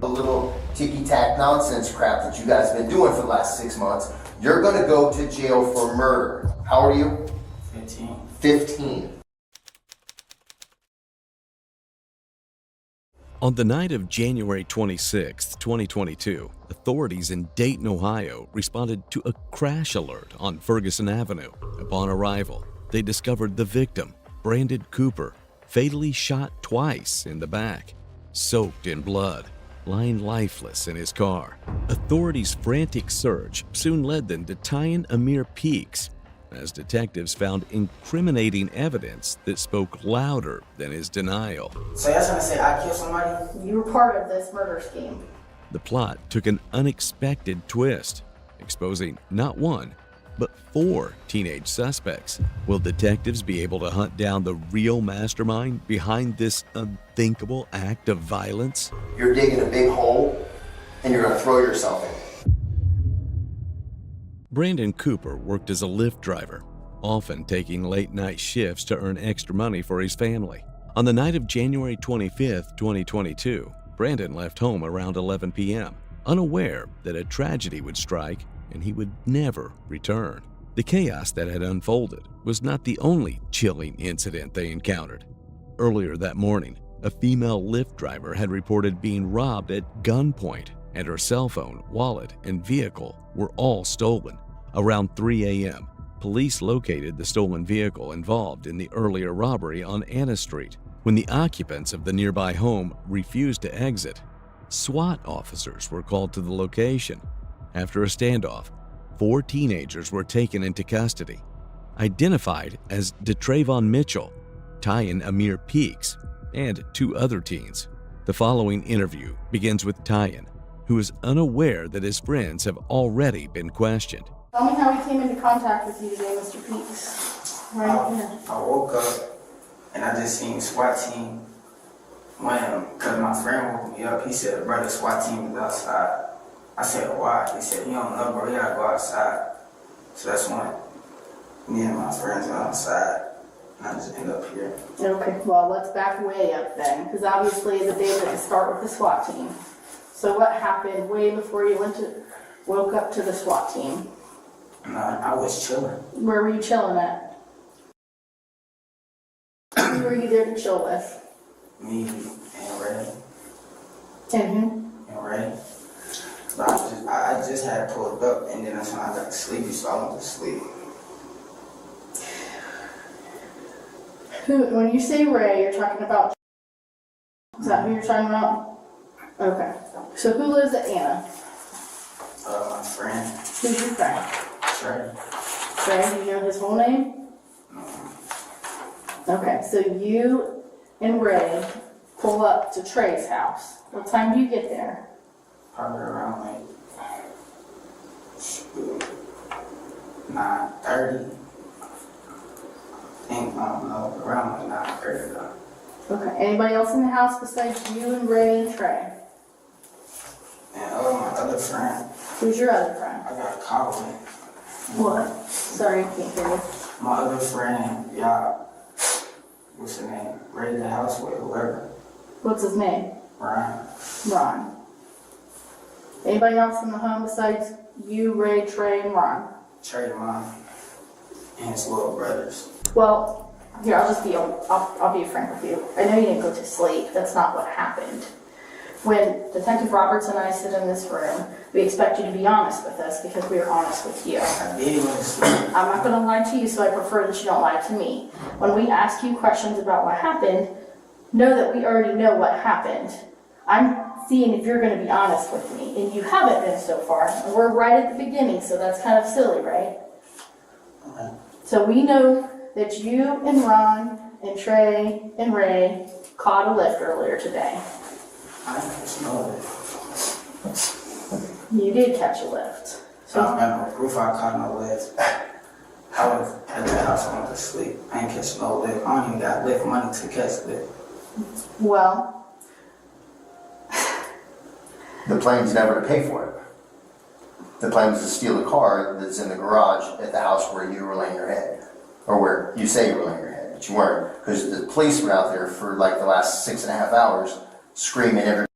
The little ticky-tack nonsense crap that you guys have been doing for the last 6 months, you're gonna go to jail for murder. How old are you? 15. 15. On the night of January 26, 2022, authorities in Dayton, Ohio responded to a crash alert on Ferguson Avenue. Upon arrival, they discovered the victim, Brandon Cooper, fatally shot twice in the back, soaked in blood, lying lifeless in his car. Authorities' frantic search soon led them to Tyan Amir Peaks, as detectives found incriminating evidence that spoke louder than his denial. So y'all trying to say I killed somebody? You were part of this murder scheme. The plot took an unexpected twist, exposing not one, but 4 teenage suspects. Will detectives be able to hunt down the real mastermind behind this unthinkable act of violence? You're digging a big hole, and you're gonna throw yourself in it. Brandon Cooper worked as a Lyft driver, often taking late-night shifts to earn extra money for his family. On the night of January 25, 2022, Brandon left home around 11 p.m., unaware that a tragedy would strike and he would never return. The chaos that had unfolded was not the only chilling incident they encountered. Earlier that morning, a female Lyft driver had reported being robbed at gunpoint, and her cell phone, wallet, and vehicle were all stolen. Around 3 a.m., police located the stolen vehicle involved in the earlier robbery on Anna Street. When the occupants of the nearby home refused to exit, SWAT officers were called to the location. After a standoff, 4 teenagers were taken into custody, identified as DeTravon Mitchell, Tyan Amir Peaks, and 2 other teens. The following interview begins with Tyan, who is unaware that his friends have already been questioned. Tell me how he came into contact with you today, Mr. Peaks. I woke up and I just seen SWAT team. Because my friend woke me up, he said, "Brother, SWAT team is outside." I said, "Why?" He said, "You don't know, bro, you gotta go outside." So that's when me and my friends went outside, and I just ended up here. Okay, well, let's back way up then, because obviously the day didn't start with the SWAT team. So what happened way before you woke up to the SWAT team? I was chilling. Where were you chilling at? Who were you there to chill with? Me and Ray. And who? And Ray. But I just had pulled up, and then that's when I got sleepy, so I went to sleep. When you say Ray, you're talking about... Is that who you're talking about? Okay. So who lives at Anna? My friend. Who's your friend? Trey. Trey, do you know his whole name? No. Okay, so you and Ray pull up to Trey's house. What time do you get there? Probably around like 9:30. I don't know, around like 9:30 though. Okay, anybody else in the house besides you and Ray and Trey? And my other friend, Who's your other friend? I got caught with. What? Sorry, I can't hear you. My other friend, y'all, what's his name? Raided the house with whoever. What's his name? Ryan. Ron. Anybody else in the home besides you, Ray, Trey, and Ron? Trey, mom, and his little brothers. Well, here, I'll be frank with you. I know you didn't go to sleep. That's not what happened. When Detective Roberts and I sit in this room, we expect you to be honest with us because we are honest with you. I did go to sleep. I'm not going to lie to you, so I prefer that you don't lie to me. When we ask you questions about what happened, know that we already know what happened. I'm seeing if you're going to be honest with me, and you haven't been so far. And we're right at the beginning, so that's kind of silly, right? Okay. So we know that you and Ron and Trey and Ray caught a lift earlier today. I didn't catch no lift. You did catch a lift. So I don't have no proof I caught no lift. I was at the house, I went to sleep. I ain't catch no lift. I don't even got lift money to catch lift. Well, The plan's never to pay for it. The plan was to steal the car that's in the garage at the house where you were laying your head. Or where you say you were laying your head, but you weren't. Because the police were out there for like the last 6.5 hours screaming every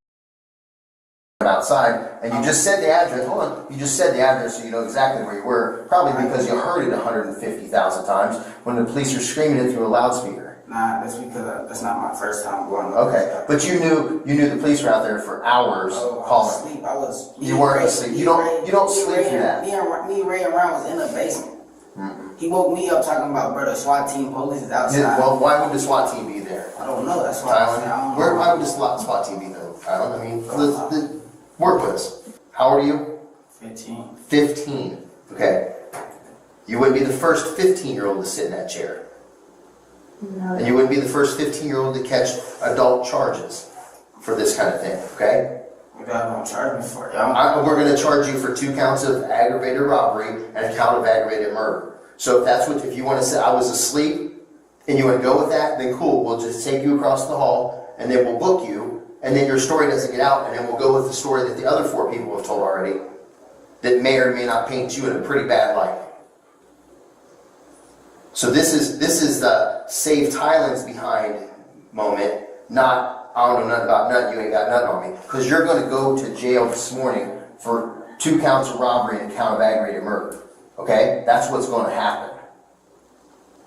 come outside, and you just said the address, hold on, you just said the address so you know exactly where you were, probably because you heard it 150,000 times when the police are screaming it through a loudspeaker. Nah, that's because that's not my first time going up. Okay, but you knew the police were out there for hours calling. Asleep. You weren't asleep. You don't sleep through that. Me and Ray and Ron was in the basement. He woke me up talking about, brother, SWAT team, police is outside. Yeah, well, why would the SWAT team be there? I don't know. That's why I said I don't know. Why would the SWAT team be there? I don't. I mean, work with us. How old are you? 15. 15. Okay. You wouldn't be the first 15-year-old to sit in that chair. No. And you wouldn't be the first 15-year-old to catch adult charges for this kind of thing, okay? What y'all gonna charge me for? Y'all? We're going to charge you for 2 counts of aggravated robbery and a count of aggravated murder. So if you want to say I was asleep and you want to go with that, then cool. We'll just take you across the hall and then we'll book you, and then your story doesn't get out, and then we'll go with the story that the other 4 people have told already that may or may not paint you in a pretty bad light. So this is the save Thailand's behind moment, not I don't know nothing about nothing, you ain't got nothing on me. Because you're going to go to jail this morning for 2 counts of robbery and a count of aggravated murder. Okay? That's what's going to happen.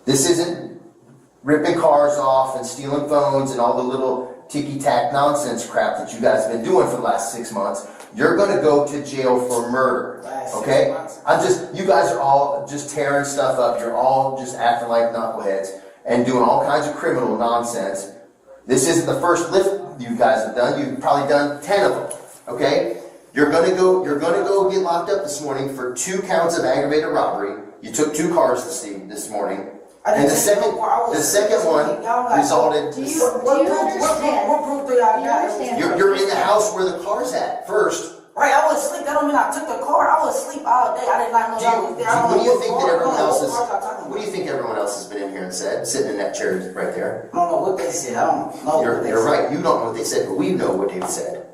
This isn't ripping cars off and stealing phones and all the little ticky-tack nonsense crap that you guys have been doing for the last 6 months. You're going to go to jail for murder. Okay? You guys are all just tearing stuff up. You're all just acting like knuckleheads and doing all kinds of criminal nonsense. This isn't the first lift you guys have done. You've probably done 10 of them. Okay? You're gonna go get locked up this morning for 2 counts of aggravated robbery. You took 2 cars this morning. And the second one resulted. Do you understand? What proof do y'all got? You're in the house where the car's at first. Right, I was asleep. That don't mean I took the car. I was asleep all day. I did not know y'all was there. What do you think that everyone else is? What do you think everyone else has been in here and said, sitting in that chair right there? I don't know what they said. I don't know. You're right. You don't know what they said, but we know what they've said.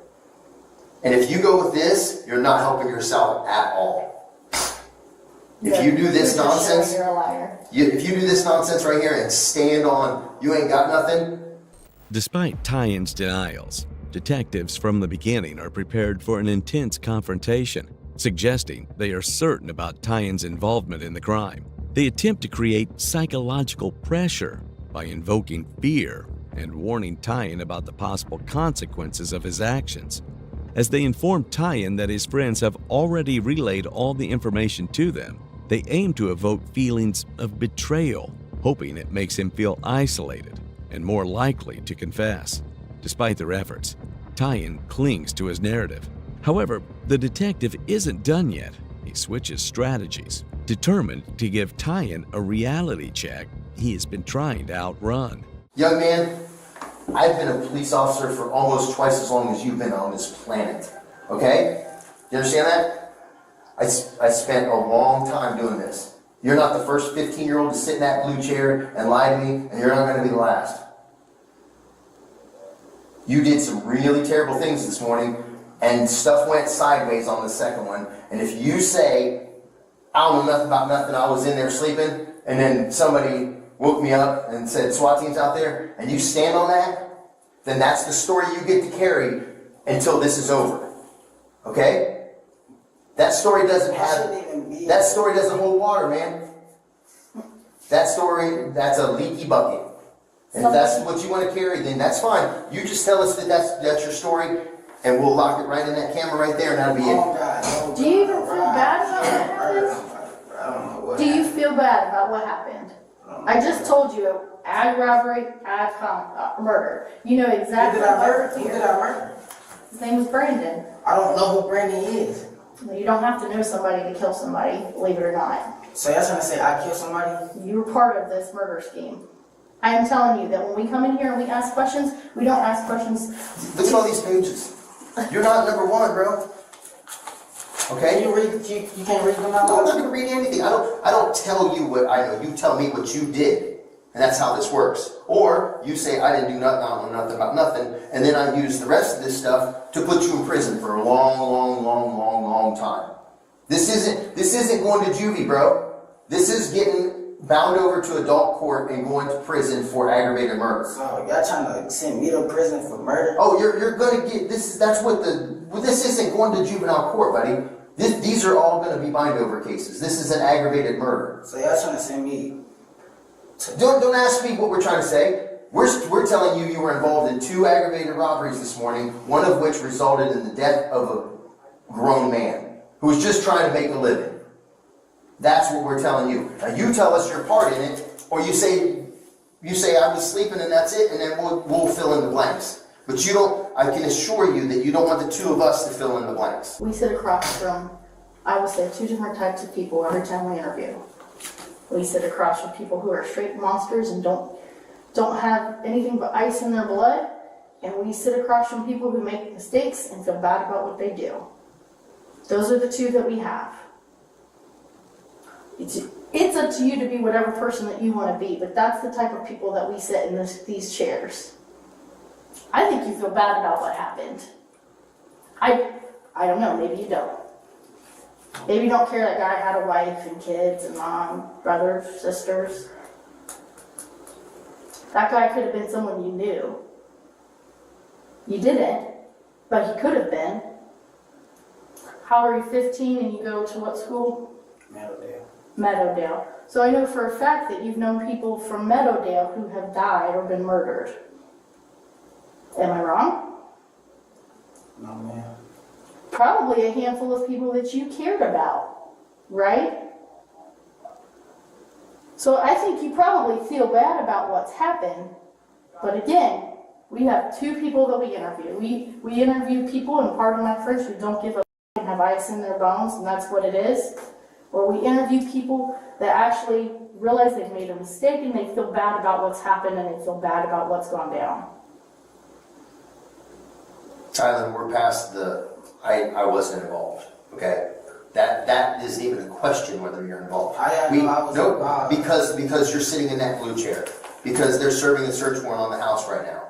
And if you go with this, you're not helping yourself at all. If you do this nonsense, you're a liar. If you do this nonsense right here and stand on, you ain't got nothing. Despite Tyen's denials, detectives from the beginning are prepared for an intense confrontation, suggesting they are certain about Tyen's involvement in the crime. They attempt to create psychological pressure by invoking fear and warning Tyen about the possible consequences of his actions. As they inform Tyen that his friends have already relayed all the information to them, they aim to evoke feelings of betrayal, hoping it makes him feel isolated and more likely to confess. Despite their efforts, Tyen clings to his narrative. However, the detective isn't done yet. He switches strategies, determined to give Tyen a reality check he has been trying to outrun. Young man, I've been a police officer for almost twice as long as you've been on this planet. Okay? You understand that? I spent a long time doing this. You're not the first 15-year-old to sit in that blue chair and lie to me, and you're not going to be the last. You did some really terrible things this morning, and stuff went sideways on the second one. And if you say, I don't know nothing about nothing, I was in there sleeping, and then somebody woke me up and said, SWAT team's out there, and you stand on that, then that's the story you get to carry until this is over. Okay? That story doesn't hold water, man. That story, that's a leaky bucket. And if that's what you want to carry, then that's fine. You just tell us that that's your story, and we'll lock it right in that camera right there, and that'll be it. Do you even feel bad about what happened? Do you feel bad about what happened? I just told you, ag robbery, ag murder. You know exactly what Who did I murder? His name was Brandon. I don't know who Brandon is. You don't have to know somebody to kill somebody, believe it or not. So you're trying to say I killed somebody? You were part of this murder scheme. I am telling you that when we come in here and we ask questions, we don't ask questions. Look at all these pages. You're not number 1, bro. Okay? You can't read them out? No, I'm not going to read anything. I don't tell you what I know. You tell me what you did. And that's how this works. Or you say, I didn't do nothing, I don't know nothing about nothing, and then I use the rest of this stuff to put you in prison for a long time. This isn't going to juvie, bro. This is getting bound over to adult court and going to prison for aggravated murder. So y'all trying to send me to prison for murder? Oh, you're gonna get this. That's what this isn't going to juvenile court, buddy. These are all going to be bind over cases. This is an aggravated murder. So y'all trying to send me to... Don't ask me what we're trying to say. We're telling you were involved in 2 aggravated robberies this morning, one of which resulted in the death of a grown man who was just trying to make a living. That's what we're telling you. Now you tell us your part in it, or you say I was sleeping and that's it, and then we'll fill in the blanks. But you don't. I can assure you that you don't want the 2 of us to fill in the blanks. We sit across from, I will say, 2 different types of people every time we interview. We sit across from people who are straight monsters and don't have anything but ice in their blood, and we sit across from people who make mistakes and feel bad about what they do. Those are the 2 that we have. It's up to you to be whatever person that you want to be, but that's the type of people that we sit in these chairs. I think you feel bad about what happened. I don't know, maybe you don't. Maybe you don't care that guy had a wife and kids and mom, brothers, sisters. That guy could have been someone you knew. You didn't, but he could have been. How are you, 15, and you go to what school? Meadowdale. So I know for a fact that you've known people from Meadowdale who have died or been murdered. Am I wrong? No, ma'am. Probably a handful of people that you cared about, right? So I think you probably feel bad about what's happened, but again, we have 2 people that we interview. We interview people, and pardon my French, who don't give a and have ice in their bones, and that's what it is. Or we interview people that actually realize they've made a mistake and they feel bad about what's happened and they feel bad about what's gone down. Tyler, we're past the I wasn't involved. Okay, that isn't even a question whether you're involved. I was involved. Because you're sitting in that blue chair. Because they're serving a search warrant on the house right now.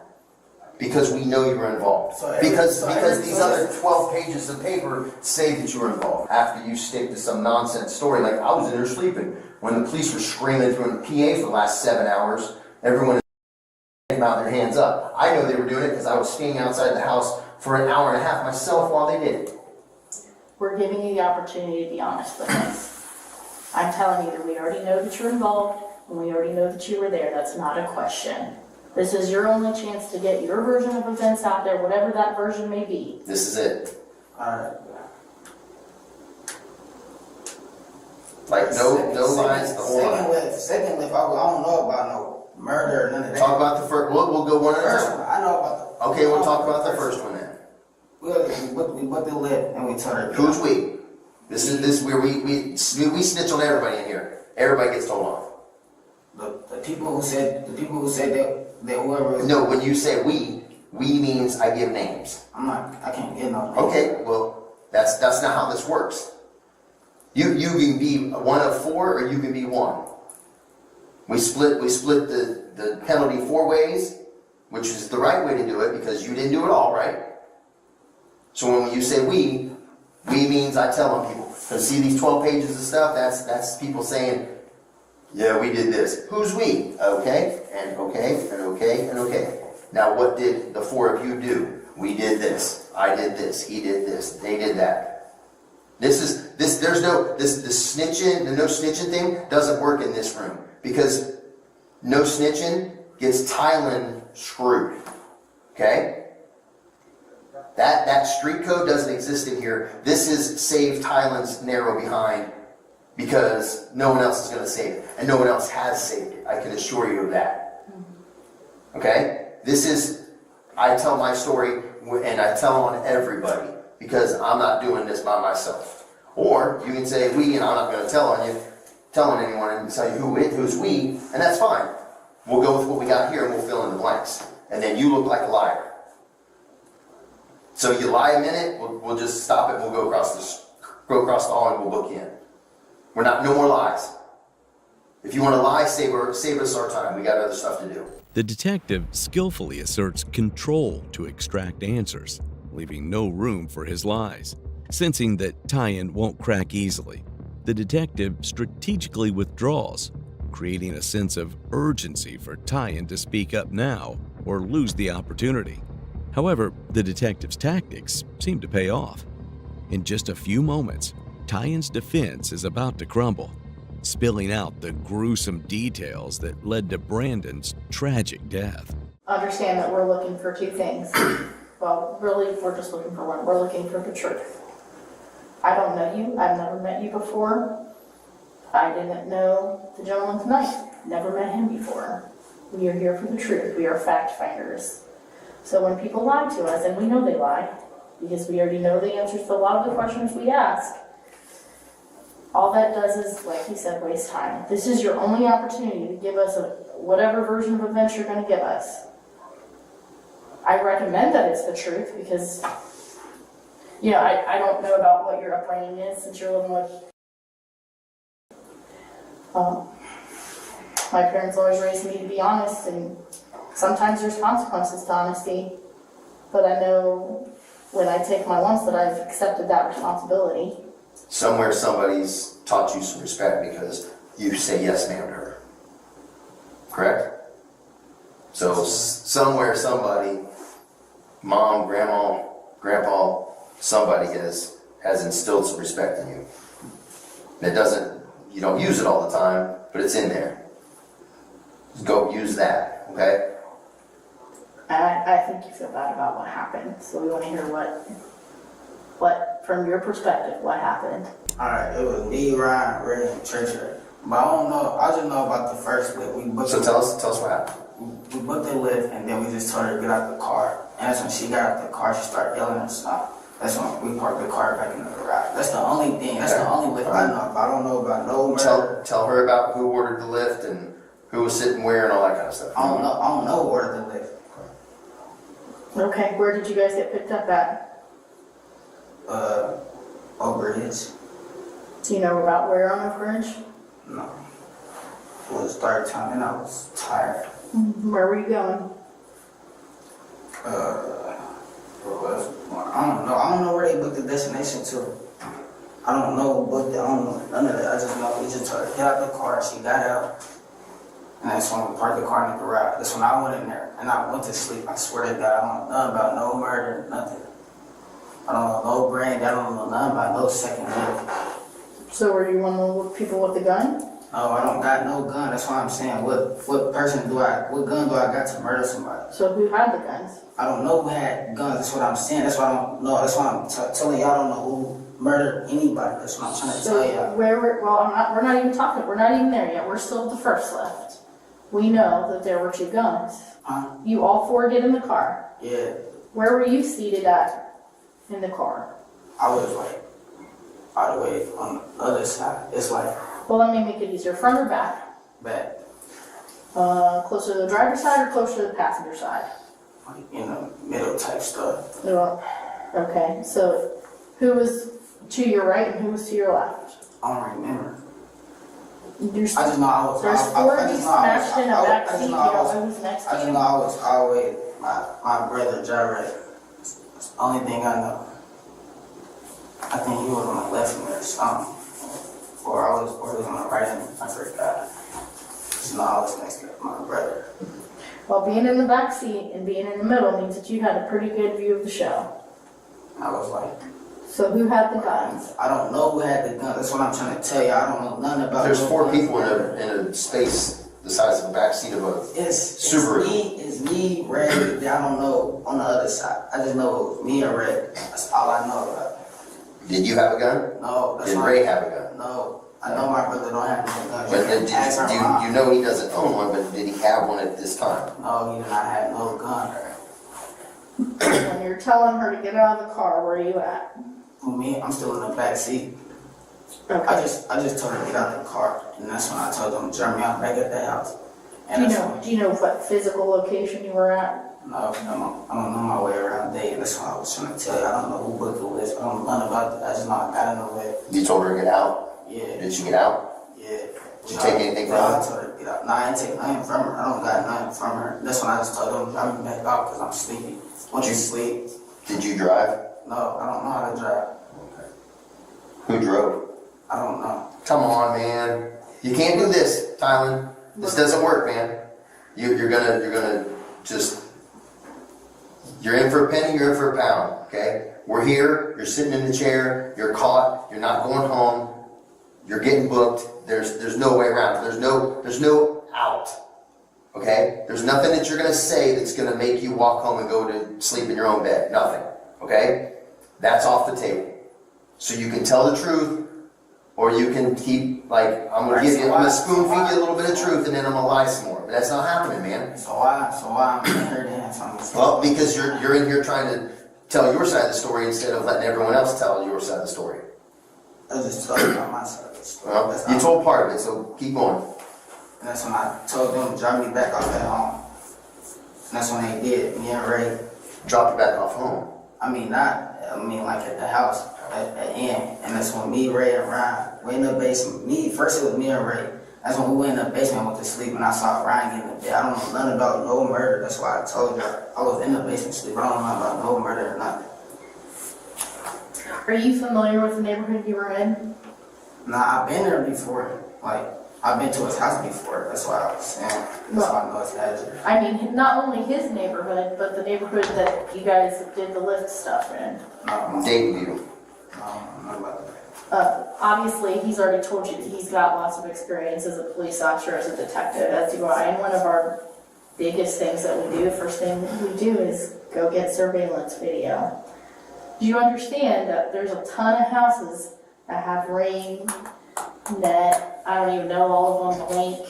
Because we know you were involved. Because these other 12 pages of paper say that you were involved. After you stick to some nonsense story like, I was in there sleeping. When the police were screaming through the PA for the last 7 hours, everyone is out their hands up. I know they were doing it because I was standing outside the house for an hour and a half myself while they did it. We're giving you the opportunity to be honest with us. I'm telling you that we already know that you're involved and we already know that you were there. That's not a question. This is your only chance to get your version of events out there, whatever that version may be. This is it. Alright. Like no lies, the whole lie. Secondly, if I don't know about no murder or none of that. Talk about the first. We'll go one at a First time. one, I know about the... Okay, we'll talk about the first one then. We put the lip and we told her... Who's we? This is where we snitch on everybody in here. Everybody gets told off. The people who said that whoever... No, when you say we means I give names. I can't get no names. Okay, well, that's not how this works. You can be one of 4 or you can be 1. We split the penalty 4 ways, which is the right way to do it because you didn't do it all, right? So when you say we means I tell on people. So see these 12 pages of stuff, that's people saying, yeah, we did this. Who's we? Okay, and okay, and okay, and okay. Now what did the 4 of you do? We did this. I did this. He did this. They did that. The no snitching thing doesn't work in this room because no snitching gets Tylen screwed. Okay? That street code doesn't exist in here. This is save Tylen's narrow behind because no one else is going to save it. And no one else has saved it. I can assure you of that. Okay? This is, I tell my story and I tell on everybody because I'm not doing this by myself. Or you can say we and I'm not going to tell on anyone and tell you who's we, and that's fine. We'll go with what we got here and we'll fill in the blanks. And then you look like a liar. So you lie a minute, we'll just stop it and we'll go across the hall and we'll book you in. We're not, no more lies. If you want to lie, save us our time. We got other stuff to do. The detective skillfully asserts control to extract answers, leaving no room for his lies. Sensing that Tyan won't crack easily, the detective strategically withdraws, creating a sense of urgency for Tyan to speak up now or lose the opportunity. However, the detective's tactics seem to pay off. In just a few moments, Tyan's defense is about to crumble, spilling out the gruesome details that led to Brandon's tragic death. Understand that we're looking for two things. Well, really, we're just looking for one. We're looking for the truth. I don't know you. I've never met you before. I didn't know the gentleman tonight. Never met him before. We are here for the truth. We are fact finders. So when people lie to us, and we know they lie, because we already know the answers to a lot of the questions we ask, all that does is, like he said, waste time. This is your only opportunity to give us whatever version of events you're going to give us. I recommend that it's the truth because, you know, I don't know about what your upbringing is since you're living with. My parents always raised me to be honest, and sometimes there's consequences to honesty, but I know when I take my lumps that I've accepted that responsibility. Somewhere somebody's taught you some respect because you say yes ma'am to her. Correct? So somewhere somebody, mom, grandma, grandpa, somebody has instilled some respect in you. You don't use it all the time, but it's in there. Just go use that, okay? I think you feel bad about what happened, so we want to hear what from your perspective, what happened. Alright, it was me, Ryan, Ray, and Treasure. But I don't know, I just know about the first lift. So tell us what happened. We booked the lift, and then we just told her to get out the car. And that's when she got out the car, she started yelling and stuff. That's when we parked the car back in the garage. That's the only thing, that's the only lift I know about. I don't know about no murder. Tell her about who ordered the lift and who was sitting where and all that kind of stuff. I don't know who ordered the lift. Okay, where did you guys get picked up at? Oak Ridge. Do you know about where on Oak Ridge? No. It was third time and I was tired. Where were you going? Where was it? I don't know. I don't know where they booked the destination to. I don't know who booked it. I don't know none of that. I just know we just told her to get out the car. She got out. And that's when we parked the car in the garage. That's when I went in there and I went to sleep. I swear to God, I don't know nothing about no murder, nothing. I don't know no brain. I don't know nothing about no second lift. So were you one of the people with the gun? No, I don't got no gun. That's why I'm saying what gun do I got to murder somebody? So who had the guns? I don't know who had guns. That's what I'm saying. That's why I don't know. That's why I'm telling y'all I don't know who murdered anybody. That's what I'm trying to tell y'all. We're not even there yet. We're still at the first lift. We know that there were two guns. Huh? You all four get in the car. Yeah. Where were you seated at in the car? I was like all the way on the other side. It's like Well, let me make it easier. Front or back? back, Closer to the driver's side or closer to the passenger side? like in the middle type stuff. Okay, so who was to your right and who was to your left? I don't remember. There's I just know I was. four of you smashed in a back seat. You don't know who's next I to just you? know I was always my brother Jared. That's the only thing I know. I think he was on the left of me or something. Or he was on the right of me. I forgot. Just know I was next to my brother. Well, being in the back seat and being in the middle means that you had a pretty good view of the show. I was like, So who had the guns? I don't know who had the gun. That's what I'm trying to tell you. I don't know nothing about. There's no four guns. people in a space the size of the back seat of a Subaru. It's me, Ray. I don't know on the other side. I just know it was me and Ray. That's all I know about it. Did you have a gun? No. That's Did why Ray have a gun? No. I know my brother don't have no gun. But then you know he doesn't own one, but did he have one at this time? No, he did not have no gun. When you're telling her to get out of the car, where are you at? Me, I'm still in the back seat. Okay. I just told her to get out the car, and that's when I told them to jerk me out back at the house. And Do you know what physical location you were at? No, I don't know my way around there. That's why I was trying to tell you. I don't know who booked the list. I don't know nothing about that. I just know I gotta know where. You told her to get out? Yeah. Did she get out? Yeah. Did you take anything from I her? told her to get out. No, I ain't take nothing from her. I don't got nothing from her. That's when I just told them to drive me back out because I'm sleepy. Once you sleep. Did you drive? No, I don't know how to drive. Who drove? I don't know. Come on, man. You can't do this, Tylen. This doesn't work, man. You're gonna just, you're in for a penny, you're in for a pound, okay? We're here, you're sitting in the chair, you're caught, you're not going home, you're getting booked, there's no way around it. There's no out, okay? There's nothing that you're gonna say that's gonna make you walk home and go to sleep in your own bed, nothing, okay? That's off the table. So you can tell the truth, or you can keep, like, I'm gonna spoon feed you a little bit of truth and then I'm gonna lie some more. But that's not happening, man. So why I'm in here then? Well, because you're in here trying to tell your side of the story instead of letting everyone else tell your side of the story. I just told about my side of the story. Well, you told part of it, so keep going. And that's when I told them to drop me back off at home. And that's when they did. Me and Ray. Drop you back off home. Like at the house at the end. And that's when me, Ray, and Ryan went in the basement. First it was me and Ray. That's when we went in the basement and went to sleep, and I saw Ryan get in the bed. I don't know nothing about no murder. That's why I told you I was in the basement sleep. I don't know about no murder or nothing. Are you familiar with the neighborhood you were in? Nah, I've been there before. Like, I've been to his house before. That's why I was saying. That's why I know it's accurate. I mean, not only his neighborhood, but the neighborhood that you guys did the lift stuff in. Dayton View. Not about that. Obviously, he's already told you that he's got lots of experience as a police officer, as a detective, as do I. And one of our biggest things that we do, first thing we do is go get surveillance video. Do you understand that there's a ton of houses that have Ring, Net, I don't even know all of them, Blink.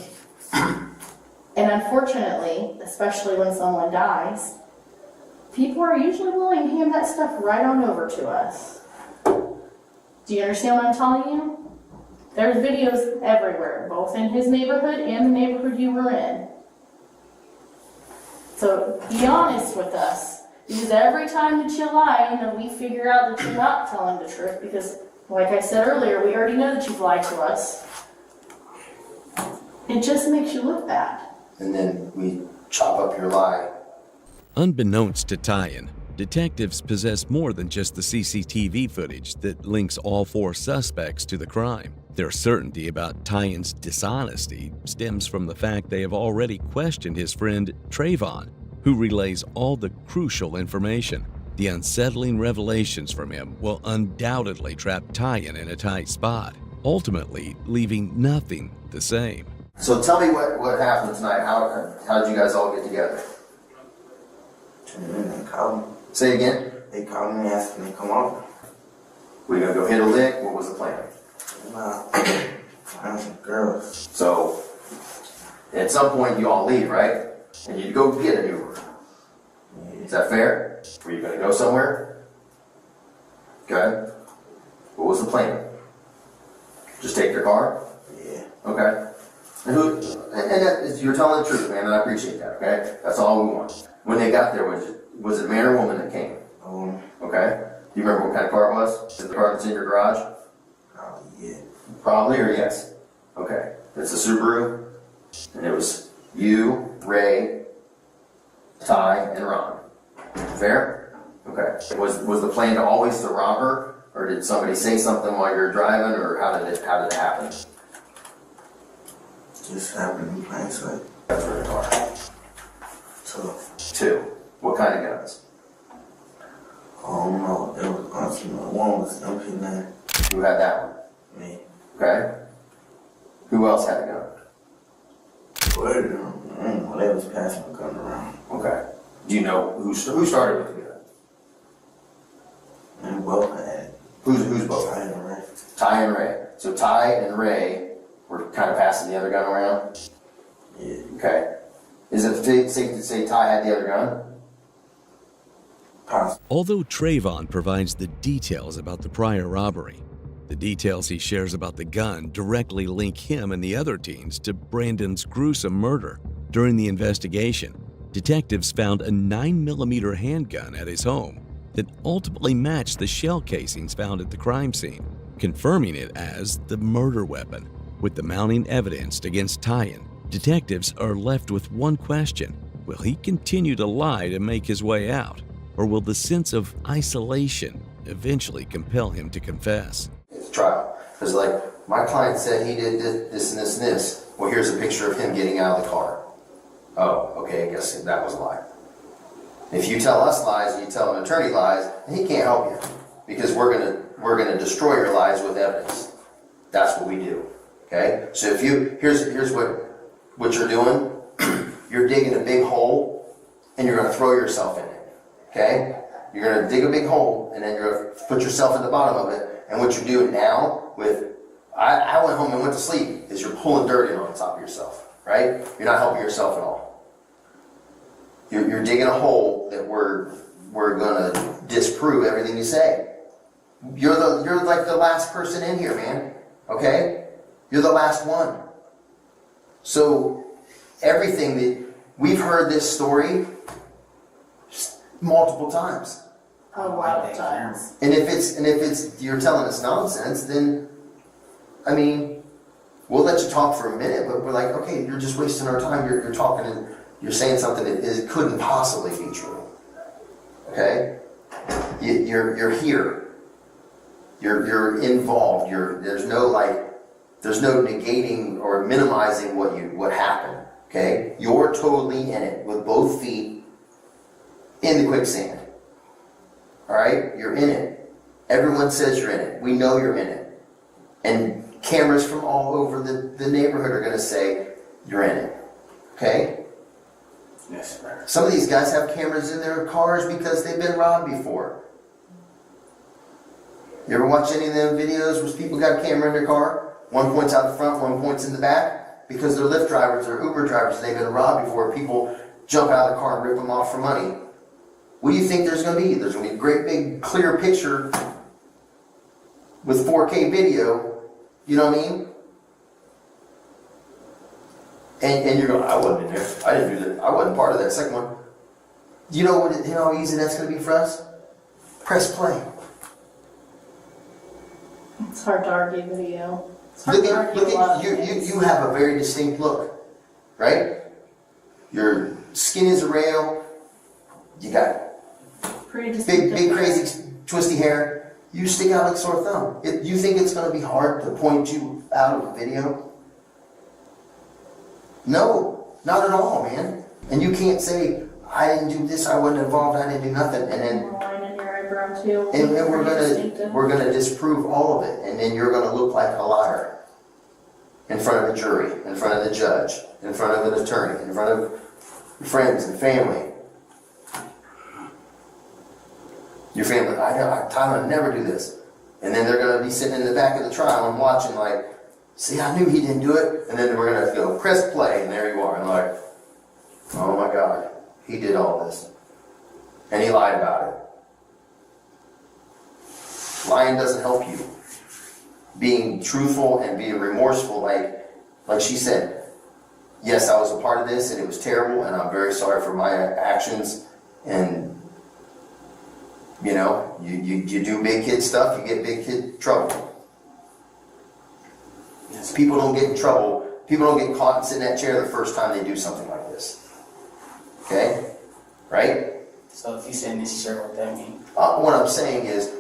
And unfortunately, especially when someone dies, people are usually willing to hand that stuff right on over to us. Do you understand what I'm telling you? There's videos everywhere, both in his neighborhood and the neighborhood you were in. So be honest with us, because every time that you lie, we figure out that you're not telling the truth, because like I said earlier, we already know that you've lied to us. It just makes you look bad. And then we chop up your lie. Unbeknownst to Tyan, detectives possess more than just the CCTV footage that links all 4 suspects to the crime. Their certainty about Tyan's dishonesty stems from the fact they have already questioned his friend Trayvon, who relays all the crucial information. The unsettling revelations from him will undoubtedly trap Tyan in a tight spot, ultimately leaving nothing the same. So tell me what happened tonight. How did you guys all get together? They called me. Say again? They called me and asked me to come over. We gonna go hit a lick? What was the plan? Find some girls. So, at some point you all leave, right? And you go get an Uber. Is that fair? Were you gonna go somewhere? Okay. What was the plan? Just take their car? Yeah. Okay. And you're telling the truth, man, and I appreciate that, okay? That's all we want. When they got there, was it a man or woman that came? Okay. Do you remember what kind of car it was? Is it the car that's in your garage? Probably, yeah. Probably or yes? Okay. It's a Subaru, and it was you, Ray, Ty, and Ron. Fair? Okay. Was the plan to always to rob her, or did somebody say something while you were driving, or how did it happen? Just happened in plain sight. That's where the car. So, 2. What kind of guns? I don't know. There was honestly one was MP9. Who had that one? Me. Okay. Who else had a gun? Where did they was passing the gun around. Okay. Do you know who started with the gun? And both had it. Who's both? I didn't know. Ty and Ray. So Ty and Ray were kind of passing the other gun around? Yeah. Okay. Is it safe to say Ty had the other gun? Possible. Although Trayvon provides the details about the prior robbery, the details he shares about the gun directly link him and the other teens to Brandon's gruesome murder. During the investigation, detectives found a 9mm handgun at his home that ultimately matched the shell casings found at the crime scene, confirming it as the murder weapon. With the mounting evidence against Tyan, detectives are left with one question: will he continue to lie to make his way out, or will the sense of isolation eventually compel him to confess? It's a trial. Because my client said he did this and this and this. Well, here's a picture of him getting out of the car. Oh, okay, I guess that was a lie. If you tell us lies and you tell an attorney lies, he can't help you because we're gonna destroy your lies with evidence. That's what we do. Okay? So if you here's what you're doing. You're digging a big hole and you're gonna throw yourself in it. Okay? You're gonna dig a big hole and then you're gonna put yourself in the bottom of it. And what you're doing now with I went home and went to sleep is you're pulling dirt in on top of yourself. Right? You're not helping yourself at all. You're digging a hole that we're gonna disprove everything you say. You're like the last person in here, man. Okay? You're the last one. So everything that we've heard this story multiple times. A lot of times. And if it's you're telling us nonsense, then I mean, we'll let you talk for a minute, but we're like, okay, you're just wasting our time. You're talking and you're saying something that couldn't possibly be true. Okay? You're here. You're involved. There's no negating or minimizing what happened. Okay? You're totally in it with both feet in the quicksand. Alright? You're in it. Everyone says you're in it. We know you're in it. And cameras from all over the neighborhood are going to say you're in it. Okay? Yes, sir. Some of these guys have cameras in their cars because they've been robbed before. You ever watch any of them videos where people got a camera in their car? One points out the front, one points in the back? Because they're Lyft drivers or Uber drivers, they've been robbed before. People jump out of the car and rip them off for money. What do you think there's going to be? There's going to be a great big clear picture with 4K video. You know what I mean? And you're going, I wasn't in there. I didn't do that. I wasn't part of that second one. You know how easy that's going to be for us? Press play. It's hard to argue video. Look at you have a very distinct look, right? Your skin is a rail. You got big crazy twisty hair. You stick out like a sore thumb. You think it's going to be hard to point you out of a video? No, not at all, man. And you can't say, I didn't do this, I wasn't involved, I didn't do nothing, and then we're gonna disprove all of it, and then you're gonna look like a liar in front of a jury, in front of the judge, in front of an attorney, in front of your friends and family. Your family, Tyler would never do this. And then they're gonna be sitting in the back of the trial and watching like, see, I knew he didn't do it, and then we're gonna go press play, and there you are, and like, oh my God, he did all this, and he lied about it. Lying doesn't help you. Being truthful and being remorseful, like she said, yes, I was a part of this, and it was terrible, and I'm very sorry for my actions, and you know, you do big kid stuff, you get big kid trouble. People don't get in trouble. People don't get caught and sit in that chair the first time they do something like this. Okay? Right? So if you said this shirt, what that mean? What I'm saying is,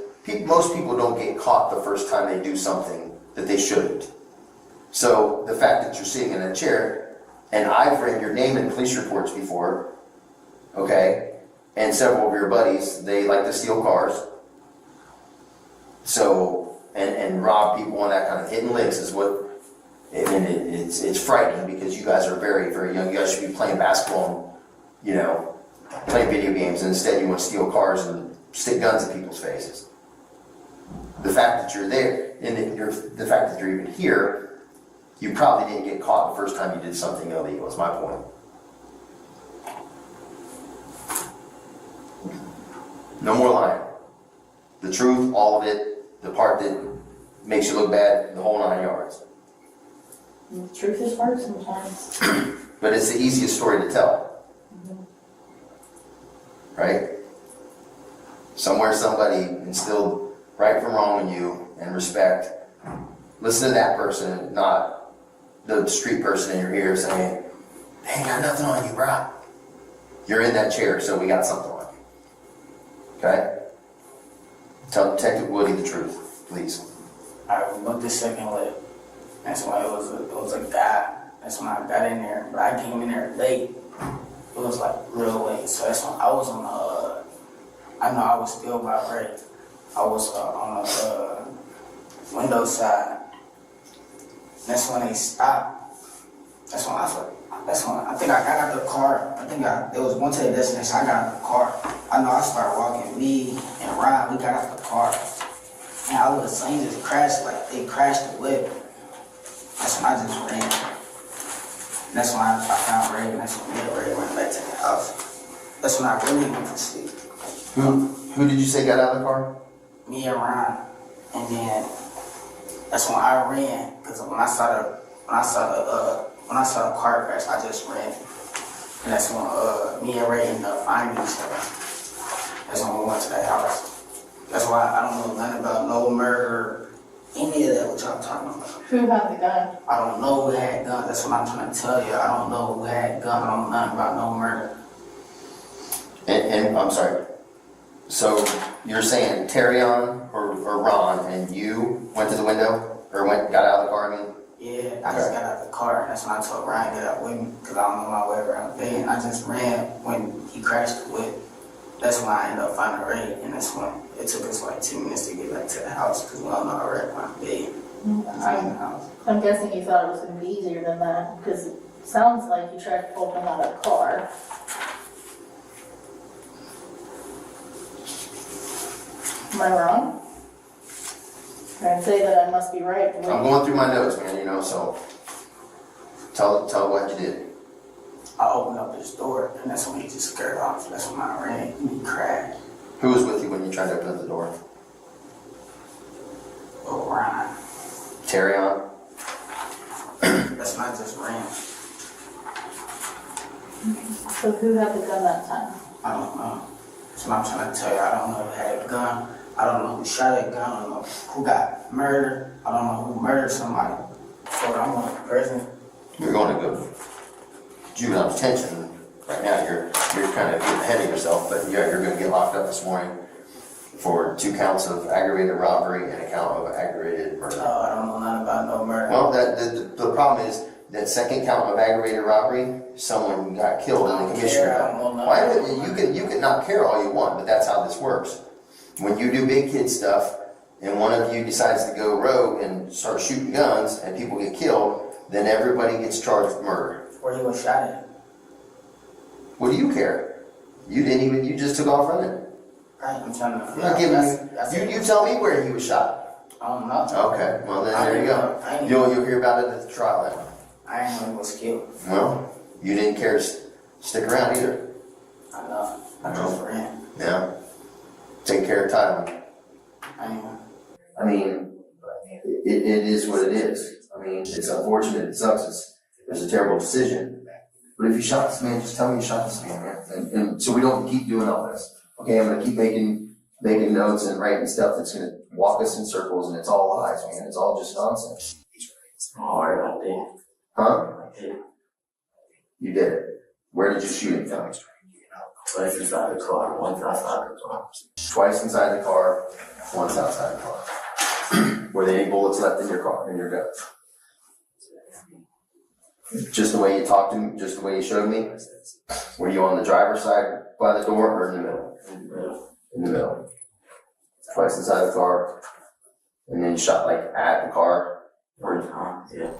most people don't get caught the first time they do something that they shouldn't. So the fact that you're sitting in a chair, and I've read your name in police reports before, okay, and several of your buddies, they like to steal cars. So, and rob people and that kind of hitting licks is what. And it's frightening because you guys are very, very young. You guys should be playing basketball and, you know, playing video games, and instead you want to steal cars and stick guns at people's faces. The fact that you're there, and the fact that you're even here, you probably didn't get caught the first time you did something illegal, is my point. No more lying. The truth, all of it, the part that makes you look bad, the whole 9 yards. The truth is hard sometimes. But it's the easiest story to tell. Mm-hmm. Right? Somewhere somebody instilled right from wrong in you and respect. Listen to that person, not the street person in your ear saying, they ain't got nothing on you, bro. You're in that chair, so we got something on you. Okay? Tell Detective Woody the truth, please. Alright, we want this second lip. That's why it was a guy. That's when I got in there. But I came in there late. It was like real late. So that's when I was on the, I know I was still by Ray. I was on the window side. That's when they stopped. That's when I think I got out the car. It was one to the destination. I got out the car. I know I started walking. Me and Ryan, we got out the car. And I would have seen just crashed, like they crashed the whip. That's when I just ran. That's when I found Ray, and that's when me and Ray went back to the house. That's when I really went to sleep. Who did you say got out of the car? Me and Ryan. And then that's when I ran, because when I saw the car crash, I just ran. And that's when me and Ray ended up finding each other. That's when we went to that house. That's why I don't know nothing about no murder, any of that what y'all talking about. Who had the gun? I don't know who had gun. That's what I'm trying to tell you. I don't know who had gun. I don't know nothing about no murder. And I'm sorry. So you're saying Terrion or Ron and you went to the window or got out of the car? I mean. Yeah, I just got out of the car, and that's when I told Ryan to get out with me, because I don't know my way around the bed. I just ran when he crashed the whip. That's when I ended up finding Ray, and that's when it took us like 2 minutes to get back to the house, because we don't know how Ray around the bed. I'm guessing you thought it was going to be easier than that, because it sounds like you tried to pull him out of the car. Am I wrong? I'd say that I must be right. I'm going through my notes, man, so tell what you did. I opened up this door, and that's when he just scared off. That's when I ran, and he crashed. Who was with you when you tried to open up the door? Oh, Ryan. Terrion? That's when I just ran. So who had the gun that time? I don't know. That's what I'm trying to tell you. I don't know who had a gun. I don't know who shot that gun. I don't know who got murdered. I don't know who murdered somebody. So I'm going to prison. You're going to go juvenile detention right now. You're kind of getting ahead of yourself, but yeah, you're going to get locked up this morning for 2 counts of aggravated robbery and a count of aggravated murder. Oh, I don't know nothing about no murder. Well, the problem is that second count of aggravated robbery, someone got killed in the commission. You can not care all you want, but that's how this works. When you do big kid stuff and one of you decides to go rogue and start shooting guns and people get killed, then everybody gets charged with murder. Where he was shot at? What do you care? You just took off running. Right, I'm trying to. I'm not giving you tell me where he was shot. I don't know. Okay, well then there you go. You'll hear about it at the trial then. I didn't know he was killed. Well, you didn't care to stick around either. I know. I just ran. Yeah. Take care of Tyler. I mean, it is what it is. I mean, it's unfortunate. It sucks. It's a terrible decision. But if you shot this man, just tell me you shot this man. And so we don't keep doing all this. Okay, I'm going to keep making notes and writing stuff that's going to walk us in circles, and it's all lies, man. It's all just nonsense. Oh, I did. Huh? I did. You did it. Where did you shoot him from? Twice inside the car, once outside the car. Twice inside the car, once outside the car. Were there any bullets left in your car, in your gun? Just the way you talked to me, just the way you showed me? Were you on the driver's side by the door or in the middle? In the middle. Twice inside the car, and then shot like at the car? Yeah.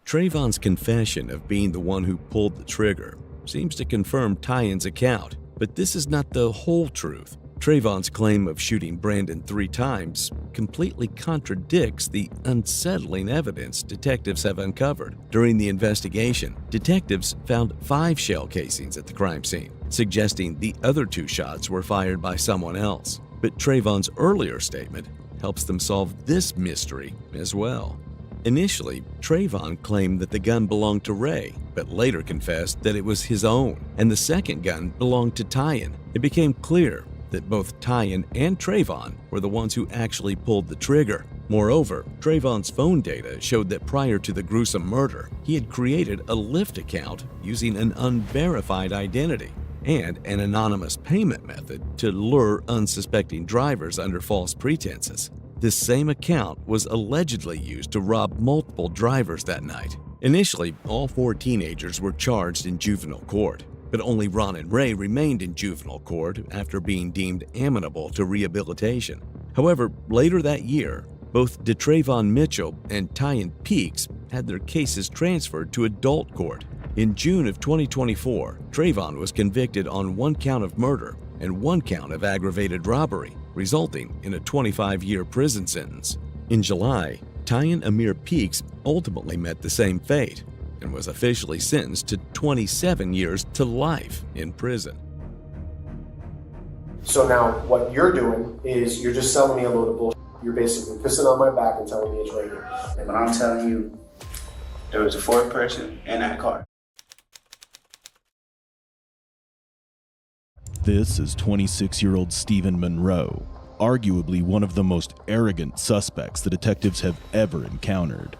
Trayvon's confession of being the one who pulled the trigger seems to confirm Tyen's account, but this is not the whole truth. Trayvon's claim of shooting Brandon 3 times completely contradicts the unsettling evidence detectives have uncovered. During the investigation, detectives found 5 shell casings at the crime scene, suggesting the other 2 shots were fired by someone else. But Trayvon's earlier statement helps them solve this mystery as well. Initially, Trayvon claimed that the gun belonged to Ray, but later confessed that it was his own, and the second gun belonged to Tyen. It became clear that both Tyen and Trayvon were the ones who actually pulled the trigger. Moreover, Trayvon's phone data showed that prior to the gruesome murder, he had created a Lyft account using an unverified identity and an anonymous payment method to lure unsuspecting drivers under false pretenses. This same account was allegedly used to rob multiple drivers that night. Initially, all 4 teenagers were charged in juvenile court, but only Ron and Ray remained in juvenile court after being deemed amenable to rehabilitation. However, later that year, both DeTravon Mitchell and Tyan Peaks had their cases transferred to adult court. In June of 2024, Trayvon was convicted on 1 count of murder and 1 count of aggravated robbery, resulting in a 25-year prison sentence. In July, Tyan Amir Peaks ultimately met the same fate and was officially sentenced to 27 years to life in prison. So now what you're doing is you're just selling me a load of bullshit. You're basically pissing on my back and telling me it's right here. But I'm telling you, there was a 4th person in that car. This is 26-year-old Stephen Monroe, arguably one of the most arrogant suspects the detectives have ever encountered.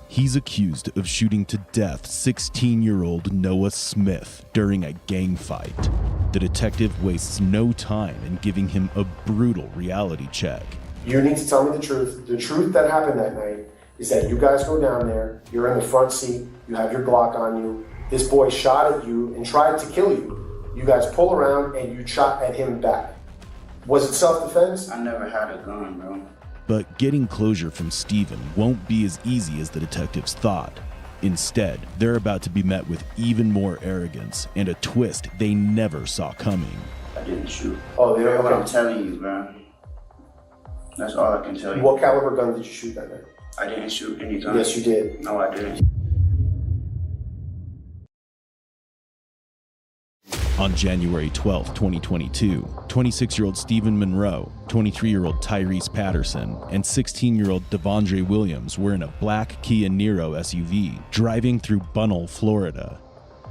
He's accused of shooting to death 16-year-old Noah Smith during a gang fight. The detective wastes no time in giving him a brutal reality check. You need to tell me the truth. The truth that happened that night is that you guys go down there, you're in the front seat, you have your Glock on you, this boy shot at you and tried to kill you. You guys pull around and you shot at him back. Was it self-defense? I never had a gun, bro. But getting closure from Stephen won't be as easy as the detectives thought. Instead, they're about to be met with even more arrogance and a twist they never saw coming. I didn't shoot. Oh, That's what I'm telling you, bro. That's all I can tell you. What caliber gun did you shoot that night? I didn't shoot any gun. Yes, you did. No, I didn't. On January 12, 2022, 26-year-old Stephen Monroe, 23-year-old Tyrese Patterson, and 16-year-old Devondre Williams were in a black Kia Niro SUV driving through Bunnell, Florida.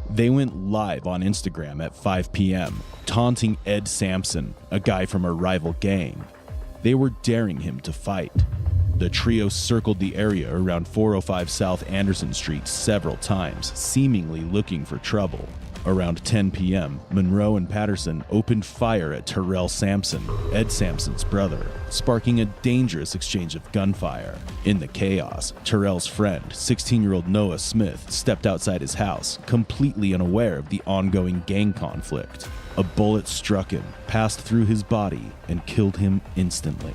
They went live on Instagram at 5 p.m., taunting Ed Sampson, a guy from a rival gang. They were daring him to fight. The trio circled the area around 405 South Anderson Street several times, seemingly looking for trouble. Around 10 p.m., Monroe and Patterson opened fire at Terrell Sampson, Ed Sampson's brother, sparking a dangerous exchange of gunfire. In the chaos, Terrell's friend, 16-year-old Noah Smith, stepped outside his house, completely unaware of the ongoing gang conflict. A bullet struck him, passed through his body, and killed him instantly.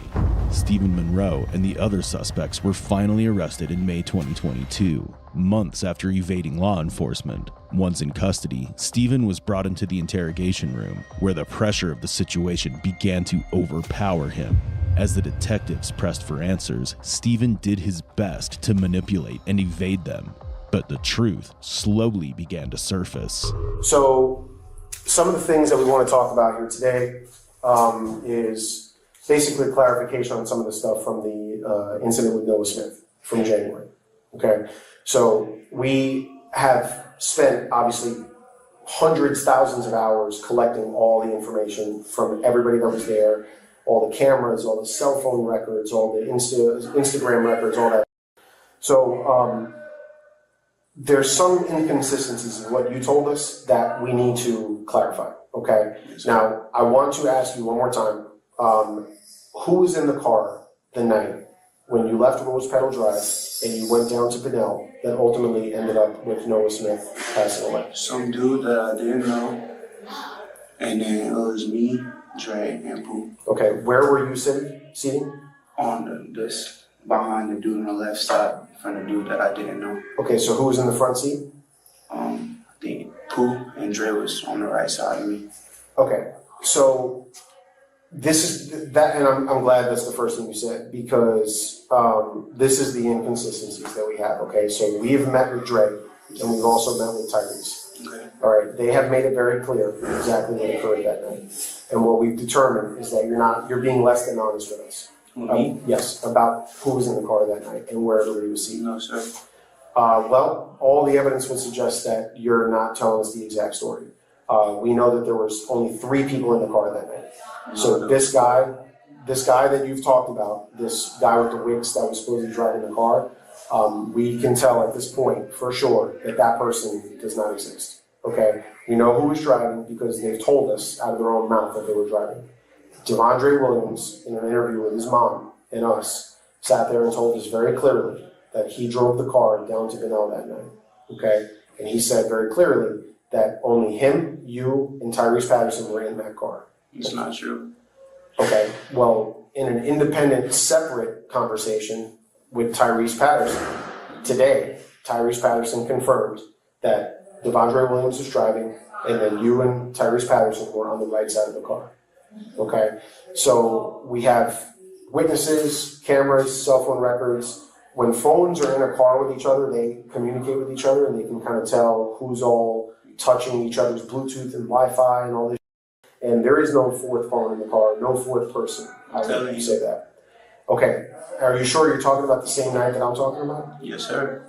Stephen Monroe and the other suspects were finally arrested in May 2022, months after evading law enforcement. Once in custody, Stephen was brought into the interrogation room, where the pressure of the situation began to overpower him. As the detectives pressed for answers, Stephen did his best to manipulate and evade them, but the truth slowly began to surface. So, some of the things that we want to talk about here today is basically clarification on some of the stuff from the incident with Noah Smith from January. Okay, so we have spent obviously hundreds, thousands of hours collecting all the information from everybody that was there, all the cameras, all the cell phone records, all the Instagram records, all that. So there's some inconsistencies in what you told us that we need to clarify, okay? Now, I want to ask you one more time, who was in the car the night when you left Rose Petal Drive and you went down to Pinnell that ultimately ended up with Noah Smith passing away? Some dude that I didn't know, and then it was me, Dre, and Pooh. Okay, where were you seating? On this, behind the dude on the left side, from the dude that I didn't know. Okay, so who was in the front seat? I think Pooh and Dre was on the right side of me. Okay, so this is that, and I'm glad that's the first thing you said, because this is the inconsistencies that we have. Okay, so we've met with Dre, and we've also met with Tyrese. Okay. All right, they have made it very clear exactly what occurred that night, and what we've determined is that you're being less than honest with us. Me? Yes, about who was in the car that night and where everybody was seated. No, sir. Well, all the evidence would suggest that you're not telling us the exact story. We know that there was only 3 people in the car that night. So this guy that you've talked about, this guy with the wigs that was supposed to be driving the car, we can tell at this point for sure that person does not exist. Okay, we know who was driving because they've told us out of their own mouth that they were driving. Devondre Williams, in an interview with his mom, and us sat there and told us very clearly that he drove the car down to Benel that night, okay? And he said very clearly that only him, you, and Tyrese Patterson were in that car. It's not true. Okay, well, in an independent, separate conversation with Tyrese Patterson, today, Tyrese Patterson confirmed that Devondre Williams was driving, and then you and Tyrese Patterson were on the right side of the car. Okay, so we have witnesses, cameras, cell phone records. When phones are in a car with each other, they communicate with each other, and they can kind of tell who's all touching each other's Bluetooth and Wi-Fi and all this. And there is no fourth phone in the car, no fourth person. How would you say that? Okay, are you sure you're talking about the same night that I'm talking about? Yes, sir.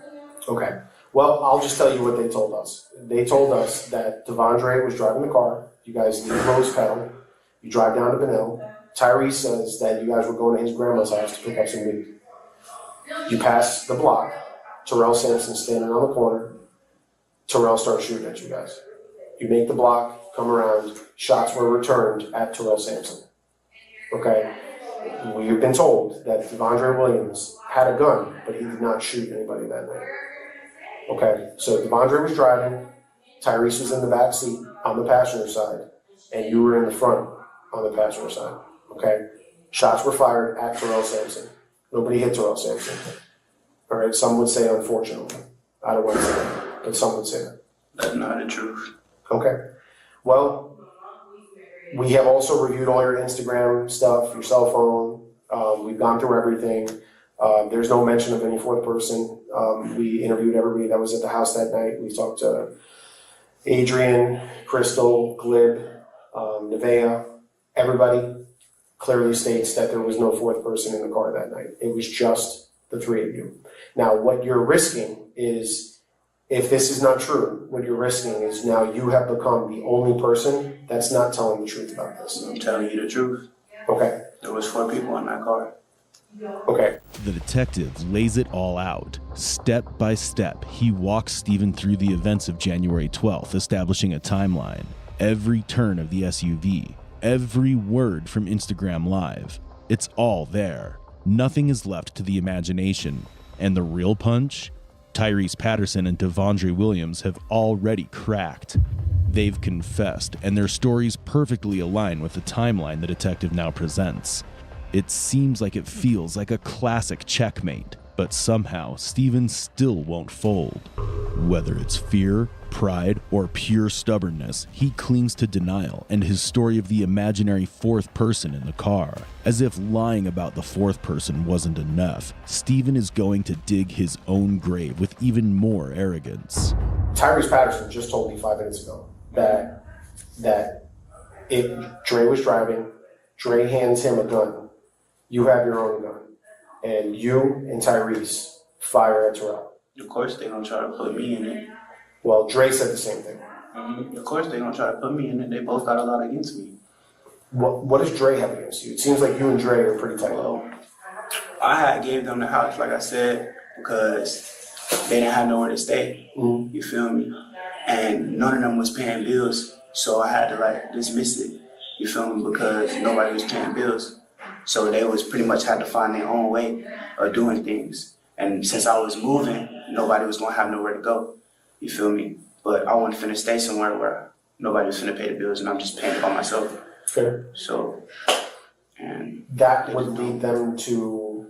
Okay. Well, I'll just tell you what they told us. They told us that Devondre was driving the car. You guys leave Rose Pedal. You drive down to Benel. Tyrese says that you guys were going to his grandma's house to pick up some weed. You pass the block. Terrell Sampson standing on the corner. Terrell starts shooting at you guys. You make the block, come around. Shots were returned at Terrell Sampson. Okay? We have been told that Devondre Williams had a gun, but he did not shoot anybody that night. Okay, so Devondre was driving, Tyrese was in the back seat on the passenger side, and you were in the front on the passenger side. Okay, shots were fired at Terrell Sampson. Nobody hit Terrell Sampson. All right, some would say unfortunately. I don't want to say that, but some would say that. That's not the truth. Okay, well, we have also reviewed all your Instagram stuff, your cell phone. We've gone through everything. There's no mention of any fourth person. We interviewed everybody that was at the house that night. We talked to Adrian, Crystal, Glib, Nevaeh. Everybody clearly states that there was no fourth person in the car that night. It was just the three of you. Now, what you're risking is, if this is not true, what you're risking is now you have become the only person that's not telling the truth about this. I'm telling you the truth. Okay. There was 4 people in that car. Okay. The detective lays it all out. Step by step, he walks Stephen through the events of January 12th, establishing a timeline. Every turn of the SUV, every word from Instagram Live. It's all there. Nothing is left to the imagination. And the real punch? Tyrese Patterson and Devondre Williams have already cracked. They've confessed, and their stories perfectly align with the timeline the detective now presents. It seems like it feels like a classic checkmate, but somehow Stephen still won't fold. Whether it's fear, pride, or pure stubbornness, he clings to denial and his story of the imaginary fourth person in the car. As if lying about the fourth person wasn't enough, Stephen is going to dig his own grave with even more arrogance. Tyrese Patterson just told me 5 minutes ago that Dre was driving, Dre hands him a gun. You have your own gun. And you and Tyrese fire at Terrell. Of course they gonna try to put me in it. Well, Dre said the same thing. Of course they gonna try to put me in it. They both got a lot against me. What does Dre have against you? It seems like you and Dre are pretty tight. Well, I had gave them the house, like I said, because they didn't have nowhere to stay. Mm-hmm. You feel me? And none of them was paying bills, so I had to dismiss it. You feel me? Because nobody was paying bills. So they was pretty much had to find their own way of doing things. And since I was moving, nobody was gonna have nowhere to go. You feel me? But I wanted to stay somewhere where nobody was finna pay the bills and I'm just paying it by myself. Fair. So, and that would lead them to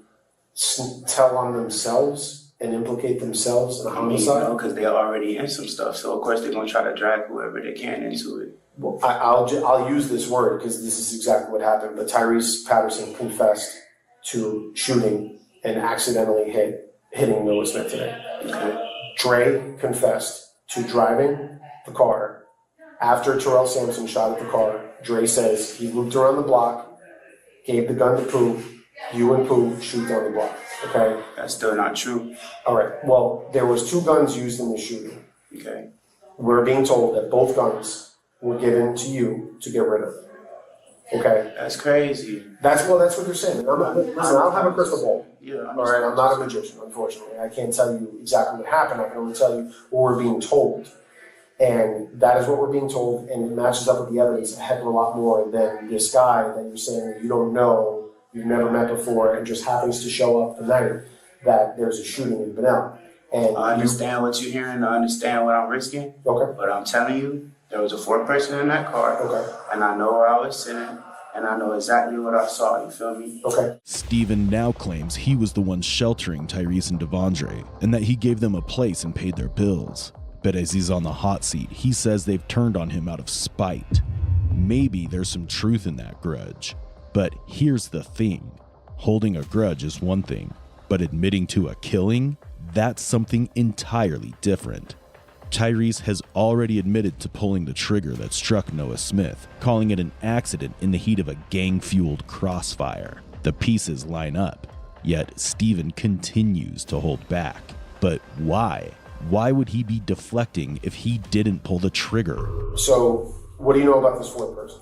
tell on themselves and implicate themselves in a homicide? because they're already in some stuff. So of course they're gonna try to drag whoever they can into it. Well, I'll use this word because this is exactly what happened. But Tyrese Patterson confessed to shooting and accidentally hitting Noah Smith today. Okay. Dre confessed to driving the car after Terrell Sampson shot at the car. Dre says he looped around the block, gave the gun to Pooh. You and Pooh shoot down the block. Okay. That's still not true. All right. Well, there was 2 guns used in the shooting. Okay. We're being told that both guns were given to you to get rid of. Okay? That's crazy. That's what they're saying. Listen, I don't have a crystal ball. Yeah. All right? I'm not a magician, unfortunately. I can't tell you exactly what happened. I can only tell you what we're being told. And that is what we're being told, and it matches up with the evidence a heck of a lot more than this guy that you're saying that you don't know you've never met before, and just happens to show up the night that there's a shooting in Benel. And I understand what you're hearing, I understand what I'm risking. Okay. But I'm telling you, there was a fourth person in that car. Okay. And I know where I was sitting, and I know exactly what I saw, you feel me? Okay. Steven now claims he was the one sheltering Tyrese and Devondre, and that he gave them a place and paid their bills. But as he's on the hot seat, he says they've turned on him out of spite. Maybe there's some truth in that grudge. But here's the thing. Holding a grudge is one thing, but admitting to a killing? That's something entirely different. Tyrese has already admitted to pulling the trigger that struck Noah Smith, calling it an accident in the heat of a gang-fueled crossfire. The pieces line up, yet Steven continues to hold back. But why? Why would he be deflecting if he didn't pull the trigger? So, what do you know about this fourth person?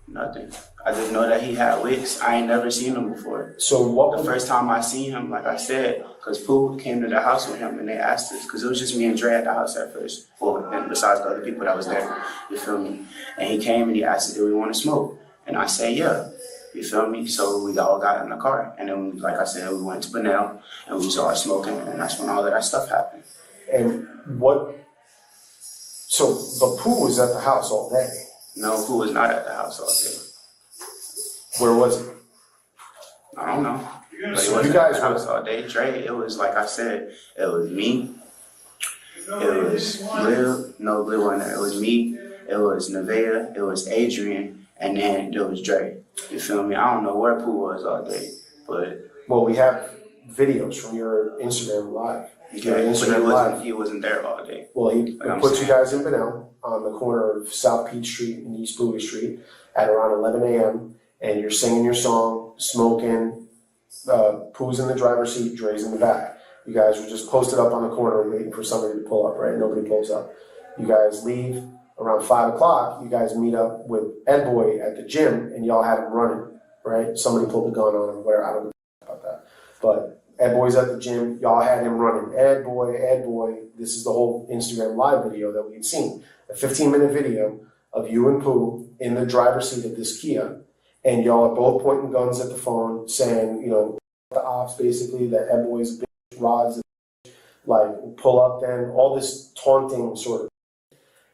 Nothing. I just know that he had wicks. I ain't never seen him before. So what? The first time I seen him, like I said, because Pooh came to the house with him and they asked us, because it was just me and Dre at the house at first. Well, and besides the other people that was there, you feel me? And he came and he asked us, do we want to smoke? And I said, yeah. You feel me? So we all got in the car. And then, like I said, we went to Benel and we started smoking. And that's when all of that stuff happened. And what? So, but Pooh was at the house all day. No, Pooh was not at the house all day. Where was he? I don't know. But So it wasn't you guys at the house all day. Dre, it was like I said, it was me. It was Lil. No, Lil wasn't there. It was me. It was Nevaeh. It was Adrian. And then there was Dre. You feel me? I don't know where Pooh was all day. But Well, we have videos from your Instagram Live. okay, but he wasn't there all day. Well, he Like put you guys in Benel on the corner of South Peach Street and East Bowie Street at around 11 a.m. And you're singing your song, smoking. Pooh's in the driver's seat, Dre's in the back. You guys were just posted up on the corner waiting for somebody to pull up, right? Nobody pulls up. You guys leave around 5 o'clock. You guys meet up with Ed Boy at the gym, and y'all had him running, right? Somebody pulled a gun on him, whatever. I don't know about that. But Ed Boy's at the gym. Y'all had him running. Ed Boy, Ed Boy. This is the whole Instagram Live video that we had seen. A 15-minute video of you and Pooh in the driver's seat of this Kia. And y'all are both pointing guns at the phone, saying, you know, the ops basically, that Ed Boy's bitch, rods, like, pull up then, all this taunting sort of.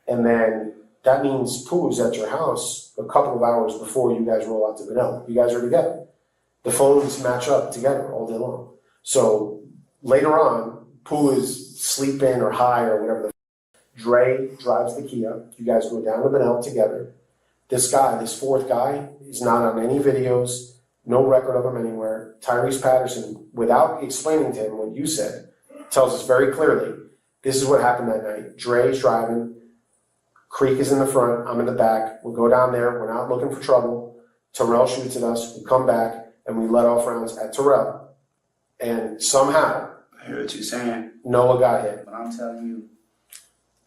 And then that means Pooh's at your house a couple of hours before you guys roll out to Benel. You guys are together. The phones match up together all day long. So later on, Pooh is sleeping or high or whatever. Dre drives the Kia. You guys go down to Benel together. This guy, this fourth guy, is not on any videos, no record of him anywhere. Tyrese Patterson, without explaining to him what you said, tells us very clearly, this is what happened that night. Dre's driving, Creek is in the front, I'm in the back. We go down there, we're not looking for trouble. Terrell shoots at us, we come back, and we let off rounds at Terrell. And somehow, I hear what you're saying. Noah got hit. But I'm telling you,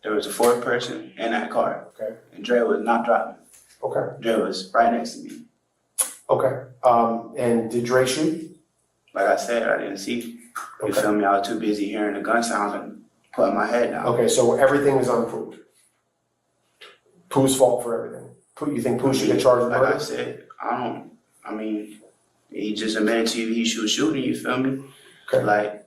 there was a fourth person in that car. Okay. And Dre was not driving. Okay. Dre was right next to me. Okay. And did Dre shoot? Like I said, I didn't see. You Okay. feel me? I was too busy hearing the gun sounds and putting my head down. Okay, so everything is on Pooh. Pooh's fault for everything. Pooh, you think Pooh should get charged with Like I murder? said, he just admitted to you he was shooting, you feel me? Okay.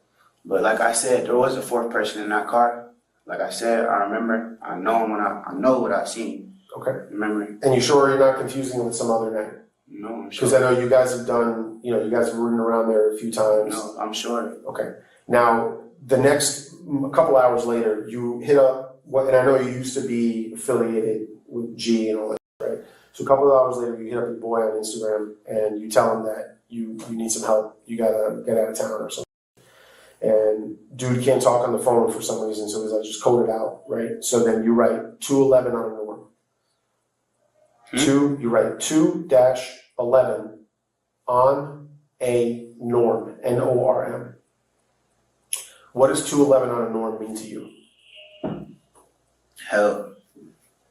But like I said, there was a fourth person in that car. Like I said, I remember, I know what I seen. Okay. Remember? And you sure you're not confusing it with some other night? No, I'm Because sure. I know you guys have done, you guys have ridden around there a few times. No, I'm sure. Okay. Now, the next, a couple hours later, you hit up, and I know you used to be affiliated with G and all that, right? So a couple of hours later, you hit up your boy on Instagram, and you tell him that you need some help. You gotta get out of town or something. And dude can't talk on the phone for some reason, so he's like, just code it out, right? So then you write 211 on a norm. You write 2-11 on a norm, N-O-R-M. What does 211 on a norm mean to you? Help.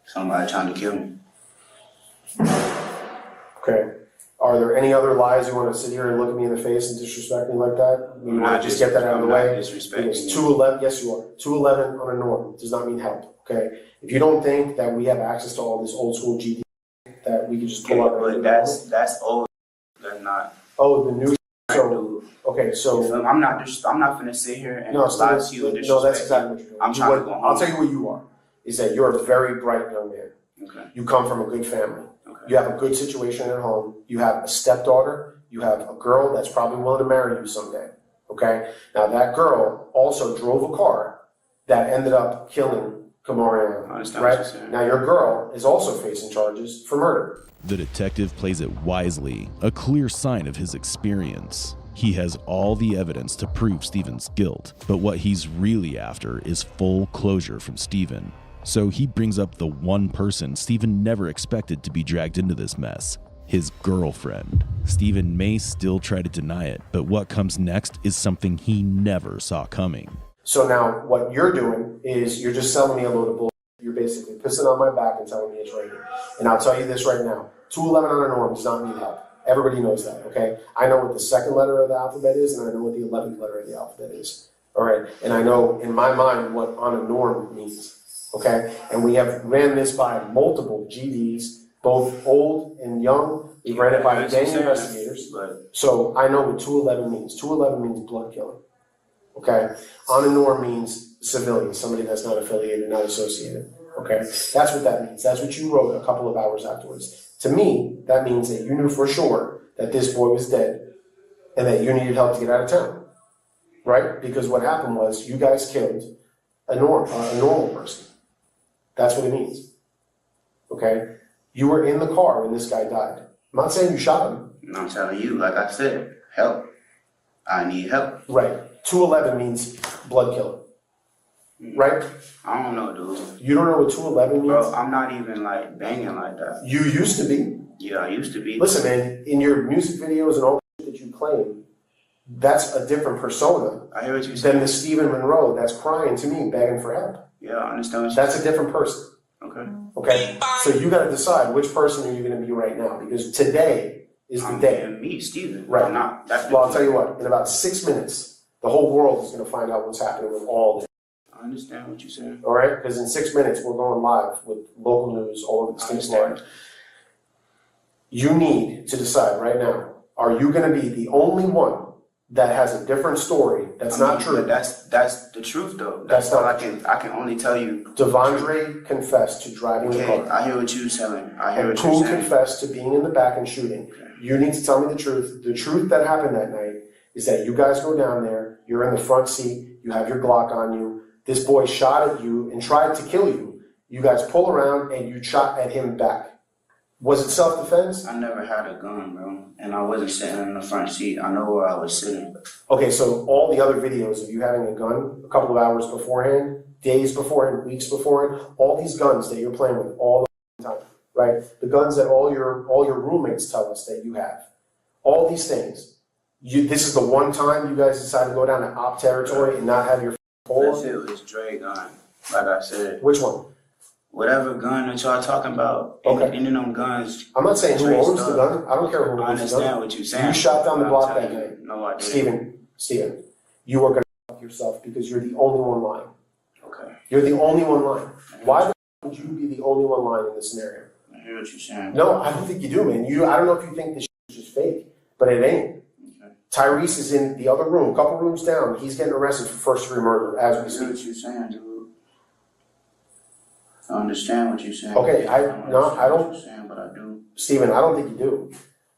Somebody trying to kill me. Okay. Are there any other lies you want to sit here and look at me in the face and disrespect me like that? You want to just get that out of the way? It's 211. Yes, you are. 211 on a norm does not mean help. Okay. If you don't think that we have access to all this old school GD that we can just pull up. But that's old. That's not. Oh, the new. So Dude, okay, so I'm not finna sit here and no, lie to you and disrespect no, that's exactly what you're doing. I'm trying to go home. I'll tell you what you are. Is that you're a very bright young man. Okay. You come from a good family. Okay. You have a good situation at home. You have a stepdaughter. You have a girl that's probably willing to marry you someday. Okay. Now that girl also drove a car that ended up killing Kamarion. I understand what Right. you're saying. Now your girl is also facing charges for murder. The detective plays it wisely, a clear sign of his experience. He has all the evidence to prove Steven's guilt, but what he's really after is full closure from Steven. So he brings up the one person Steven never expected to be dragged into this mess, his girlfriend. Steven may still try to deny it, but what comes next is something he never saw coming. So now what you're doing is you're just selling me a load of bullshit. You're basically pissing on my back and telling me it's raining. And I'll tell you this right now. 211 on a norm does not mean help. Everybody knows that, okay? I know what the second letter of the alphabet is, and I know what the 11th letter of the alphabet is, all right? And I know in my mind what on a norm means, okay? And we have ran this by multiple GDs, both old and young. We ran it by gang investigators. So I know what 211 means. 211 means blood killing, okay? On a norm means civilian, somebody that's not affiliated, not associated, okay? That's what that means. That's what you wrote a couple of hours afterwards. To me, that means that you knew for sure that this boy was dead and that you needed help to get out of town, right? Because what happened was you guys killed a normal person. That's what it means, okay? You were in the car when this guy died. I'm not saying you shot him. I'm telling you, like I said, help. I need help. Right. 211 means blood killing, right? I don't know, dude. You don't know what 211 means? Bro, I'm not even like banging like that. You used to be. Yeah, I used to be. Listen, man, in your music videos and all the shit that you claim, that's a different persona I hear what you're saying. than the Stephen Monroe that's crying to me, begging for help. Yeah, I understand what you're That's a different person. Okay. Okay? So you got to decide which person are you going to be right now, because today is the day. And me, Steven. Right. I'm not. That's Well, I'll tell you what, in about 6 minutes, the whole world is going to find out what's happening with all this. I understand what you're saying. All right? Because in 6 minutes, we're going live with local news all over the I state of understand. Florida. You need to decide right now, are you going to be the only one that has a different story that's not true? That's the truth, though. That's all not I can only tell you. Devondre confessed to driving the Okay, car. I hear what you're saying. I hear And what you're Pooh saying. confessed to being in the back and shooting. Okay. You need to tell me the truth. The truth that happened that night is that you guys go down there, you're in the front seat, you have your Glock on you, this boy shot at you and tried to kill you. You guys pull around and you shot at him back. Was it self-defense? I never had a gun, bro. And I wasn't sitting in the front seat. I know where I was sitting. Okay, so all the other videos of you having a gun a couple of hours beforehand, days beforehand, weeks beforehand, all these guns that you're playing with all the time, right? The guns that all your roommates tell us that you have. All these things. This is the one time you guys decide to go down to op territory and not have your pole. That shit was Dre gun. Like I said. Which one? Whatever gun that y'all talking about. Okay. Any of them guns. I'm not saying who Dre owns stuff. the gun. I don't care who I owns the gun. understand what you're saying. You shot down the I'm block that telling you, night. No, I didn't. Steven, you are going to fuck yourself because you're the only one lying. Okay. You're the only one lying. Why the fuck would you be the only one lying in this scenario? I hear what you're saying. No, I don't think you do, man. I don't know if you think this shit is just fake, but it ain't. Okay. Tyrese is in the other room, a couple rooms down. He's getting arrested for first-degree murder as we I hear speak. what you're saying, dude. I understand what you're saying. Okay, I understand don't- what you're saying, but I do. Steven, I don't think you do.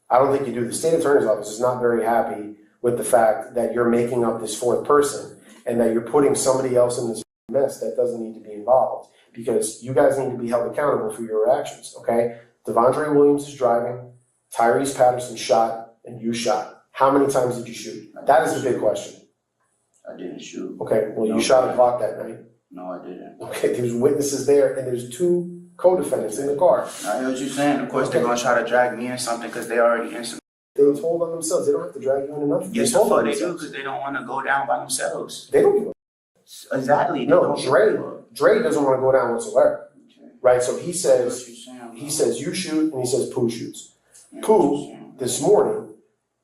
I don't think you do. The state attorney's office is not very happy with the fact that you're making up this fourth person and that you're putting somebody else in this mess that doesn't need to be involved, because you guys need to be held accountable for your actions, okay? Devondre Williams is driving, Tyrese Patterson shot, and you shot. How many times did you shoot? That is the big question. I didn't shoot. Okay, well, No. you shot a Glock that night. No, I didn't. Okay, there's witnesses there, and there's two co-defendants in the car. I hear what you're saying. Of course, they're going to try to drag me in something because they already in some. They told on themselves. They don't have to drag you in enough. Yes, they told on they do themselves. because they don't want to go down by themselves. They don't give a Exactly. They No, don't give a fuck. Dre doesn't want to go down whatsoever, Okay. right? So he I hear says, what you're saying, he says you shoot, and he says Pooh shoots. I hear what you're Pooh, saying. this morning,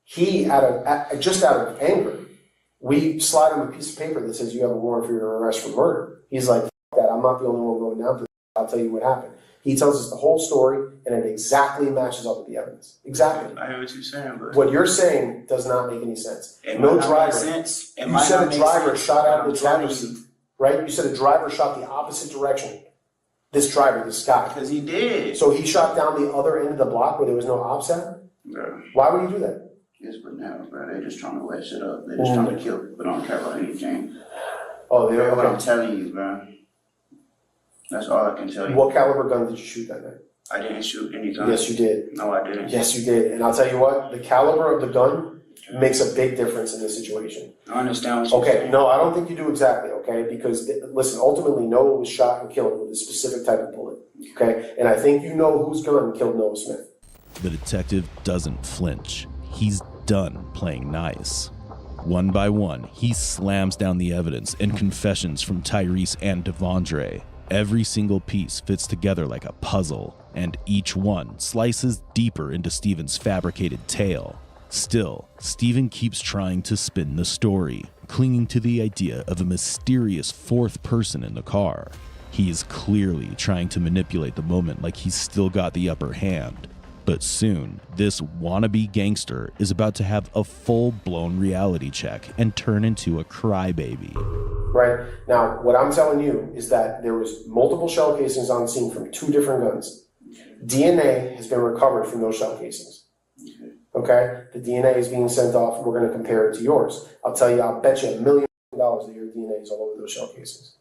he just out of anger, we slide him a piece of paper that says you have a warrant for your arrest for murder. He's like, F that, I'm not the only one going down for this. I'll tell you what happened. He tells us the whole story, and it exactly matches up with the evidence. Exactly. I hear what you're saying, but What you're saying does not make any sense. it No might not make driver. sense. It You might said not a make driver sense, shot but out I'm the telling driver's you, seat, right? You said a driver shot the opposite direction. This driver, this guy. because he did. So he shot down the other end of the block where there was no ops at? Bro, Why would he do that? it's bananas, bro. They're just trying to wet shit up. They're just trying to kill people. They don't care about anything. Oh, they That's what I'm okay. telling you, bro. That's all I can tell you. What caliber gun did you shoot that night? I didn't shoot any gun. Yes, you did. No, I didn't. Yes, you did. And I'll tell you what, the caliber of the gun makes a big difference in this situation. I understand what you're Okay, saying. no, I don't think you do exactly, okay? Because, listen, ultimately, Noah was shot and killed with a specific type of bullet, okay? And I think you know whose gun killed Noah Smith. The detective doesn't flinch. He's done playing nice. One by one, he slams down the evidence and confessions from Tyrese and Devondre. Every single piece fits together like a puzzle, and each one slices deeper into Steven's fabricated tale. Still, Steven keeps trying to spin the story, clinging to the idea of a mysterious fourth person in the car. He is clearly trying to manipulate the moment like he's still got the upper hand. But soon, this wannabe gangster is about to have a full-blown reality check and turn into a crybaby. Right? Now, what I'm telling you is that there was multiple shell casings on scene from 2 different guns. DNA has been recovered from those shell casings. Okay? The DNA is being sent off, and we're going to compare it to yours. I'll tell you, I'll bet you $1 million that your DNA is all over those shell casings.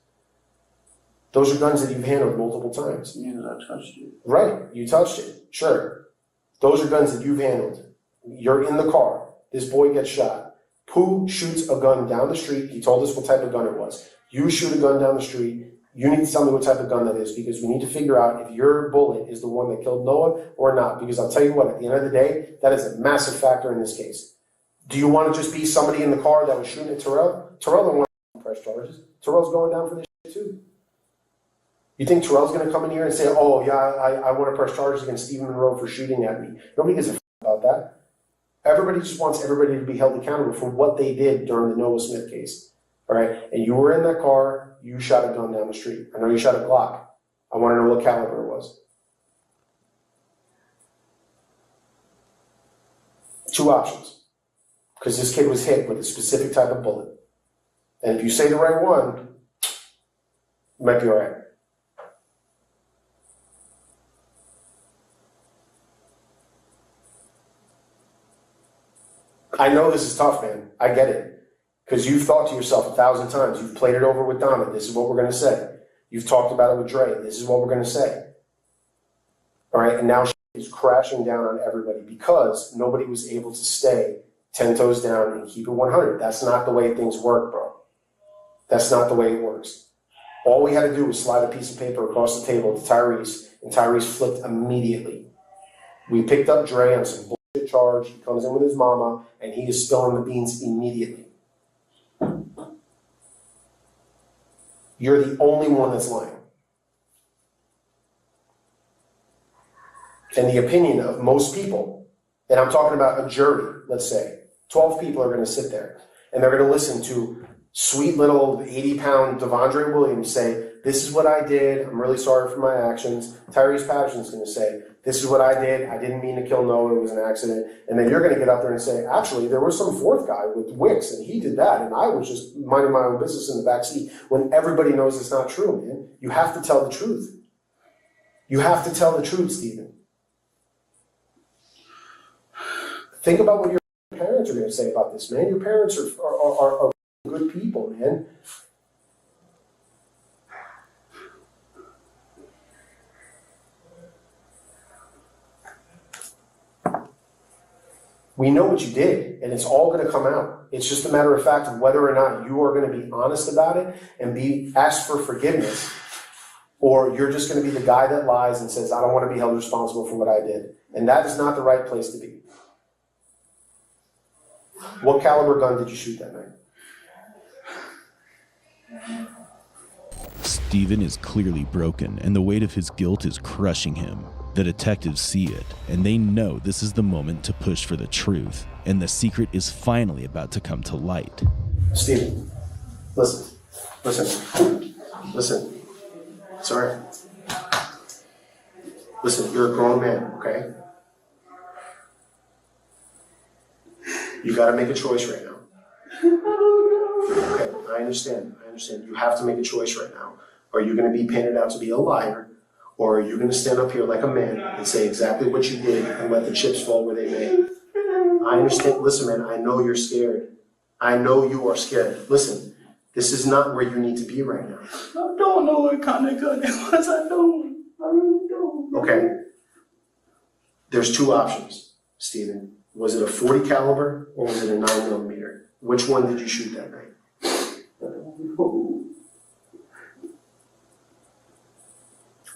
Those are guns that you've handled multiple times. Yeah, I touched it. Right, you touched it, sure. Those are guns that you've handled. You're in the car. This boy gets shot. Pooh shoots a gun down the street. He told us what type of gun it was. You shoot a gun down the street. You need to tell me what type of gun that is, because we need to figure out if your bullet is the one that killed Noah or not. Because I'll tell you what, at the end of the day, that is a massive factor in this case. Do you want to just be somebody in the car that was shooting at Terrell? Terrell don't want to press charges. Terrell's going down for this shit too. You think Terrell's going to come in here and say, oh, yeah, I want to press charges against Stephen Monroe for shooting at me? Nobody gives a f*** about that. Everybody just wants everybody to be held accountable for what they did during the Noah Smith case. All right? And you were in that car. You shot a gun down the street. I know you shot a Glock. I want to know what caliber it was. 2 options. Because this kid was hit with a specific type of bullet. And if you say the right one, you might be all right. I know this is tough, man. I get it. Because you've thought to yourself 1,000 times. You've played it over with Donna. This is what we're going to say. You've talked about it with Dre. This is what we're going to say. All right? And now shit is crashing down on everybody because nobody was able to stay 10 toes down and keep it 100. That's not the way things work, bro. That's not the way it works. All we had to do was slide a piece of paper across the table to Tyrese, and Tyrese flipped immediately. We picked up Dre on some bullshit charge. He comes in with his mama, and he is spilling the beans immediately. You're the only one that's lying. And the opinion of most people, and I'm talking about a jury, let's say, 12 people are going to sit there, and they're going to listen to sweet little 80-pound Devondre Williams say, this is what I did, I'm really sorry for my actions. Tyrese Patterson's going to say, this is what I did, I didn't mean to kill Noah, it was an accident. And then you're going to get up there and say, actually, there was some fourth guy with Wicks, and he did that, and I was just minding my own business in the backseat, when everybody knows it's not true, man. You have to tell the truth. You have to tell the truth, Stephen. Think about what your parents are going to say about this, man. Your parents are good people, man. We know what you did, and it's all going to come out. It's just a matter of fact of whether or not you are going to be honest about it and be asked for forgiveness, or you're just going to be the guy that lies and says, I don't want to be held responsible for what I did. And that is not the right place to be. What caliber gun did you shoot that night? Steven is clearly broken, and the weight of his guilt is crushing him. The detectives see it, and they know this is the moment to push for the truth, and the secret is finally about to come to light. Steven, listen. Sorry. Listen, you're a grown man, okay? You gotta make a choice right now. Okay, I understand. You have to make a choice right now. Are you gonna be painted out to be a liar, or are you gonna stand up here like a man and say exactly what you did and let the chips fall where they may? I understand. Listen, man, I know you're scared. I know you are scared. Listen, this is not where you need to be right now. I don't know what kind of gun it was. I really don't. Okay. There's two options, Stephen. Was it a 40 caliber or was it a 9mm? Which one did you shoot that night?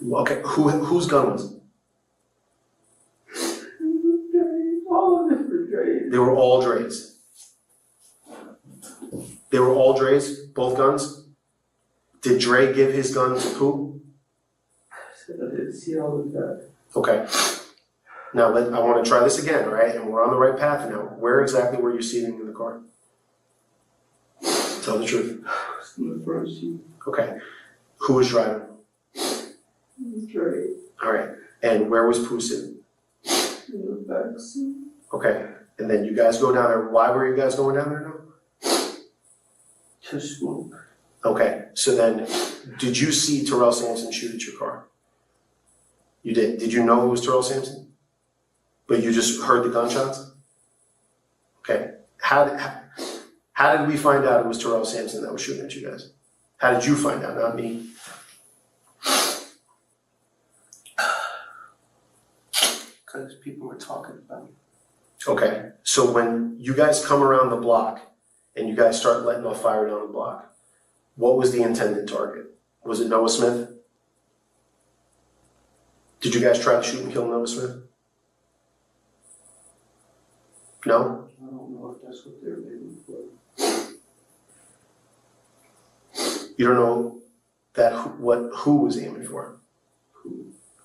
Okay, whose gun was it? All of them were Dre's. They were all Dre's. They were all Dre's, both guns? Did Dre give his gun to who? I didn't see all of that. Okay. Now, I want to try this again, all right? And we're on the right path now. Where exactly were you sitting in the car? Tell the truth. In the front seat. Okay. Who was driving? Dre. All right. And where was Pooh sitting? In the back seat. Okay. And then you guys go down there. Why were you guys going down there now? To smoke. Okay. So then, did you see Terrell Sampson shoot at your car? You did. Did you know it was Terrell Sampson? But you just heard the gunshots? Okay. How did we find out it was Terrell Sampson that was shooting at you guys? How did you find out, not me? Because people were talking about it. Okay. So when you guys come around the block and you guys start letting off fire down the block, what was the intended target? Was it Noah Smith? Did you guys try to shoot and kill Noah Smith? No? I don't know if that's what they're aiming for. You don't know that who was aiming for?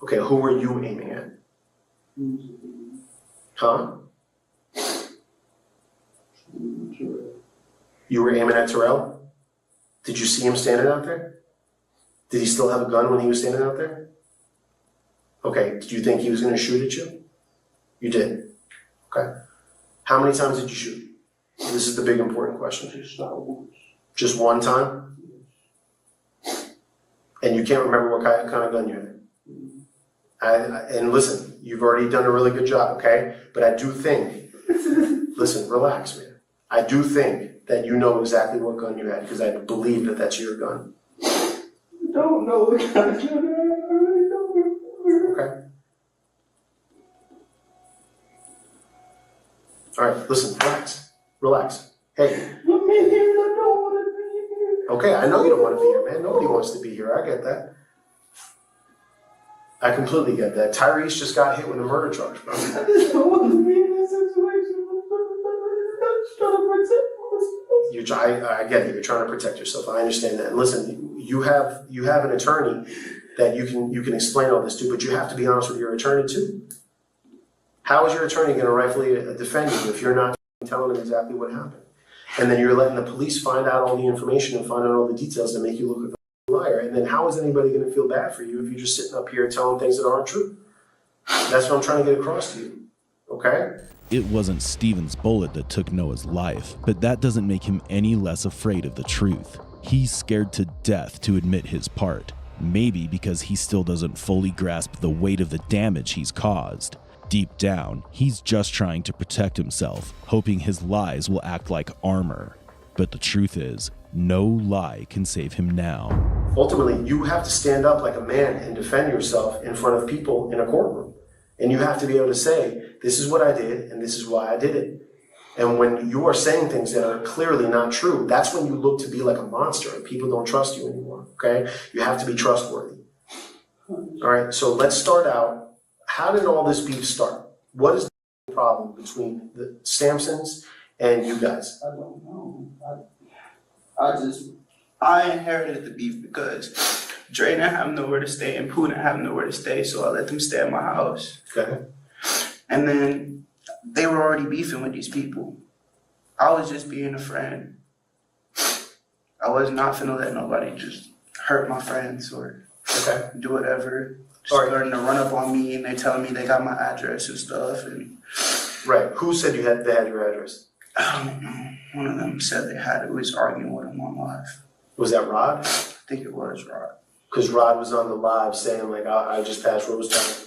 Okay, who were you aiming at? Huh? You were aiming at Terrell? Did you see him standing out there? Did he still have a gun when he was standing out there? Okay, did you think he was going to shoot at you? You did. Okay. How many times did you shoot? This is the big important question. Just not once. Just one time? And you can't remember what kind of gun you had? And listen, you've already done a really good job, okay? But I do think, listen, relax, man. I do think that you know exactly what gun you had because I believe that that's your gun. I don't know what kind of gun I really don't remember. Okay. All right, listen, relax. Hey. I'm in here and I don't want to be here. Okay, I know you don't want to be here, man. Nobody wants to be here. I get that. I completely get that. Tyrese just got hit with a murder charge, bro. I just don't want to be in this situation. I'm just trying to protect myself. I get it. You're trying to protect yourself. I understand that. And listen, you have an attorney that you can explain all this to, but you have to be honest with your attorney too. How is your attorney going to rightfully defend you if you're not telling him exactly what happened? And then you're letting the police find out all the information and find out all the details to make you look like a liar. And then how is anybody going to feel bad for you if you're just sitting up here telling things that aren't true? That's what I'm trying to get across to you. Okay? It wasn't Steven's bullet that took Noah's life, but that doesn't make him any less afraid of the truth. He's scared to death to admit his part, maybe because he still doesn't fully grasp the weight of the damage he's caused. Deep down, he's just trying to protect himself, hoping his lies will act like armor. But the truth is, no lie can save him now. Ultimately, you have to stand up like a man and defend yourself in front of people in a courtroom. And you have to be able to say, this is what I did and this is why I did it. And when you are saying things that are clearly not true, that's when you look to be like a monster and people don't trust you anymore, okay? You have to be trustworthy. All right, so let's start out. How did all this beef start? What is the problem between the Sampsons and you guys? I don't know. I inherited the beef because Dre didn't have nowhere to stay and Pooh didn't have nowhere to stay, so I let them stay at my house. Okay. And then they were already beefing with these people. I was just being a friend. I was not finna let nobody just hurt my friends or do whatever. starting to run up on me, and they telling me they got my address and stuff. And Right. Who said they had your address? I don't know. One of them said they had it. We was arguing with him on live. Was that Rod? I think it was Rod. Because Rod was on the live saying, like, I just passed Rose Petal.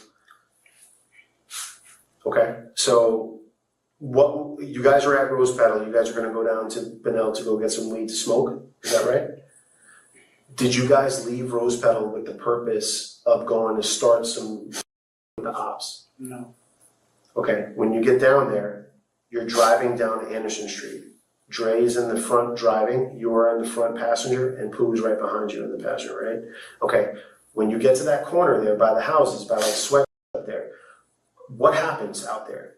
Okay, so what you guys are at Rose Petal. You guys are going to go down to Benel to go get some weed to smoke. Is that right? Did you guys leave Rose Petal with the purpose of going to start some with the ops? No. Okay, when you get down there, you're driving down Anderson Street. Dre is in the front driving, you are in the front passenger, and Pooh's right behind you in the passenger, right? Okay, when you get to that corner there by the houses, by like Sweat up there, what happens out there?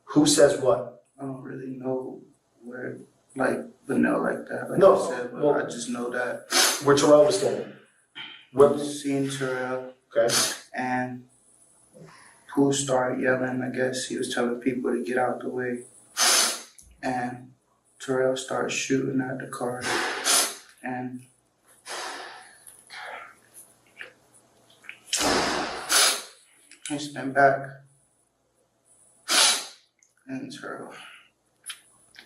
Who says what? I don't really know where, like, Benel like that. Like No, I said, but well- I just know that. Where Terrell was standing. Where, Seen Terrell, okay, and Pooh started yelling. I guess he was telling people to get out the way. And Terrell started shooting at the car. And he stepped back. And Terrell.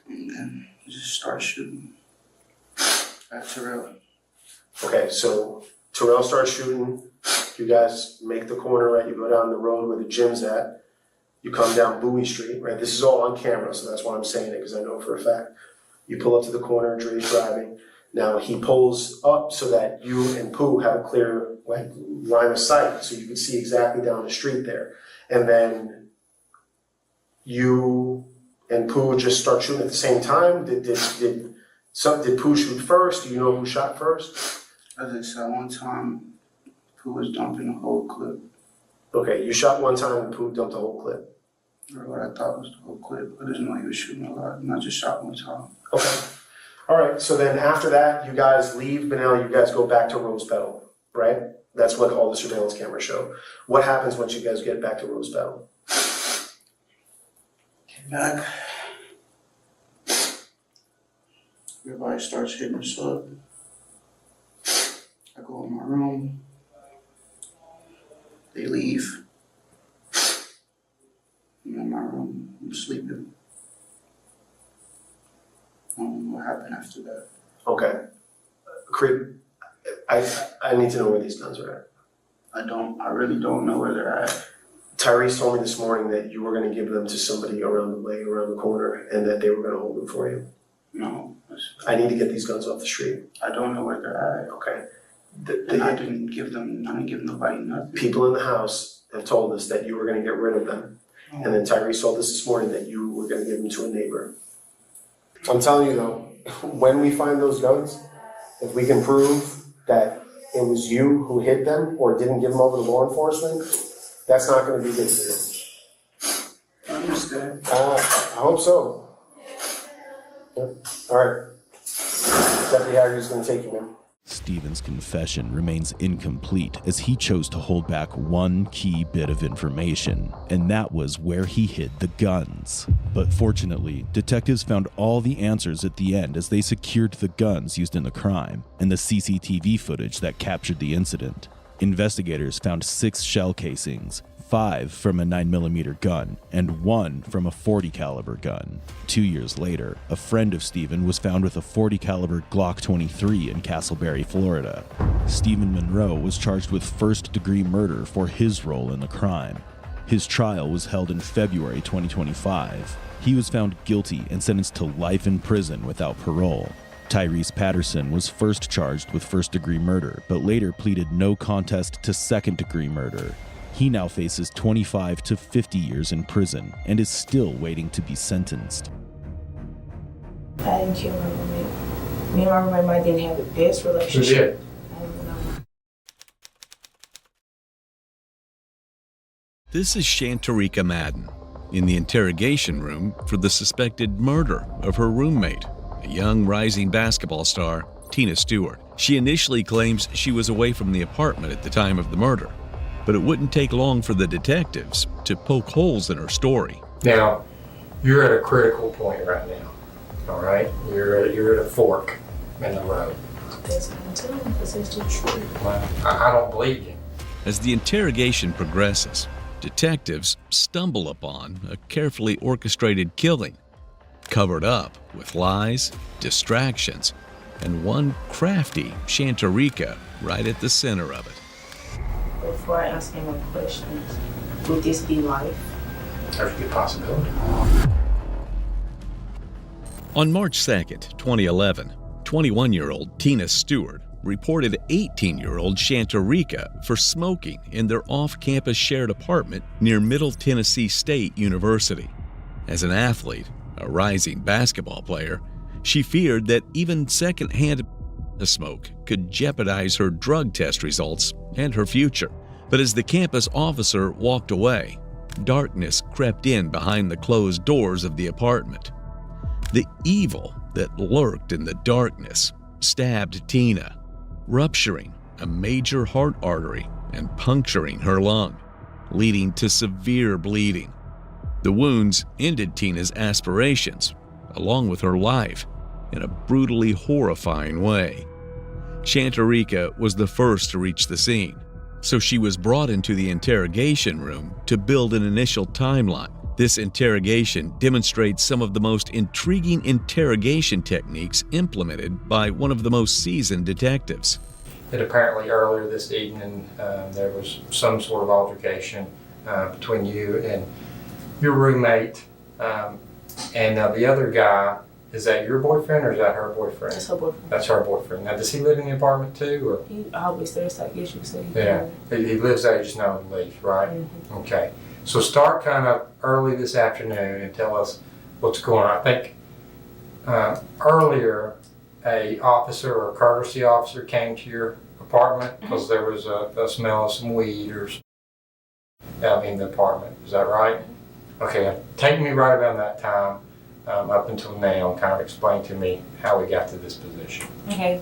And then he just started shooting at Terrell. okay, so Terrell starts shooting, you guys make the corner, right, you go down the road where the gym's at, you come down Bowie Street, right, this is all on camera, so that's why I'm saying it, because I know for a fact. You pull up to the corner, Dre's driving, now he pulls up so that you and Pooh have a clear line of sight, so you can see exactly down the street there, and then you and Pooh just start shooting at the same time? Did Pooh shoot first? Do you know who shot first? As I said, one time, Pooh was dumping a whole clip, Okay, you shot one time and Pooh dumped the whole clip. or what I thought was the whole clip. I didn't know he was shooting a lot, and I just shot one time. Okay. All right, so then after that, you guys leave Benel, you guys go back to Rose Petal, right? That's what all the surveillance cameras show. What happens once you guys get back to Rose Petal? Get back. Everybody starts hitting us up. I go in my room. They leave. I'm in my room. I'm sleeping. I don't know what happened after that. Okay. Creed, I need to know where these guns are at. I really don't know where they're at. Tyrese told me this morning that you were going to give them to somebody around the way, around the corner, and that they were going to hold them for you. No, I need to get these guns off the street. I don't know where they're at. Okay. And I didn't give nobody nothing. People in the house have told us that you were going to get rid of them. And then Tyrese told us this morning that you were going to give them to a neighbor. I'm telling you though, when we find those guns, if we can prove that it was you who hid them or didn't give them over to law enforcement, that's not going to be good for you. I understand. I hope so. Yep. All right. Deputy Hagerty's going to take you, man. Stephen's confession remains incomplete as he chose to hold back one key bit of information, and that was where he hid the guns. But fortunately, detectives found all the answers at the end as they secured the guns used in the crime and the CCTV footage that captured the incident. Investigators found 6 shell casings, 5 from a 9mm gun, and 1 from a .40 caliber gun. 2 years later, a friend of Stephen was found with a .40 caliber Glock 23 in Castleberry, Florida. Stephen Monroe was charged with first-degree murder for his role in the crime. His trial was held in February 2025. He was found guilty and sentenced to life in prison without parole. Tyrese Patterson was first charged with first-degree murder, but later pleaded no contest to second-degree murder. He now faces 25 to 50 years in prison and is still waiting to be sentenced. I didn't kill my roommate. Me and my roommate might didn't have the best relationship. Who did? I don't know. This is Shantarika Madden in the interrogation room for the suspected murder of her roommate, a young rising basketball star, Tina Stewart. She initially claims she was away from the apartment at the time of the murder, but it wouldn't take long for the detectives to poke holes in her story. Now, you're at a critical point right now, all right? You're at a fork in the road. That's what I'm telling you, because it's the truth. Well, I don't believe you. As the interrogation progresses, detectives stumble upon a carefully orchestrated killing, covered up with lies, distractions, and one crafty Shantarika right at the center of it. Before I answer any more questions, would this be life? There's a good possibility. On March 2nd, 2011, 21-year-old Tina Stewart reported 18-year-old Shantarika for smoking in their off-campus shared apartment near Middle Tennessee State University. As an athlete, a rising basketball player, she feared that even secondhand smoke could jeopardize her drug test results and her future. But as the campus officer walked away, darkness crept in behind the closed doors of the apartment. The evil that lurked in the darkness stabbed Tina, rupturing a major heart artery and puncturing her lung, leading to severe bleeding. The wounds ended Tina's aspirations, along with her life, in a brutally horrifying way. Shantarika was the first to reach the scene, so she was brought into the interrogation room to build an initial timeline. This interrogation demonstrates some of the most intriguing interrogation techniques implemented by one of the most seasoned detectives. That apparently earlier this evening there was some sort of altercation between you and your roommate, and the other guy. Is that your boyfriend or is that her boyfriend? That's her boyfriend. That's her boyfriend. Now, does he live in the apartment too, or? He always there, so I guess you could say. Yeah, he lives there, just now and leaves, right? Mm-hmm. Okay. So start kind of early this afternoon and tell us what's going on. I think earlier a officer or a courtesy officer came to your apartment because there was a smell of some weed or in the apartment. Is that right? Okay. Now, take me right around that time. Up until now, kind of explain to me how we got to this position. Okay,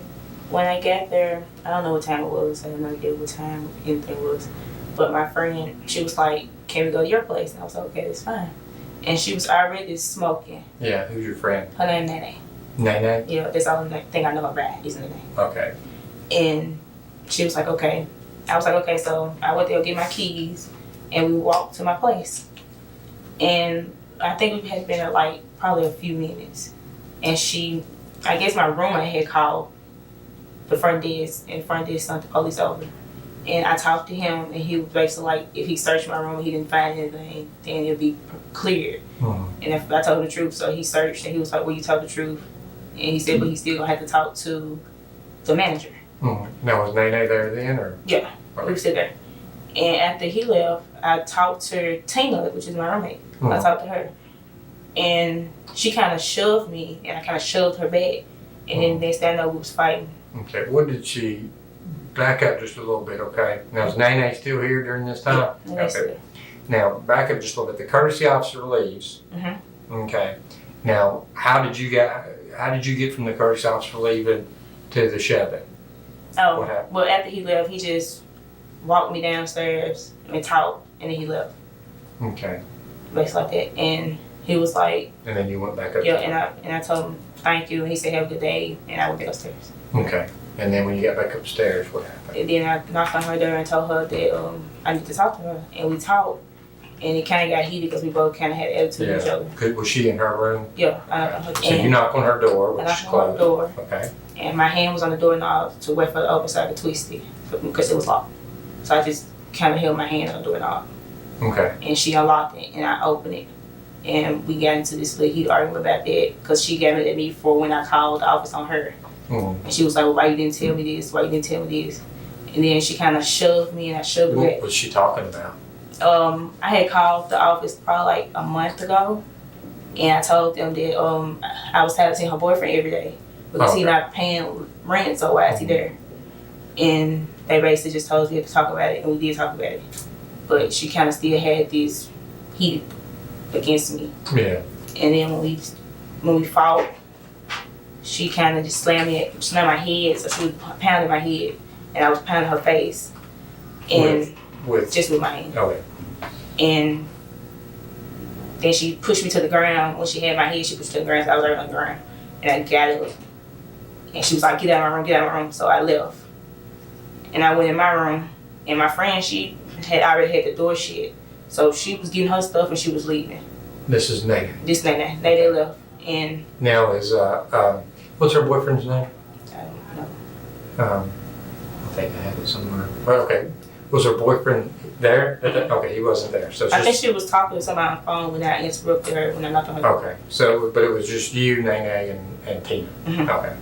when I got there, I don't know what time it was. I have no idea what time anything was. But my friend, she was like, "Can we go to your place?" And I was like, "Okay, that's fine." And she was already smoking. Yeah, who's your friend? Her name Nene. Nene? Yeah, that's the only thing I know about is Nene. Okay. And she was like, "Okay." I was like, "Okay," so I went there to get my keys, and we walked to my place. And I think we had been there like probably a few minutes. And I guess my roommate had called the front desk, and the front desk sent the police over. And I talked to him, and he was basically like, if he searched my room and he didn't find anything, then it'll be cleared. Mm-hmm. And if I told him the truth, so he searched, and he was like, well, you told the truth. And he said, but he's still gonna have to talk to the manager. Mm-hmm. Now, was Nene there then, or? Yeah, okay. He was still there. And after he left, I talked to Tina, which is my roommate. Mm-hmm. I talked to her. And she kind of shoved me, and I kind of shoved her back. And then next thing I know, we was fighting. Okay, what did she, back up just a little bit, okay? Now, is Nene still here during this time? Yeah, okay. Now, back up just a little bit. The courtesy officer leaves. Mm-hmm. Okay. Now, how did you get from the courtesy officer leaving to the shoving? Oh, what happened? Well, after he left, he just walked me downstairs and talked, and then he left. Okay. Basically like that. And he was like, and then you went back up. Yeah, and I told him thank you, and he said have a good day, and I went back upstairs. Okay, and then when you got back upstairs, what happened? And then I knocked on her door and told her that I need to talk to her, and we talked, and it kind of got heated because we both kind of had attitude with each other. Was she in her room? Yeah, I knocked on her door. So you knocked on her door, which is closed. I knocked on her door. Okay. And my hand was on the doorknob to wait for the open so I could twist it because it was locked. So I just kind of held my hand on the doorknob. Okay. And she unlocked it, and I opened it. And we got into this little heat argument about that because she got at me for when I called the office on her. Mm-hmm. And she was like, well, why you didn't tell me this? Why you didn't tell me this? And then she kind of shoved me, and I shoved her back. What was she talking about? I had called the office probably like a month ago, and I told them that I was having to see her boyfriend every day because he's not paying rent, so why is he there? And they basically just told us we had to talk about it, and we did talk about it. But she kind of still had this heat against me. Yeah. And then when we fought, she kind of just slammed my head, so she was pounding my head, and I was pounding her face, and just with my hand. Okay. And then she pushed me to the ground. When she had my head, she pushed me to the ground, so I was right on the ground, and I got up, and she was like, "Get out of my room, get out of my room." So I left, and I went in my room, And my friend, she had already had the door shut. So she was getting her stuff and she was leaving. This is Nene. This Nene. Nene left. And Now is, what's her boyfriend's name? I don't know. I think I have it somewhere. Well, okay. Was her boyfriend there? Okay, he wasn't there. So it's I think just, she was talking to somebody on the phone when I interrupted her, when I knocked on her door. okay. So, but it was just you, Nene, and Tina. Mhm. Okay.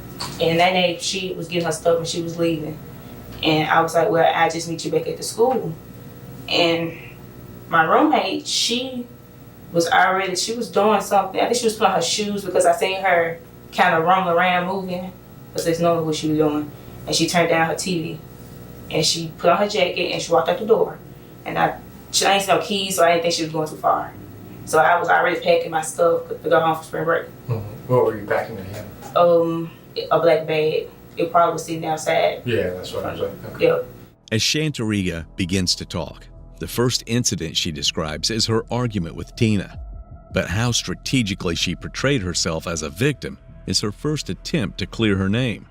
And Nene, she was getting her stuff and she was leaving. And I was like, well, I just meet you back at the school. And my roommate, she was doing something. I think she was putting on her shoes because I seen her kind of roaming around moving. Because that's normally what she was doing. And she turned down her TV. And she put on her jacket and she walked out the door. And she ain't see no keys, so I didn't think she was going too far. So I was already packing my stuff to go home for spring break. Mm-hmm. What were you packing again? A black bag. It probably was sitting outside. Yeah, that's what I was like. Okay. Yeah. As Shantarika begins to talk, the first incident she describes is her argument with Tina. But how strategically she portrayed herself as a victim is her first attempt to clear her name.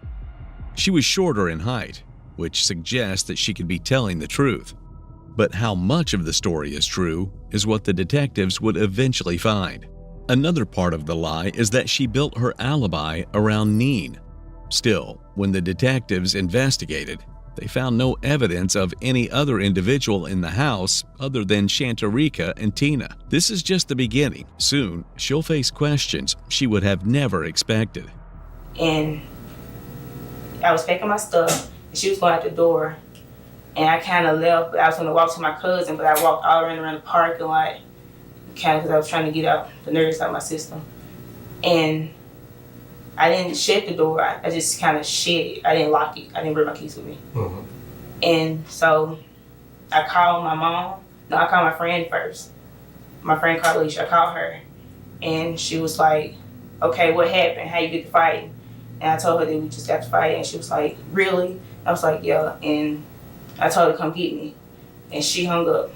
She was shorter in height, which suggests that she could be telling the truth. But how much of the story is true is what the detectives would eventually find. Another part of the lie is that she built her alibi around Neen. Still, when the detectives investigated, they found no evidence of any other individual in the house other than Shantarika and Tina. This is just the beginning. Soon, she'll face questions she would have never expected. And I was packing my stuff, and she was going out the door, and I kind of left, but I was going to walk to my cousin, but I walked all around the parking lot, kind of because I was trying to get out the nerves out of my system. And I didn't shut the door, I just kind of shut it. I didn't lock it. I didn't bring my keys with me. Mm-hmm. And so I called my mom. No, I called my friend first. My friend Compilation, I called her. And she was like, okay, what happened? How you get to fighting? And I told her that we just got to fight. And she was like, really? I was like, yeah. And I told her to come get me. And she hung up.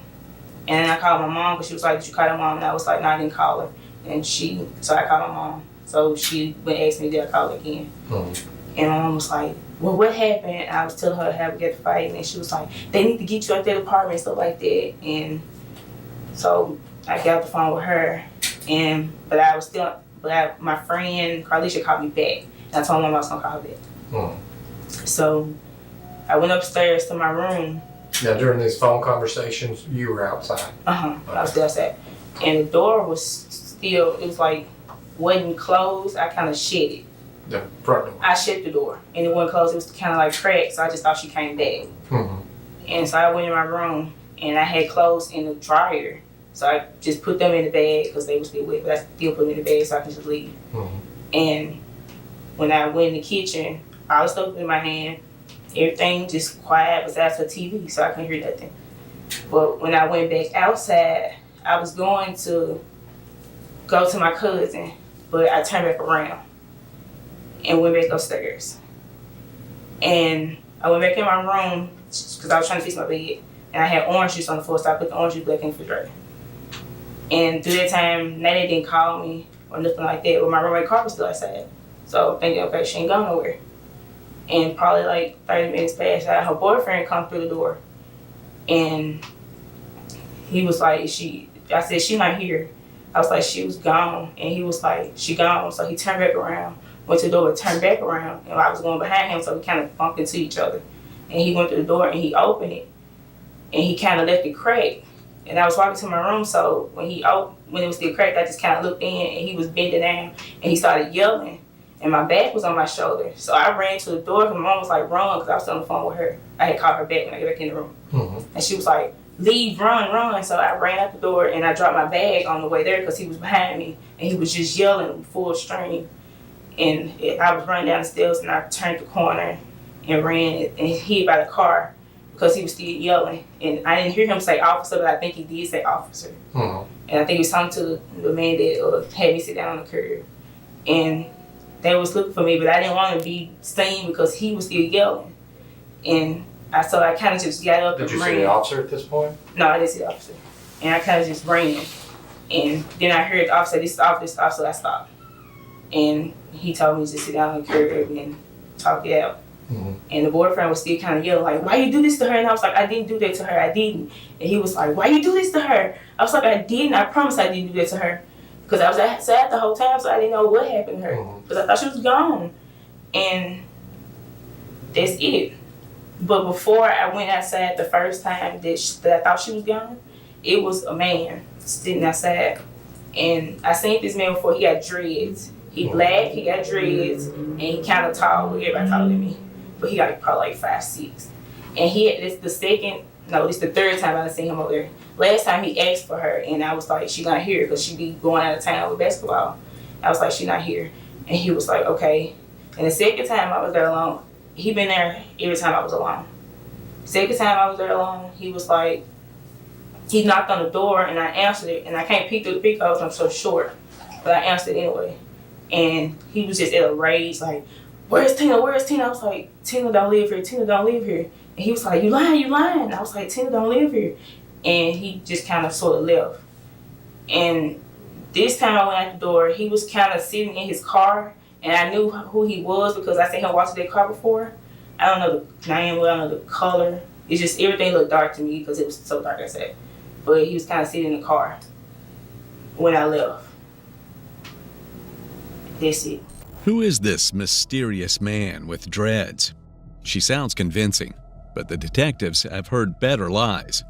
And I called my mom because she was like, did you call your mom? And I was like, no, I didn't call her. And so I called my mom. So she went and asked me, did I call her again? Mm-hmm. And my mom was like, well, what happened? And I was telling her how we got to fight. And she was like, they need to get you out that apartment and stuff like that. And so I got off the phone with her. But my friend Carlisha called me back. And I told my mom I was going to call her back. Mm-hmm. So I went upstairs to my room. Now, during these phone conversations, you were outside? I was still outside. And the door was still, it was like, wasn't closed. I kind of shut it. The front door? I shut the door. And it wasn't closed. It was kind of like cracked. So I just thought she came back. Mm-hmm. And so I went in my room and I had clothes in the dryer. So I just put them in the bag because they were still wet. But I still put them in the bag so I could just leave. Mm-hmm. And when I went in the kitchen, all the stuff was in my hand. Everything just quiet besides her TV, so I couldn't hear nothing. But when I went back outside, I was going to go to my cousin, but I turned back around and went back upstairs. And I went back in my room because I was trying to fix my bed, and I had orange juice on the floor, so I put the orange juice back in the refrigerator. And through that time, Nene didn't call me or nothing like that, but my roommate car was still outside. So thinking, okay, she ain't going nowhere. And probably like 30 minutes passed, I had her boyfriend come through the door. And he was like, I said, she not here. I was like, she was gone. And he was like, she gone. So he turned back around, went to the door, and turned back around. And I was going behind him, so we kind of bumped into each other. And he went to the door and he opened it. And he kind of left it cracked. And I was walking to my room, so when it was still cracked, I just kind of looked in and he was bending down and he started yelling. And my back was on my shoulder. So I ran to the door because my mom was like, run, because I was on the phone with her. I had called her back when I got back in the room. Mm-hmm. And she was like, leave, run. So I ran out the door and I dropped my bag on the way there because he was behind me. And he was just yelling full stream. And I was running down the stairs and I turned the corner and ran and hid by the car because he was still yelling. And I didn't hear him say officer, but I think he did say officer. Mm-hmm. And I think he was talking to the man that had me sit down on the curb. And they was looking for me, but I didn't want to be seen because he was still yelling. And so I kind of just got up and ran. Did you see the officer at this point? No, I didn't see the officer. And I kind of just ran. And then I heard the officer, this officer, I stopped. And he told me to sit down on the curb and talk it out. And the boyfriend was still kind of yelling, like, why you do this to her? And I was like, I didn't do that to her. I didn't. And he was like, why you do this to her? I was like, I didn't. I promise I didn't do that to her. Because I was sad the whole time, so I didn't know what happened to her. Because I thought she was gone. And that's it. But before I went outside the first time that I thought she was gone, it was a man sitting outside. And I seen this man before. He got dreads. He black, he got dreads, and he kind of tall. Everybody taller than me. But he got probably like 5'6". And this the third time I seen him over there. Last time he asked for her, and I was like, she not here, because she be going out of town with basketball. I was like, she not here. And he was like, okay. And the second time I was there alone, he been there every time I was alone. Second time I was there alone, he was like, he knocked on the door, and I answered it, and I can't peek through the peephole because I'm so short, but I answered it anyway. And he was just at a rage, like, where's Tina? Where's Tina? I was like, Tina don't live here. Tina don't live here. And he was like, you lying, you lying. And I was like, Tina don't live here. And he just kind of sort of left. And this time I went out the door, he was kind of sitting in his car, and I knew who he was because I seen him watching that car before. I don't know the name, I don't know the color. It's just everything looked dark to me because it was so dark outside. But he was kind of sitting in the car when I left. That's it. Who is this mysterious man with dreads? She sounds convincing, but the detectives have heard better lies.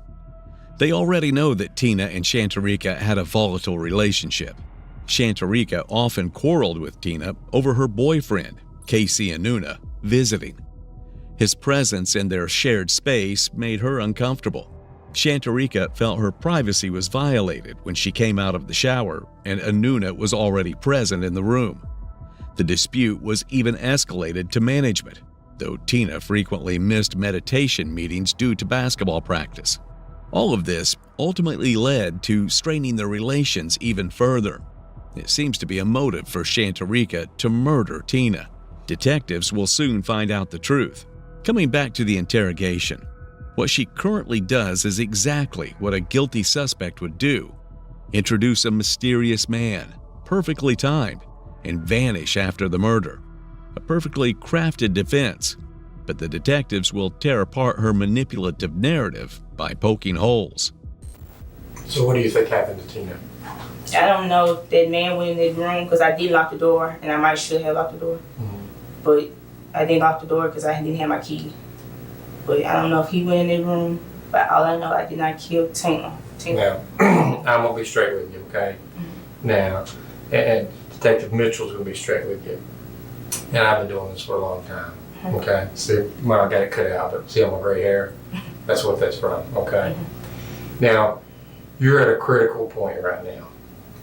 They already know that Tina and Shantarika had a volatile relationship. Shantarika often quarreled with Tina over her boyfriend, Casey Anuna, visiting. His presence in their shared space made her uncomfortable. Shantarika felt her privacy was violated when she came out of the shower and Anuna was already present in the room. The dispute was even escalated to management, though Tina frequently missed meditation meetings due to basketball practice. All of this ultimately led to straining their relations even further. It seems to be a motive for Shantarika to murder Tina. Detectives will soon find out the truth. Coming back to the interrogation, what she currently does is exactly what a guilty suspect would do: introduce a mysterious man, perfectly timed, and vanish after the murder. A perfectly crafted defense, but the detectives will tear apart her manipulative narrative by poking holes. So what do you think happened to Tina? I don't know if that man went in that room because I did lock the door, and I might should have locked the door. But I didn't lock the door because I didn't have my key. But I don't know if he went in that room, but all I know, I did not kill Tina. Now, I'm going to be straight with you, okay? Now, and Detective Mitchell's going to be straight with you. And I've been doing this for a long time, okay? See, well, I got it cut out, but see all my gray hair? That's what that's from, okay? Now, you're at a critical point right now,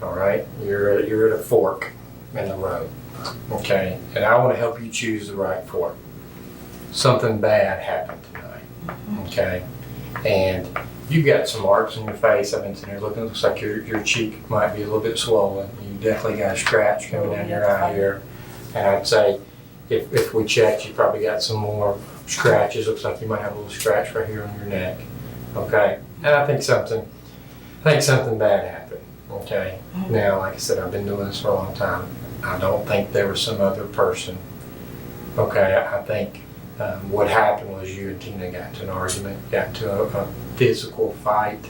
all right? You're at a fork in the road, okay? And I want to help you choose the right fork. Something bad happened tonight, okay? And you've got some marks on your face. I've been sitting here looking. It looks like your cheek might be a little bit swollen. You definitely got a scratch coming down your eye here. And I'd say if we checked, you probably got some more scratches. Looks like you might have a little scratch right here on your neck, okay? And I think something bad happened, okay? Now, like I said, I've been doing this for a long time. I don't think there was some other person, okay? I think what happened was you and Tina got into an argument, got into a physical fight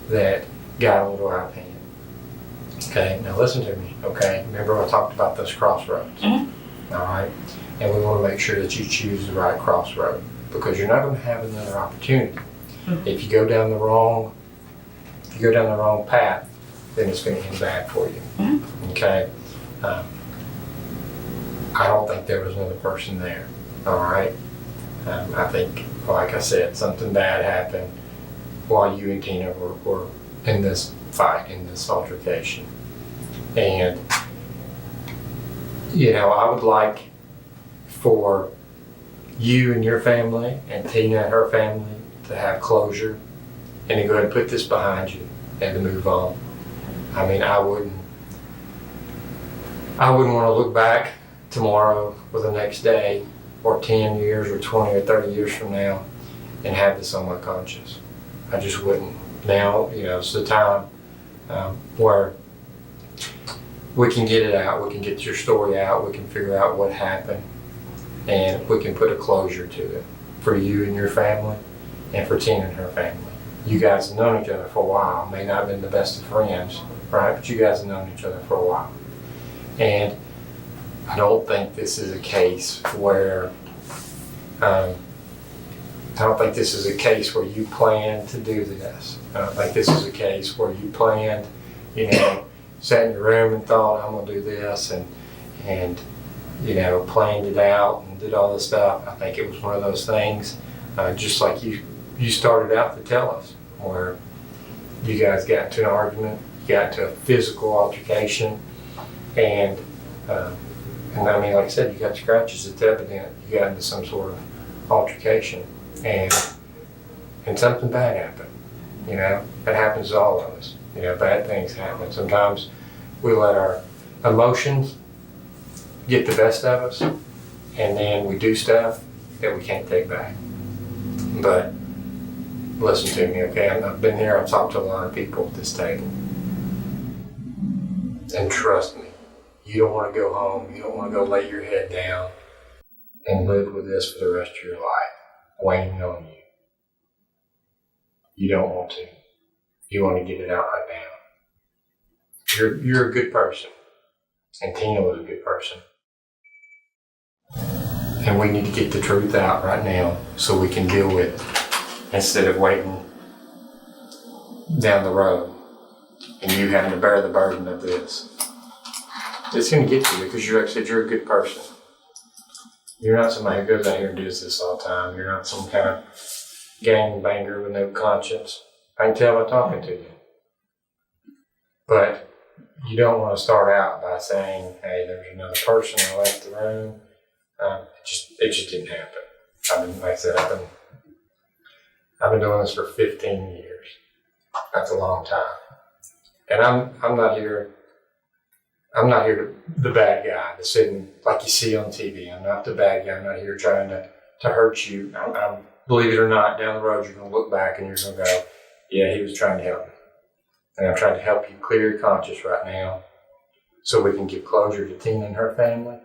that got a little out of hand. Okay, now listen to me, okay? Remember I talked about those crossroads, all right? And we want to make sure that you choose the right crossroad because you're not going to have another opportunity. If you go down the wrong path, then it's going to end bad for you, okay? I don't think there was another person there. All right. I think, like I said, something bad happened while you and Tina were in this fight, in this altercation. And, you know, I would like for you and your family and Tina and her family to have closure and to go ahead and put this behind you and to move on. I mean, I wouldn't want to look back tomorrow or the next day or 10 years or 20 or 30 years from now and have this on my conscience. I just wouldn't. Now, you know, it's the time where we can get it out, we can get your story out, we can figure out what happened, And we can put a closure to it for you and your family and for Tina and her family. You guys have known each other for a while, may not have been the best of friends, right? But you guys have known each other for a while. And I don't think this is a case where, I don't think this is a case where you planned to do this. I don't think this is a case where you planned, sat in your room and thought, I'm gonna do this and planned it out and did all this stuff. I think it was one of those things, just like you started out to tell us, where you guys got into an argument, you got into a physical altercation, and I mean, like I said, you got scratches, it's evident you got into some sort of altercation, and something bad happened. It happens to all of us. Bad things happen. Sometimes we let our emotions get the best of us, and then we do stuff that we can't take back. But listen to me, okay? I've been here, I've talked to a lot of people at this table. And trust me, you don't want to go home, you don't want to go lay your head down and live with this for the rest of your life, weighing on you. You don't want to. You want to get it out right now. You're a good person, and Tina was a good person. And we need to get the truth out right now so we can deal with it instead of waiting down the road and you having to bear the burden of this. It's going to get to you because, like I said, you're a good person. You're not somebody who goes out here and does this all the time. You're not some kind of gangbanger with no conscience. I can tell by talking to you. But you don't want to start out by saying, hey, there's another person that left the room. It just didn't happen. Like I said, I've been doing this for 15 years. That's a long time. And I'm not here the bad guy that's sitting like you see on TV. I'm not the bad guy. I'm not here trying to hurt you. I'm believe it or not, down the road you're going to look back and you're going to go, yeah, he was trying to help me. And I'm trying to help you clear your conscience right now so we can get closure to Tina and her family.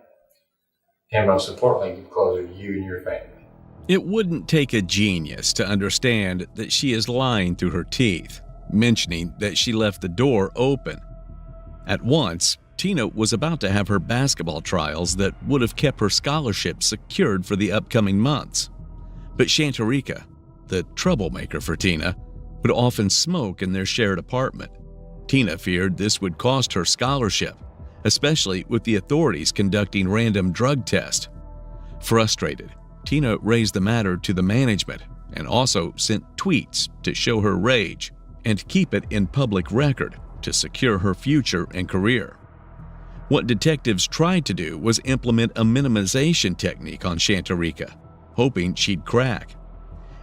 And most importantly, get closer to you and your family. It wouldn't take a genius to understand that she is lying through her teeth, mentioning that she left the door open. At once, Tina was about to have her basketball trials that would have kept her scholarship secured for the upcoming months. But Shantarika, the troublemaker for Tina, would often smoke in their shared apartment. Tina feared this would cost her scholarship, especially with the authorities conducting random drug tests. Frustrated, Tina raised the matter to the management and also sent tweets to show her rage and keep it in public record to secure her future and career. What detectives tried to do was implement a minimization technique on Shantarika, hoping she'd crack.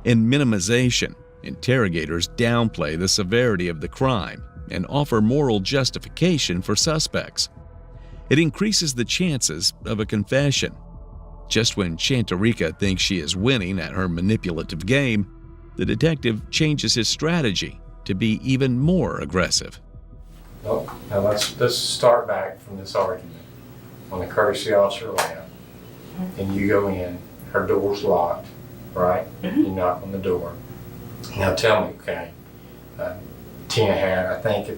In minimization, interrogators downplay the severity of the crime and offer moral justification for suspects. It increases the chances of a confession. Just when Shantarika thinks she is winning at her manipulative game, the detective changes his strategy to be even more aggressive. Well, now let's start back from this argument. When the courtesy officer left, and you go in, her door's locked, right? You knock on the door. Now tell me, okay, Tina had, I think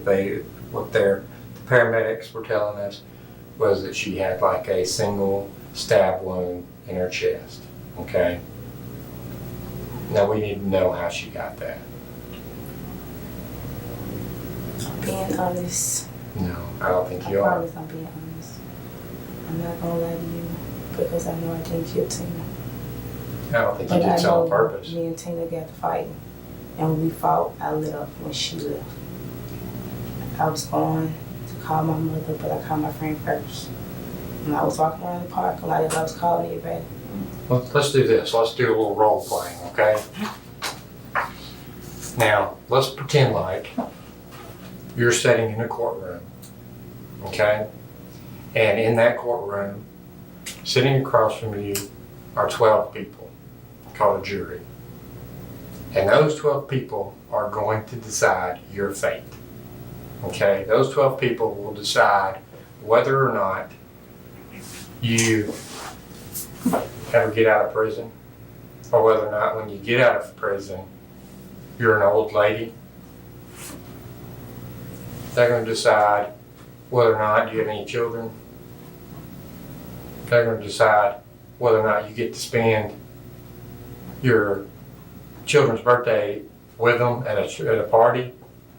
what the paramedics were telling us was that she had like a single stab wound in her chest, okay? Now we need to know how she got that. Being honest. No, I don't think you I are. promise I'm being honest. I'm not gonna lie to you because I know I didn't kill Tina. I don't think you did so on purpose. Me and Tina got to fighting. And when we fought, I lit up when she left. I was going to call my mother, but I called my friend first. When I was walking around the parking lot, I was calling everybody. Well, let's do this. Let's do a little role playing, okay? Now, let's pretend like you're sitting in a courtroom, okay? And in that courtroom, sitting across from you are 12 people, called a jury. And those 12 people are going to decide your fate, okay? Those 12 people will decide whether or not you ever get out of prison, or whether or not when you get out of prison, you're an old lady. They're going to decide whether or not you have any children. They're going to decide whether or not you get to spend your children's birthday with them at a party,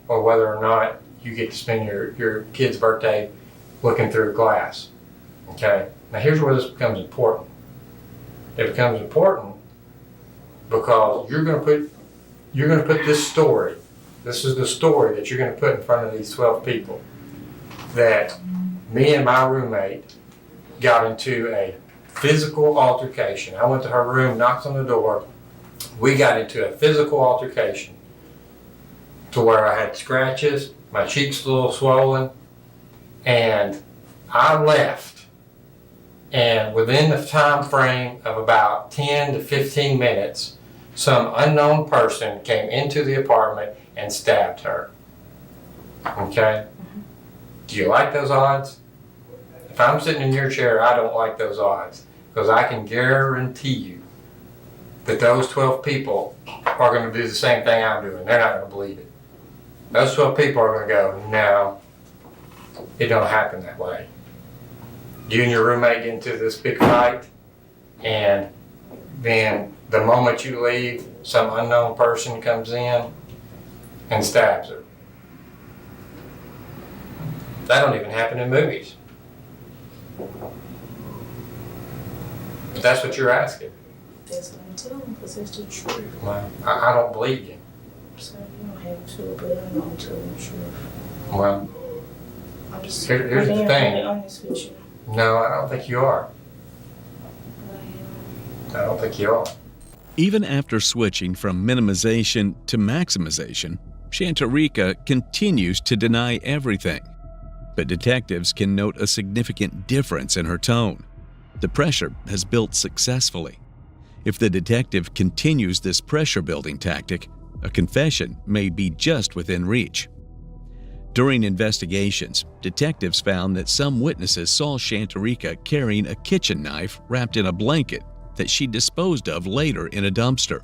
or whether or not you get to spend your kid's birthday looking through glass. Okay? Now here's where this becomes important. It becomes important because you're going to put this story. This is the story that you're going to put in front of these 12 people. That me and my roommate got into a physical altercation. I went to her room, knocked on the door. We got into a physical altercation to where I had scratches, my cheeks a little swollen, and I left. And within the time frame of about 10 to 15 minutes, some unknown person came into the apartment and stabbed her. Okay? Do you like those odds? If I'm sitting in your chair, I don't like those odds, because I can guarantee you that those 12 people are going to do the same thing I'm doing. They're not going to believe it. Those 12 people are going to go, no, it don't happen that way. You and your roommate get into this big fight, and then the moment you leave, some unknown person comes in and stabs her. That don't even happen in movies. But that's what you're asking. That's what I'm telling you, because it's the truth. Well, I don't believe you. So you don't have to, but I know I'm telling the truth. Well, I'm just here's the being thing. really honest with you. No, I don't think you are. I don't think you are. Even after switching from minimization to maximization, Shantarika continues to deny everything. But detectives can note a significant difference in her tone. The pressure has built successfully. If the detective continues this pressure-building tactic, a confession may be just within reach. During investigations, detectives found that some witnesses saw Shantarika carrying a kitchen knife wrapped in a blanket that she disposed of later in a dumpster.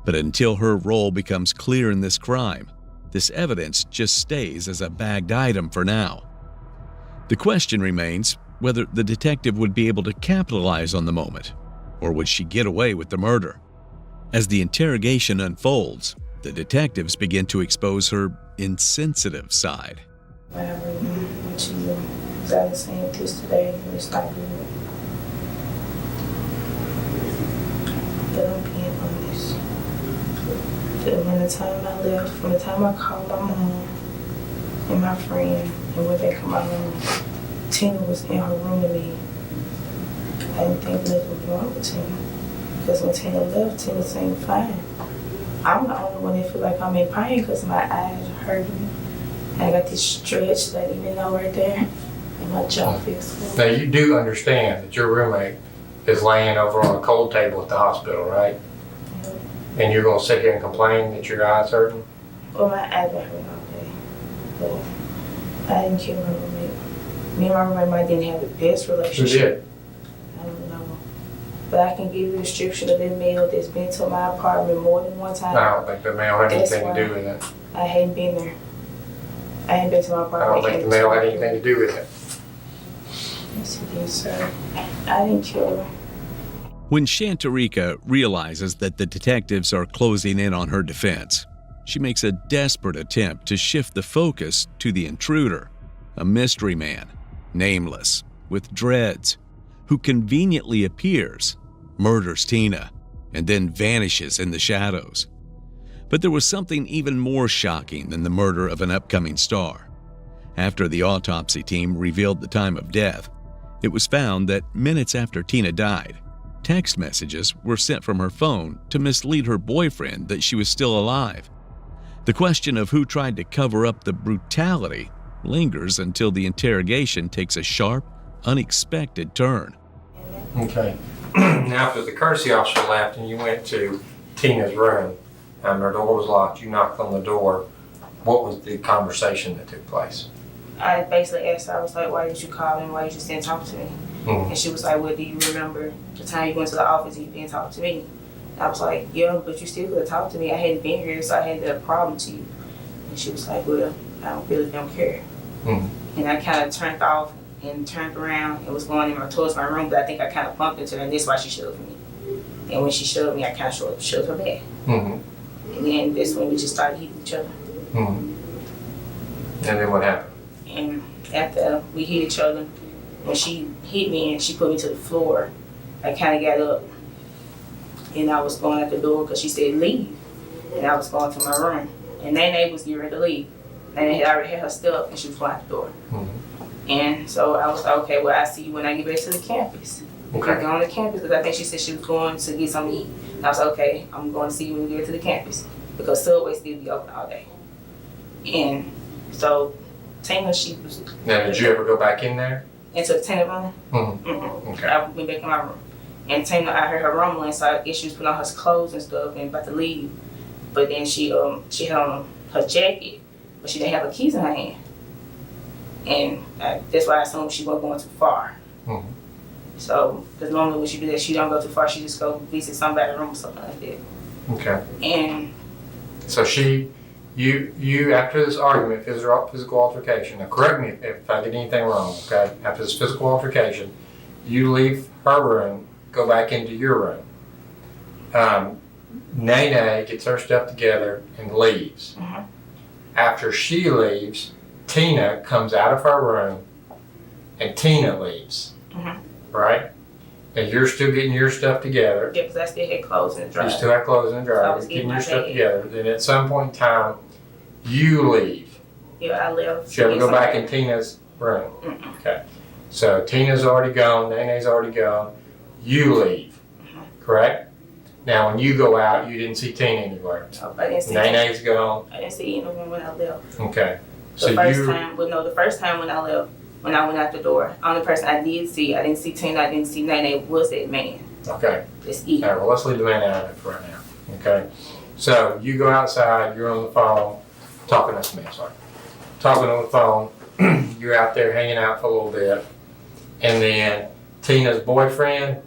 But until her role becomes clear in this crime, this evidence just stays as a bagged item for now. The question remains whether the detective would be able to capitalize on the moment, or would she get away with the murder? As the interrogation unfolds, the detectives begin to expose her insensitive side. Whatever you do, what you do. Because I was saying this today, and it's not good. But I'm being honest. From the time I left, from the time I called my mom and my friend and went back to my room, Tina was in her room with me. I didn't think nothing was wrong with Tina. Because when Tina left, Tina seemed fine. I'm the only one that feel like I'm in pain because my eyes are hurting. And I got this stretch that even know right there. And my jaw feels full. Now you do understand that your roommate is laying over on a cold table at the hospital, right? Yeah. And you're going to sit here and complain that your eyes hurting? Well, my eyes been hurting all day. But I didn't kill my roommate. Me and my roommate didn't have the best relationship. Who did? I don't know. But I can give you a description of that male that's been to my apartment more than one time. I don't think the male had That's anything to do why with it. I hadn't been there. I hadn't been to my I apartment. don't think the male had anything to do with it. Yes, he did, sir. I didn't kill her. When Shantarika realizes that the detectives are closing in on her defense, she makes a desperate attempt to shift the focus to the intruder, a mystery man, nameless, with dreads, who conveniently appears, murders Tina, and then vanishes in the shadows. But there was something even more shocking than the murder of an upcoming star. After the autopsy team revealed the time of death, it was found that minutes after Tina died, text messages were sent from her phone to mislead her boyfriend that she was still alive. The question of who tried to cover up the brutality lingers until the interrogation takes a sharp, unexpected turn. Okay. Now, after the courtesy officer left and you went to Tina's room, and her door was locked, you knocked on the door, what was the conversation that took place? I basically asked her, I was like, why did you call me? Why you just didn't talk to me? And she was like, well, do you remember the time you went to the office and you didn't talk to me? And I was like, yeah, but you still could have talked to me. I hadn't been here, so I hadn't done a problem to you. And she was like, well, I really don't care. And I kind of turned off and turned around and was going towards my room, but I think I kind of bumped into her, and that's why she shoved me. And when she shoved me, I kind of shoved her back. And then that's when we just started hitting each other. And then what happened? And after we hit each other, when she hit me and she put me to the floor, I kind of got up and I was going out the door because she said leave. And I was going to my room. And Nene was getting ready to leave. Nene had already had her stuff and she was going out the door. And so I was like, okay, well, I'll see you when I get back to the campus. Okay. We're going to campus because I think she said she was going to get something to eat. And I was like, okay, I'm going to see you when we get to the campus because Subway still be open all day. And so Tina, she was. Now, did you ever go back in there? Into the tenant room? Okay. I went back in my room. And Tina, I heard her rumbling, so I guess she was putting on her clothes and stuff and about to leave. But then she had on her jacket, but she didn't have her keys in her hand. And that's why I assumed she wasn't going too far. So, because normally when she do that, she don't go too far. She just go visit somebody's room or something like that. Okay. And so you after this argument, physical altercation. Now, correct me if I did anything wrong. Okay. After this physical altercation, you leave her room, go back into your room. Nene gets her stuff together and leaves. After she leaves, Tina comes out of her room, and Tina leaves. Right? And you're still getting your stuff together. Yeah, because I still had clothes in the dryer. You still have clothes in the dryer. So I was getting getting your my stuff bag. together. Then at some point in time, you leave. Yeah, I left. You ever go back in Tina's room? Okay. So Tina's already gone. Nene's already gone. You leave. Correct? Now, when you go out, you didn't see Tina anywhere. No, I didn't see Nene's gone. I didn't see anyone when I left. Okay. The first time when I left, when I went out the door, only person I didn't see Tina, I didn't see Nene, was that man. Okay. That's it. All right, well, let's leave the man out of it for right now. Okay. So you go outside, you're on the phone, talking on the phone, you're out there hanging out for a little bit, and then Tina's boyfriend,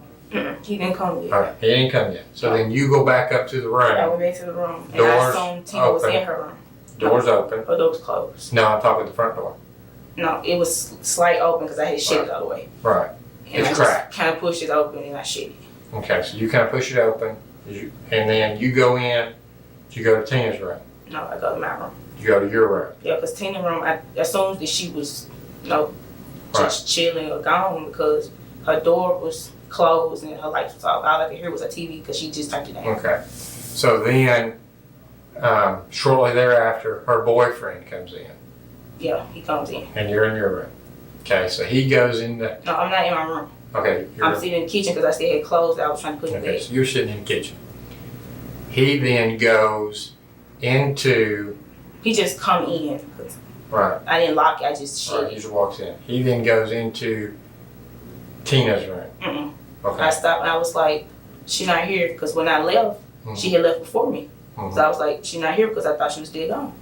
he didn't come yet. all right, he didn't come yet. So then you go back up to the I room. went back to the room, and I Doors assumed Tina was open. in her room. Doors open. Her door was closed. No, I'm talking the front door. No, it was slight open because I had shit it all the way. Right. And It's I cracked. just kind of pushed it open and I shit it. Okay, so you kind of push it open, and then you go in, you go to Tina's room. No, I go to my room. You go to your room. Yeah, because Tina's room, I assumed that she was, just chilling or gone because her door was closed and her lights was off. All I could hear was a TV because she just turned it down. Okay. So then, shortly thereafter, her boyfriend comes in. Yeah, he comes in. And you're in your room. Okay, so he goes in the. No, I'm not in my room. Okay. I'm sitting in the kitchen because I still had clothes that I was trying to put in Okay, bed. so you're sitting in the kitchen. He then goes into. He just come in. 'Cause Right. I didn't lock it, I just shit Right, he it. just walks in. He then goes into Tina's room. Okay. I stopped and I was like, she not here because when I left, she had left before me. So I was like, she not here because I thought she was still gone.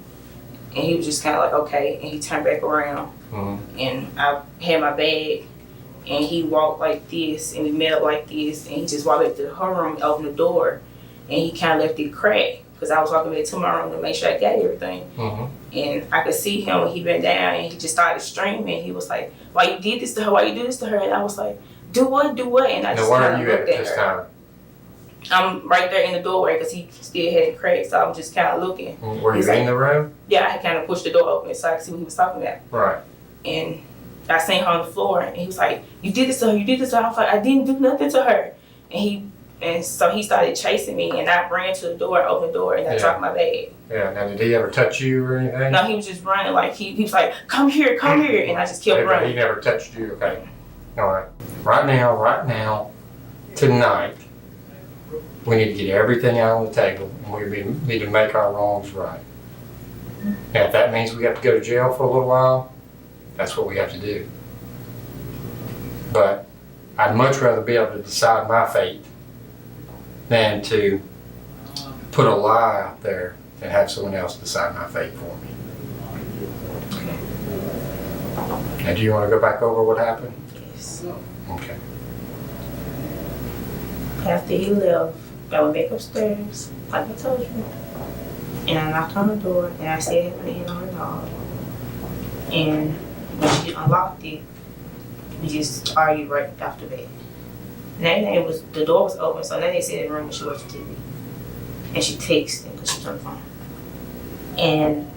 And he was just kind of like, okay. And he turned back around and I had my bag and he walked like this and we met up like this and he just walked back to her room, opened the door and he kind of left it cracked because I was walking back to my room to make sure I got everything. And I could see him when he bent down and he just started streaming. He was like, why you did this to her? Why you do this to her? And I was like, do what? Do what? And I just Now, where kind are of you at looked at this her. time? I'm right there in the doorway because he still had it cracked, so I'm just kind of looking. Were you in the room? Yeah, I had kind of pushed the door open so I could see what he was talking about. Right. And I seen her on the floor, and he was like, "You did this to her. You did this to her." I was like, "I didn't do nothing to her." And so he started chasing me, and I ran to the door, opened the door, and I dropped my bag. Yeah. Now, did he ever touch you or anything? No, he was just running like he was like, "Come here, and I just kept He running. never touched you. Okay. All right. Right now, tonight, we need to get everything out on the table, and we need to make our wrongs right. Now, if that means we have to go to jail for a little while, that's what we have to do. But I'd much rather be able to decide my fate than to put a lie out there and have someone else decide my fate for me. Now, do you want to go back over what happened? Yes. upstairs. Okay. After he left, I went back upstairs, like I told you. And I knocked on the door, and I said, "Put a hand on the dog." And when she unlocked it, we just argued right after that. The door was open, so Nene sat in the room and she watched TV. And she texted because she was on the phone. And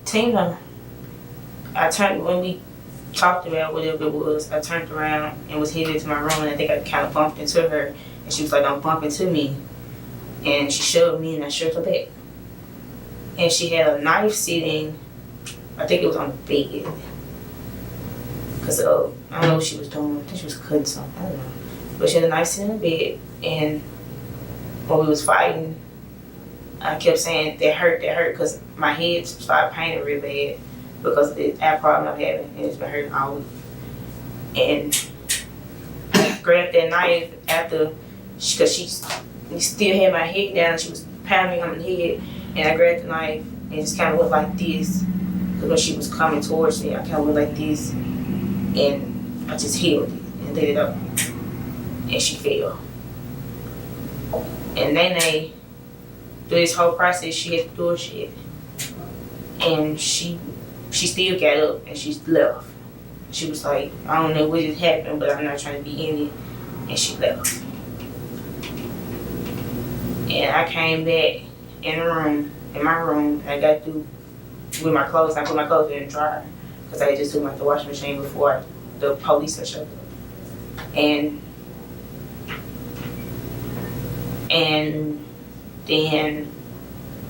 Tina, when we talked about whatever it was, I turned around and was headed to my room, and I think I kind of bumped into her, and she was like, "Don't bump into me." And she shoved me, and I shoved her back. And she had a knife sitting, I think it was on the bed. Because I don't know what she was doing. I think she was cutting something, I don't know. But she had a knife sitting on the bed, and when we was fighting, I kept saying, that hurt, because my head started paining real bad because of the eye problem I'm having, and it's been hurting all week. And I grabbed that knife after, because she still had my head down, she was pounding on the head, and I grabbed the knife and just kind of went like this, because when she was coming towards me, I kind of went like this, and I just held it and let it up, and she fell. And Nene, through this whole process, she had the door shut, and she still got up and she left. She was like, "I don't know what just happened, but I'm not trying to be in it," and she left. And I came back in my room, and I got through with my clothes. I put my clothes in the dryer because I just took them out the washing machine before the police had showed up. And then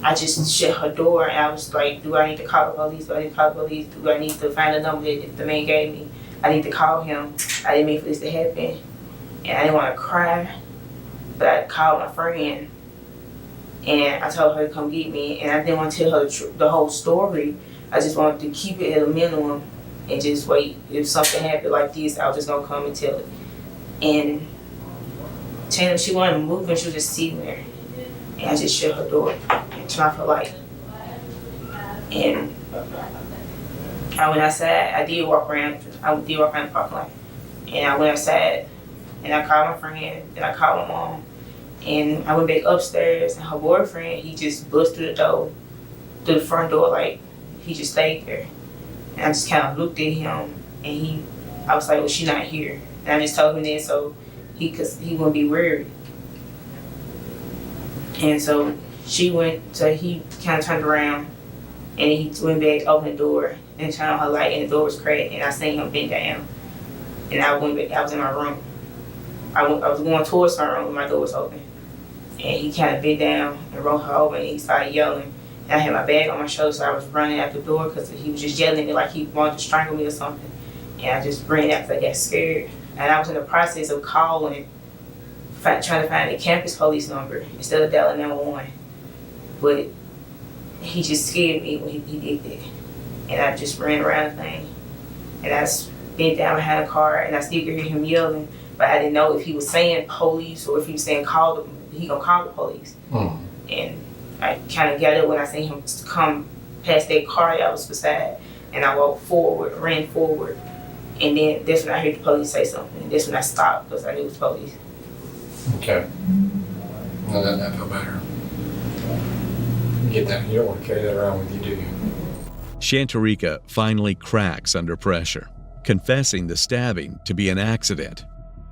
I just shut her door, and I was like, "Do I need to call the police? Do I need to call the police? Do I need to find a number that the man gave me? I need to call him. I didn't mean for this to happen." And I didn't want to cry, but I called my friend, and I told her to come get me, and I didn't want to tell her the whole story. I just wanted to keep it at a minimum and just wait. If something happened like this, I was just gonna come and tell it. And Tina, she wasn't moving, she was just sitting there. And I just shut her door and turned off her light. And I went outside. I did walk around the parking lot. And I went outside and I called my friend, then I called my mom. And I went back upstairs, and her boyfriend, he just busted through the door, through the front door, like he just stayed there. And I just kind of looked at him, and I was like, "Well, she's not here." And I just told him that so he wouldn't be worried. And so he kind of turned around, and he went back, opened the door, and turned on her light, and the door was cracked, and I seen him bend down. And I went back, I was in my room. I was going towards my room when my door was open. And he kind of bent down and rolled her over, and he started yelling. And I had my bag on my shoulder, so I was running out the door because he was just yelling at me like he wanted to strangle me or something. And I just ran out because I got scared. And I was in the process of calling, trying to find the campus police number instead of dialing 911. But he just scared me when he did that. And I just ran around the thing. And I just bent down behind the car, and I still could hear him yelling, but I didn't know if he was saying police or if he was saying he gonna call the police. And I kind of got up when I seen him come past that car that I was beside, and I ran forward, and then that's when I heard the police say something. And that's when I stopped because I knew it was police. Okay. Well, that felt better. Get that. You don't want to carry that around with you, do you? Shantarika finally cracks under pressure, confessing the stabbing to be an accident.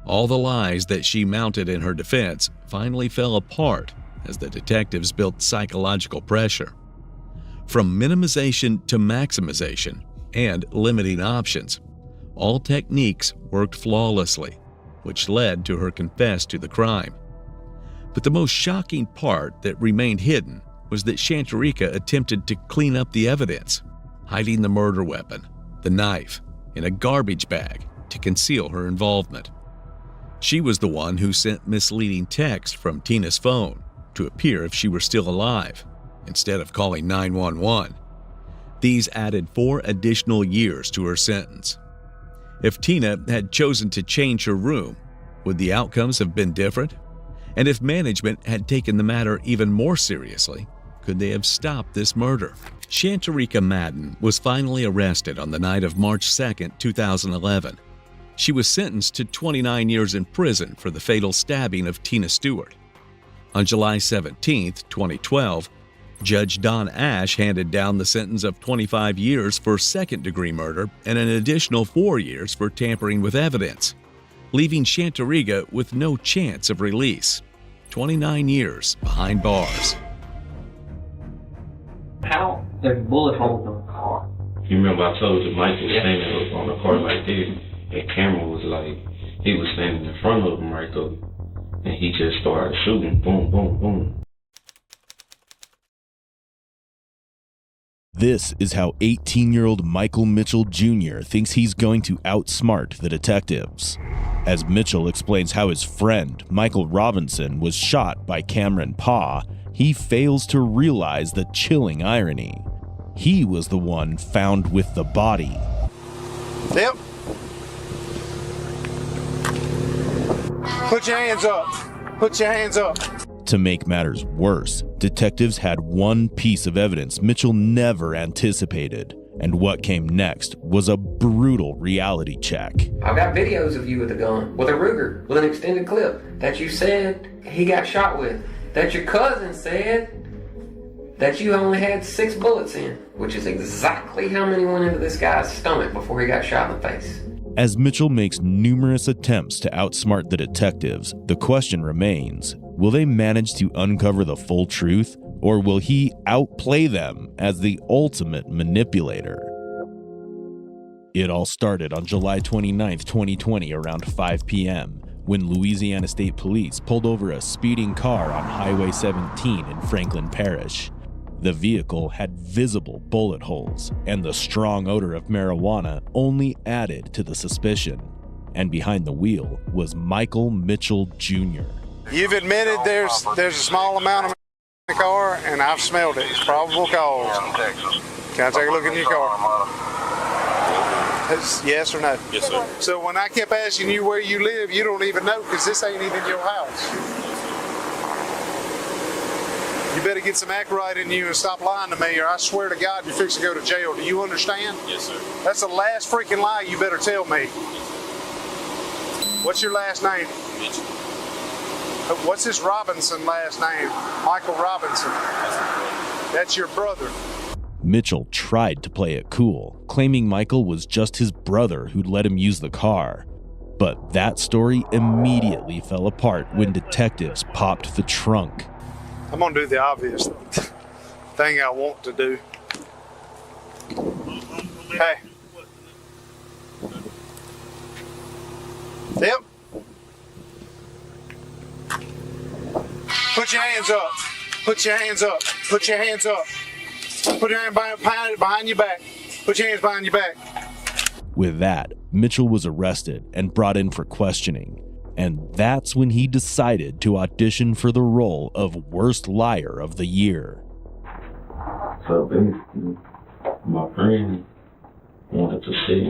All the lies that she mounted in her defense finally fell apart as the detectives built psychological pressure. From minimization to maximization and limiting options, all techniques worked flawlessly, which led to her confess to the crime. But the most shocking part that remained hidden was that Shantarika attempted to clean up the evidence, hiding the murder weapon, the knife, in a garbage bag to conceal her involvement. She was the one who sent misleading texts from Tina's phone to appear if she were still alive, instead of calling 911. These added 4 additional years to her sentence. If Tina had chosen to change her room, would the outcomes have been different? And if management had taken the matter even more seriously, could they have stopped this murder? Shantarika Madden was finally arrested on the night of March 2, 2011. She was sentenced to 29 years in prison for the fatal stabbing of Tina Stewart. On July 17, 2012, Judge Don Ash handed down the sentence of 25 years for second-degree murder and an additional 4 years for tampering with evidence, leaving Shanteriga with no chance of release. 29 years behind bars. How there's bullet holes in the car? You remember I told you Mike was standing on the car like this, and Cameron was like, he was standing in front of him right there, and he just started shooting, boom, boom, boom. This is how 18-year-old Michael Mitchell Jr. thinks he's going to outsmart the detectives. As Mitchell explains how his friend, Michael Robinson, was shot by Cameron Paw, he fails to realize the chilling irony. He was the one found with the body. Yep. Put your hands up. Put your hands up. To make matters worse, detectives had one piece of evidence Mitchell never anticipated, and what came next was a brutal reality check. I've got videos of you with a gun, with a Ruger, with an extended clip, that you said he got shot with, that your cousin said that you only had 6 bullets in, which is exactly how many went into this guy's stomach before he got shot in the face. As Mitchell makes numerous attempts to outsmart the detectives, the question remains, will they manage to uncover the full truth, or will he outplay them as the ultimate manipulator? It all started on July 29, 2020, around 5 p.m., when Louisiana State Police pulled over a speeding car on Highway 17 in Franklin Parish. The vehicle had visible bullet holes, and the strong odor of marijuana only added to the suspicion. And behind the wheel was Michael Mitchell Jr. You've admitted there's a small amount of in the car, and I've smelled it. It's probable cause. Can I take a look in your car? Yes or no? Yes, sir. So when I kept asking you where you live, you don't even know because this ain't even your house. You better get some act right in you and stop lying to me, or I swear to God you're fixing to go to jail. Do you understand? Yes, sir. That's the last freaking lie you better tell me. What's your last name? Mitchell. What's this Robinson last name? Michael Robinson. That's your brother. Mitchell tried to play it cool, claiming Michael was just his brother who'd let him use the car. But that story immediately fell apart when detectives popped the trunk. I'm gonna do the obvious thing I want to do. Hey. Yep. Put your hands up. Put your hands up. Put your hands up. Put your hand behind your back. Put your hands behind your back. With that, Mitchell was arrested and brought in for questioning. And that's when he decided to audition for the role of Worst Liar of the Year. So basically, my friends wanted to set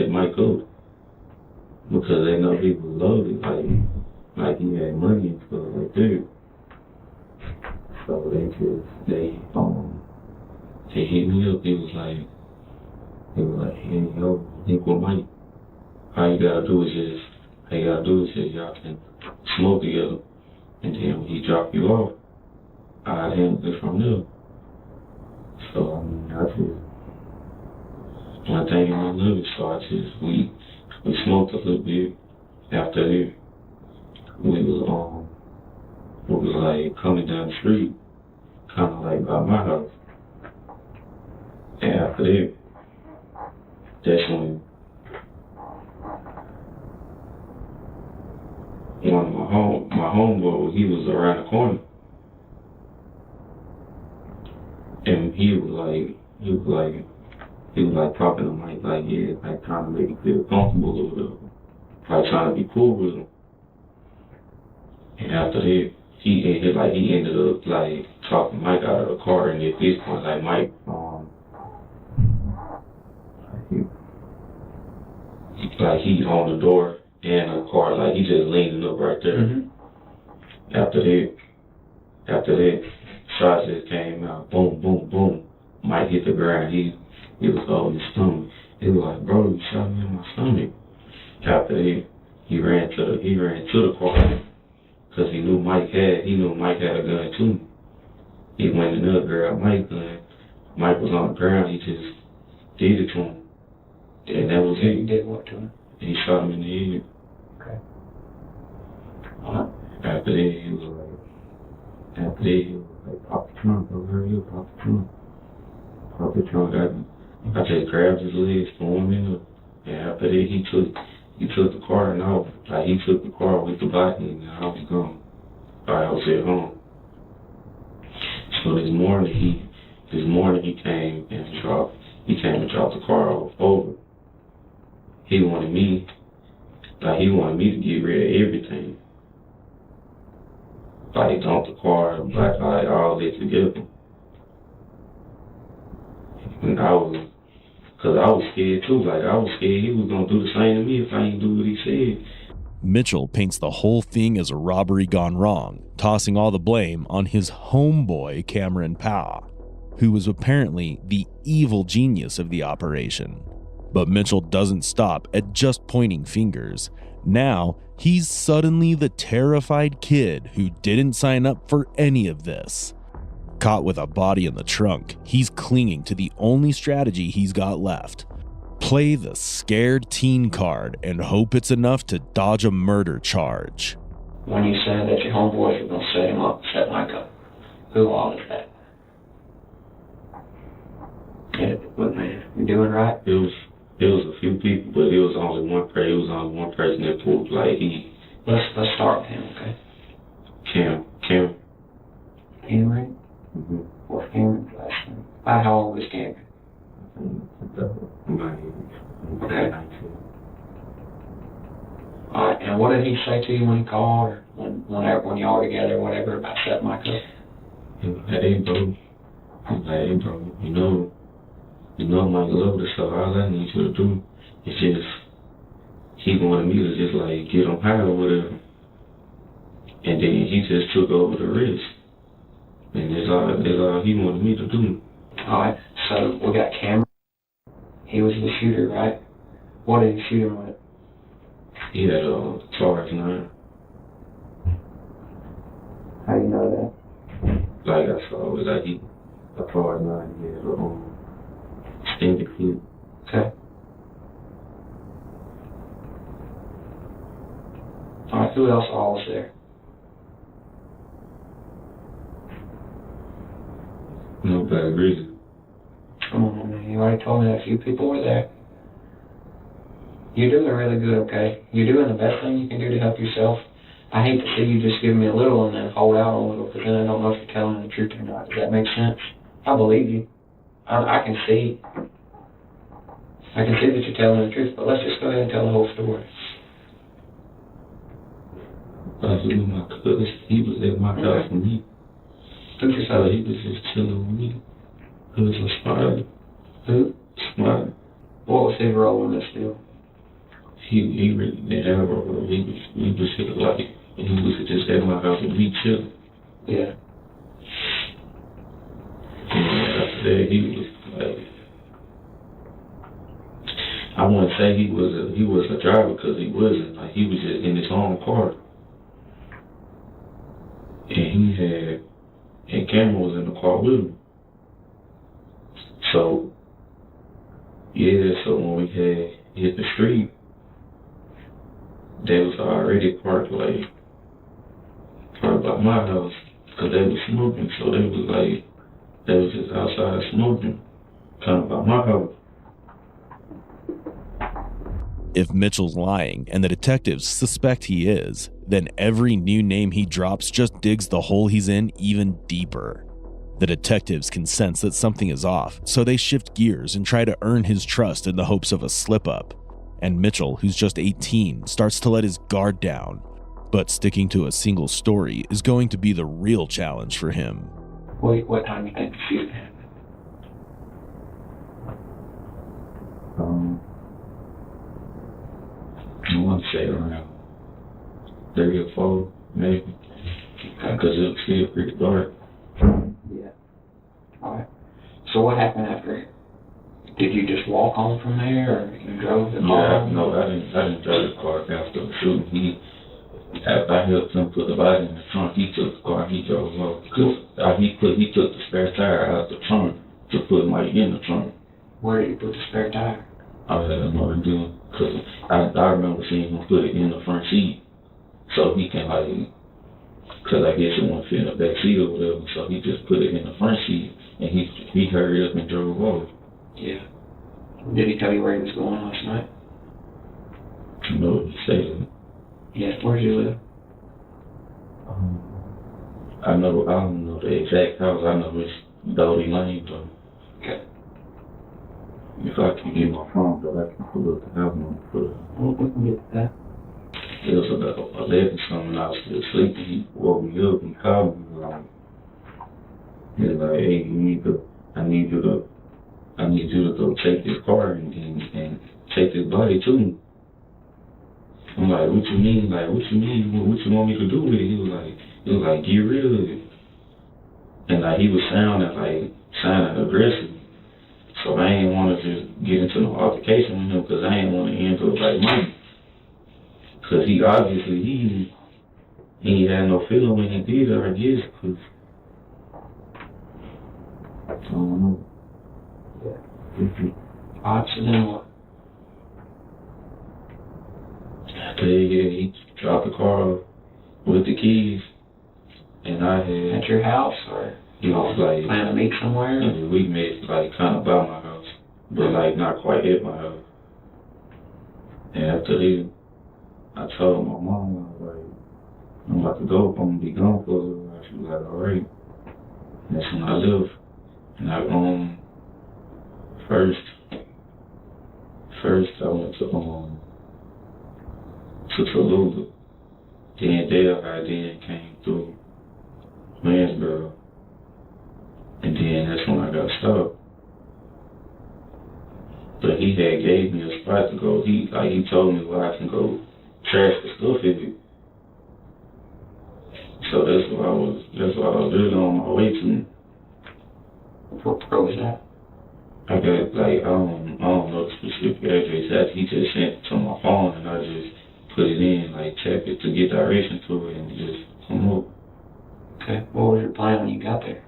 Mike up because they know he was loaded, like he had money and stuff like that. So they hit me up. He was like, hey, yo, think with Mike. All you gotta do is y'all can smoke together, and then when he drop you off, I handle it from there. So I mean, I just one thing in my life, so we smoked a little bit. After that, we was like coming down the street, kind of like by my house. And after that, that's when one of my homeboy, he was around the corner, and he was like talking to Mike, like yeah, like trying to make him feel comfortable or whatever, like trying to be cool with him. And after that, he ended up like talking Mike out of the car, and at this point, like Mike, he on the door and the car, like he just leaning up right there. Mm-hmm. After that, shots just came out, boom, boom, boom. Mike hit the ground. He was holding his stomach. He was like, bro, you shot me in my stomach. After he ran to the car because he knew Mike had a gun too. He went in there, grabbed Mike's gun. Mike was on the ground. He just did it to him, and that was it. He did what to him? He shot him in the head. Okay. After that, he was like, pop the trunk, bro, hurry up, pop the trunk. Pop the trunk. I just grabbed his legs, threw him in there. And after that, he took the car and off. Like, he took the car with the body and I was gone. I was at home. So this morning he came and dropped the car over. He wanted me to get rid of everything. Like, dump the car, black light, all that together. And cause I was scared too. Like, I was scared he was gonna do the same to me if I didn't do what he said. Mitchell paints the whole thing as a robbery gone wrong, tossing all the blame on his homeboy Cameron Powell, who was apparently the evil genius of the operation. But Mitchell doesn't stop at just pointing fingers. Now, he's suddenly the terrified kid who didn't sign up for any of this. Caught with a body in the trunk, he's clinging to the only strategy he's got left. Play the scared teen card and hope it's enough to dodge a murder charge. When you said that your homeboys were going to set him up, set Mike up, who all is that? Yeah, what man? You doing right? It was a few people, but it was only one person. It was only one person that pulled. Like, he. Let's start with him, okay? Cam. Cameron? Mm-hmm. What's Cameron's last name? How old is Cameron? Okay. Alright, and what did he say to you when he called, or when y'all were together, whatever, about setting Mike up? Hey, bro. You know my love, so all I need you to do is just, he wanted me to just like get on high or whatever. And then he just took over the rest. And that's all he wanted me to do. Alright, so we got Cameron. He was the shooter, right? What did he shoot him with? He had a charge 9. How do you know that? Like I saw it, like a charge 9, he had a extended clip. Okay. Alright, who else all was there? Nobody really. Come on, man. You already told me that a few people were there. You're doing really good, okay? You're doing the best thing you can do to help yourself. I hate to see you just give me a little and then hold out a little, but then I don't know if you're telling the truth or not. Does that make sense? I believe you. I can see. I can see that you're telling the truth, but let's just go ahead and tell the whole story. I was with my cousin. He was at my house with me. Who's your son? He was just chilling with me. He was a smiley. Who? Smiley. What was his role in this deal? He really didn't have a role. He was just like, he was just at my house with me chilling. Yeah. And after that, he was like, I wouldn't say he was a driver because he wasn't. Like, he was just in his own car. And Cameron was in the car with him. So, yeah, so when we had hit the street, they was already parked like by my house because they was smoking. So they was just outside smoking, kind of by my house. If Mitchell's lying and the detectives suspect he is, then every new name he drops just digs the hole he's in even deeper. The detectives can sense that something is off, so they shift gears and try to earn his trust in the hopes of a slip-up. And Mitchell, who's just 18, starts to let his guard down. But sticking to a single story is going to be the real challenge for him. What time do you think the shooting happened? I want to say around 3 or 4, maybe. Because it was still pretty dark. Yeah. Alright. So what happened after Did you just walk on from there, or you drove the car? Yeah, no, I didn't drive the car after the shooting. After I helped him put the body in the trunk, he took the car, he drove off. He took the spare tire out the trunk to put Mike in the trunk. Where did you put the spare tire? I had no idea, because I remember seeing him put it in the front seat, so he can because I guess it won't fit in the back seat or whatever, so he just put it in the front seat, and he hurried up and drove off. Yeah. Did he tell you where he was going last night? No, he said. Yeah, where do you live? I don't know the exact house. I know it's Dolly Lane, though. Okay. If I can get my phone, though, I can pull up the house and We can get to that. It was about 11 something. I was still sleeping. He woke me up and called me. He was like, hey, I need you to go take this car and take this body to me. I'm like, what you mean? Like, what you mean? What you want me to do with it? He was like, get rid of it. And he was sounding aggressive. So I ain't want to just get into no altercation with him, because I ain't want to end up like Mike. Because he obviously, he had no feeling when he did it, I guess, because I don't know. So then what? He dropped the car off with the keys, and I had... At your house, or he was like... Plan to meet somewhere? And we met, kind of by my house, but, not quite at my house. And after this, I told my mom, I was like, I'm about to go, I'm going to be gone for a little while. She was like, all right. And that's when I left. And I first I went to Tallulah. Then Dale came through Lansboro. And then that's when I got stopped. But he had gave me a spot to go. He told me where I can go trash the stuff in it. So that's what I was really on my way to. What was that? I got I don't know the specific address. He just sent it to my phone, and I just put it in, tap it to get direction to it, and just come up. Okay. What was your plan when you got there?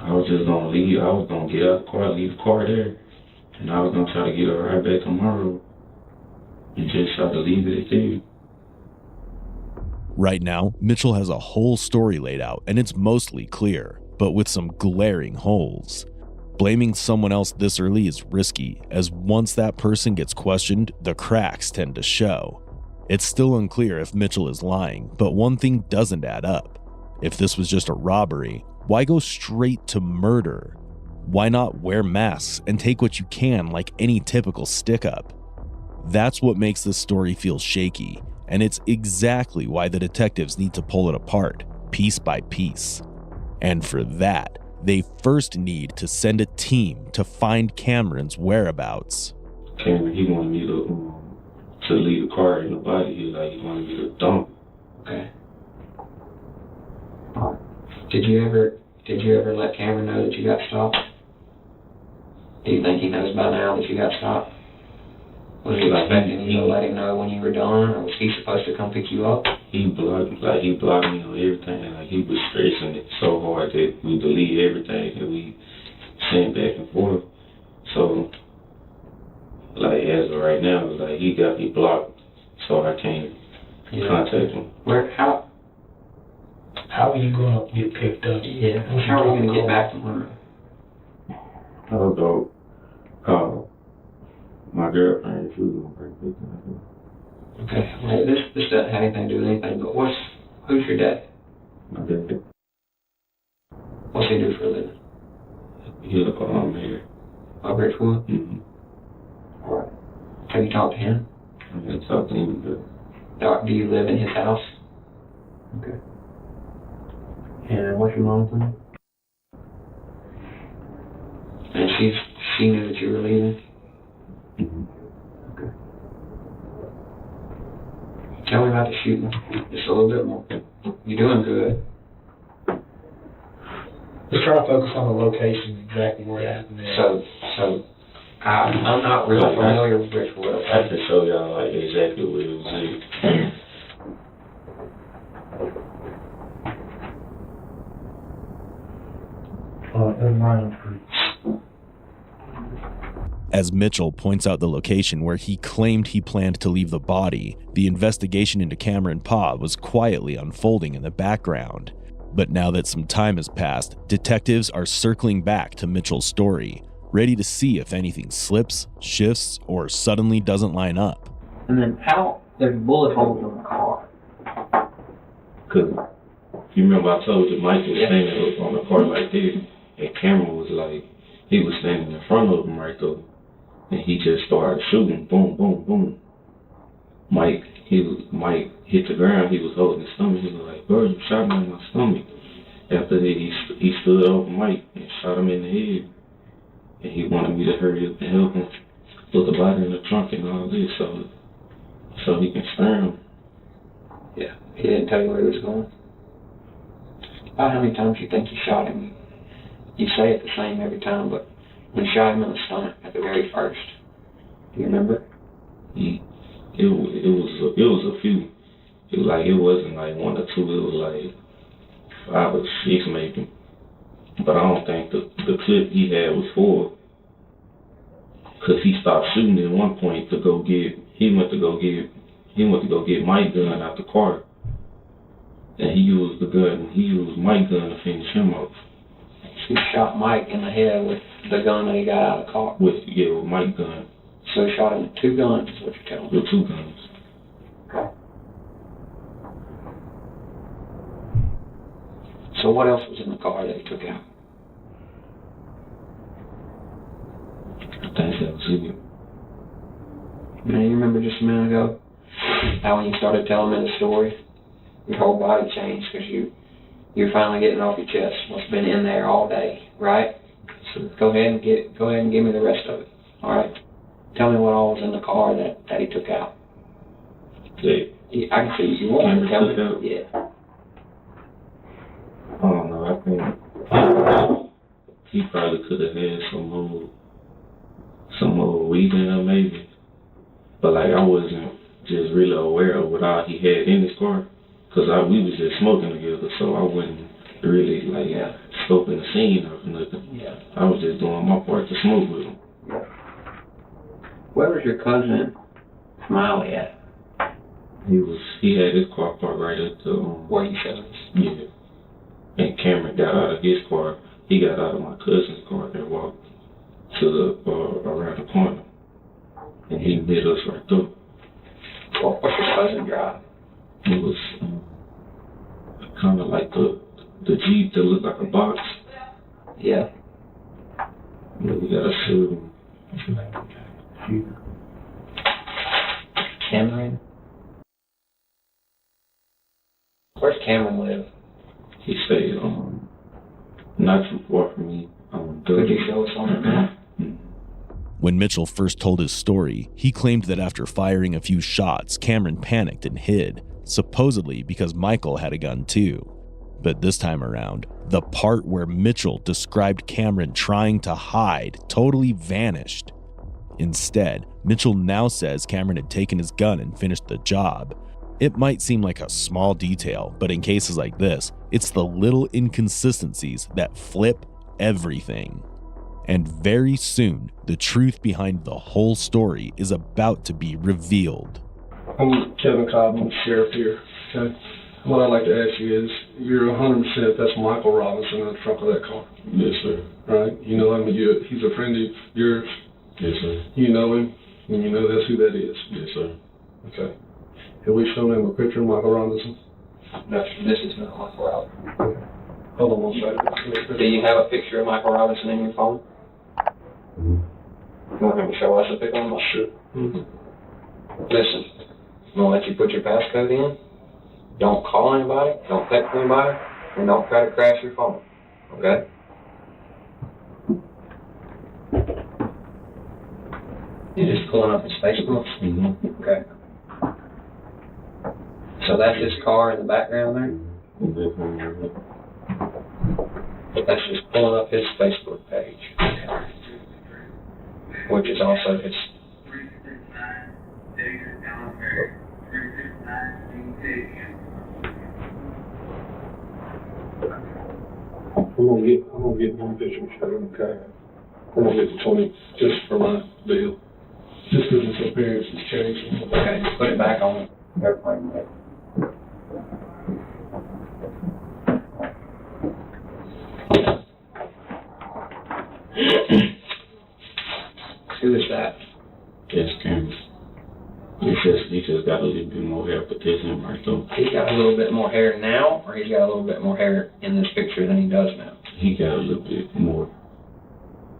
I was just gonna leave. I was gonna get out the car, leave the car there, and I was gonna try to get her right back tomorrow, and just try to leave it at there. Right now, Mitchell has a whole story laid out, and it's mostly clear, but with some glaring holes. Blaming someone else this early is risky, as once that person gets questioned, the cracks tend to show. It's still unclear if Mitchell is lying, but one thing doesn't add up. If this was just a robbery, why go straight to murder? Why not wear masks and take what you can like any typical stick-up? That's what makes this story feel shaky, and it's exactly why the detectives need to pull it apart, piece by piece. And for that, they first need to send a team to find Cameron's whereabouts. Cameron, he wanted me to leave the car in the body. He wanted me to dump. Okay. Did you ever let Cameron know that you got stopped? Do you think he knows by now that you got stopped? Was he expecting you to let him know when you were done, or was he supposed to come pick you up? He blocked me on everything. He was stressing it so hard that we delete everything that we sent back and forth. So, as of right now, he got me blocked, so I can't contact him. How are you going to get picked up? Yeah. How are you going to get back to her? I'll go call my girlfriend. She was going to bring me up. Okay. Well, this doesn't have anything to do with anything, but who's your dad? My dad. What's he do for a living? He's a mayor. Of Richwood? Mm-hmm. Alright. Have you talked to him? I haven't talked to him, but... Do you live in his house? Okay. And what's your mom's name? And she knew that you were leaving? Mm-hmm. Okay. Tell me about the shooting. Just a little bit more. You're doing good. Let's try to focus on the location, exactly where it happened. So So I'm not real familiar with what. I have to show y'all like exactly what it was like. As Mitchell points out the location where he claimed he planned to leave the body, the investigation into Cameron Pa was quietly unfolding in the background. But now that some time has passed, detectives are circling back to Mitchell's story, ready to see if anything slips, shifts, or suddenly doesn't line up. And then how there's bullet holes in the car? Cause you remember I told you Mike was standing up on the car like this, and Cameron was like, he was standing in front of him right there, and he just started shooting, boom, boom, boom. Mike hit the ground, he was holding his stomach, he was like, bro, you shot me in my stomach. After that, he stood over Mike and shot him in the head, and he wanted me to hurry up and help him put the body in the trunk and all this, so he can spare him. Yeah, he didn't tell you where he was going? About how many times you think you shot him? You say it the same every time, but when you shot him in the stomach at the very first, do you remember? It was a few. It wasn't like 1 or 2. It was like 5 or 6 maybe. But I don't think the clip he had was 4. Cause he stopped shooting at one point to go get. He went to go get Mike's gun out the car, and he used Mike's gun to finish him off. He shot Mike in the head with the gun that he got out of the car? With Mike's gun. So he shot him with 2 guns, is what you're telling me? With 2 guns. Okay. So what else was in the car that he took out? I think that was it. Now, you remember just a minute ago how when you started telling me the story, your whole body changed because you're finally getting off your chest what's been in there all day, right? So go ahead and give me the rest of it. All right. Tell me what all was in the car that he took out. I can see you want to tell me. Yeah. I don't know. I think he probably could have had some more weed in there maybe, but like I wasn't just really aware of what all he had in his car, cause we was just smoking together, so I wasn't really scoping the scene or nothing. Yeah. I was just doing my part to smoke with him. Yeah. Where was your cousin Smiley at? He had his car parked right at the where you said it? Yeah. And Cameron got out of his car. He got out of my cousin's car and walked to the around the corner, and he met us right there. What's your cousin drive? It was kind of like the Jeep that looked like a box. Yeah. Yeah, we got a shoot. Cameron? Where's Cameron live? He stayed not too far from me. Could you show us on the map? When Mitchell first told his story, he claimed that after firing a few shots, Cameron panicked and hid, supposedly because Michael had a gun too. But this time around, the part where Mitchell described Cameron trying to hide totally vanished. Instead, Mitchell now says Cameron had taken his gun and finished the job. It might seem like a small detail, but in cases like this, it's the little inconsistencies that flip everything. And very soon, the truth behind the whole story is about to be revealed. I'm Kevin Cobb, I'm the sheriff here. Okay. What I'd like to ask you is, you're 100% that's Michael Robinson in the trunk of that car? Yes, sir. Right? You know him, he's a friend of yours? Yes, sir. You know him, and you know that's who that is? Yes, sir. Okay. Have we shown him a picture of Michael Robinson? No, this is not Michael Robinson. Okay. Hold on one second. Do you have a picture of Michael Robinson in your phone? You want him to show us a picture of him? Sure. Mm-hmm. Listen, I'm going to let you put your passcode in. Don't call anybody, don't text anybody, and don't try to crash your phone. Okay? You're just pulling up his Facebook? Mm-hmm. Okay. So that's his car in the background there? Mm-hmm. That's just pulling up his Facebook page. which is also his. I'm gonna get one picture for you, okay? I'm gonna get the 20 just for my deal. Just because its appearance has changed. Okay, put it back on. Everything back. Who is that? Yes, Cameron. He just got a little bit more hair, but this him right though. He's got a little bit more hair now, or he's got a little bit more hair in this picture than he does now? He got a little bit more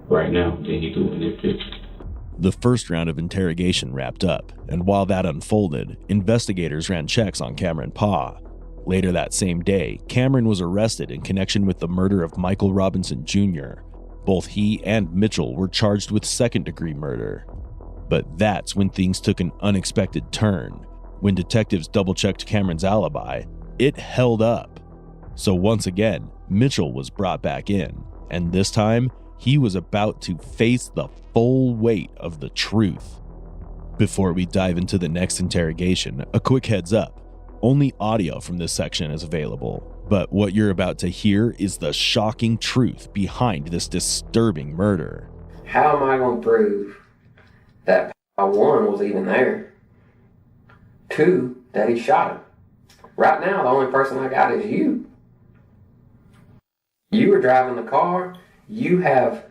right now than he do in this picture. The first round of interrogation wrapped up, and while that unfolded, investigators ran checks on Cameron Pa. Later that same day, Cameron was arrested in connection with the murder of Michael Robinson Jr. Both he and Mitchell were charged with second-degree murder. But that's when things took an unexpected turn. When detectives double-checked Cameron's alibi, it held up. So once again, Mitchell was brought back in, and this time, he was about to face the full weight of the truth. Before we dive into the next interrogation, a quick heads up. Only audio from this section is available, but what you're about to hear is the shocking truth behind this disturbing murder. How am I going to prove that 1 was even there? 2, that he shot him. Right now, the only person I got is you. You were driving the car. You have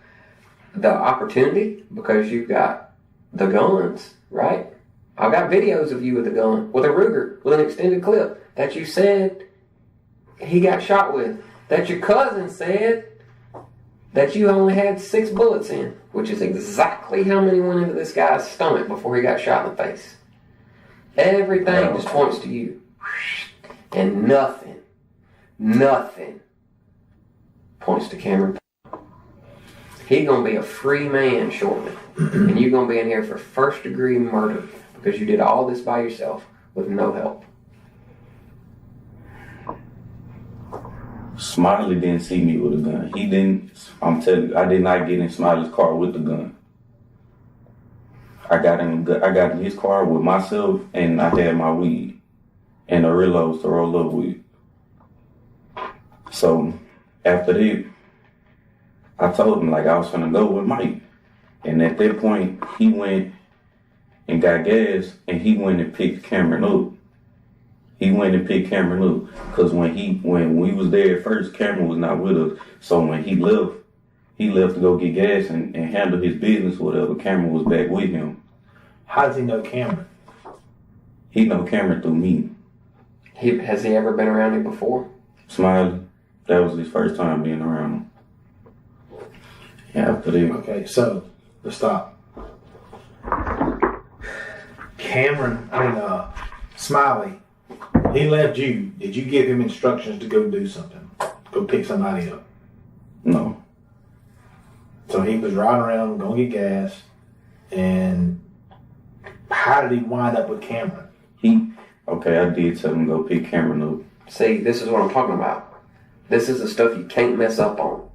the opportunity because you've got the guns, right? I've got videos of you with a gun, with a Ruger, with an extended clip that you said he got shot with, that your cousin said that you only had 6 bullets in, which is exactly how many went into this guy's stomach before he got shot in the face. Everything just points to you. And nothing points to Cameron. He's going to be a free man shortly. And you're going to be in here for first-degree murder because you did all this by yourself with no help. Smiley didn't see me with a gun. He didn't. I'm telling you, I did not get in Smiley's car with the gun. I got in his car with myself, and I had my weed and the reloads to roll up weed. So after that, I told him like I was gonna go with Mike, and at that point he went and got gas, and he went and picked Cameron up. Because when we was there at first, Cameron was not with us. So when he left to go get gas and handle his business or whatever. Cameron was back with him. How does he know Cameron? He know Cameron through me. Has he ever been around him before? Smiley, that was his first time being around him. Yeah, after that. Okay, so let's stop. Smiley, he left you. Did you give him instructions to go do something? Go pick somebody up? No. So he was riding around, going to get gas, and how did he wind up with Cameron? I did tell him to go pick Cameron up. See, this is what I'm talking about. This is the stuff you can't mess up on.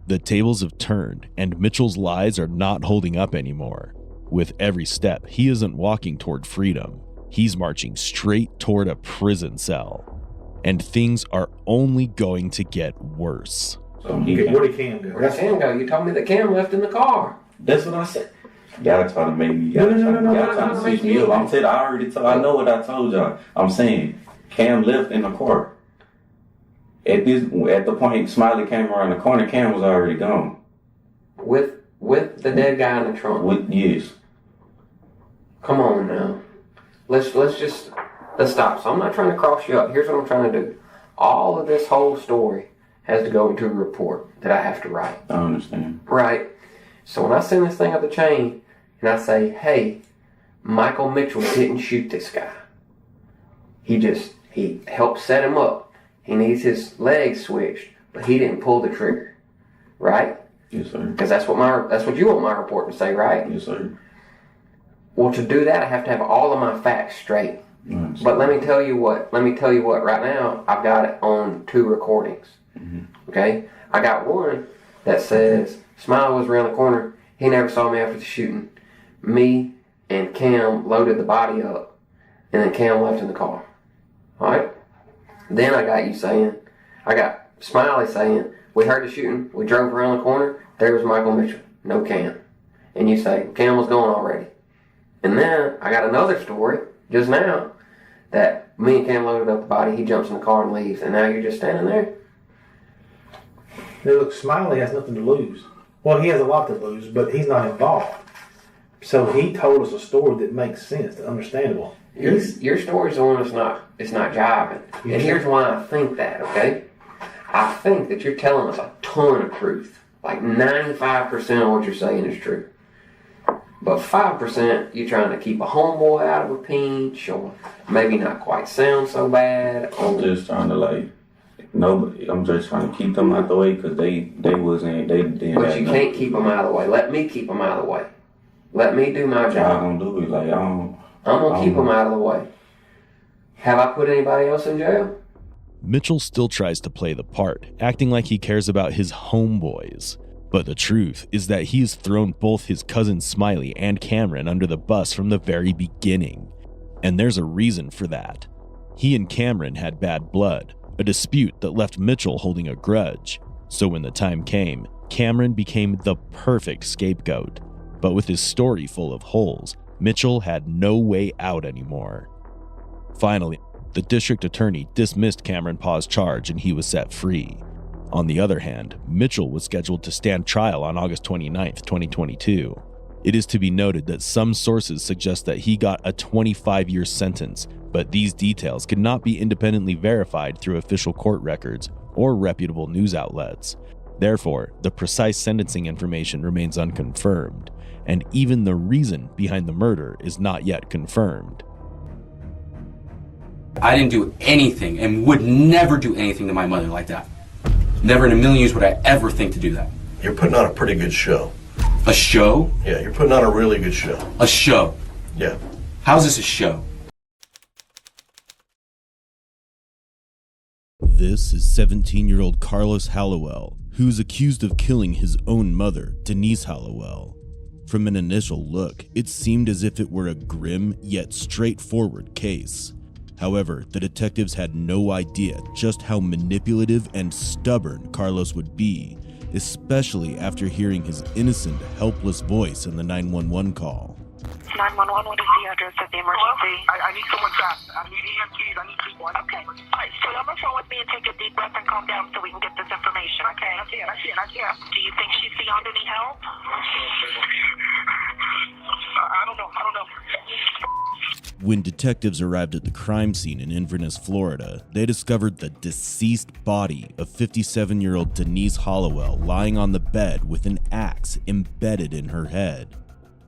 The tables have turned, and Mitchell's lies are not holding up anymore. With every step, he isn't walking toward freedom. He's marching straight toward a prison cell. And things are only going to get worse. Where did Cam go? Where did Cam go? You told me that Cam left in the car. That's what I said. Y'all trying to make me. Y'all trying to switch me up. I'm saying I already told. I know what I told y'all. I'm saying Cam left in the car. At the point Smiley came around the corner, Cam was already gone. With the dead guy in the trunk. Yes. Come on now. Let's stop. So I'm not trying to cross you up. Here's what I'm trying to do. All of this whole story has to go into a report that I have to write. I understand. Right. So when I send this thing up the chain and I say, hey, Michael Mitchell didn't shoot this guy. He helped set him up. He needs his legs switched, but he didn't pull the trigger. Right? Yes, sir. Because that's what you want my report to say, right? Yes, sir. Well, to do that, I have to have all of my facts straight. But let me tell you what. Right now, I've got it on 2 recordings. Mm-hmm. Okay, I got one that says Smiley was around the corner He never saw me after the shooting. Me and Cam loaded the body up, and then Cam left in the car. Alright? Then I got Smiley saying, we heard the shooting, we drove around the corner, there was Michael Mitchell, no Cam. And you say, Cam was gone already. And then I got another story, just now, that me and Cam loaded up the body, he jumps in the car and leaves, and now you're just standing there? Now look, Smiley has nothing to lose. Well, he has a lot to lose, but he's not involved. So he told us a story that makes sense, that's understandable. Your story's the one it's not jiving. And here's why I think that, okay? I think that you're telling us a ton of truth. Like 95% of what you're saying is true. But 5% you're trying to keep a homeboy out of a pinch, or maybe not quite sound so bad. I'm just trying to I'm just trying to keep them out the way because they didn't. But you can't keep them out of the way. Let me keep them out of the way. Let me do my job. I'm gonna do it. I'm gonna keep them out of the way. Have I put anybody else in jail? Mitchell still tries to play the part, acting like he cares about his homeboys. But the truth is that he has thrown both his cousin Smiley and Cameron under the bus from the very beginning. And there's a reason for that. He and Cameron had bad blood, a dispute that left Mitchell holding a grudge. So when the time came, Cameron became the perfect scapegoat. But with his story full of holes, Mitchell had no way out anymore. Finally, the district attorney dismissed Cameron Paw's charge and he was set free. On the other hand, Mitchell was scheduled to stand trial on August 29, 2022. It is to be noted that some sources suggest that he got a 25-year sentence, but these details could not be independently verified through official court records or reputable news outlets. Therefore, the precise sentencing information remains unconfirmed, and even the reason behind the murder is not yet confirmed. I didn't do anything and would never do anything to my mother like that. Never in a million years would I ever think to do that. You're putting on a pretty good show. A show? Yeah, you're putting on a really good show. A show? Yeah. How's this a show? This is 17-year-old Carlos Hallowell, who's accused of killing his own mother, Denise Hallowell. From an initial look, it seemed as if it were a grim yet straightforward case. However, the detectives had no idea just how manipulative and stubborn Carlos would be, especially after hearing his innocent, helpless voice in the 911 call. 911, what is the address of the emergency? I need someone fast. I need EMTs. I need people. Okay. All right, so on the phone with me and take a deep breath and calm down so we can get this information. Okay. I can't. Do you think she's beyond any help? I don't know. When detectives arrived at the crime scene in Inverness, Florida, they discovered the deceased body of 57-year-old Denise Hallowell lying on the bed with an axe embedded in her head.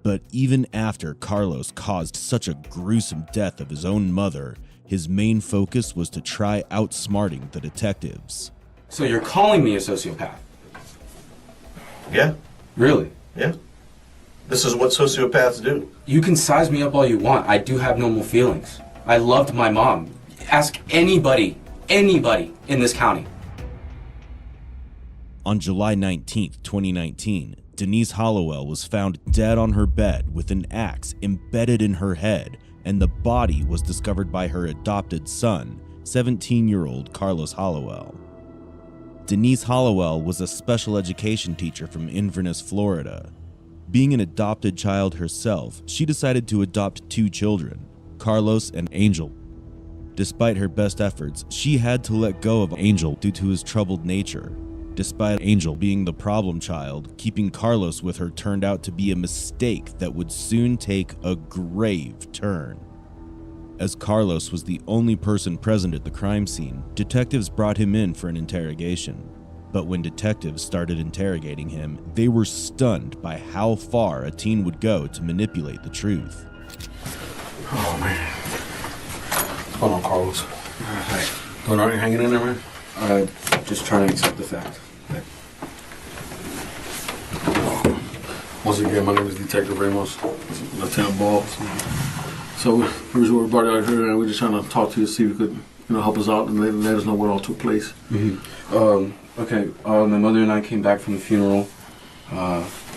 But even after Carlos caused such a gruesome death of his own mother, his main focus was to try outsmarting the detectives. So you're calling me a sociopath? Yeah. Really? Yeah. This is what sociopaths do. You can size me up all you want. I do have normal feelings. I loved my mom. Ask anybody in this county. On July 19th, 2019, Denise Hallowell was found dead on her bed with an axe embedded in her head, and the body was discovered by her adopted son, 17-year-old Carlos Hallowell. Denise Hallowell was a special education teacher from Inverness, Florida. Being an adopted child herself, she decided to adopt two children, Carlos and Angel. Despite her best efforts, she had to let go of Angel due to his troubled nature. Despite Angel being the problem child, keeping Carlos with her turned out to be a mistake that would soon take a grave turn. As Carlos was the only person present at the crime scene, detectives brought him in for an interrogation. But when detectives started interrogating him, they were stunned by how far a teen would go to manipulate the truth. Oh, man. What's going on, Carlos? Hey. Going on, you hanging in there, man? Just trying to accept the fact. Once again, my name is Detective Ramos, Lieutenant Ball. So we're brought out here, and we're just trying to talk to you, see if you could, help us out and let us know what all took place. Mm-hmm. Okay, my mother and I came back from the funeral,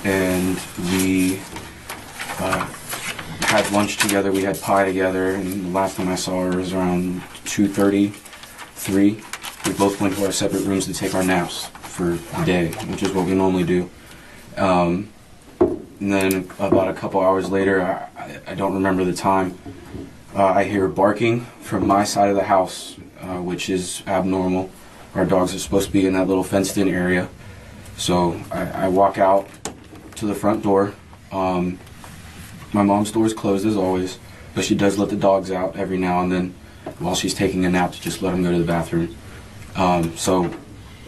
and we had lunch together. We had pie together, and the last time I saw her was around 2:30, 3. We both went to our separate rooms to take our naps for the day, which is what we normally do. And then about a couple hours later, I don't remember the time, I hear barking from my side of the house, which is abnormal. Our dogs are supposed to be in that little fenced-in area. So I walk out to the front door. My mom's door is closed as always, but she does let the dogs out every now and then while she's taking a nap to just let them go to the bathroom. So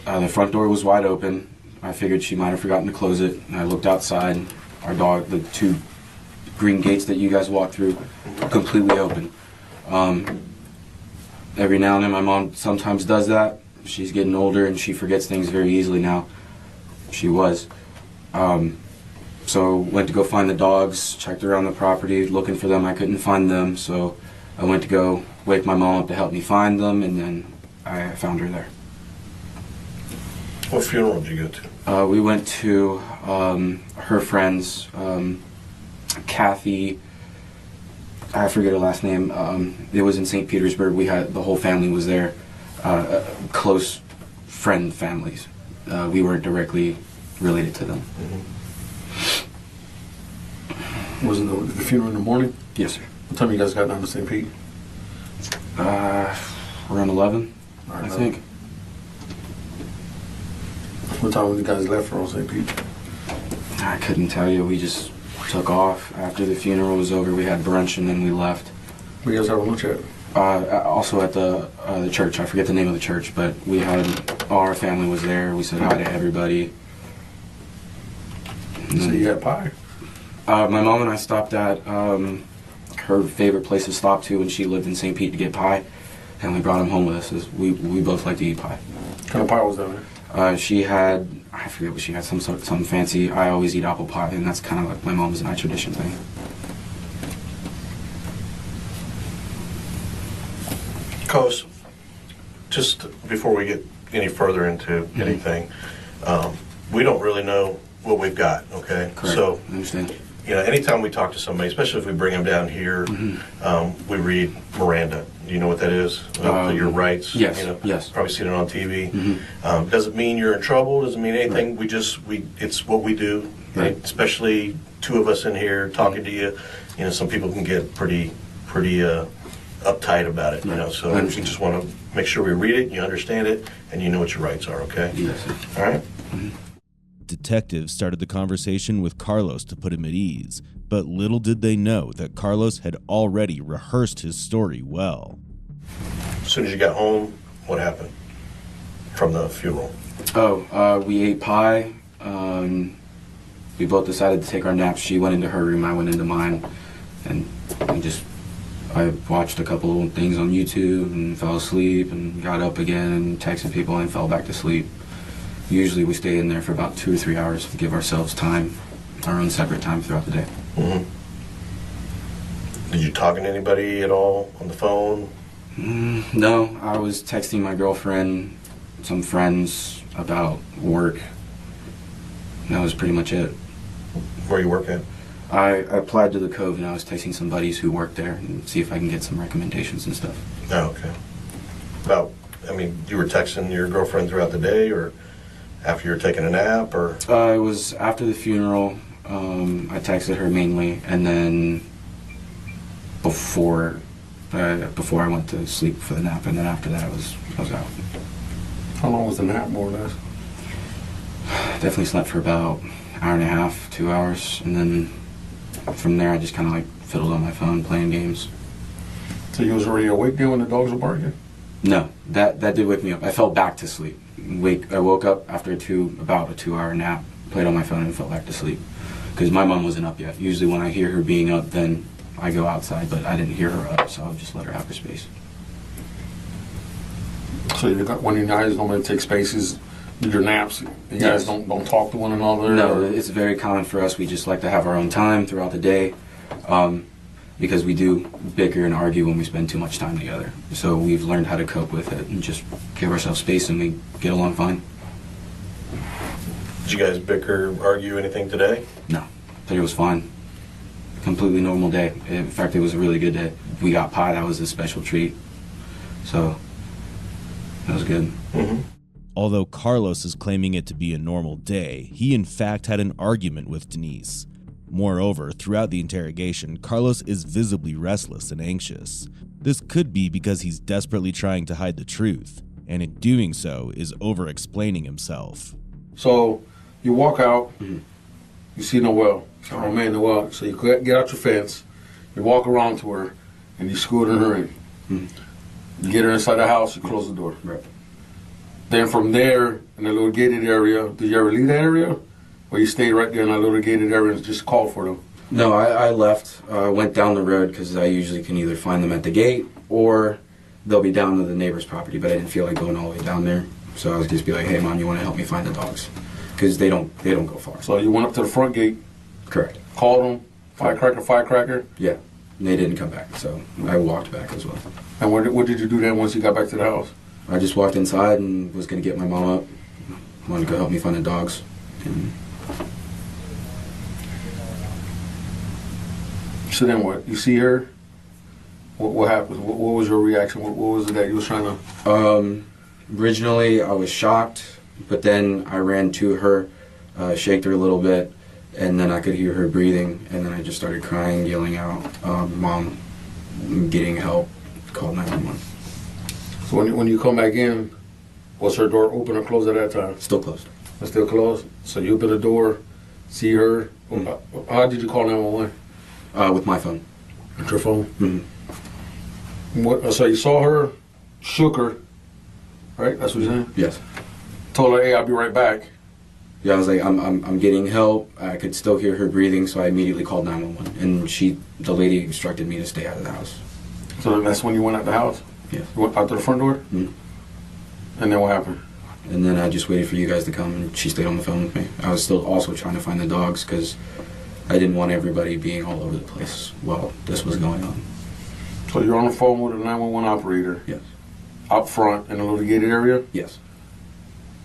the front door was wide open. I figured she might have forgotten to close it. And I looked outside. Our dog, the 2 green gates that you guys walked through, completely open. Every now and then my mom sometimes does that. She's getting older and she forgets things very easily now. She was. So went to go find the dogs, checked around the property, looking for them. I couldn't find them, so I went to go wake my mom up to help me find them, and then I found her there. What funeral did you go to? We went to her friends, Kathy, I forget her last name. It was in St. Petersburg. The whole family was there, close friend families. We weren't directly related to them. Wasn't the funeral in the morning? Yes, sir. What time you guys got down to St. Pete? Around 11, I think. What time when you guys left for St. Pete? I couldn't tell you. We just took off. After the funeral was over, we had brunch and then we left. Where you guys have lunch at? Also at the church. I forget the name of the church, but all our family was there. We said hi to everybody. So you got pie? My mom and I stopped at her favorite place to stop to when she lived in St. Pete to get pie, and we brought them home with us. We both like to eat pie. What kind of pie was that? She had, I forget what she had, something fancy. I always eat apple pie, and that's kind of like my mom's and I tradition thing. Coach, just before we get any further into anything, we don't really know what we've got, okay? Correct. So, I understand. You know, anytime we talk to somebody, especially if we bring them down here, we read Miranda. Do you know what that is? Your rights. Yes. You know, yes. Probably seen it on TV. Doesn't mean you're in trouble. Doesn't mean anything. Right. It's what we do. Right. Especially 2 of us in here talking to you. You know, some people can get pretty uptight about it. You know, so we just want to make sure we read it, you understand it, and you know what your rights are. Okay. Yes. Sir. All right. Detectives started the conversation with Carlos to put him at ease, but little did they know that Carlos had already rehearsed his story well. As soon as you got home, what happened from the funeral? We ate pie. We both decided to take our naps. She went into her room, I went into mine, and I watched a couple of things on YouTube and fell asleep and got up again and texted people and fell back to sleep. Usually we stay in there for about 2 or 3 hours to give ourselves time, our own separate time throughout the day. Did you talk to anybody at all on the phone? No, I was texting my girlfriend, some friends about work. That was pretty much it. Where you work at? I applied to the Cove and I was texting some buddies who work there and see if I can get some recommendations and stuff. Oh, okay. You were texting your girlfriend throughout the day or after you were taking a nap or? It was after the funeral. I texted her mainly, and then before I went to sleep for the nap, and then after that I was out. How long was the nap, more or less? Definitely slept for about an hour and a half, 2 hours, and then from there I just kind of like fiddled on my phone playing games. So you was already awake then when the dogs were barking? No, that did wake me up. I fell back to sleep. I woke up after about a 2-hour nap, played on my phone and fell back to sleep. Because my mom wasn't up yet. Usually when I hear her being up, then I go outside, but I didn't hear her up, so I'll just let her have her space. So when you guys normally take spaces, your naps, you guys don't talk to one another? No, it's very common for us. We just like to have our own time throughout the day. Because we do bicker and argue when we spend too much time together. So we've learned how to cope with it and just give ourselves space and we get along fine. Did you guys bicker, argue, anything today? No, today was fine. Completely normal day. In fact, it was a really good day. We got pie. That was a special treat. So that was good. Although Carlos is claiming it to be a normal day, he in fact had an argument with Denise. Moreover, throughout the interrogation, Carlos is visibly restless and anxious. This could be because he's desperately trying to hide the truth, and in doing so is over-explaining himself. So you walk out, you see Noelle. Oh man, Noelle. So you get out your fence, you walk around to her, and you scooter her in. You get her inside the house, you close the door. Right. Then from there, in the little gated area, did you ever leave that area? Or you stayed right there in that little gated area and just called for them? No, I left. Went down the road because I usually can either find them at the gate or they'll be down to the neighbor's property, but I didn't feel like going all the way down there. So I was just be like, hey, Mom, you want to help me find the dogs? Because they don't go far. So you went up to the front gate? Correct. Called them? Firecracker? Yeah. And they didn't come back, so I walked back as well. And what did you do then once you got back to the house? I just walked inside and was going to get my mom up. Wanted to go help me find the dogs. And so then what? You see her? What happened? What was your reaction? What was it that you was trying to... Originally, I was shocked, but then I ran to her, shaked her a little bit, and then I could hear her breathing, and then I just started crying, yelling out, Mom, I'm getting help, called 911. So when you come back in, was her door open or closed at that time? Still closed. It's still closed? So you open the door, see her. How did you call 911? With my phone. With your phone? So you saw her, shook her, right? That's what you're saying? Yes. Told her, hey, I'll be right back. Yeah, I was like, I'm getting help. I could still hear her breathing, so I immediately called 911. And the lady instructed me to stay out of the house. So that's when you went out the house? Yeah. You went out to the front door? Mm-hmm. And then what happened? And then I just waited for you guys to come, and she stayed on the phone with me. I was still also trying to find the dogs, because I didn't want everybody being all over the place while this was going on. So you're on the phone with a 911 operator? Yes. Out front in a little gated area? Yes.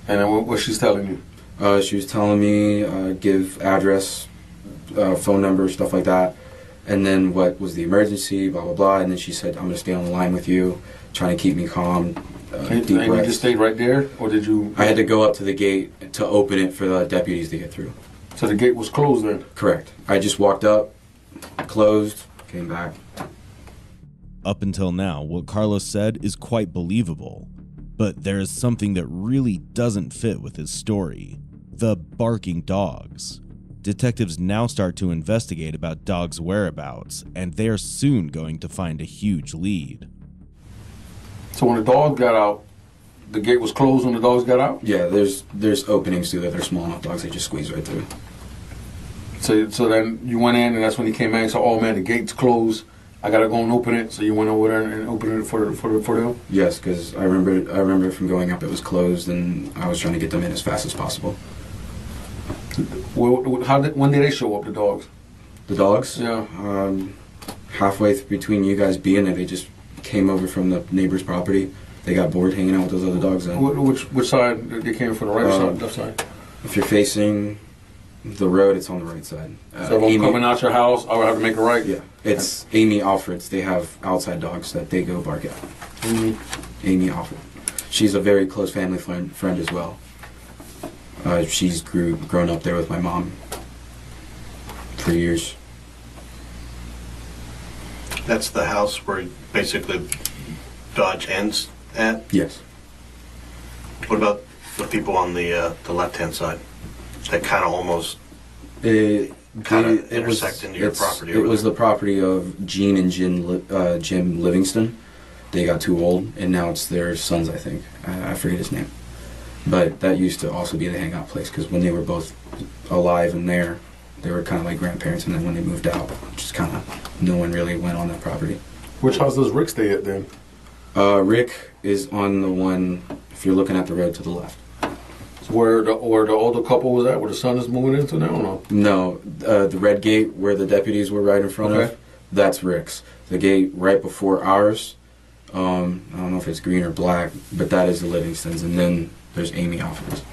And then what she's telling you? She was telling me, give address, phone number, stuff like that. And then what was the emergency, blah, blah, blah. And then she said, I'm going to stay on the line with you, trying to keep me calm. And you just stayed right there? Or did you? I had to go up to the gate to open it for the deputies to get through. So the gate was closed then? Correct. I just walked up, closed, came back. Up until now, what Carlos said is quite believable. But there is something that really doesn't fit with his story. The barking dogs. Detectives now start to investigate about dogs' whereabouts, and they're soon going to find a huge lead. So when the dog got out, the gate was closed when the dogs got out? Yeah, there's openings through there. They're small enough dogs, they just squeeze right through. So then you went in, and that's when he came in and said, oh man, the gate's closed. I gotta go and open it. So you went over there and opened it for them? Yes, because I remember from going up it was closed, and I was trying to get them in as fast as possible. When did they show up, the dogs? The dogs? Yeah. Halfway between you guys being there, they just came over from the neighbor's property. They got bored hanging out with those other dogs. Then. Which side? They came from the right side, left side? If you're facing the road, it's on the right side. So if I'm coming out your house, I would have to make a right? Yeah. It's Amy Alfred's. They have outside dogs that they go bark at. Mm-hmm. Amy Alfred. She's a very close family friend as well. She's grown up there with my mom for years. That's the house where basically Dodge ends at? Yes. What about the people on the left-hand side? That kind of almost intersect into your property. It was the property of Gene and Jim Livingston. They got too old, and now it's their sons, I think. I forget his name. But that used to also be the hangout place, because when they were both alive and there, they were kind of like grandparents, and then when they moved out, just kind of no one really went on that property. Which house does Rick stay at then? Rick is on the one, if you're looking at the road to the left. So where the older couple was at, where the son is moving into now, or no? No, the red gate where the deputies were right in front of, that's Rick's. The gate right before ours, I don't know if it's green or black, but that is the Livingstons, and then there's Amy Alfred's.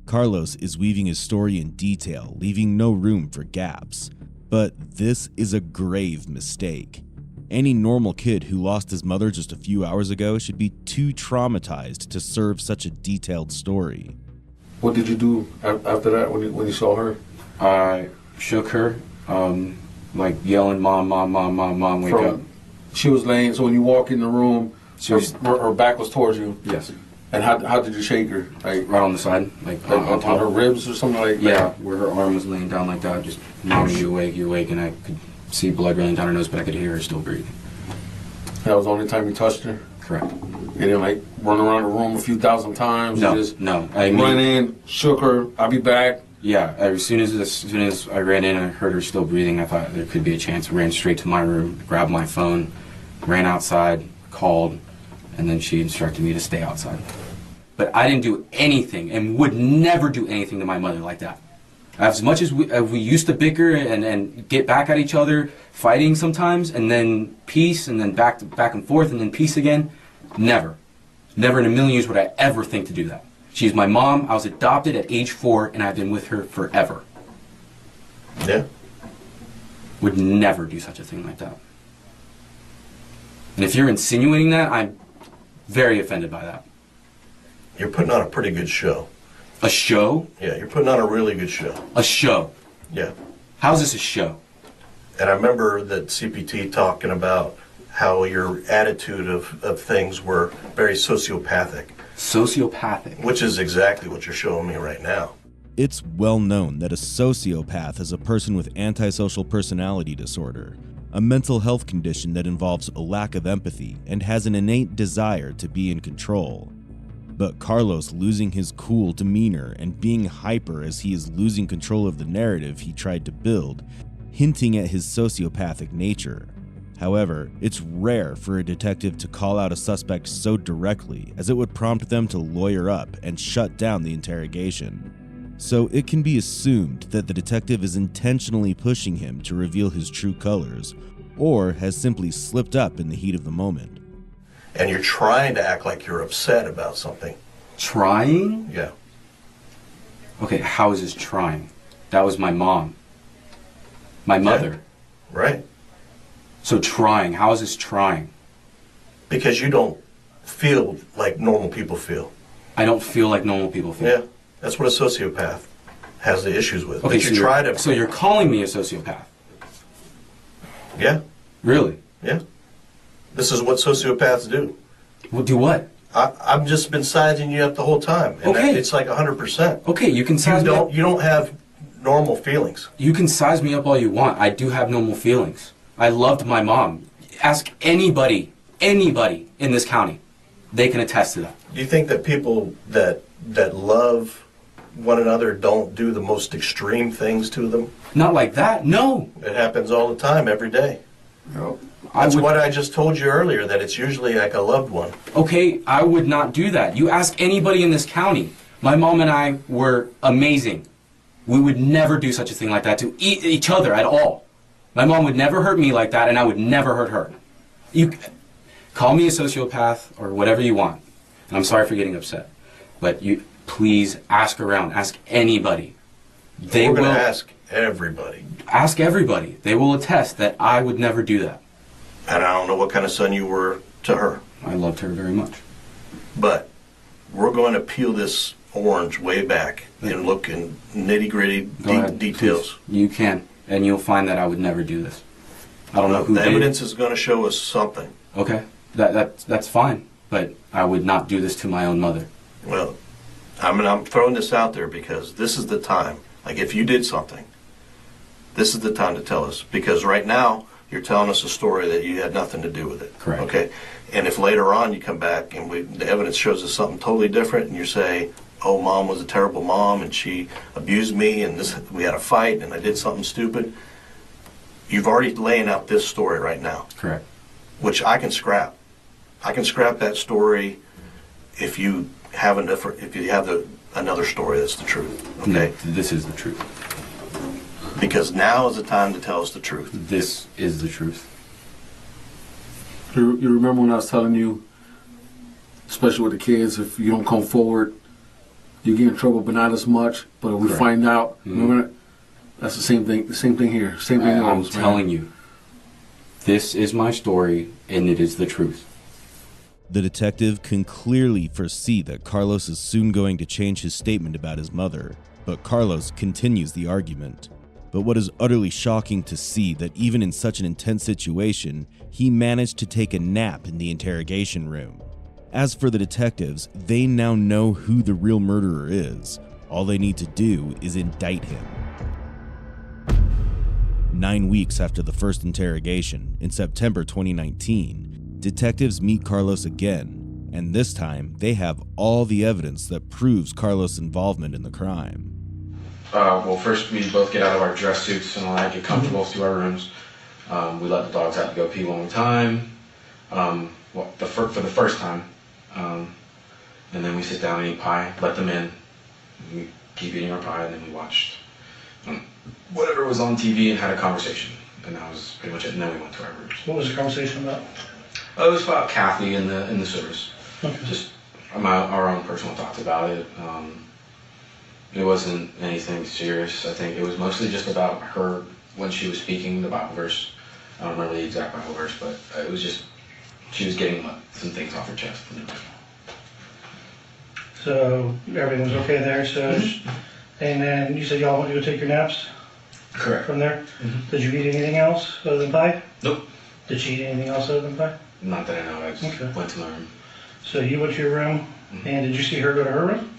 Carlos is weaving his story in detail, leaving no room for gaps. But this is a grave mistake. Any normal kid who lost his mother just a few hours ago should be too traumatized to serve such a detailed story. What did you do after that when you saw her? I shook her, like yelling, "Mom, mom, mom, mom, mom, wake up." She was laying, so when you walk in the room, her back was towards you? Yes. And how did you shake her? Like right on the side, like on her ribs or something like that? Yeah, where her arm was laying down like that, just, "Mom, you awake," and I could see blood running down her nose, but I could hear her still breathing. That was the only time you touched her? Correct. You didn't like run around the room a few thousand times? No. I ran in, shook her, I'll be back. Yeah, as soon as I ran in and I heard her still breathing, I thought there could be a chance. Ran straight to my room, grabbed my phone, ran outside, called, and then she instructed me to stay outside. But I didn't do anything and would never do anything to my mother like that. As much as we used to bicker and get back at each other, fighting sometimes, and then peace, and then back and forth, and then peace again, never. Never in a million years would I ever think to do that. She's my mom. I was adopted at age 4, and I've been with her forever. Yeah. Would never do such a thing like that. And if you're insinuating that, I'm very offended by that. You're putting on a pretty good show. A show? Yeah, you're putting on a really good show. A show? Yeah. How's this a show? And I remember that CPT talking about how your attitude of things were very sociopathic. Sociopathic? Which is exactly what you're showing me right now. It's well known that a sociopath is a person with antisocial personality disorder, a mental health condition that involves a lack of empathy and has an innate desire to be in control. But Carlos losing his cool demeanor and being hyper as he is losing control of the narrative he tried to build, hinting at his sociopathic nature. However, it's rare for a detective to call out a suspect so directly, as it would prompt them to lawyer up and shut down the interrogation. So it can be assumed that the detective is intentionally pushing him to reveal his true colors, or has simply slipped up in the heat of the moment. And you're trying to act like you're upset about something. Trying? Yeah. Okay, how is this trying? That was my mom. My mother. Yeah. Right. So trying, how is this trying? Because you don't feel like normal people feel. I don't feel like normal people feel. Yeah, that's what a sociopath has the issues with. Okay, But so you're calling me a sociopath? Yeah. Really? Yeah. This is what sociopaths do. Well, do what? I've just been sizing you up the whole time. And okay. It's like 100%. Okay, you can size me up. You don't have normal feelings. You can size me up all you want. I do have normal feelings. I loved my mom. Ask anybody in this county. They can attest to that. Do you think that people that love one another don't do the most extreme things to them? Not like that, no. It happens all the time, every day. No. That's what I just told you earlier, that it's usually like a loved one. Okay, I would not do that. You ask anybody in this county. My mom and I were amazing. We would never do such a thing like that to each other at all. My mom would never hurt me like that, and I would never hurt her. You call me a sociopath or whatever you want. And I'm sorry for getting upset. But you please ask around. Ask anybody. We're going to ask everybody. Ask everybody. They will attest that I would never do that. And I don't know what kind of son you were to her. I loved her very much. But we're going to peel this orange way back and look in nitty-gritty details. Please. You can. And you'll find that I would never do this. I don't know who the did. Evidence is going to show us something. Okay. That's fine. But I would not do this to my own mother. Well, I'm throwing this out there because this is the time. Like, if you did something, this is the time to tell us. Because right now, you're telling us a story that you had nothing to do with it. Correct. Okay? And if later on you come back and the evidence shows us something totally different and you say, oh, Mom was a terrible mom and she abused me and we had a fight and I did something stupid, you've already laying out this story right now. Correct. Which I can scrap. I can scrap that story if you have another story that's the truth. Okay? No, this is the truth. Because now is the time to tell us the truth. This is the truth. You remember when I was telling you, especially with the kids, if you don't come forward, you get in trouble, but not as much. But if we Correct. find out, Mhm. remember, that's the same thing. The same thing here. Same thing. I'm goes, man. telling you, this is my story, and it is the truth. The detective can clearly foresee that Carlos is soon going to change his statement about his mother, but Carlos continues the argument. But what is utterly shocking to see that even in such an intense situation, he managed to take a nap in the interrogation room. As for the detectives, they now know who the real murderer is. All they need to do is indict him. 9 weeks after the first interrogation, in September 2019, detectives meet Carlos again, and this time they have all the evidence that proves Carlos' involvement in the crime. Well, first we both get out of our dress suits and all that, get comfortable to our rooms. We let the dogs out to go pee one more time, for the first time. And then we sit down and eat pie, let them in. We keep eating our pie, and then we watched whatever was on TV and had a conversation. And that was pretty much it, and then we went to our rooms. What was the conversation about? It was about Kathy in the service. Okay. Just our own personal thoughts about it. It wasn't anything serious. I think it was mostly just about her when she was speaking the Bible verse. I don't remember the exact Bible verse, but it was just she was getting some things off her chest. So everything was okay there. So, and then you said y'all went to go take your naps. Correct. From there, did you eat anything else other than pie? Nope. Did she eat anything else other than pie? Not that I know. I just went to my room. So you went to your room, and did you see her go to her room?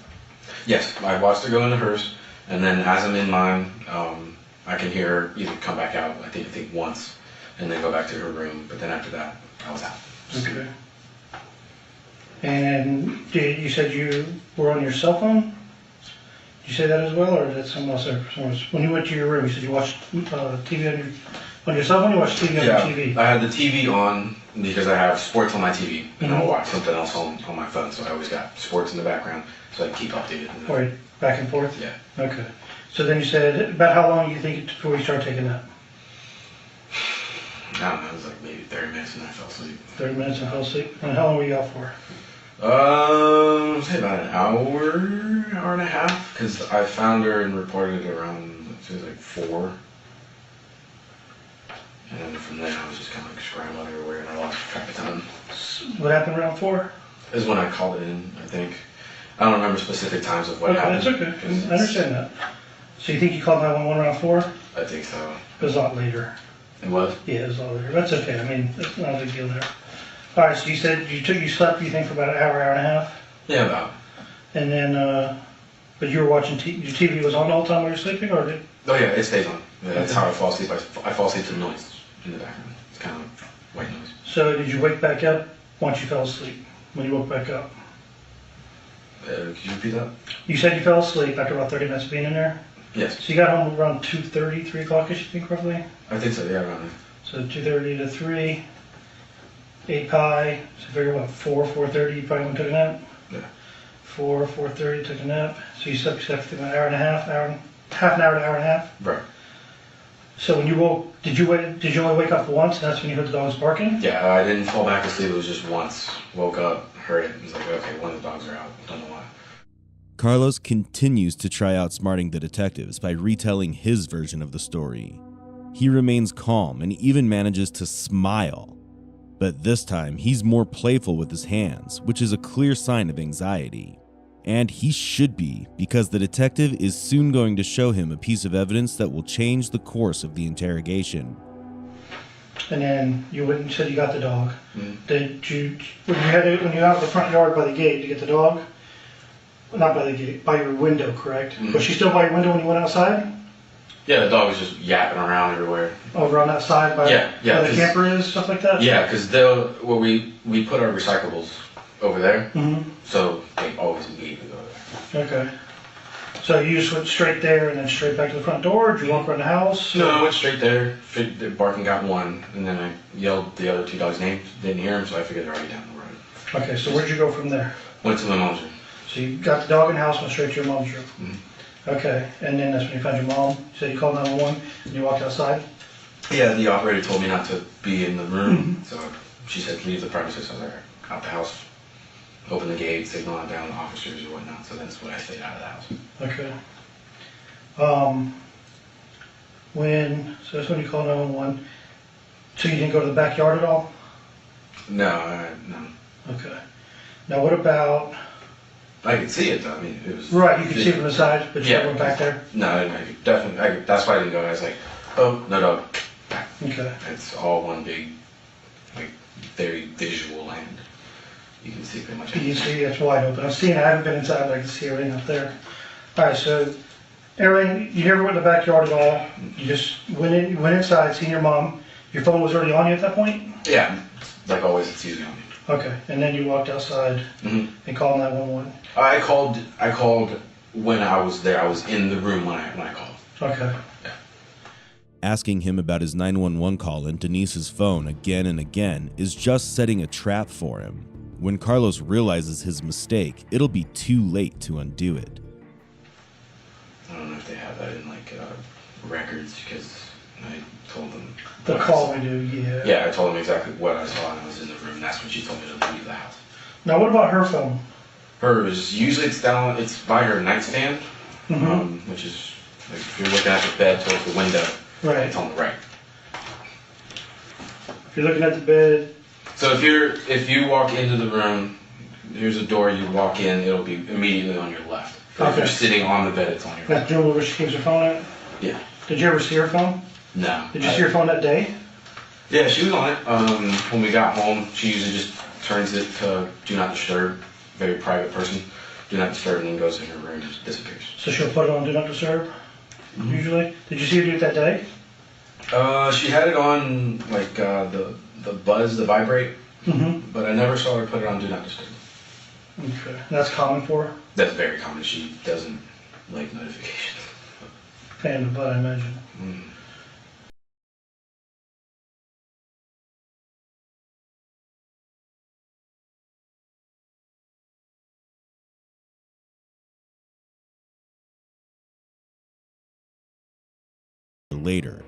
Yes, I watched her go into hers, and then as I'm in mine, I can hear her either come back out, I think once, and then go back to her room. But then after that, I was out. Okay. And you said you were on your cell phone? Did you say that as well, or did someone else there? When you went to your room, you said you watched TV on your cell phone, you watched TV on your TV? I had the TV on because I have sports on my TV, and I'll watch something else on my phone, so I always got sports in the background, so I can keep updated. Right, back and forth? Yeah. Okay. So then you said, about how long do you think before you start taking that? I don't know, it was like maybe 30 minutes and I fell asleep. 30 minutes and fell asleep? And how long were you out for? Say about an hour and a half, because I found her and reported it around, it was like 4. And then from there I was just kind of like scrambling everywhere and I lost track of time. What happened around 4? Is when I called it in, I think. I don't remember specific times of what happened. That's okay, I understand that. So you think you called 911 around 4? I think so. It was a lot later. It was? Yeah, it was a lot later. That's okay, I mean, it's not a big deal there. All right, so you said you slept, you think, for about an hour and a half? Yeah, about. And then, but you were watching TV, your TV was on the whole time while you were sleeping, or did? Oh yeah, it stays on. Yeah, that's how I fall asleep. I fall asleep to the noise in the background. It's kind of white noise. So did you wake back up once you fell asleep, when you woke back up? Could you repeat that? You said you fell asleep after about 30 minutes of being in there? Yes. So you got home around 2:30, 3 o'clock-ish, you think, roughly? I think so, yeah, around there. So 2:30 to 3, ate pie, so figure what, 4:30, you probably went and took a nap? Yeah. 4:30, took a nap. So you slept for about an hour and a half, half an hour to an hour and a half? Right. So when you woke, did you only wake up once, and that's when you heard the dogs barking? Yeah, I didn't fall back asleep. It was just once. Woke up, heard it. Was like, okay, one of the dogs are out. Don't know why. Carlos continues to try outsmarting the detectives by retelling his version of the story. He remains calm and even manages to smile. But this time, he's more playful with his hands, which is a clear sign of anxiety. And he should be, because the detective is soon going to show him a piece of evidence that will change the course of the interrogation. And then you went and said you got the dog. Did you, when you were out in the front yard by the gate to get the dog, not by the gate, by your window, correct? Was she still by your window when you went outside? Yeah, the dog was just yapping around everywhere. Over on that side by where the camper is, stuff like that? Yeah, because we put our recyclables over there, so they always need to go there. Okay. So you just went straight there and then straight back to the front door, or did you walk around the house? No, I went straight there, the barking got one, and then I yelled the other 2 dogs' names, didn't hear them, so I figured they're already down the road. Okay, so where'd you go from there? Went to my mom's room. So you got the dog in the house, went straight to your mom's room? Okay, and then that's when you found your mom. You said you called 911 and you walked outside? Yeah, the operator told me not to be in the room, so she said leave the premises. I was like, out the house. open the gate, signal out down the officers or whatnot. So that's what I stayed out of the house. Okay. So that's when you called 911. So you didn't go to the backyard at all? No, no. Okay. Now what about? I could see it though. I mean, it was. Right, you could see it from the side, but you Yeah. never went back there? No, I could definitely. That's why I didn't go. I was like, oh, no dog. Okay. It's all one big, like, very visual and you can see pretty much You everything. see, it's wide open. I've seen it. I haven't been inside, but I can see everything up there. All right, so everything, you never went in the backyard at all. You just went inside, seen your mom. Your phone was already on you at that point? Yeah, like always, it's usually on me. Okay, and then you walked outside and called 911. I called when I was there. I was in the room when I called. Okay. Asking him about his 911 call in Denise's phone again and again is just setting a trap for him. When Carlos realizes his mistake, it'll be too late to undo it. I don't know if they have that in records because I told them. The call we do, yeah. Yeah, I told them exactly what I saw and I was in the room. That's when she told me to leave the house. Now what about her phone? Hers, usually it's by her nightstand, which is, like, if you're looking at the bed towards the window, Right. it's on the right. If you're looking at the bed. So if you walk into the room, there's a door, you walk in, it'll be immediately on your left. But if you're sitting on the bed, it's on your That's where she keeps her phone at? Yeah. Did you ever see her phone? No. Did you see her phone that day? Yeah, she was on it. When we got home, she usually just turns it to do not disturb. Very private person. Do not disturb, and then goes in her room and disappears. So she'll put it on do not disturb, usually? Did you see her do it that day? She had it on like the buzz, the vibrate, but I never saw her put it on do not disturb. Okay. That's common for her? That's very common. She doesn't like notifications. Pain in the butt, I imagine. Later.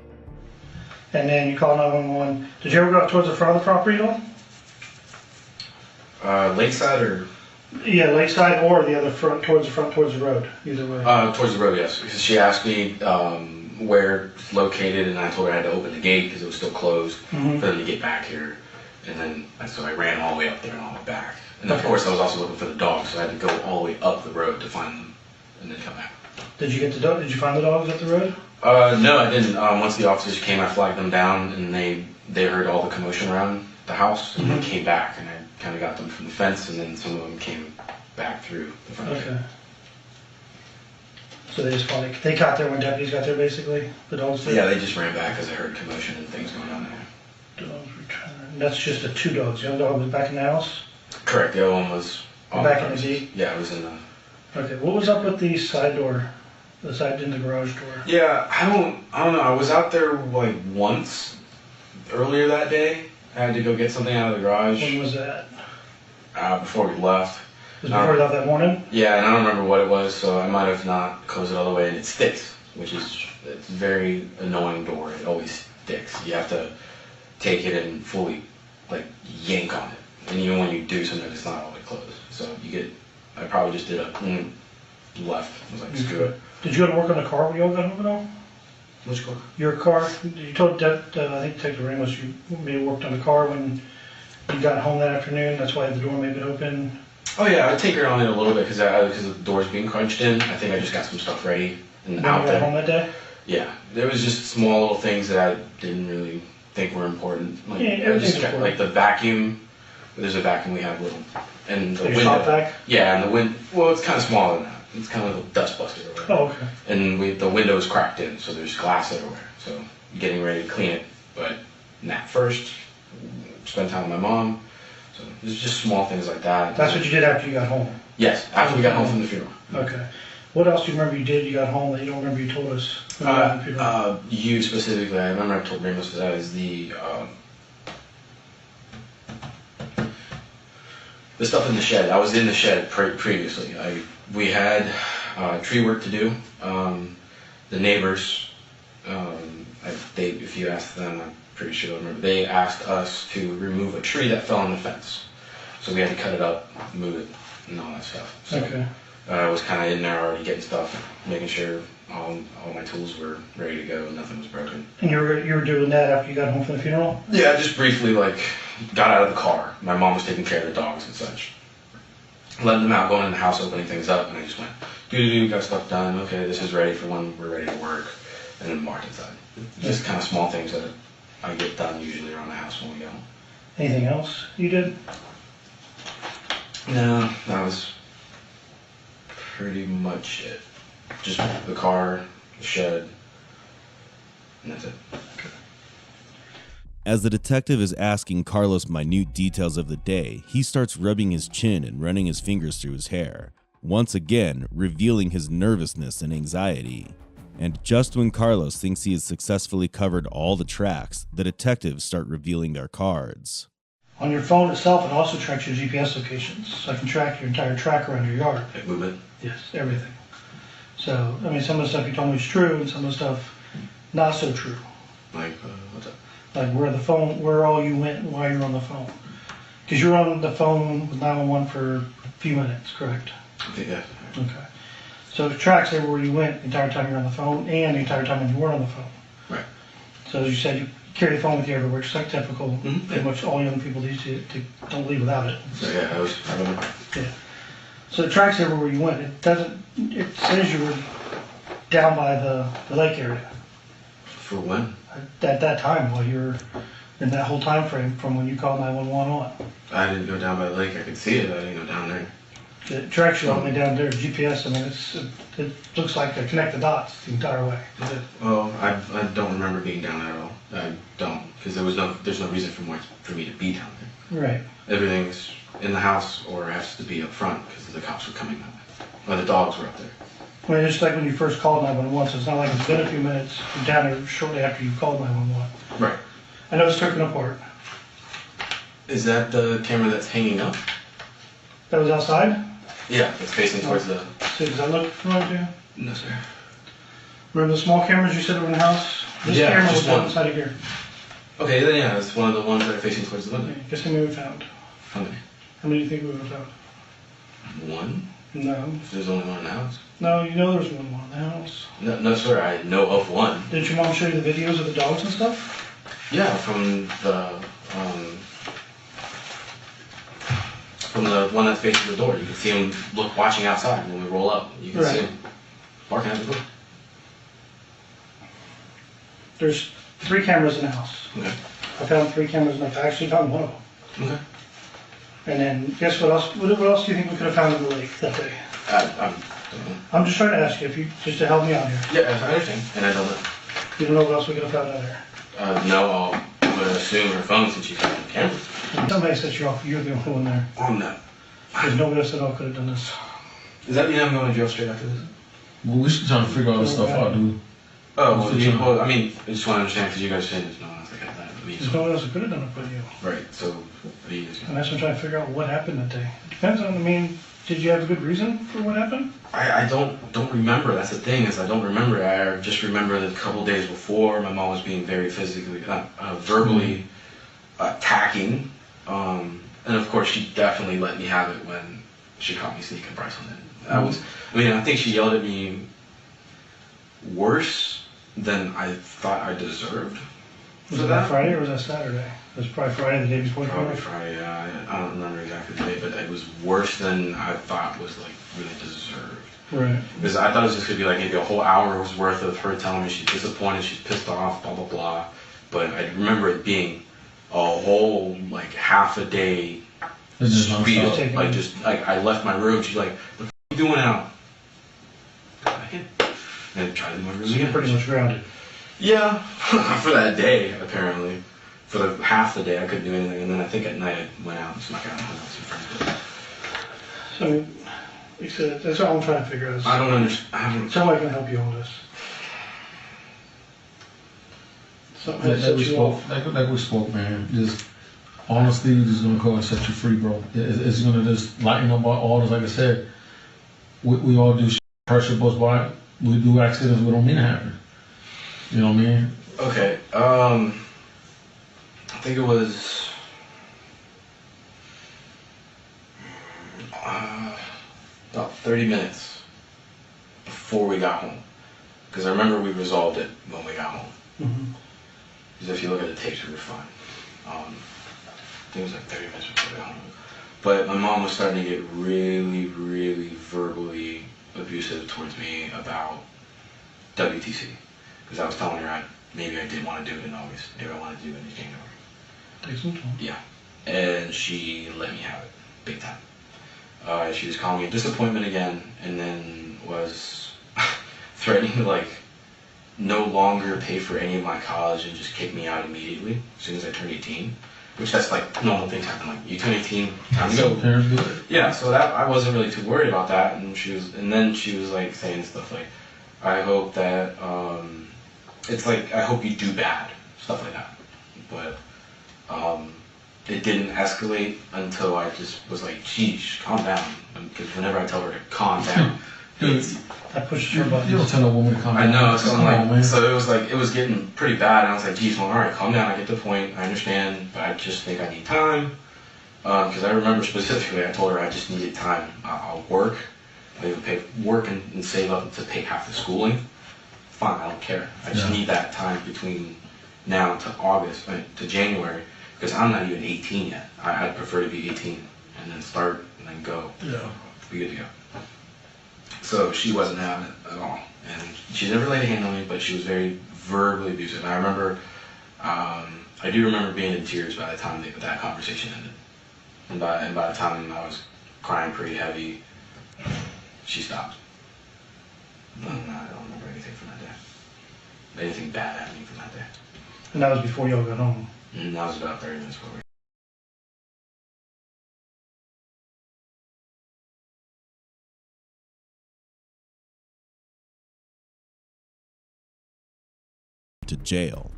And then you call 911. Did you ever go out towards the front of the property at all? Lakeside or? Yeah, lakeside or the other front, towards the road, either way. Towards the road, yes. Because she asked me where it's located, and I told her I had to open the gate because it was still closed for them to get back here. And then, so I ran all the way up there and all the way back. And of course, I was also looking for the dogs, so I had to go all the way up the road to find them, and then come back. Did you get the dog? Did you find the dogs up the road? No, I didn't. Once the officers came, I flagged them down, and they heard all the commotion around the house, and they came back, and I kind of got them from the fence, and then some of them came back through the front. Okay. So they just probably, they got there when deputies got there, basically? The dogs did? Yeah, they just ran back because they heard commotion and things going on there. Dogs returned. That's just the two dogs. The other dog was back in the house? Correct. The other one was on back the in the gate? Yeah, it was in the. Okay. What was up with the side door? The side in the garage door? Yeah, I don't know. I was out there like once earlier that day. I had to go get something out of the garage. When was that? Before we left. Was it before you left that morning? Yeah, and I don't remember what it was, so I might have not closed it all the way, and it sticks, which is it's a very annoying door. It always sticks. You have to take it and fully like yank on it, and even when you do, sometimes it's not all the way closed. So you get. I probably just did a left. I was like, screw it. Did you go to work on the car when you all got home at all? Which car? Your car. You told I think Detective Ramos you maybe worked on the car when you got home that afternoon. That's why the door may have been open. Oh yeah, I tinkered on it a little bit because the door's being crunched in. I think I just got some stuff ready and When out you got there. home that day? Yeah, there was just small little things that I didn't really think were important. Like, Yeah, I everything's just kept, important. like the vacuum. There's a vacuum we have little, and the Your window. shop vac? Yeah, and the wind. Well, it's kind of smaller than that. It's kind of like a dust buster or whatever. Oh, okay. And the window's cracked in, so there's glass everywhere. So getting ready to clean it, but nap first. Spend time with my mom. So there's just small things like that. That's what you did after you got home? Yes, after we got home from the funeral. Okay. What else do you remember you did you got home that you don't remember you told us? When you got home from the funeral? You specifically, I remember I told Ramos that is the stuff in the shed. I was in the shed previously. We had tree work to do. The neighbors, if you ask them, I'm pretty sure they'll remember, they asked us to remove a tree that fell on the fence. So we had to cut it up, move it, and all that stuff. So Okay. I was kind of in there already getting stuff, making sure all my tools were ready to go and nothing was broken. And you were doing that after you got home from the funeral? Yeah, just briefly, like, got out of the car. My mom was taking care of the dogs and such. Letting them out, going in the house, opening things up, and I just went, got stuff done. Okay, this is ready for when we're ready to work. And then marked inside. Just kind of small things that I get done usually around the house when we go home. Anything else you did? No, that was pretty much it. Just the car, the shed, and that's it. As the detective is asking Carlos minute details of the day, he starts rubbing his chin and running his fingers through his hair, once again revealing his nervousness and anxiety. And just when Carlos thinks he has successfully covered all the tracks, the detectives start revealing their cards. On your phone itself, it also tracks your GPS locations, so I can track your entire track around your yard. Like movement? Yes, everything. So, I mean, some of the stuff you told me is true, and some of the stuff not so true. Like, what's up? Like where all you went and why you were on the phone. Because you were on the phone with 911 for a few minutes, correct? Yeah. Okay. So it tracks everywhere you went the entire time you were on the phone and the entire time when you weren't on the phone. Right. So as you said, you carry the phone with you everywhere, just like typical. Pretty much all young people these days don't leave without it. So yeah, I remember. Yeah. So it tracks everywhere you went. It says you were down by the lake area. For when? At that time, while you were in that whole time frame from when you called 911 on. I didn't go down by the lake. I could see it. I didn't go down there. It tracks you all the way down there. GPS. I mean, it looks like they connect the dots the entire way. Well, I don't remember being down there at all. I don't, because there's no reason for me to be down there. Right. Everything's in the house or has to be up front because the cops were coming that way. Or the dogs were up there. I mean, just like when you first called 911, so it's not like it's been a few minutes. You're down there shortly after you called 911. Right. I know it's taken apart. Is that the camera that's hanging up? That was outside? Yeah, it's facing towards the... See, does that look familiar to you? No, sir. Remember the small cameras you said were in the house? This Yeah, camera just was one. outside of here. Okay, then yeah, it's one of the ones that are facing towards the window. Guess how many we found? How many? How many do you think we would have found? One? No. There's only one in the house. No, you know there's one in the house. No, sir, I know of one. Didn't your mom show you the videos of the dogs and stuff? Yeah, from the one that's facing the door. You can see him watching outside when we roll up. You can see him barking at the door. There's 3 cameras in the house. Okay. I found 3 cameras in the house. I actually found one of them. Okay. And then, guess what else? What else do you think we could have found in the lake that day? I'm just trying to ask you, just to help me out here. Yeah, I understand, and I don't know. You don't know what else we could have found out there? No, I would assume her phone since she's got the camera. Somebody set you off. You're the only one there. Oh no. There's nobody else that all could have done this. Does that mean I'm going to jail straight after this? Well, we should try to figure all this stuff out, dude. Oh, well, I mean, I just want to understand because you guys saying there's no one else that got that. There's no one else that could have done it but you. Right, so what do you guys And that's what I'm trying to figure out what happened that day. It depends on, I mean, did you have a good reason for what happened? I don't remember. That's the thing, is I don't remember. I just remember that a couple days before, my mom was being very physically, verbally attacking. And of course, she definitely let me have it when she caught me sneaking by something. I think she yelled at me worse than I thought I deserved. Was that Friday or was that Saturday? It was probably Friday, the day before the Probably car. Friday, yeah. I don't remember exactly the day, but it was worse than I thought was like really deserved. Right. Because I thought it was just gonna be like maybe a whole hour's worth of her telling me she's disappointed, she's pissed off, blah blah blah. But I remember it being a whole like half a day spiel. Like I left my room, she's like, "What the f you doing now?" And I tried to my room. So you're pretty much grounded. Yeah, for that day apparently. For the half the day I couldn't do anything, and then I think at night I went out and snuck out and hung out with some friends. So, like I said, that's all I'm trying to figure out. I don't understand. Somebody can help you on this. Something Like we spoke, man. Just honesty is gonna go and set you free, bro. It's gonna just lighten up all this. Like I said, we all do shit. Pressure bust by. We do accidents we don't mean to happen. You know what I mean? Okay. I think it was about 30 minutes before we got home. Because I remember we resolved it when we got home. Because if you look at the tapes, we were fine. I think it was like 30 minutes before we got home. But my mom was starting to get really, really verbally abusive towards me about WTC. Because I was telling her maybe I didn't want to do it in August. Maybe I wanted to do it in January. Take some time. Yeah. And she let me have it, big time. She was calling me a disappointment again, and then was threatening to like no longer pay for any of my college and just kick me out immediately as soon as I turned 18. Which that's like normal things happen. Like you turn 18, time to go. Yeah, so that I wasn't really too worried about that. And then she was like saying stuff like, I hope that it's like I hope you do bad, stuff like that. But it didn't escalate until I just was like, geez, calm down. Because whenever I tell her to calm down, I pushed your button. You don't tell a woman to calm down. I know, so I'm like, so it was like, it was getting pretty bad, and I was like, geez, well, all right, calm down, I get the point, I understand, but I just think I need time. Because I remember specifically, I told her I just needed time. I'll work, I'll even work and save up to pay half the schooling. Fine, I don't care. I just need that time between now to August, to January, because I'm not even 18 yet. I'd prefer to be 18 and then start and then go. Yeah. Be good to go. So she wasn't having it at all. And she never laid a hand on me, but she was very verbally abusive. And I remember, I do remember being in tears by the time that conversation ended. And by the time I was crying pretty heavy, she stopped. No, I don't remember anything from that day. Anything bad happening from that day. And that was before y'all got home. And that was about 30 minutes before we. To jail.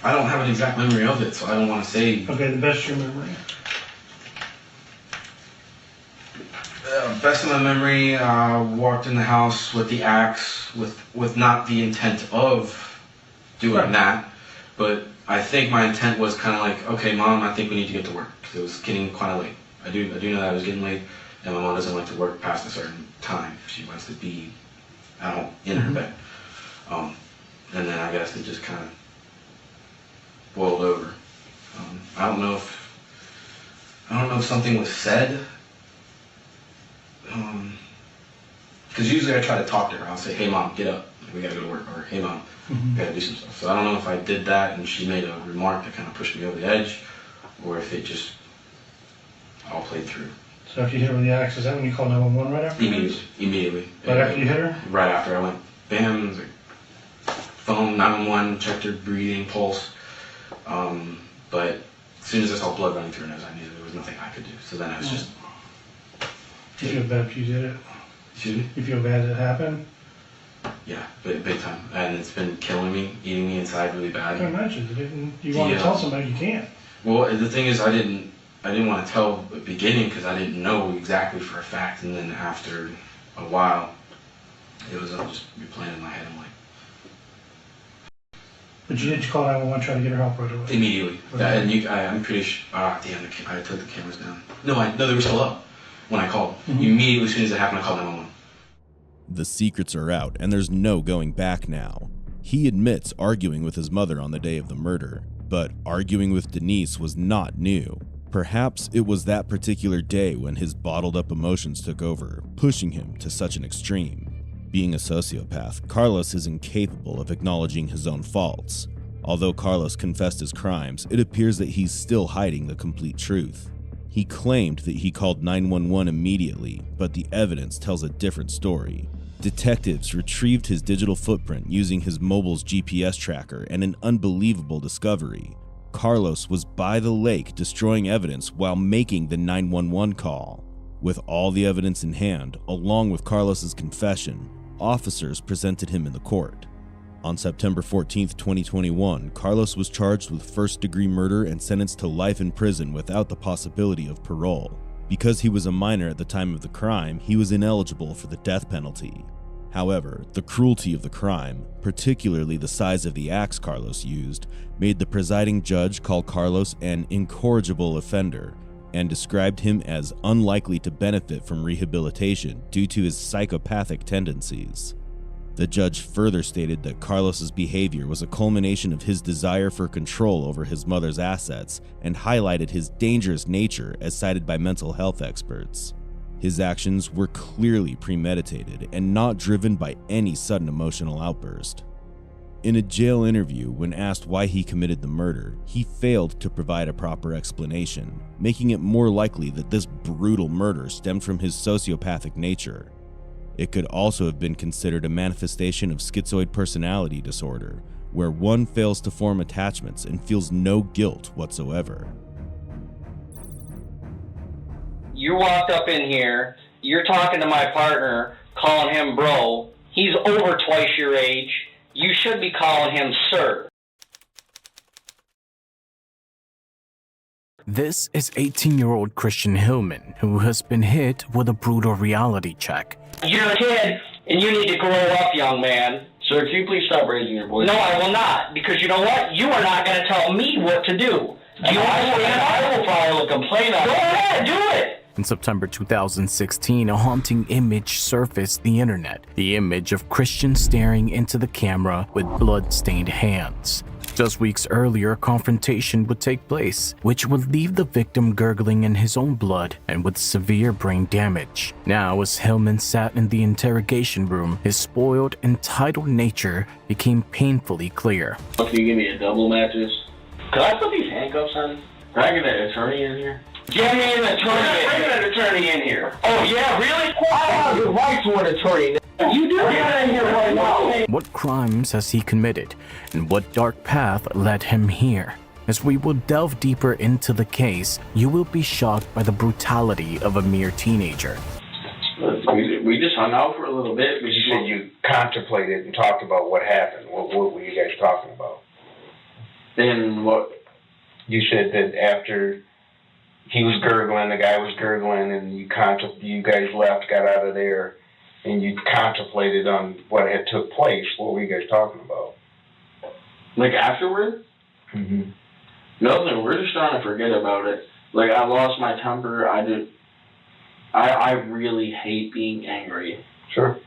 I don't have an exact memory of it, so I don't want to say. Okay, the best your memory. Best of my memory, walked in the house with the axe, with not the intent of doing that, but I think my intent was kind of like, okay, Mom, I think we need to get to work, because it was getting kind of late. I do know that I was getting late, and my mom doesn't like to work past a certain time. She wants to be out in her bed. And then I guess it just kind of boiled over. I don't know if something was said. Because usually I try to talk to her. I'll say, hey Mom, get up. We gotta go to work. Or hey Mom, we gotta do some stuff. So I don't know if I did that and she made a remark that kind of pushed me over the edge, or if it just all played through. So after you hit her with the axe, is that when you called 911 right after? Immediately. Right after you hit her? Right after I went, bam, it was like, phone, 911, checked her breathing, pulse. But as soon as I saw blood running through her nose, I knew there was nothing I could do. So then I was just. You feel bad if you did it? Excuse me? You feel bad it happened? Yeah, big time. And it's been killing me, eating me inside really bad. I can imagine. You want to tell somebody, you can't. Well, the thing is, I didn't want to tell at the beginning because I didn't know exactly for a fact. And then after a while, it was just replaying in my head. I'm like. But you did call 911, try to get her help right away. Immediately. I'm pretty sure. Damn, I took the cameras down. No, they were still up when I called. Immediately, as soon as it happened, I called 911. The secrets are out, and there's no going back now. He admits arguing with his mother on the day of the murder, but arguing with Denise was not new. Perhaps it was that particular day when his bottled-up emotions took over, pushing him to such an extreme. Being a sociopath, Carlos is incapable of acknowledging his own faults. Although Carlos confessed his crimes, it appears that he's still hiding the complete truth. He claimed that he called 911 immediately, but the evidence tells a different story. Detectives retrieved his digital footprint using his mobile's GPS tracker, and an unbelievable discovery. Carlos was by the lake destroying evidence while making the 911 call. With all the evidence in hand, along with Carlos's confession, officers presented him in the court. On September 14, 2021, Carlos was charged with first-degree murder and sentenced to life in prison without the possibility of parole. Because he was a minor at the time of the crime, he was ineligible for the death penalty. However, the cruelty of the crime, particularly the size of the axe Carlos used, made the presiding judge call Carlos an incorrigible offender, and described him as unlikely to benefit from rehabilitation due to his psychopathic tendencies. The judge further stated that Carlos's behavior was a culmination of his desire for control over his mother's assets and highlighted his dangerous nature as cited by mental health experts. His actions were clearly premeditated and not driven by any sudden emotional outburst. In a jail interview, when asked why he committed the murder, he failed to provide a proper explanation, making it more likely that this brutal murder stemmed from his sociopathic nature. It could also have been considered a manifestation of schizoid personality disorder, where one fails to form attachments and feels no guilt whatsoever. You walked up in here, you're talking to my partner, calling him bro. He's over twice your age. You should be calling him sir. This is 18-year-old Christian Hillman, who has been hit with a brutal reality check. You're a kid, and you need to grow up, young man. Sir, can you please stop raising your voice? No, I will not, because you know what? You are not going to tell me what to do. Do you understand? I will file a complaint on you. Go ahead, do it! In September 2016, a haunting image surfaced the internet. The image of Christian staring into the camera with blood-stained hands. Just weeks earlier, a confrontation would take place, which would leave the victim gurgling in his own blood and with severe brain damage. Now, as Hillman sat in the interrogation room, his spoiled, entitled nature became painfully clear. Can you give me a double mattress? Could I put these handcuffs on? Can I get an attorney in here? Get me an attorney. Bring an attorney in here. Oh, yeah, really? I have the right to an attorney. You do get in here right now. What crimes has he committed, and what dark path led him here? As we will delve deeper into the case, you will be shocked by the brutality of a mere teenager. We just hung out for a little bit. But you said you contemplated and talked about what happened. What were you guys talking about? Then what? You said that after he was gurgling, the guy was gurgling, and you guys left, got out of there, and you contemplated on what had took place. What were you guys talking about? Like afterward? Mm-hmm. Nothing. We're just trying to forget about it. Like, I lost my temper. I really hate being angry. Sure.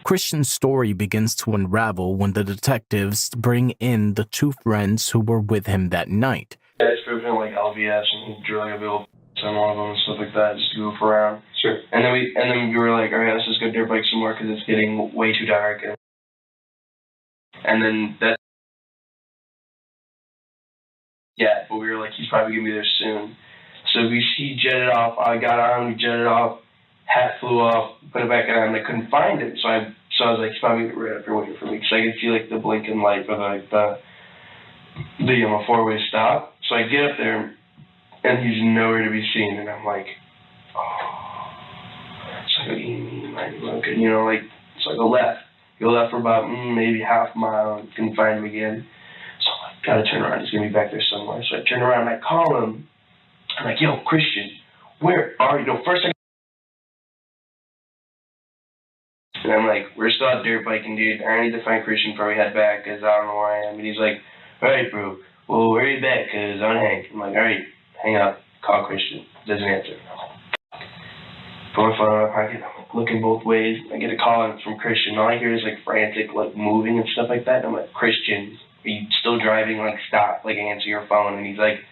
Christian's story begins to unravel when the detectives bring in the two friends who were with him that night. I just moved in like LVS and drew like a bill on one of them and stuff like that, just to goof around. Sure. And then we were like, all right, let's just go dirt bike some more because it's getting way too dark. And then that. Yeah, but we were like, he's probably gonna be there soon. So he jetted off. I got on, we jetted off. Hat flew off, put it back on, and I couldn't find it. So I was like, he's probably right up here waiting for me because I could see like the blinking light for like the four-way stop. So I get up there, and he's nowhere to be seen. And I'm like, oh. So I go, you know, like, so I go left. Go left for about maybe half a mile and couldn't find him again. So I'm like, gotta turn around. He's gonna be back there somewhere. So I turn around and I call him. I'm like, yo, Christian, where are you? No, first and I'm like, we're still out dirt biking, dude. I need to find Christian before we head back, because I don't know where I am. And he's like, all right, bro. Well, where are you back? Because I'm Hank. I'm like, all right, hang up. Call Christian. Doesn't answer. Put my phone in my pocket. I'm like, looking both ways. I get a call from Christian. All I hear is like frantic, like moving and stuff like that. And I'm like, Christian, are you still driving? Like, stop. Like, answer your phone. And he's like,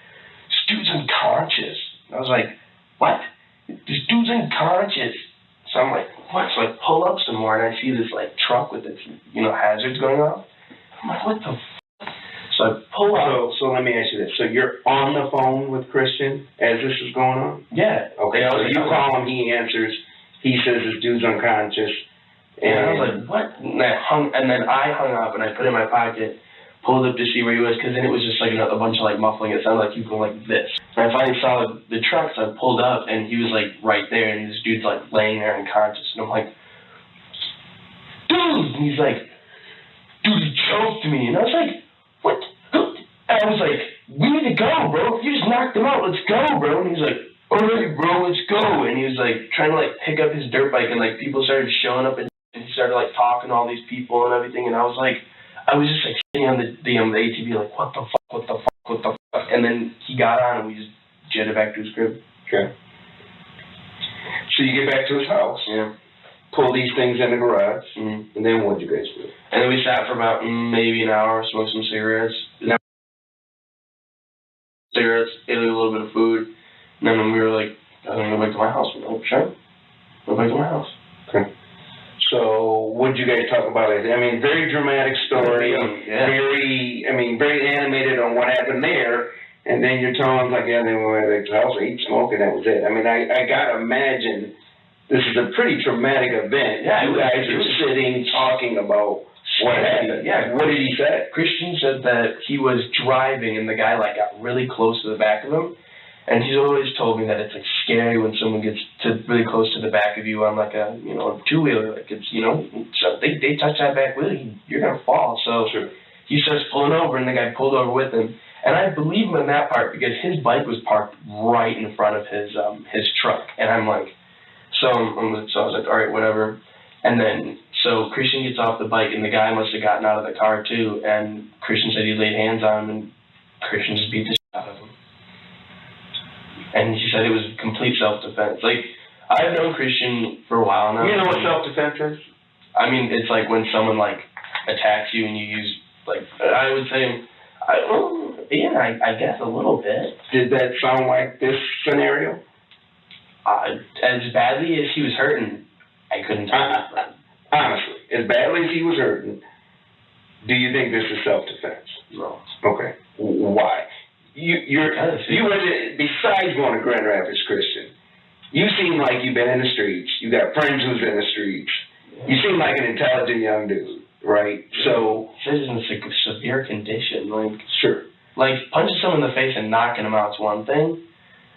this dude's unconscious. And I was like, what? This dude's unconscious. So I'm like, what? So I pull up some more, and I see this, like, truck with its, hazards going off. I'm like, what the f***? So I pull up. So let me ask you this. So you're on the phone with Christian as this is going on? Yeah. Okay, so you call him, he answers. He says this dude's unconscious. And I was like, what? And then I hung up, and I put it in my pocket, pulled up to see where he was, because then it was just, like, a bunch of, like, muffling. It sounded like he was going like this. And I finally saw the truck, so I pulled up, and he was, like, right there, and this dude's, like, laying there unconscious. And I'm like, dude! And he's like, dude, he choked me. And I was like, what? And I was like, we need to go, bro. You just knocked him out. Let's go, bro. And he's like, all right, bro, let's go. And he was, like, trying to, like, pick up his dirt bike, and, like, people started showing up, and he started, like, talking to all these people and everything. And I was just, like, sitting on the ATV, like, what the fuck, what the fuck, what the fuck? And then he got on, and we just jetted back to his crib. Okay. So you get back to his house. Yeah. Pull these things in the garage. Mm-hmm. And then what'd you guys do? And then we sat for about maybe an hour, smoked some cigarettes. Cigarettes, ate a little bit of food. And then we were like, I'm going to go back to my house. I'm like, sure. Go back to my house. Okay. So what'd you guys talk about? I mean, very dramatic story. Yeah. Very animated on what happened there. And then you're telling them, like, yeah, they went back to the house, they eat, smoke, and that was it. I mean, I got to imagine this is a pretty traumatic event. Yeah, you guys are sitting talking about what happened. Yeah. What did he say? Christian said that he was driving and the guy like got really close to the back of him. And he's always told me that it's like scary when someone gets to really close to the back of you on like a two-wheeler. Like it's so they touch that back wheel, you're gonna fall. So he starts pulling over and the guy pulled over with him. And I believe him in that part because his bike was parked right in front of his truck. And I'm like, so I was like, all right, whatever. And then so Christian gets off the bike and the guy must have gotten out of the car too. And Christian said he laid hands on him and Christian just beat the shit out of him. And he said it was complete self-defense. Like, I've known Christian for a while now. You know what self-defense is? I mean, it's like when someone like attacks you and you use like I would say. I guess a little bit. Did that sound like this scenario? As badly as he was hurting, I couldn't tell you. Honestly, as badly as he was hurting, do you think this is self-defense? No. Okay. Why? Besides going to Grand Rapids Christian, you seem like you've been in the streets. You got friends who's in the streets. You seem like an intelligent young dude, right? So this is in a severe condition. Like sure. Like punching someone in the face and knocking them out's one thing,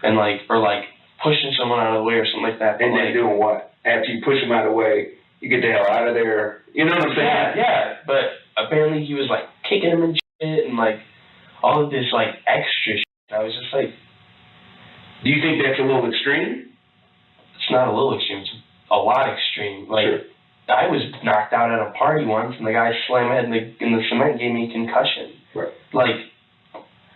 and or pushing someone out of the way or something like that. And then doing what? After you push them out of the way, you get the hell out of there. You know what I'm saying? Yeah. But apparently he was like kicking him and shit and like all of this like extra shit. I was just like, do you think that's a little extreme? It's not a little extreme. It's a lot extreme. Like sure. I was knocked out at a party once, and the guy slammed my head in the cement, gave me a concussion. Right. Like,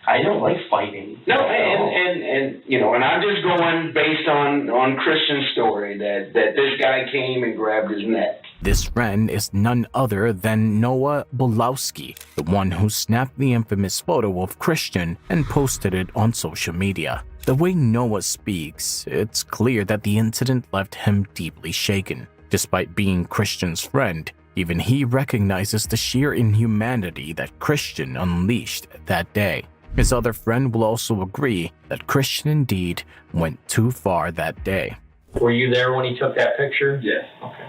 I don't like fighting. No, and I'm just going based on Christian's story that this guy came and grabbed his neck. This friend is none other than Noah Bolowski, the one who snapped the infamous photo of Christian and posted it on social media. The way Noah speaks, it's clear that the incident left him deeply shaken. Despite being Christian's friend, even he recognizes the sheer inhumanity that Christian unleashed that day. His other friend will also agree that Christian indeed went too far that day. Were you there when he took that picture? Yes. Okay.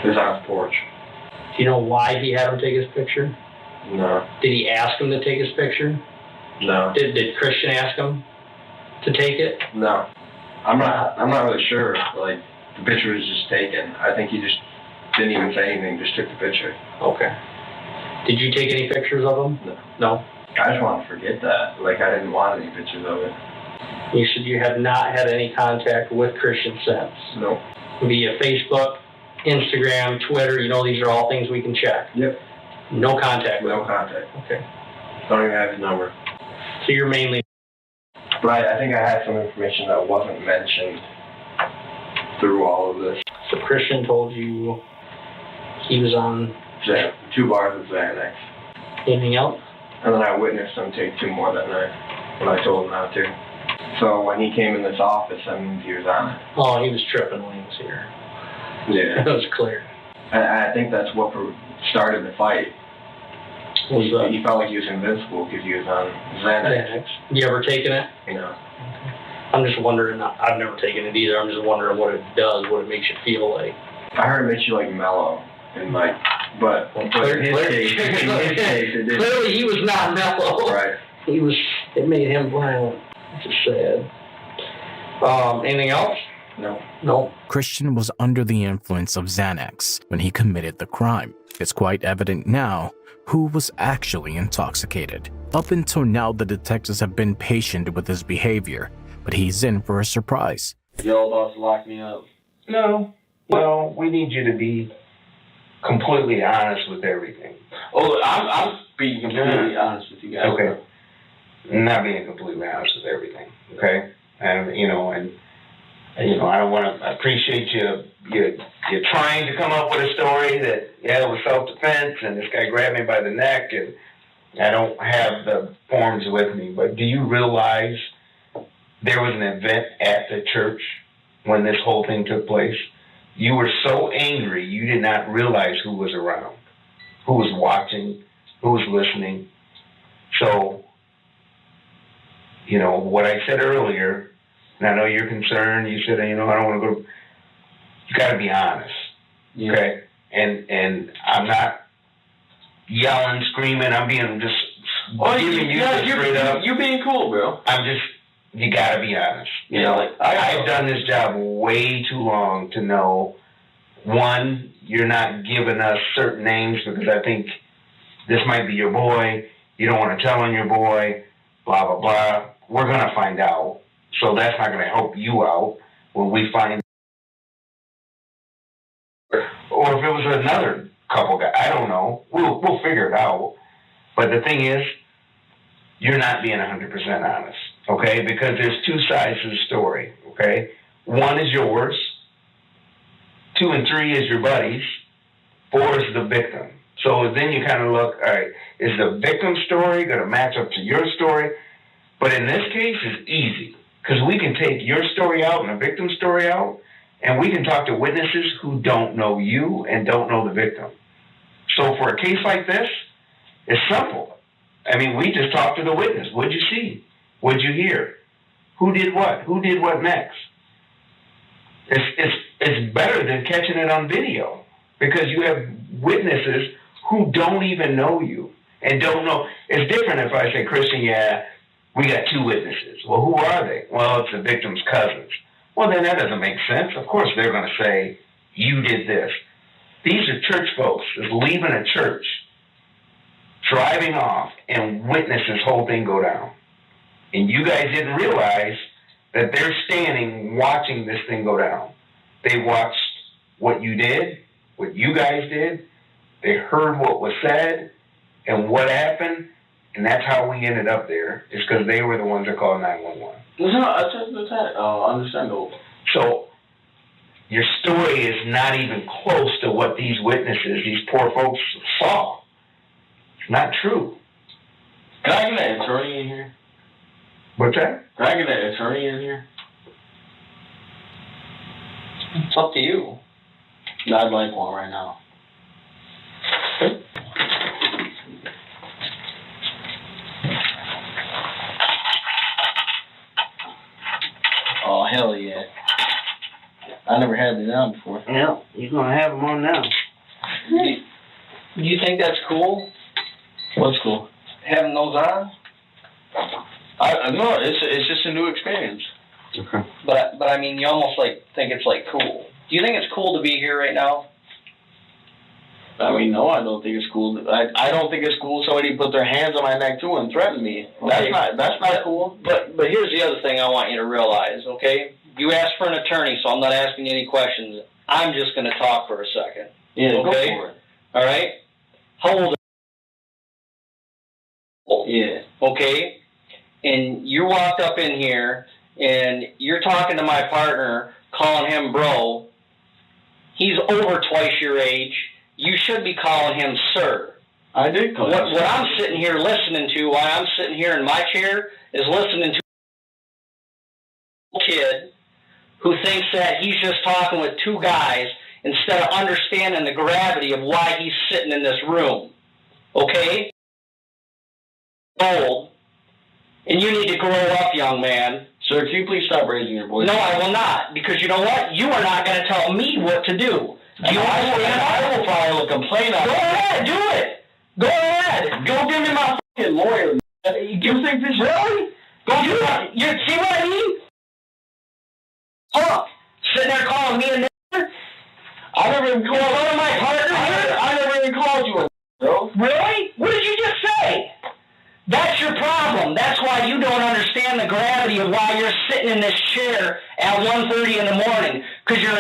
He was on his porch. Do you know why he had him take his picture? No. Did he ask him to take his picture? No. Did Christian ask him to take it? No. I'm not really sure. Like, the picture was just taken. I think he just didn't even say anything, just took the picture. Okay. Did you take any pictures of him? No. I just want to forget that. Like, I didn't want any pictures of it. You said you have not had any contact with Christian since? No. Via Facebook, Instagram, Twitter, these are all things we can check? Yep. No contact with him? No contact. Okay. Don't even have his number. So you're mainly... But I think I had some information that wasn't mentioned through all of this. So Christian told you he was on... 2 bars of Xanax. Anything else? And then I witnessed him take 2 more that night when I told him not to. So when he came in this office, that means he was on it. Oh, he was tripping when he was here. Yeah. That was clear. And I think that's what started the fight. He felt like he was invincible because he was on Xanax. You ever taken it? No. I'm just wondering, I've never taken it either. I'm just wondering what it does, what it makes you feel like. I heard it makes you like mellow and like, but in his case, it didn't. Clearly he was not mellow. Right. It made him violent. It's just sad. Anything else? No. Christian was under the influence of Xanax when he committed the crime. It's quite evident now who was actually intoxicated. Up until now, the detectives have been patient with his behavior, but he's in for a surprise. Y'all about to lock me up? No. Well, we need you to be completely honest with everything. Oh, I'm being completely honest with you guys. Okay. Not being completely honest with everything, okay? and you know, I don't want to appreciate you're trying to come up with a story that, yeah, it was self-defense and this guy grabbed me by the neck, and I don't have the forms with me, but do you realize there was an event at the church when this whole thing took place? You were so angry you did not realize who was around, who was watching, who was listening. So, you know, what I said earlier, and I know you're concerned, you said, you know, I don't want to go, you got to be honest, okay? And I'm not yelling, screaming, I'm being just giving you this straight up. You're being cool, bro. I'm just, you got to be honest. You know, I've done this job way too long to know, one, you're not giving us certain names because I think this might be your boy, you don't want to tell on your boy, blah, blah, blah. We're going to find out. So that's not going to help you out when we find out. Or if it was another couple guy, I don't know. We'll figure it out. But the thing is, you're not being 100% honest, okay? Because there's two sides to the story, okay? One is yours. 2 and 3 is your buddies. 4 is the victim. So then you kind of look, all right, is the victim story going to match up to your story? But in this case, it's easy because we can take your story out and the victim story out, and we can talk to witnesses who don't know you and don't know the victim. So for a case like this, it's simple. I mean, we just talk to the witness. What'd you see? What'd you hear? Who did what? Who did what next? It's better than catching it on video because you have witnesses who don't even know you and don't know. It's different if I say, Christian, yeah, we got 2 witnesses. Well, who are they? Well, it's the victim's cousins. Well, then that doesn't make sense. Of course they're going to say, you did this. These are church folks just leaving a church, driving off, and witness this whole thing go down. And you guys didn't realize that they're standing watching this thing go down. They watched what you did, what you guys did. They heard what was said and what happened, and that's how we ended up there, is because they were the ones that called 911. No, understandable. So your story is not even close to what these witnesses, these poor folks, saw. It's not true. Can I get an attorney in here? What's that? Can I get an attorney in here? It's up to you. I'd like one right now. Oh, hell yeah. I never had it on before. Yeah, you're going to have them on now. Do you think that's cool? What's cool? Having those on? No, it's just a new experience. Okay. But I mean, you almost like think it's like cool. Do you think it's cool to be here right now? I mean, no, I don't think it's cool. I don't think it's cool somebody put their hands on my neck too and threaten me. Okay. That's not cool. But here's the other thing I want you to realize, okay? You asked for an attorney, so I'm not asking you any questions. I'm just going to talk for a second. Yeah, okay? Go for it. All right? How old are you? Yeah. Okay? And you walked up in here, and you're talking to my partner, calling him bro. He's over twice your age. You should be calling him sir. I did call him What I'm sitting here listening to, while I'm sitting here in my chair, is listening to a kid who thinks that he's just talking with 2 guys instead of understanding the gravity of why he's sitting in this room. Okay? Old. And you need to grow up, young man. Sir, can you please stop raising your voice? No, I will not. Because you know what? You are not going to tell me what to do. Do you understand? I will file a complaint on Go ahead, do it. Go ahead. Go give me my fucking lawyer. You think this really? Go do it. You see what I mean? Look, sitting there calling me a nigger. I never even called one of my partners. I never even called you a bro. Really? What did you just say? That's your problem. That's why you don't understand the gravity of why you're sitting in this chair at 1:30 in the morning. Because you're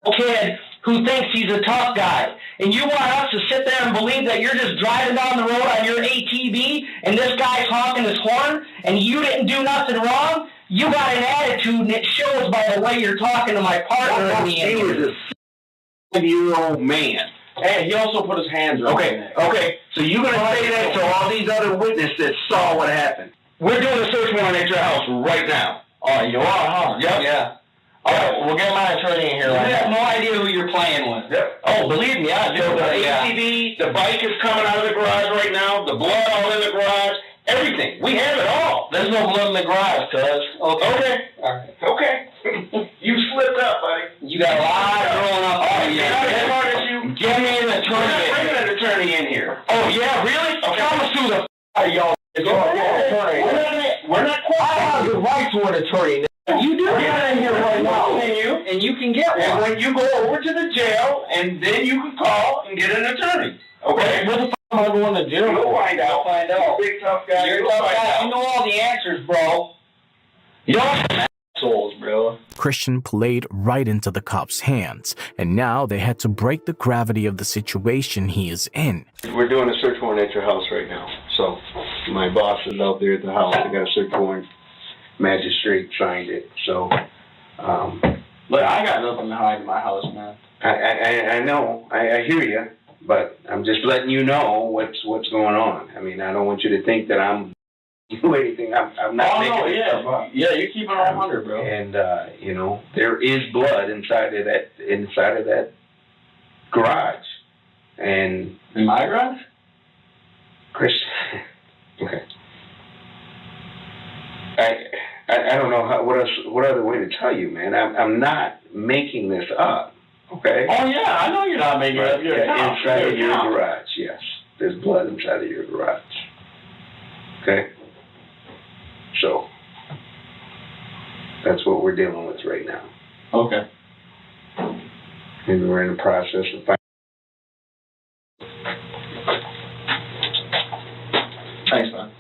a kid who thinks he's a tough guy. And you want us to sit there and believe that you're just driving down the road on your ATV and this guy's honking his horn and you didn't do nothing wrong? You got an attitude, and it shows by the way you're talking to my partner. He was a 7-year-old man. Hey, he also put his hands around Okay, okay. So you're going to say that to all these other witnesses that saw what happened. We're doing a search warrant at your house right now. Oh, you are, huh? Yep. Yeah. All right, we'll get my attorney in here right now. You have no idea who you're playing with. Yep. Oh, believe me, I do. So the ATV, the bike is coming out of the garage right now, the blood all in the garage, everything. We have it all. There's no blood in the garage, cuz. Okay. All right. Okay. You slipped up, buddy. You got a lot growing up. Oh, you're not as smart as you. Get me an attorney. We're not bringing an attorney in here. Oh, yeah, really? Okay. Tell us who the f*** y'all. We're not I have the right to an attorney. You do get in here right now, and you can get one. And when you go over to the jail, and then you can call and get an attorney. Okay? What the f*** am I going to jail? You'll find out. Find out. Big tough guy. You're a tough guy. You know all the answers, bro. Y'all assholes, bro. Christian played right into the cops' hands, and now they had to break the gravity of the situation he is in. We're doing a search warrant at your house right now. So my boss is out there at the house. I got a search warrant. Magistrate signed it. So, Look, I got nothing to hide in my house, man. I know. I hear you, but I'm just letting you know what's going on. I mean, I don't want you to think that I'm do anything. I'm not making this stuff up. Yeah, you're keeping it 100, bro. And you know, there is blood inside of that garage. And in my garage? Chris, okay. I don't know what other way to tell you, man. I'm not making this up. Okay. Oh yeah, I know you're not making it up. You're inside of your garage. Yes, there's blood inside of your garage. Okay. So that's what we're dealing with right now. Okay. And we're in the process of finding. Thanks, man.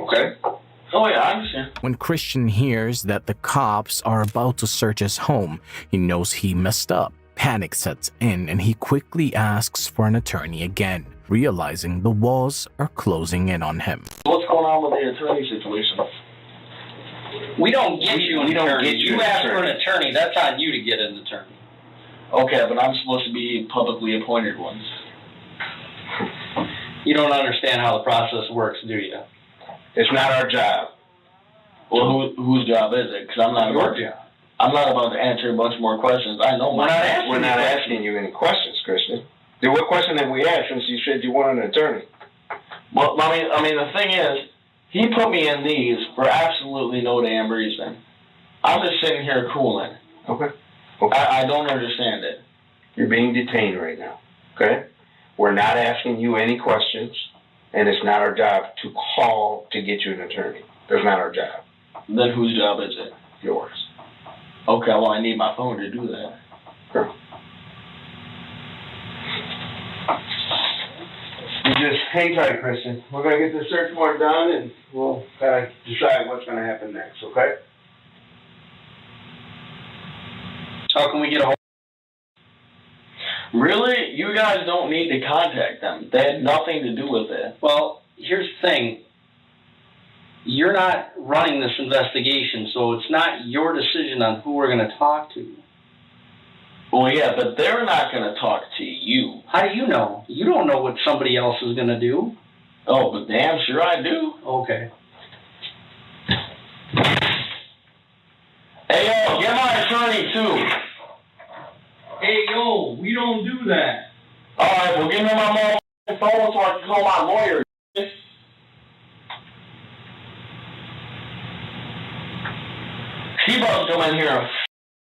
Okay. Oh yeah, I understand. When Christian hears that the cops are about to search his home, he knows he messed up. Panic sets in and he quickly asks for an attorney again, realizing the walls are closing in on him. What's going on with the attorney situation? We don't get you an attorney. You You ask for an attorney, that's on you to get an attorney. Okay, but I'm supposed to be publicly appointed ones. You don't understand how the process works, do you? It's not our job. Well, whose job is it? Because I'm not Your job. I'm not about to answer a bunch more questions. I know We're not asking you any questions, Christian. What question have we asked since you said you want an attorney? Well, I mean, the thing is, he put me in these for absolutely no damn reason. I'm just sitting here cooling. Okay. I don't understand it. You're being detained right now. Okay? We're not asking you any questions, and it's not our job to call to get you an attorney. That's not our job. Then whose job is it? Yours. Okay, well, I need my phone to do that. Sure. You just hang tight, Christian. We're going to get the search warrant done, and we'll kind of decide what's going to happen next, okay? How can we get a hold? Really? You guys don't need to contact them. They had nothing to do with it. Well, here's the thing. You're not running this investigation, so it's not your decision on who we're going to talk to. Well, yeah, but they're not going to talk to you. How do you know? You don't know what somebody else is going to do. Oh, but damn sure I do. Okay. Hey, yo, get my attorney, too. Hey, yo, we don't do that. All right, well, give me my phone so I can call my lawyer. He about to come in here and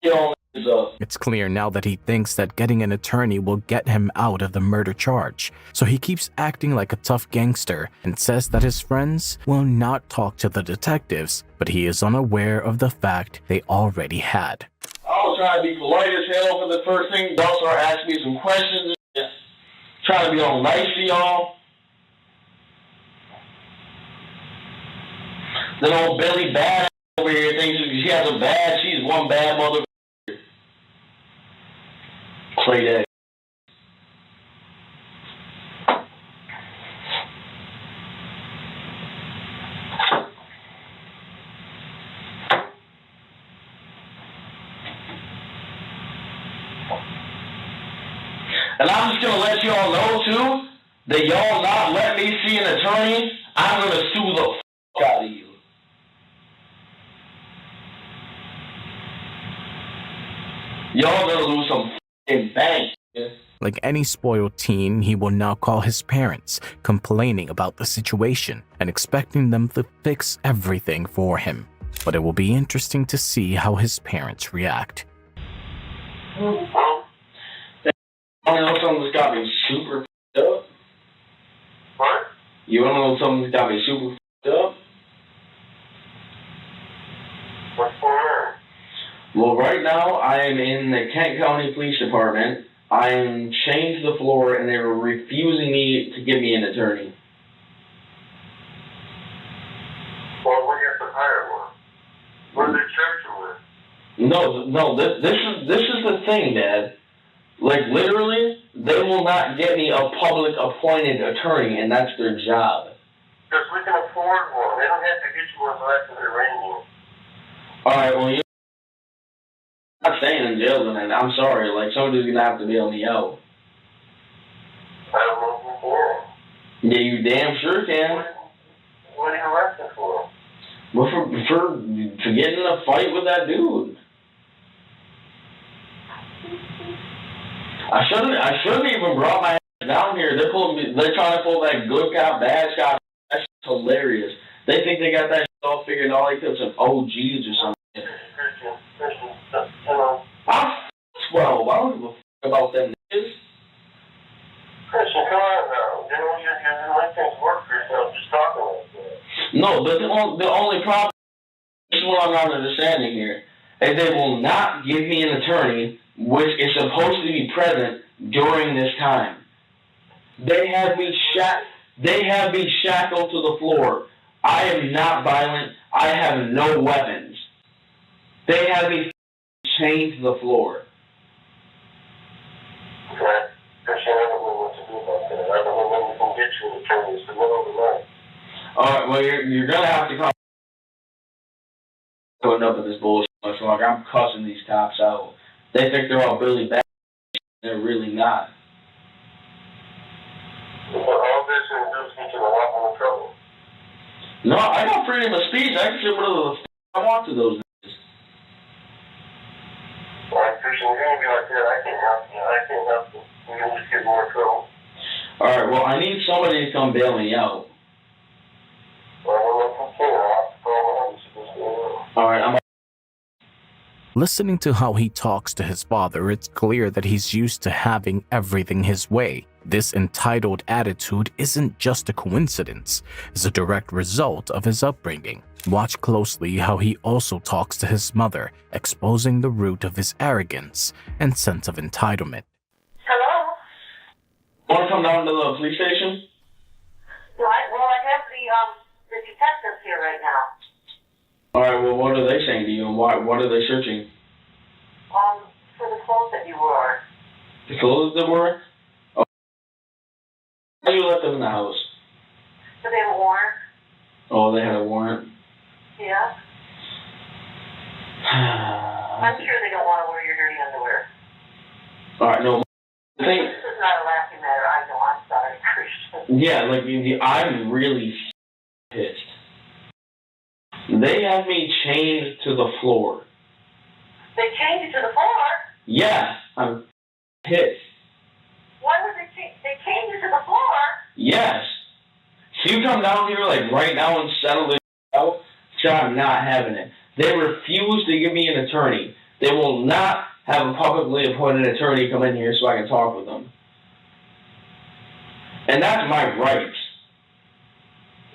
f*** his up. It's clear now that he thinks that getting an attorney will get him out of the murder charge, so he keeps acting like a tough gangster and says that his friends will not talk to the detectives, but he is unaware of the fact they already had. I was trying to be polite as hell for the first thing. Y'all start asking me some questions. Trying to be all nice to y'all. Then old Billy Bad over here thinks she has a bad, she's one bad mother. Play that. And I'm just gonna let y'all know too, that y'all not let me see an attorney, I'm gonna sue the fuck out of you. Y'all gonna lose some fucking bank. Like any spoiled teen, he will now call his parents, complaining about the situation and expecting them to fix everything for him. But it will be interesting to see how his parents react. You wanna know something that's got me super f***ed up? What? You wanna know something that's got me super f***ed up? What's going on? Well, right now, I am in the Kent County Police Department. I am chained to the floor, and they were refusing me to give me an attorney. Well, what do you have to hire one? What do they charge you with? No, this is the thing, Dad. Like, literally, they will not get me a public appointed attorney, and that's their job. Because we can afford one. They don't have to get you one until after they're arraigned you. Alright, well, you're not staying in jail tonight. I'm sorry. Like, somebody's gonna have to bail me out. I don't know if you can. Yeah, you damn sure can. What are you arrested for? Well, for getting in a fight with that dude. I shouldn't even brought my ass down here. They're trying to pull that good cop, bad cop. That's hilarious. They think they got that all figured out like they're some OGs or something. I'm 12. I don't give a f about them niggas. Christian, come on now. You know, you're letting things work for yourself. Just talking like that. No, but the only problem, this is what I'm not understanding here, is they will not give me an attorney which is supposed to be present during this time. They have me shackled to the floor. I am not violent. I have no weapons. They have me chained to the floor. Okay. Christian, I don't know what to do about that. I don't know when we can get you an attorney. It's the middle of the night. Alright, well, you're gonna have to come putting up with this bullshit much longer. I'm cussing these cops out. They think they're all Billy Bad. They're really not. Well, all this is just get you in a lot more trouble. No, I got freedom of speech. I can say whatever the f I want to those niggas. Alright, Christian, you're gonna be like that. I can't help you. I can't help you. You're gonna just get more trouble. Alright, well, I need somebody to come bail me out. Alright, I'm Listening to how he talks to his father, it's clear that he's used to having everything his way. This entitled attitude isn't just a coincidence, it's a direct result of his upbringing. Watch closely how he also talks to his mother, exposing the root of his arrogance and sense of entitlement. Hello? Want to come down to the police station? Well, I have the detectives here right now. Alright, well, what are they saying to you, and what are they searching? For the clothes that you wore. The clothes that were? Oh. How you let them in the house? So they have a warrant? Oh, they had a warrant? Yeah. I'm sure they don't want to wear your dirty underwear. Alright, no. This is not a laughing matter. I know. I'm sorry, Christian. Yeah, like, I'm really pissed. They have me chained to the floor. They chained you to the floor? Yeah, I'm pissed. Why would they chained you to the floor? Yes. So you come down here, like, right now and settle this out? So I'm not having it. They refuse to give me an attorney. They will not have a publicly appointed attorney come in here so I can talk with them. And that's my rights.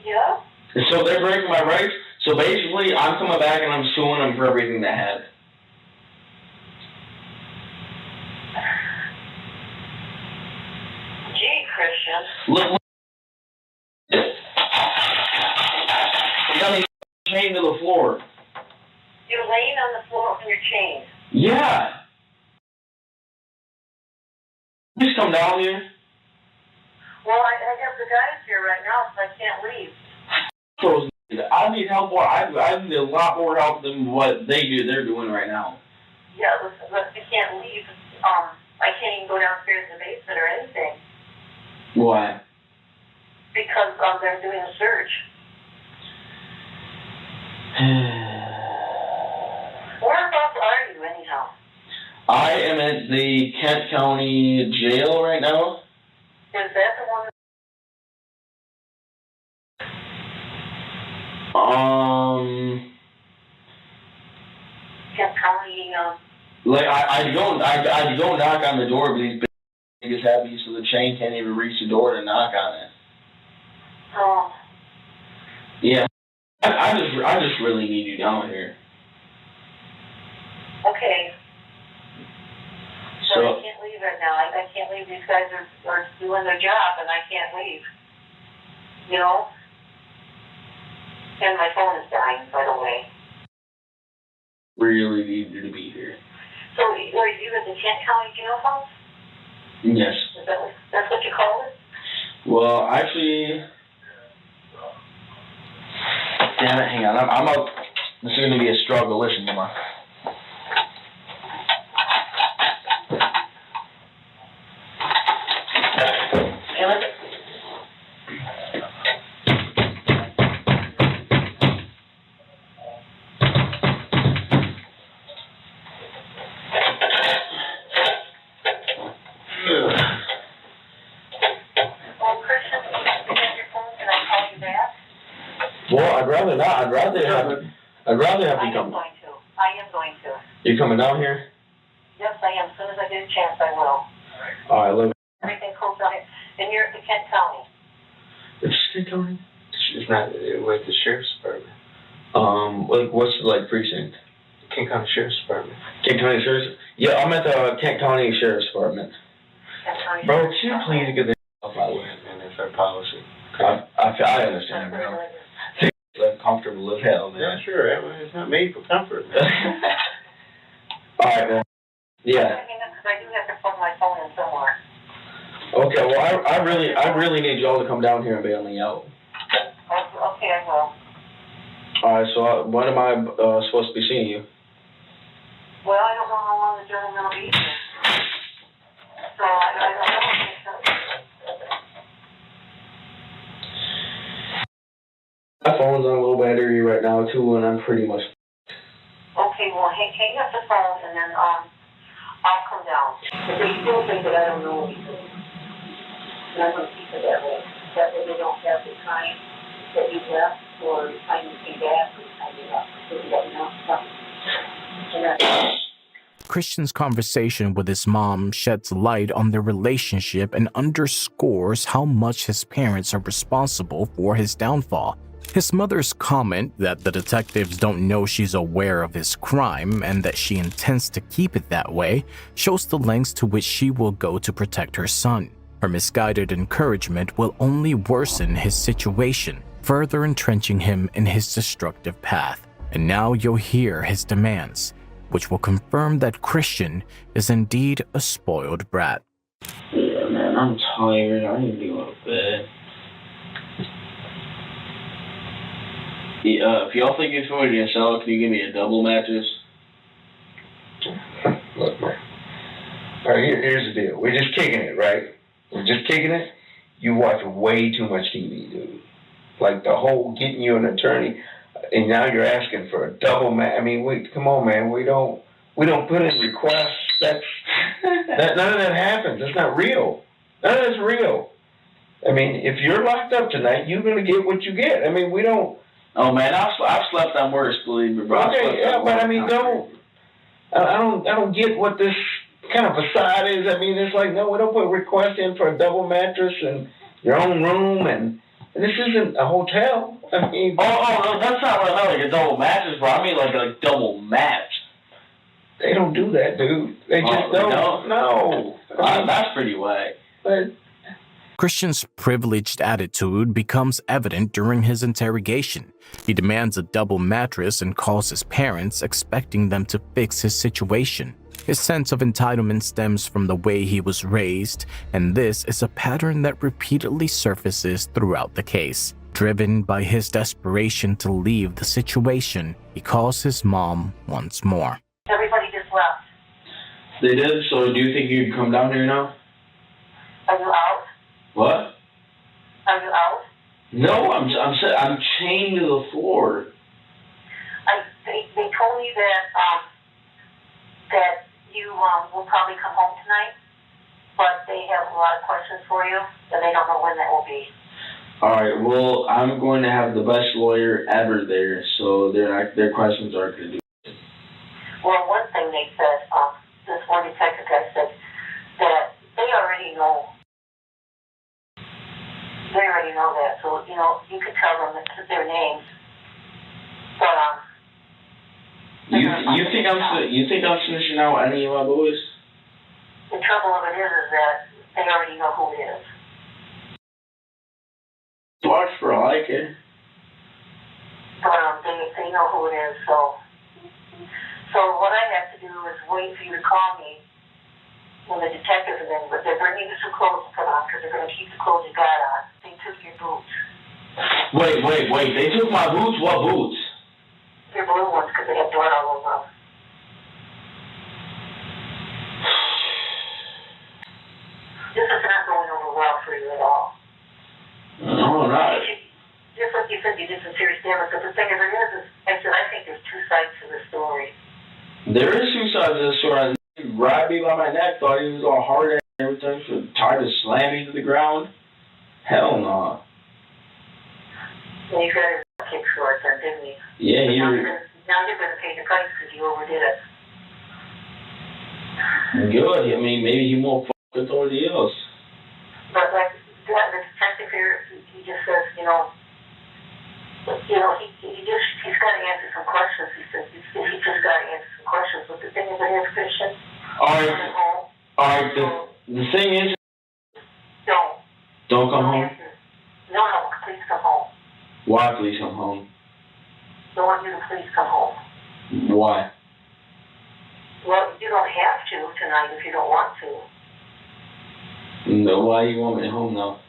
Yeah? So they're breaking my rights? So basically, I'm coming back and I'm suing them for everything they had. Gee, Christian. Look. They got me chained to the floor. You're laying on the floor when you're chained. Yeah. Just come down here. Well, I have the guys here right now, so I can't leave. I need help more. I need a lot more help than what they're doing right now. Yeah, listen, I can't leave. I can't even go downstairs to the babysitter. Why? Because they're doing a search. Whereabouts are you anyhow? I am at the Kent County Jail right now. Is that the one? Kent County, Like I'd go knock on the door, but these niggas have me so the chain can't even reach the door to knock on it. Oh. Yeah, I just really need you down here. Okay. So I can't leave right now. I can't leave. These guys are doing their job, and I can't leave. You know? And my phone is dying, by the way. Really need you to be here. So are you at the Kent County Jail House? Yes. That's what you call it? Well, actually, damn it, hang on. I'm up. This is going to be a struggle. Listen, Mama. Well, I'd rather not. I'd rather have you come. I am going to. You coming down here? Yes, I am. As soon as I get a chance, I will. All right, look. Everything comes down here. And you're at the Kent County. It's Kent County? It's not with the Sheriff's Department. Like, what's the, precinct? Kent County Sheriff's Department. Kent County Sheriff's? Yeah, I'm at the Kent County Sheriff's Department. Bro, can you please get the off my way, man? That's our policy. I understand, bro. Live comfortable as hell, man. Yeah, sure. It's not made for comfort, man. All right, man. Yeah. I do have to plug my phone in somewhere. Okay, well, I really need y'all to come down here and bail me out. Okay, I will. All right, so when am I supposed to be seeing you? Well, I don't know how long the gentleman will be here. So I don't know. My phone's on low battery right now, too, and I'm pretty much... Okay, well, hang up the phone, and then I'll come down. If they still think that I don't know what he's doing, and I'm going to keep it that way. That way they don't have the time that you left, or the time you came back, or the time you left. So you don't know something. And that's... Christian's conversation with his mom sheds light on their relationship and underscores how much his parents are responsible for his downfall. His mother's comment that the detectives don't know she's aware of his crime and that she intends to keep it that way shows the lengths to which she will go to protect her son. Her misguided encouragement will only worsen his situation, further entrenching him in his destructive path. And now you'll hear his demands, which will confirm that Christian is indeed a spoiled brat. Yeah, man, I'm tired. I need to go to bed. If y'all think it's going to sell, can you give me a double mattress? Look, man. All right, here's the deal. We're just kicking it, right? We're just kicking it. You watch way too much TV, dude. Like the whole getting you an attorney, and now you're asking for a double I mean, come on, man. We don't put in requests. None of that happens. It's not real. None of that's real. I mean, if you're locked up tonight, you're gonna get what you get. I mean, we don't. Oh man, I've slept on worse, believe me, bro. Okay, yeah, but I mean, I don't get what this kind of facade is. I mean, it's like, no, we don't put requests in for a double mattress and your own room, and this isn't a hotel. I mean, oh, that's not what I meant, like a double mattress, bro. I mean like a double match. They don't do that, dude. They just don't. No. That's pretty whack. But Christian's privileged attitude becomes evident during his interrogation. He demands a double mattress and calls his parents, expecting them to fix his situation. His sense of entitlement stems from the way he was raised, and this is a pattern that repeatedly surfaces throughout the case. Driven by his desperation to leave the situation, he calls his mom once more. Everybody just left. They did? So do you think you'd come down here now? Are you out? What? Are you out? No, I'm chained to the floor. They told me that you will probably come home tonight, but they have a lot of questions for you, and they don't know when that will be. All right. Well, I'm going to have the best lawyer ever there, so their questions aren't going to do. Well, one thing they said, this one detective guy said that they already know. They already know that, so you could tell them their names. But You think I'm snitching out any of my boys? the trouble of it is that they already know who it is. Watch for I like it. But they know who it is, so what I have to do is wait for you to call me when the detectives are in, but they're bringing you some clothes to put on because they're going to keep the clothes you got on. They took your boots. Wait. They took my boots? What boots? Your blue ones because they have blood all over them. This is not going over well for you at all. No, not. Just like you said, you did some serious damage, but the thing of it is I think there's two sides to the story. There is two sides of the story. He grabbed me by my neck, thought he was all hard and everything, so tried to slam me to the ground. Hell no. And you got his kick short then, didn't you? Yeah, now you're going to pay the price because you overdid it. Good. I mean, maybe he won't fuck with somebody else. But like the detective here, he just says, he's got to answer some questions. He says he's just got to answer some questions. But the thing is, it is Christian. All right. The thing is, don't come home. No, please come home. Why please come home? I want you to please come home. Why? Well, you don't have to tonight if you don't want to. No, why you want me home now?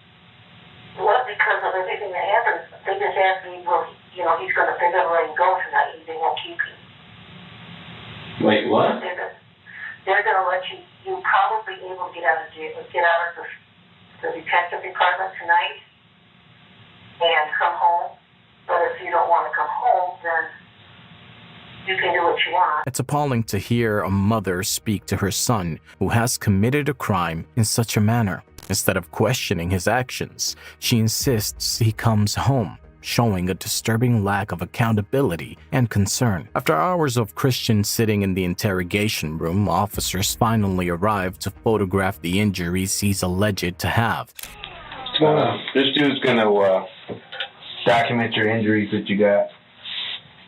Well, because of everything that happened. They just asked me, well, they're going to let him go tonight. They won't keep you. Wait, what? They're going to let you. You'll probably be able to get out of the detective department tonight and come home. But if you don't want to come home, then you can do what you want. It's appalling to hear a mother speak to her son who has committed a crime in such a manner. Instead of questioning his actions, she insists he comes home, showing a disturbing lack of accountability and concern. After hours of Christian sitting in the interrogation room, officers finally arrive to photograph the injuries he's alleged to have. This dude's gonna document your injuries that you got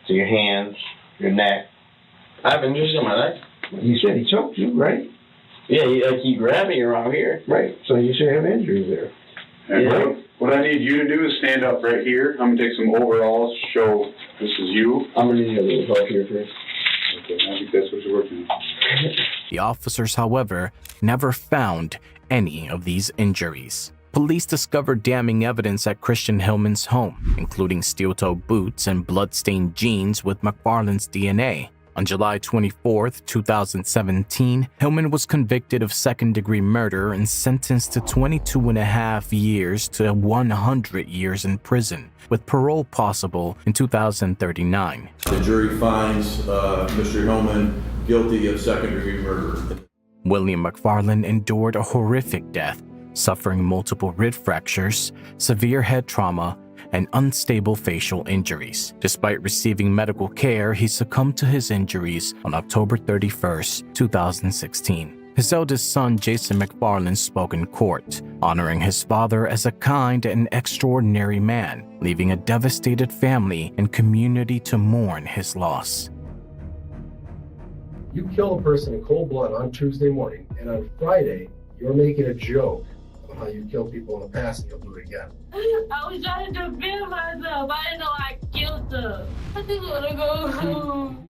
to your hands, your neck. I have injuries on my neck. You said he choked you, right? Yeah, he grabbed me around here. Right, so you should have injuries there. And Right? what I need you to do is stand up right here. I'm gonna take some overalls, show this is you. I'm gonna need a little help here first. Okay, I think that's what you're working on. The officers, however, never found any of these injuries. Police discovered damning evidence at Christian Hillman's home, including steel-toe boots and blood-stained jeans with McFarland's DNA. On July 24, 2017, Hillman was convicted of second-degree murder and sentenced to 22.5 years to 100 years in prison, with parole possible in 2039. The jury finds Mr. Hillman guilty of second-degree murder. William McFarland endured a horrific death, suffering multiple rib fractures, severe head trauma, and unstable facial injuries. Despite receiving medical care, he succumbed to his injuries on October 31st, 2016. His eldest son, Jason McFarland, spoke in court, honoring his father as a kind and extraordinary man, leaving a devastated family and community to mourn his loss. You kill a person in cold blood on Tuesday morning, and on Friday, you're making a joke of how you kill people in the past and you'll do it again. I was trying to defend myself. I didn't know I killed her. I just want to go home.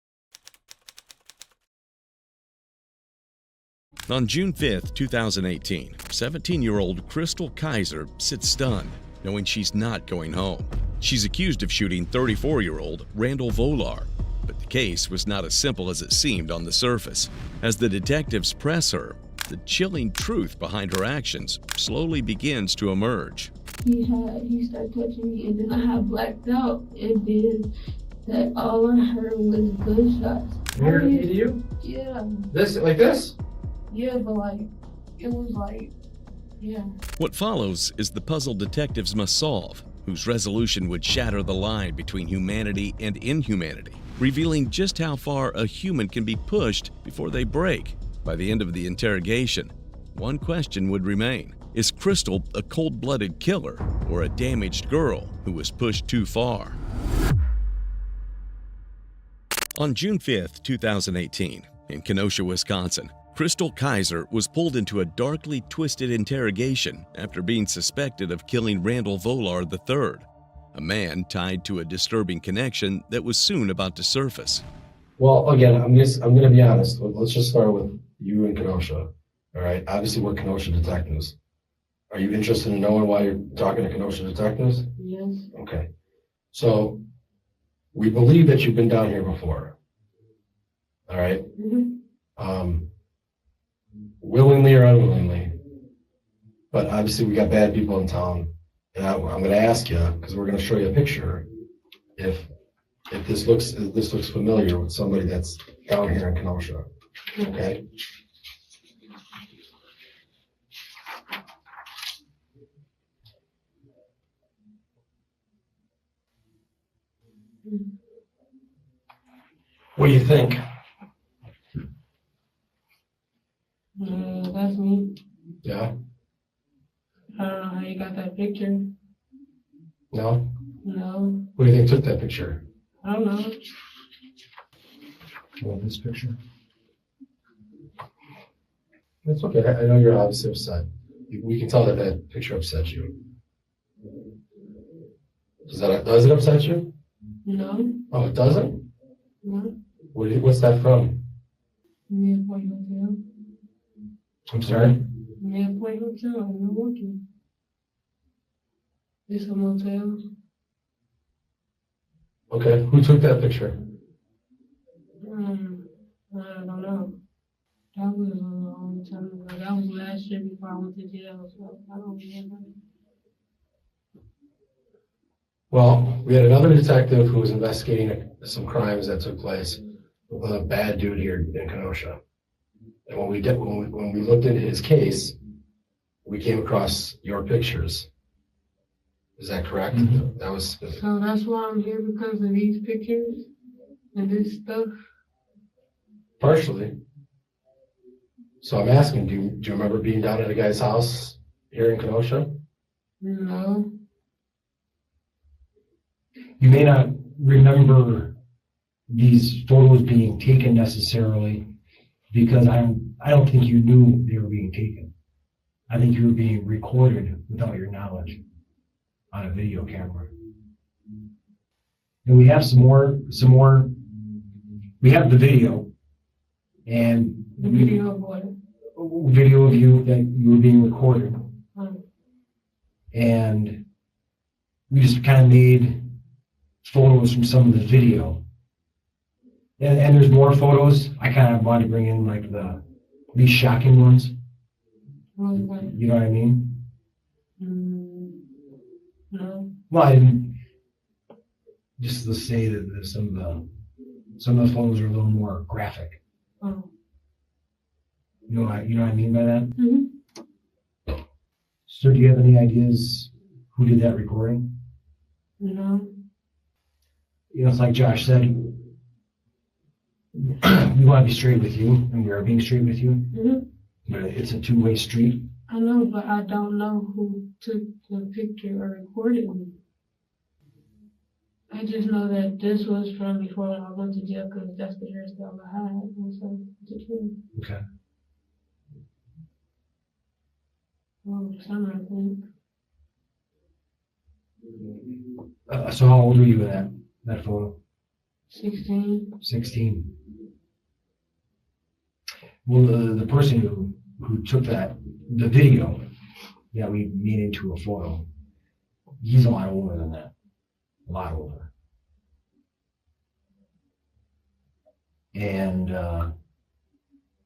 On June 5th, 2018, 17-year-old Crystal Kaiser sits stunned, knowing she's not going home. She's accused of shooting 34-year-old Randall Volar, but the case was not as simple as it seemed on the surface. As the detectives press her, the chilling truth behind her actions slowly begins to emerge. He started touching me, and then I had blacked out, and then that all I heard was gunshots. Near to you? Yeah. This, like this? Yeah, but like, it was like, yeah. What follows is the puzzle detectives must solve, whose resolution would shatter the line between humanity and inhumanity, revealing just how far a human can be pushed before they break. By the end of the interrogation, one question would remain. Is Crystal a cold-blooded killer or a damaged girl who was pushed too far? On June 5th, 2018, in Kenosha, Wisconsin, Crystal Kaiser was pulled into a darkly twisted interrogation after being suspected of killing Randall Vollard III, a man tied to a disturbing connection that was soon about to surface. Well, again, I'm going to be honest. Let's just start with you and Kenosha. All right. Obviously, we're Kenosha detectives. Are you interested in knowing why you're talking to Kenosha detectives? Yes. Okay. So we believe that you've been down here before. All right. Willingly or unwillingly. But obviously, we got bad people in town, and I'm going to ask you because we're going to show you a picture. If this looks familiar with somebody that's down here in Kenosha. Okay. What do you think? That's me. Yeah? I don't know how you got that picture. No? No. Who do you think took that picture? I don't know. Well, this picture? That's okay. I know you're obviously upset. We can tell that that picture upset you. Does it upset you? No. Oh, it doesn't? No. What's that from? Midpoint Hotel. I'm sorry? Midpoint Hotel in Milwaukee. It's a motel. Okay. Who took that picture? I don't know. That was a long time ago. That was last year before I went to jail, so I don't remember. Well, we had another detective who was investigating some crimes that took place with a bad dude here in Kenosha. And when we looked into his case, we came across your pictures. Is that correct? Mm-hmm. That was. So that's why I'm here, because of these pictures and this stuff? Partially. So I'm asking, do you remember being down at a guy's house here in Kenosha? No. You may not remember these photos being taken necessarily because I don't think you knew they were being taken. I think you were being recorded without your knowledge on a video camera. And we have some more, we have the video, and the video of what? Video of you that you were being recorded. And we just kind of made photos from some of the video. And there's more photos. I kind of want to bring in like the least shocking ones. Okay. You know what I mean? No. Well, I didn't, just to say that some of the photos are a little more graphic. Oh. You know what I mean by that? Mm-hmm. So do you have any ideas who did that recording? No. You know, it's like Josh said, we want to be straight with you, and we are being straight with you. Mm-hmm. But it's a two-way street. I know, but I don't know who took the picture or recorded me. I just know that this was from before I went to jail, because that's the hairstyle I had. And so, okay. Well, summer, I think. So how old were you in that photo? 16. 16. Well, the person who took the video that we made into a photo, he's a lot older than that. A lot older. And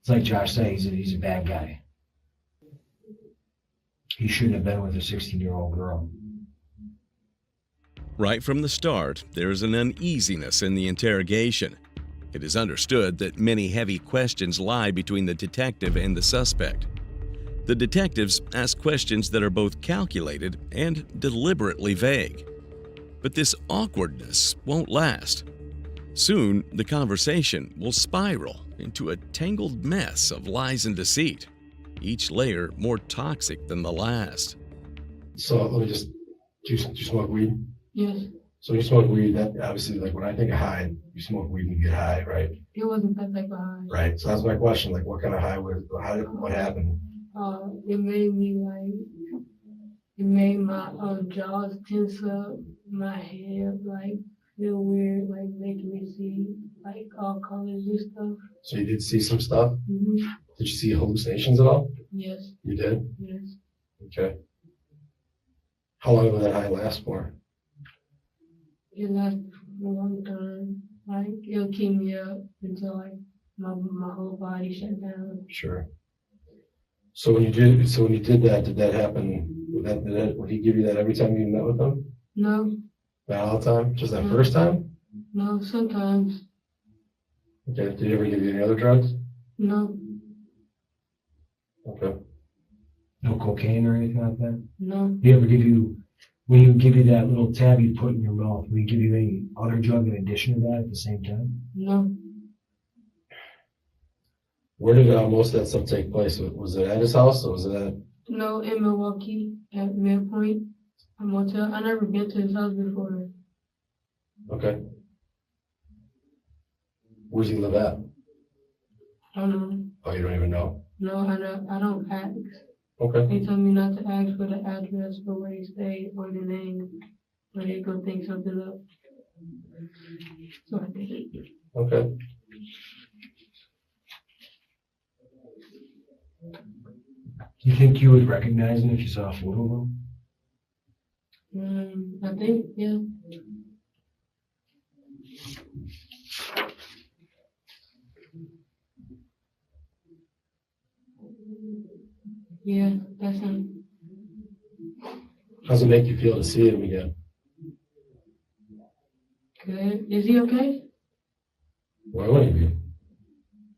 it's like Josh said, he's a bad guy. He shouldn't have been with a 16-year-old girl. Right from the start, there is an uneasiness in the interrogation. It is understood that many heavy questions lie between the detective and the suspect. The detectives ask questions that are both calculated and deliberately vague. But this awkwardness won't last. Soon, the conversation will spiral into a tangled mess of lies and deceit, each layer more toxic than the last. So let me just, do you smoke weed? Yes. So you smoke weed, that obviously, like when I think of high, you smoke weed and you get high, right? It wasn't that type of high. Right. So that's my question, like what kind of high was, what happened? It made me like, it made my jaws tense up, my head like feel weird, like making me see like all colors and stuff. So you did see some stuff? Mm-hmm. Did you see hallucinations at all? Yes. You did? Yes. Okay. How long would that high last for? It lasted for a long time. Like it'll keep me up until like my whole body shut down. Sure. So when you did that, did that happen? Would he give you that every time you met with him? No. Not all the time? Just that first time? No, sometimes. Okay. Did he ever give you any other drugs? No. Okay. No cocaine or anything like that? No. Did he ever give you, when you give you that little tab you put in your mouth, will he give you any other drug in addition to that at the same time? No. Where did most of that stuff take place? Was it at his house or was it at? No, in Milwaukee at Midpoint, a motel. I never been to his house before. Okay. Where's he live at? I don't know. Oh, you don't even know? No, I don't ask. Okay. They told me not to ask for the address for where he stayed or the name, or they go think something up. So I did it. Okay. You think you would recognize him if you saw a photo of him? I think, yeah. Yeah, that's him. How's it make you feel to see him again? Good. Is he okay? Why would he be?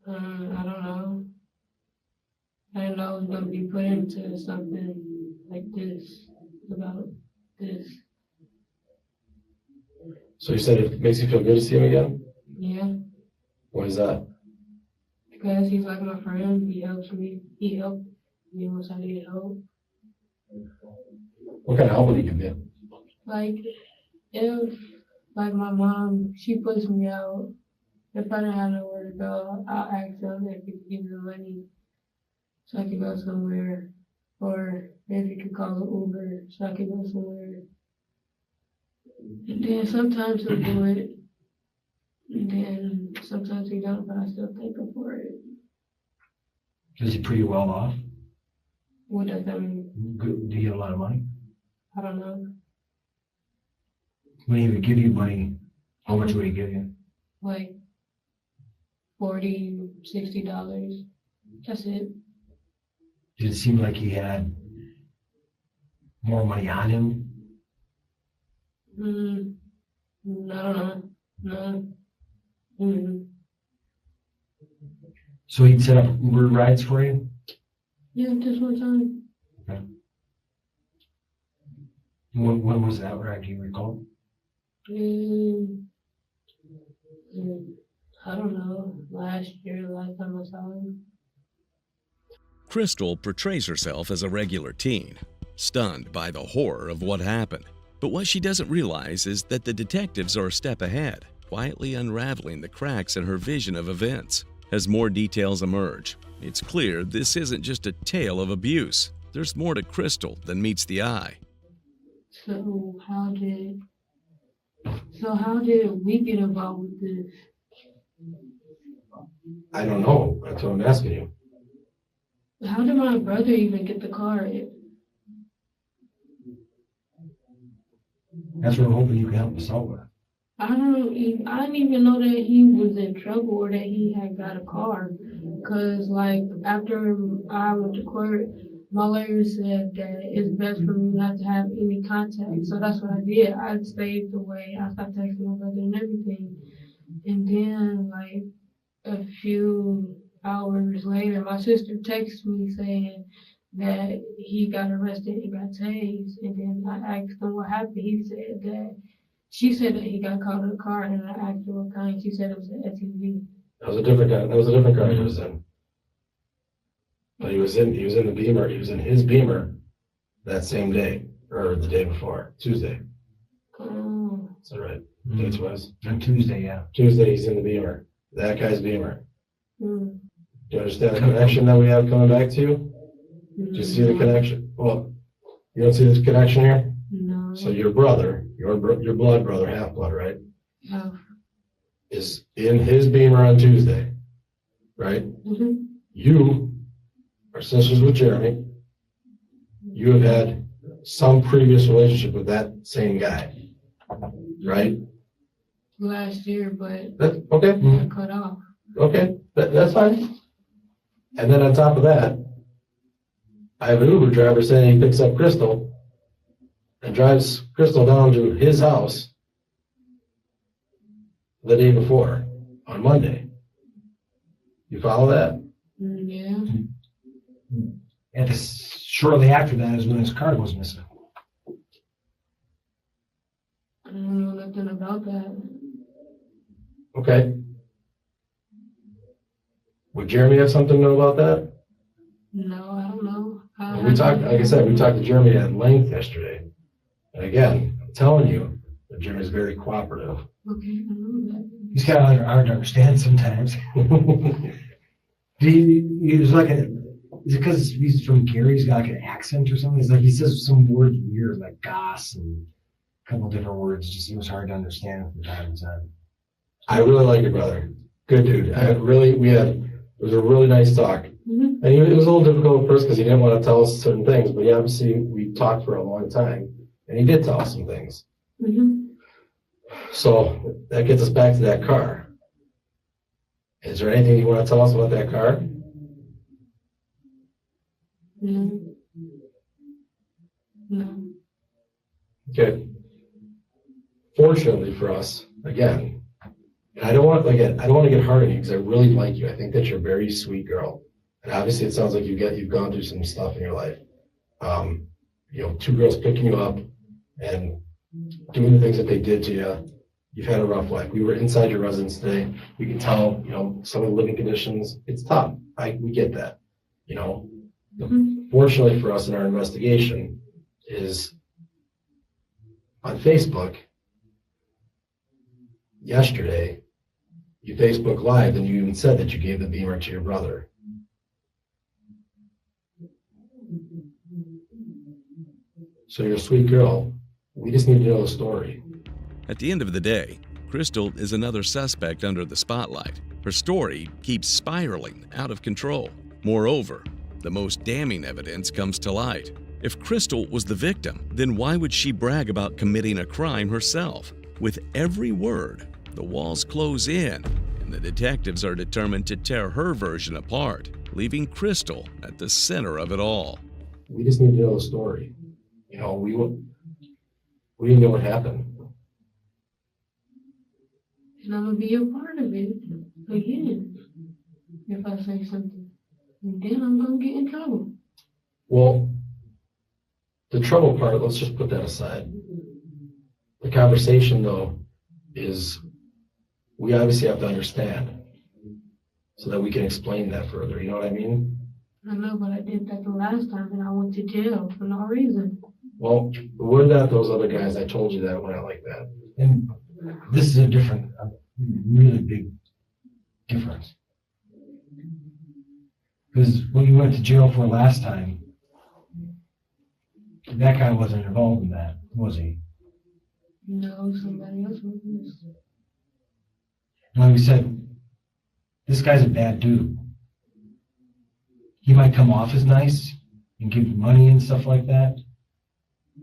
I don't know. I didn't know I was gonna be put into something like this, about this. So you said it makes you feel good to see him again? Yeah, Why is that? because he's like my friend. He helps me. He helped me once I needed help. What kind of help would he give you? Like, if, like my mom, she puts me out. If I didn't have nowhere to go, I'll ask him if he could give me the money so I could go somewhere. Or if he could call an Uber so I could go somewhere. And then sometimes he'll do it. And then sometimes he don't, but I still thank him for it. Is he pretty well off? What does that mean? Good. Do you get a lot of money? I don't know. When he would give you money, how much would he give you? Like $40, $60. That's it. Did it seem like he had more money on him? I don't know. No. Mm-hmm. So he'd set up Uber rides for you? Yeah, just one time. Okay. When was that ride? Do you recall? I don't know. Last time I saw him. Crystal portrays herself as a regular teen, stunned by the horror of what happened. But what she doesn't realize is that the detectives are a step ahead, quietly unraveling the cracks in her vision of events. As more details emerge, it's clear this isn't just a tale of abuse. There's more to Crystal than meets the eye. So how did we get involved with this? I don't know. That's what I'm asking you. How did my brother even get the car? That's what I'm hoping you can help us out with. I didn't even know that he was in trouble or that he had got a car. Cause like after I went to court, my lawyer said that it's best for me not to have any contact. So that's what I did. I stayed away. I stopped texting my brother and everything. And then, like, a few hours later, my sister texted me saying that he got arrested and got tased. And then I asked him what happened. She said that he got caught in a car, and I asked her what kind. She said it was an SUV. That was a different guy. That was a different car he was in. But he was in the Beamer. He was in his Beamer that same day, or the day before, Tuesday. Oh. Is that right? Dates was? On Tuesday, yeah. Tuesday, he's in the Beamer. That guy's Beamer. Mm. Do you understand the connection that we have coming back to you? Do you see the connection? Well, you don't see this connection here? No. So your brother, your blood brother, half blood, right? No. Is in his Beamer on Tuesday, right? Mm-hmm. You are sisters with Jeremy. You have had some previous relationship with that same guy, right? Last year, but Okay. I cut off. Okay, that's fine. And then on top of that, I have an Uber driver saying he picks up Crystal and drives Crystal down to his house the day before, on Monday. You follow that? Yeah. And shortly after that is when his car goes missing. I don't know nothing about that. Okay. Would Jeremy have something to know about that? No, I don't know. We talked, like I said, we talked to Jeremy at length yesterday. And again, I'm telling you that Jeremy's very cooperative. Okay, I know that. He's kind of hard to understand sometimes. He was like is it because he's from Gary? He's got like an accent or something? He's like, he says some words weird, like goss and a couple different words. Just it was hard to understand from time to time. I really like your brother. Good dude. It was a really nice talk. Mm-hmm. And it was a little difficult at first because he didn't want to tell us certain things, but yeah, obviously we talked for a long time and he did tell us some things. Mm-hmm. So that gets us back to that car. Is there anything you want to tell us about that car? No. No. Okay. Fortunately for us, again, and I don't want to get hard on you because I really like you. I think that you're a very sweet girl. And obviously it sounds like you've gone through some stuff in your life. Two girls picking you up and doing the things that they did to you. You've had a rough life. We were inside your residence today. We can tell, some of the living conditions. It's tough. We get that. Fortunately for us in our investigation is on Facebook yesterday, you Facebook Live and you even said that you gave the Beamer to your brother. So you're a sweet girl. We just need to know the story. At the end of the day, Crystal is another suspect under the spotlight. Her story keeps spiraling out of control. Moreover, the most damning evidence comes to light. If Crystal was the victim, then why would she brag about committing a crime herself? With every word, the walls close in, and the detectives are determined to tear her version apart, leaving Crystal at the center of it all. We just need to know the story. We didn't know what happened. And I'm going to be a part of it again if I say something. And then I'm going to get in trouble. Well, the trouble part, let's just put that aside. The conversation, though, is we obviously have to understand so that we can explain that further. You know what I mean? I know, but I did that the last time and I went to jail for no reason. Well, we're not those other guys. I told you that went out like that. And this is a really big difference. Because when you went to jail for last time, that guy wasn't involved in that, was he? No, somebody else was. Like we said, this guy's a bad dude. He might come off as nice and give you money and stuff like that,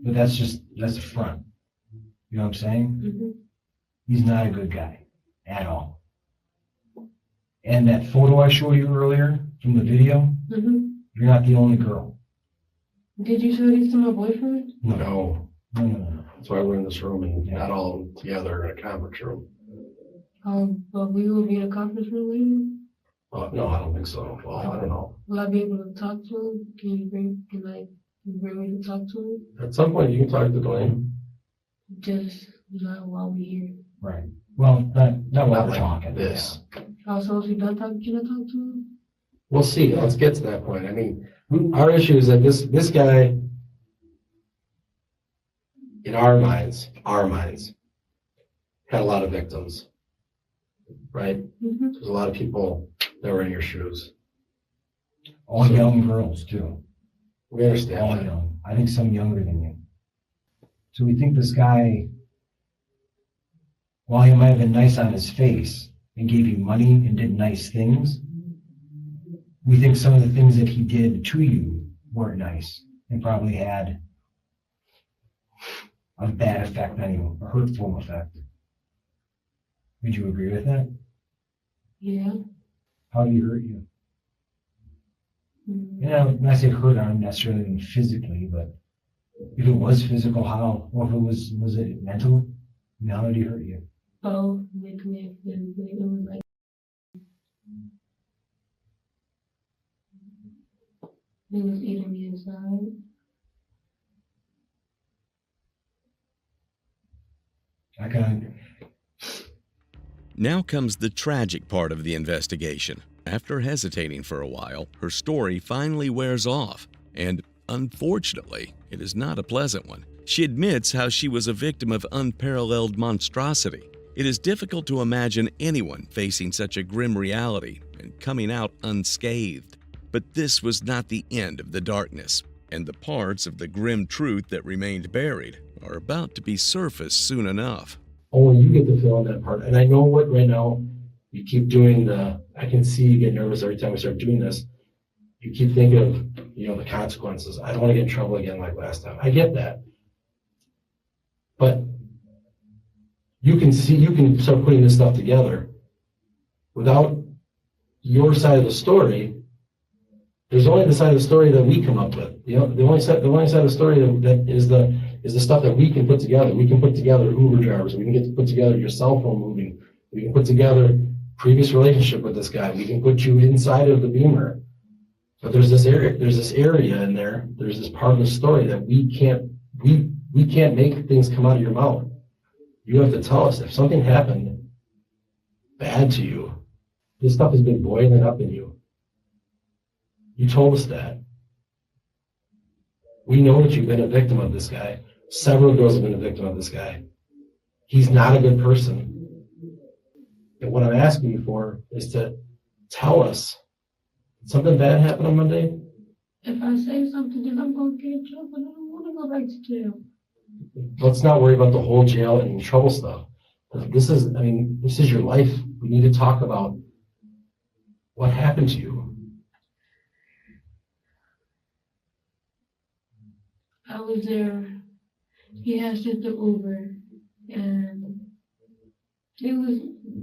but that's a front. You know what I'm saying? Mm-hmm. He's not a good guy at all. And that photo I showed you earlier from the video, mm-hmm. You're not the only girl. Did you show these to my boyfriend? No. That's why we're in this room and not all together in a conference room. But we will be in a conference room later? No, I don't think so. Well, I don't know. Will I be able to talk to him? Can you bring me to talk to him? At some point, you can talk to Dwayne. Just not while we're here. Right. Well, not while we're like talking. this. Also, if you don't talk, can I talk to him? We'll see. Let's get to that point. I mean, our issue is that this guy, in our minds, had a lot of victims, right? Mm-hmm. There's a lot of people that were in your shoes. All young girls, too. We understand All that. young. I think some younger than you. So we think this guy, while he might have been nice on his face and gave you money and did nice things, we think some of the things that he did to you weren't nice and probably had a bad effect on you, a hurtful effect. Would you agree with that? Yeah. How did he hurt you? Mm-hmm. You know, when I say hurt, I don't necessarily mean physically, but if it was physical, how? Or if it was it mental? I mean, how did he hurt you? Both mentally and physically. It was like it was eating me inside. I can. Now comes the tragic part of the investigation. After hesitating for a while, her story finally wears off, and unfortunately, it is not a pleasant one. She admits how she was a victim of unparalleled monstrosity. It is difficult to imagine anyone facing such a grim reality and coming out unscathed. But this was not the end of the darkness, and the parts of the grim truth that remained buried are about to be surfaced soon enough. Oh, you get to fill in that part. And I know what right now, you keep doing I can see you get nervous every time we start doing this. You keep thinking of, the consequences. I don't want to get in trouble again like last time. I get that. But you can start putting this stuff together. Without your side of the story, there's only the side of the story that we come up with. The only side of the story that is the stuff that we can put together. We can put together Uber drivers. We can put together your cell phone moving. We can put together previous relationship with this guy. We can put you inside of the Beamer. But there's this area in there. There's this part of the story that we can't make things come out of your mouth. You have to tell us if something happened bad to you. This stuff has been boiling up in you. You told us that. We know that you've been a victim of this guy. Several girls have been a victim of this guy. He's not a good person. And what I'm asking you for is to tell us, did something bad happen on Monday? If I say something, then I'm going to get in trouble. I don't want to go back to jail. Let's not worry about the whole jail and trouble stuff. This is your life. We need to talk about what happened to you. I was there. He had sent the Uber, and it was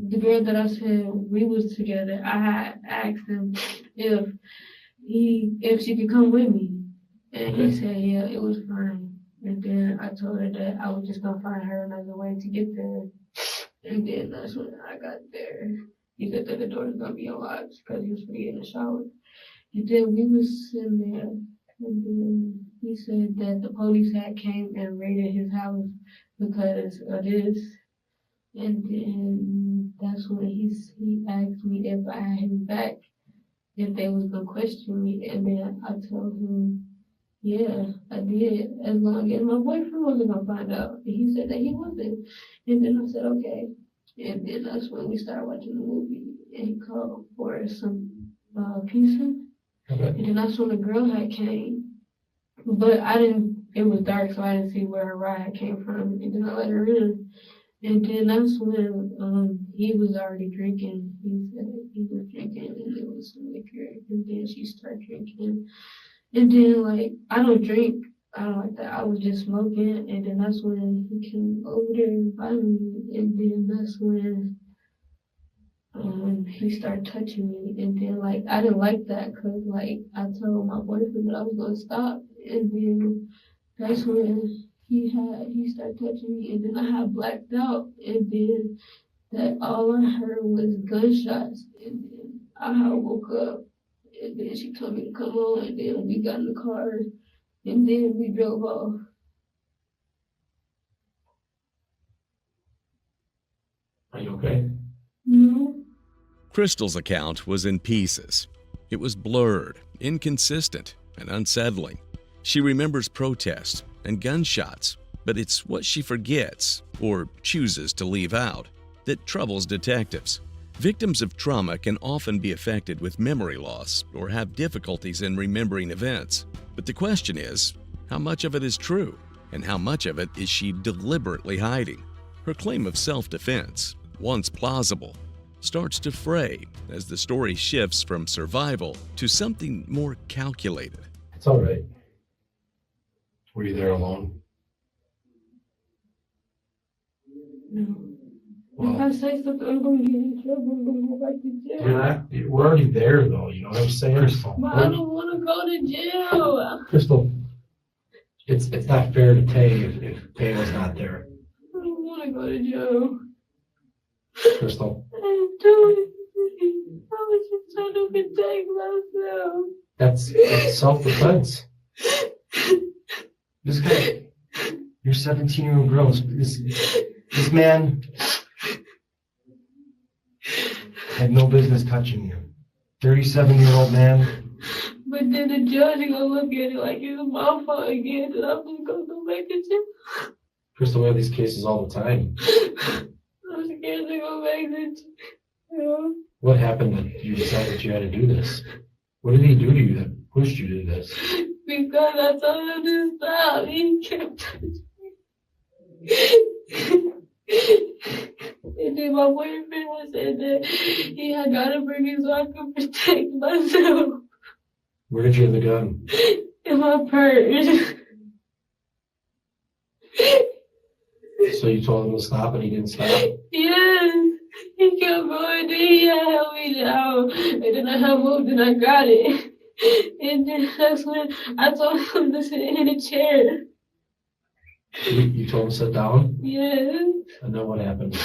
the girl that I said we was together. I had asked him if she could come with me, and he said yeah, it was fine. And then I told her that I was just gonna find her another way to get there. And then that's when I got there. He said that the door was gonna be unlocked because he was gonna get in the shower. And then we was sitting there. And then he said that the police had came and raided his house because of this. And then that's when he asked me if I had him back, if they was gonna question me. And then I told him, yeah, I did, as long as my boyfriend wasn't gonna find out. And he said that he wasn't. And then I said, okay. And then that's when we started watching the movie. And he called for some pizza. And then that's when the girl had came. But it was dark, so I didn't see where her ride had came from. And then I let her in. And then that's when he was already drinking. He said that he was drinking and it was some liquor. And then she started drinking. And then, I don't drink. I don't like that. I was just smoking. And then that's when he came over there and found me. And then that's when he started touching me. And then, I didn't like that because, I told my boyfriend that I was going to stop. And then that's when he started touching me, and then I had blacked out, and then that all I heard was gunshots, and then I had woke up, and then she told me to come on, and then we got in the car, and then we drove off. Are you okay? No. Crystal's account was in pieces. It was blurred, inconsistent, and unsettling. She remembers protests and gunshots, but it's what she forgets or chooses to leave out that troubles detectives. Victims of trauma can often be affected with memory loss or have difficulties in remembering events. But the question is, how much of it is true, and how much of it is she deliberately hiding? Her claim of self-defense, once plausible, starts to fray as the story shifts from survival to something more calculated. It's all right. Were you there alone? No. Well, If I say something, I'm gonna get in trouble. I'm gonna go back to jail. we're already there, though. You know what I'm saying? But I don't want to go to jail. Crystal, it's not fair to Tay if Tay was not there. I don't want to go to jail. Crystal, I didn't do it. I was just trying to protect myself. that's self-defense. This guy, you're 17-year-old girls. This man had no business touching you. 37-year-old man. But then the judge is gonna look at it like it's my fault again, and I'm just gonna go back to jail. Crystal, we have these cases all the time. I'm scared to go back to jail. What happened that you decided that you had to do this? What did he do to you that pushed you to this? Because I told him to stop. He kept touching me. And then my boyfriend was saying that he had gotta bring it so I could protect myself. Where did you have the gun? In my purse. So you told him to stop and he didn't stop? Yes. He kept going, then he had held me down. And then I had moved and I got it. And then that's when I told him to sit in a chair. You told him to sit down? Yes. And then what happened?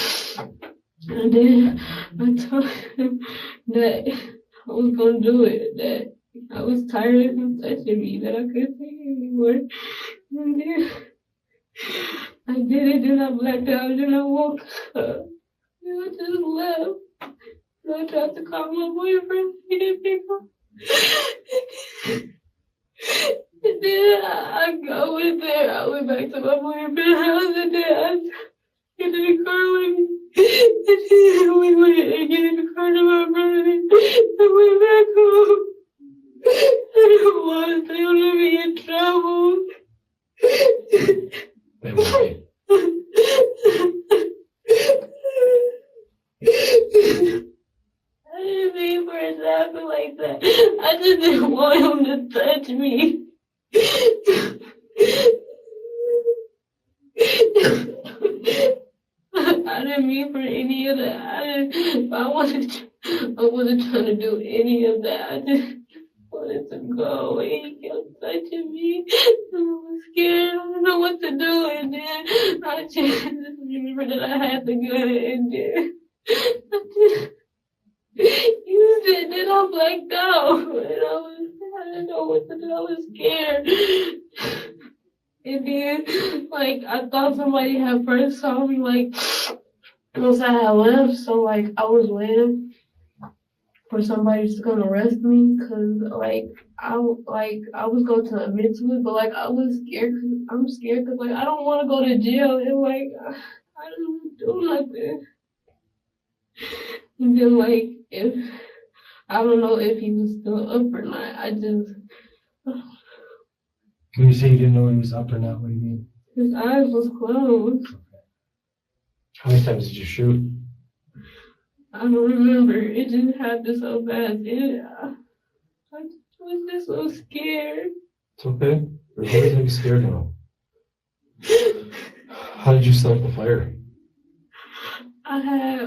And then I told him that I was gonna do it, that I was tired of him touching me, that I couldn't take it anymore. And then I did it, then I blacked out, then I woke up. And I just left. And I tried to call my boyfriend, he didn't pick up. And then I went there, I went back to my boyfriend's house, and then I get in the car with me. And then we went and get in the car to my brother, and went back home. I didn't want to let me in trouble. They were right. I didn't mean for it to happen like that. I just didn't want him to touch me. I didn't mean for any of that. I wasn't trying to do any of that. I just wanted to go away. He kept touching me. I was scared. I don't know what to do. And then I just remember that I had the gun. And then I just used it. Then I blacked out. And I didn't know what to do. I was scared. And then, like, I thought somebody had first saw me, like, once I had left. So, like, I was waiting for somebody to come arrest me, cause I was going to admit to it, but like I was scared. I'm scared cause like I don't want to go to jail and like I don't do nothing. And then like if I don't know if he was still up or not. I just When you say you didn't know he was up or not, what do you mean? his eyes was closed. How many times did you shoot? I don't remember. It just happened so fast. I was just so scared. It's okay. There's nothing to be scared of. How did you start the fire? I had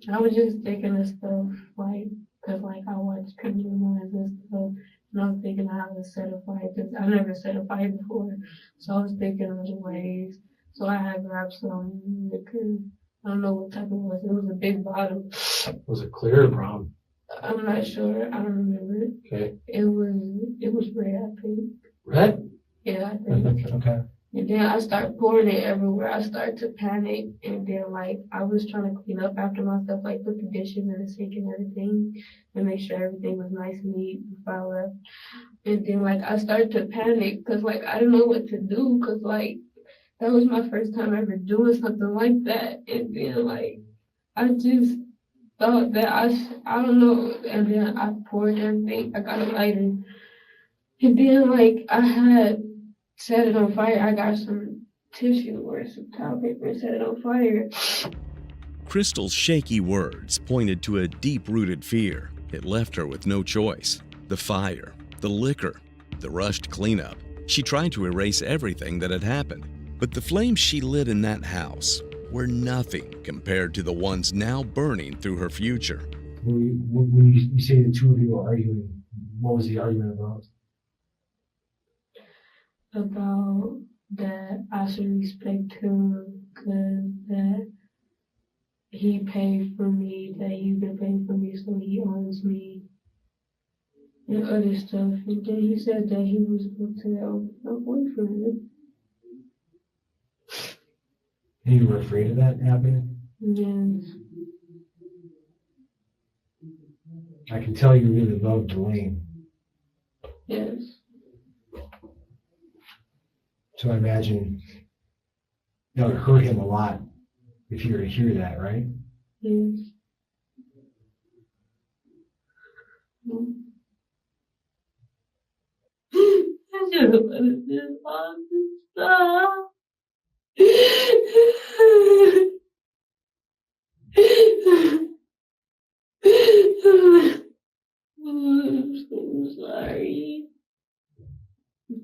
I was just thinking of stuff like Cause like I watched criminal movies and stuff, and I was thinking how to set a fire. Cause I never set a fire before, so I was thinking of the ways. So I had grabbed some liquor. I don't know what type it was. It was a big bottle. Was it clear or brown? I'm not sure. I don't remember. Okay. It was red, I think. Red? Yeah, I think. Okay. And then I start pouring it everywhere. I start to panic, and then like I was trying to clean up after myself, like put the dishes in the sink and everything, and make sure everything was nice and neat before I left. And then like I started to panic because like I didn't know what to do because like that was my first time ever doing something like that. And then like I just thought that I don't know. And then I poured everything. I got a lighter, and then like I had set it on fire. I got some tissue or some towel paper and set it on fire. Crystal's shaky words pointed to a deep-rooted fear. It left her with no choice. The fire, the liquor, the rushed cleanup. She tried to erase everything that had happened, but the flames she lit in that house were nothing compared to the ones now burning through her future. When you say the two of you are arguing, what was the argument about? About that I should respect him because that he paid for me, that he's been paying for me, so he owns me and other stuff. And then he said that he was going to tell my boyfriend. And you were afraid of that happening? Yes. I can tell you really love Dwayne. Yes. So I imagine that would hurt him a lot if you were to hear that, right? Yes. I just wanted this all to stop. I'm so sorry.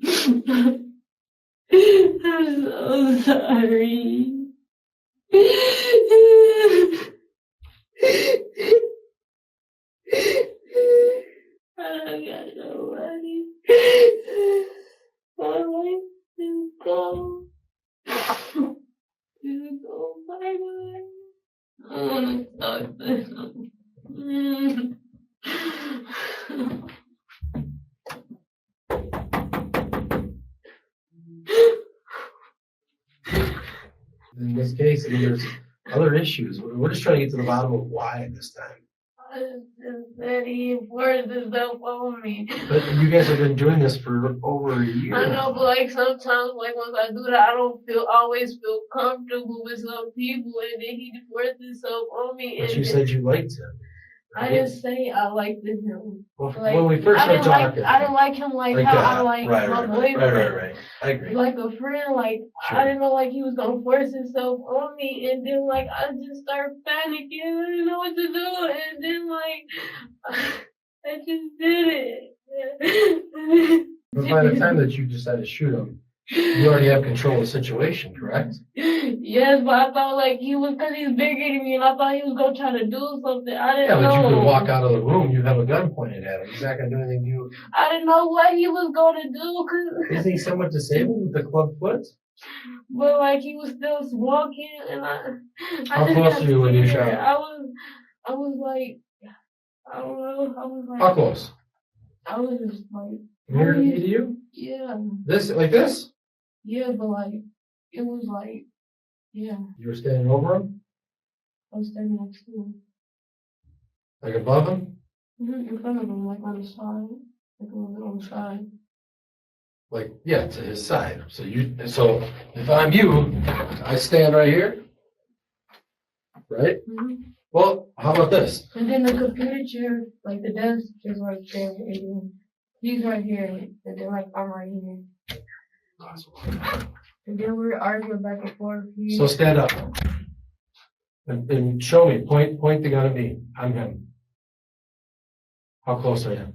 I'm so sorry. I got nobody. My life is gone. It's go bye-bye. I wanna start this. In this case, I mean, there's other issues. We're just trying to get to the bottom of why this time. I just said he forced himself on me. But you guys have been doing this for over a year. I know, but like sometimes, like once I do that, I don't always feel comfortable with some people, and then he forced himself on me. But you said you liked him. I didn't say I liked him. Well, Like, when we first started talking, I didn't like him like how I like my boyfriend. Right. I agree. Like a friend, like Sure. I didn't know like he was gonna force himself on me, and then like I just started panicking. I didn't know what to do, and then like I just did it. But by the time that you decided to shoot him, you already have control of the situation, correct? Yes, but I thought like he was, cause he's bigger than me, and I thought he was gonna try to do something. I didn't know. Yeah, but you could walk out of the room. You have a gun pointed at him. He's not gonna do anything to you. I didn't know what he was gonna do, cause Isn't he somewhat disabled with the club foot? but like he was still walking, and I How just close got are you when you scared. shot? I was like, I don't know. I was like, How close? I was just like, Near to you? yeah, This, like this? yeah, but like it was like, yeah, You were standing over him? I was standing next to him, Like above him? in front of him, like on the side, like a little bit on the side. Like, yeah, to his side. So if I'm you, I stand right here. Right? Well, how about this? And then the computer chair, like the desk is right there, and then he's right here, and then like I'm right here. And then we were arguing back and forth. So stand up. And show me, point the gun at me. I'm him. How close are you?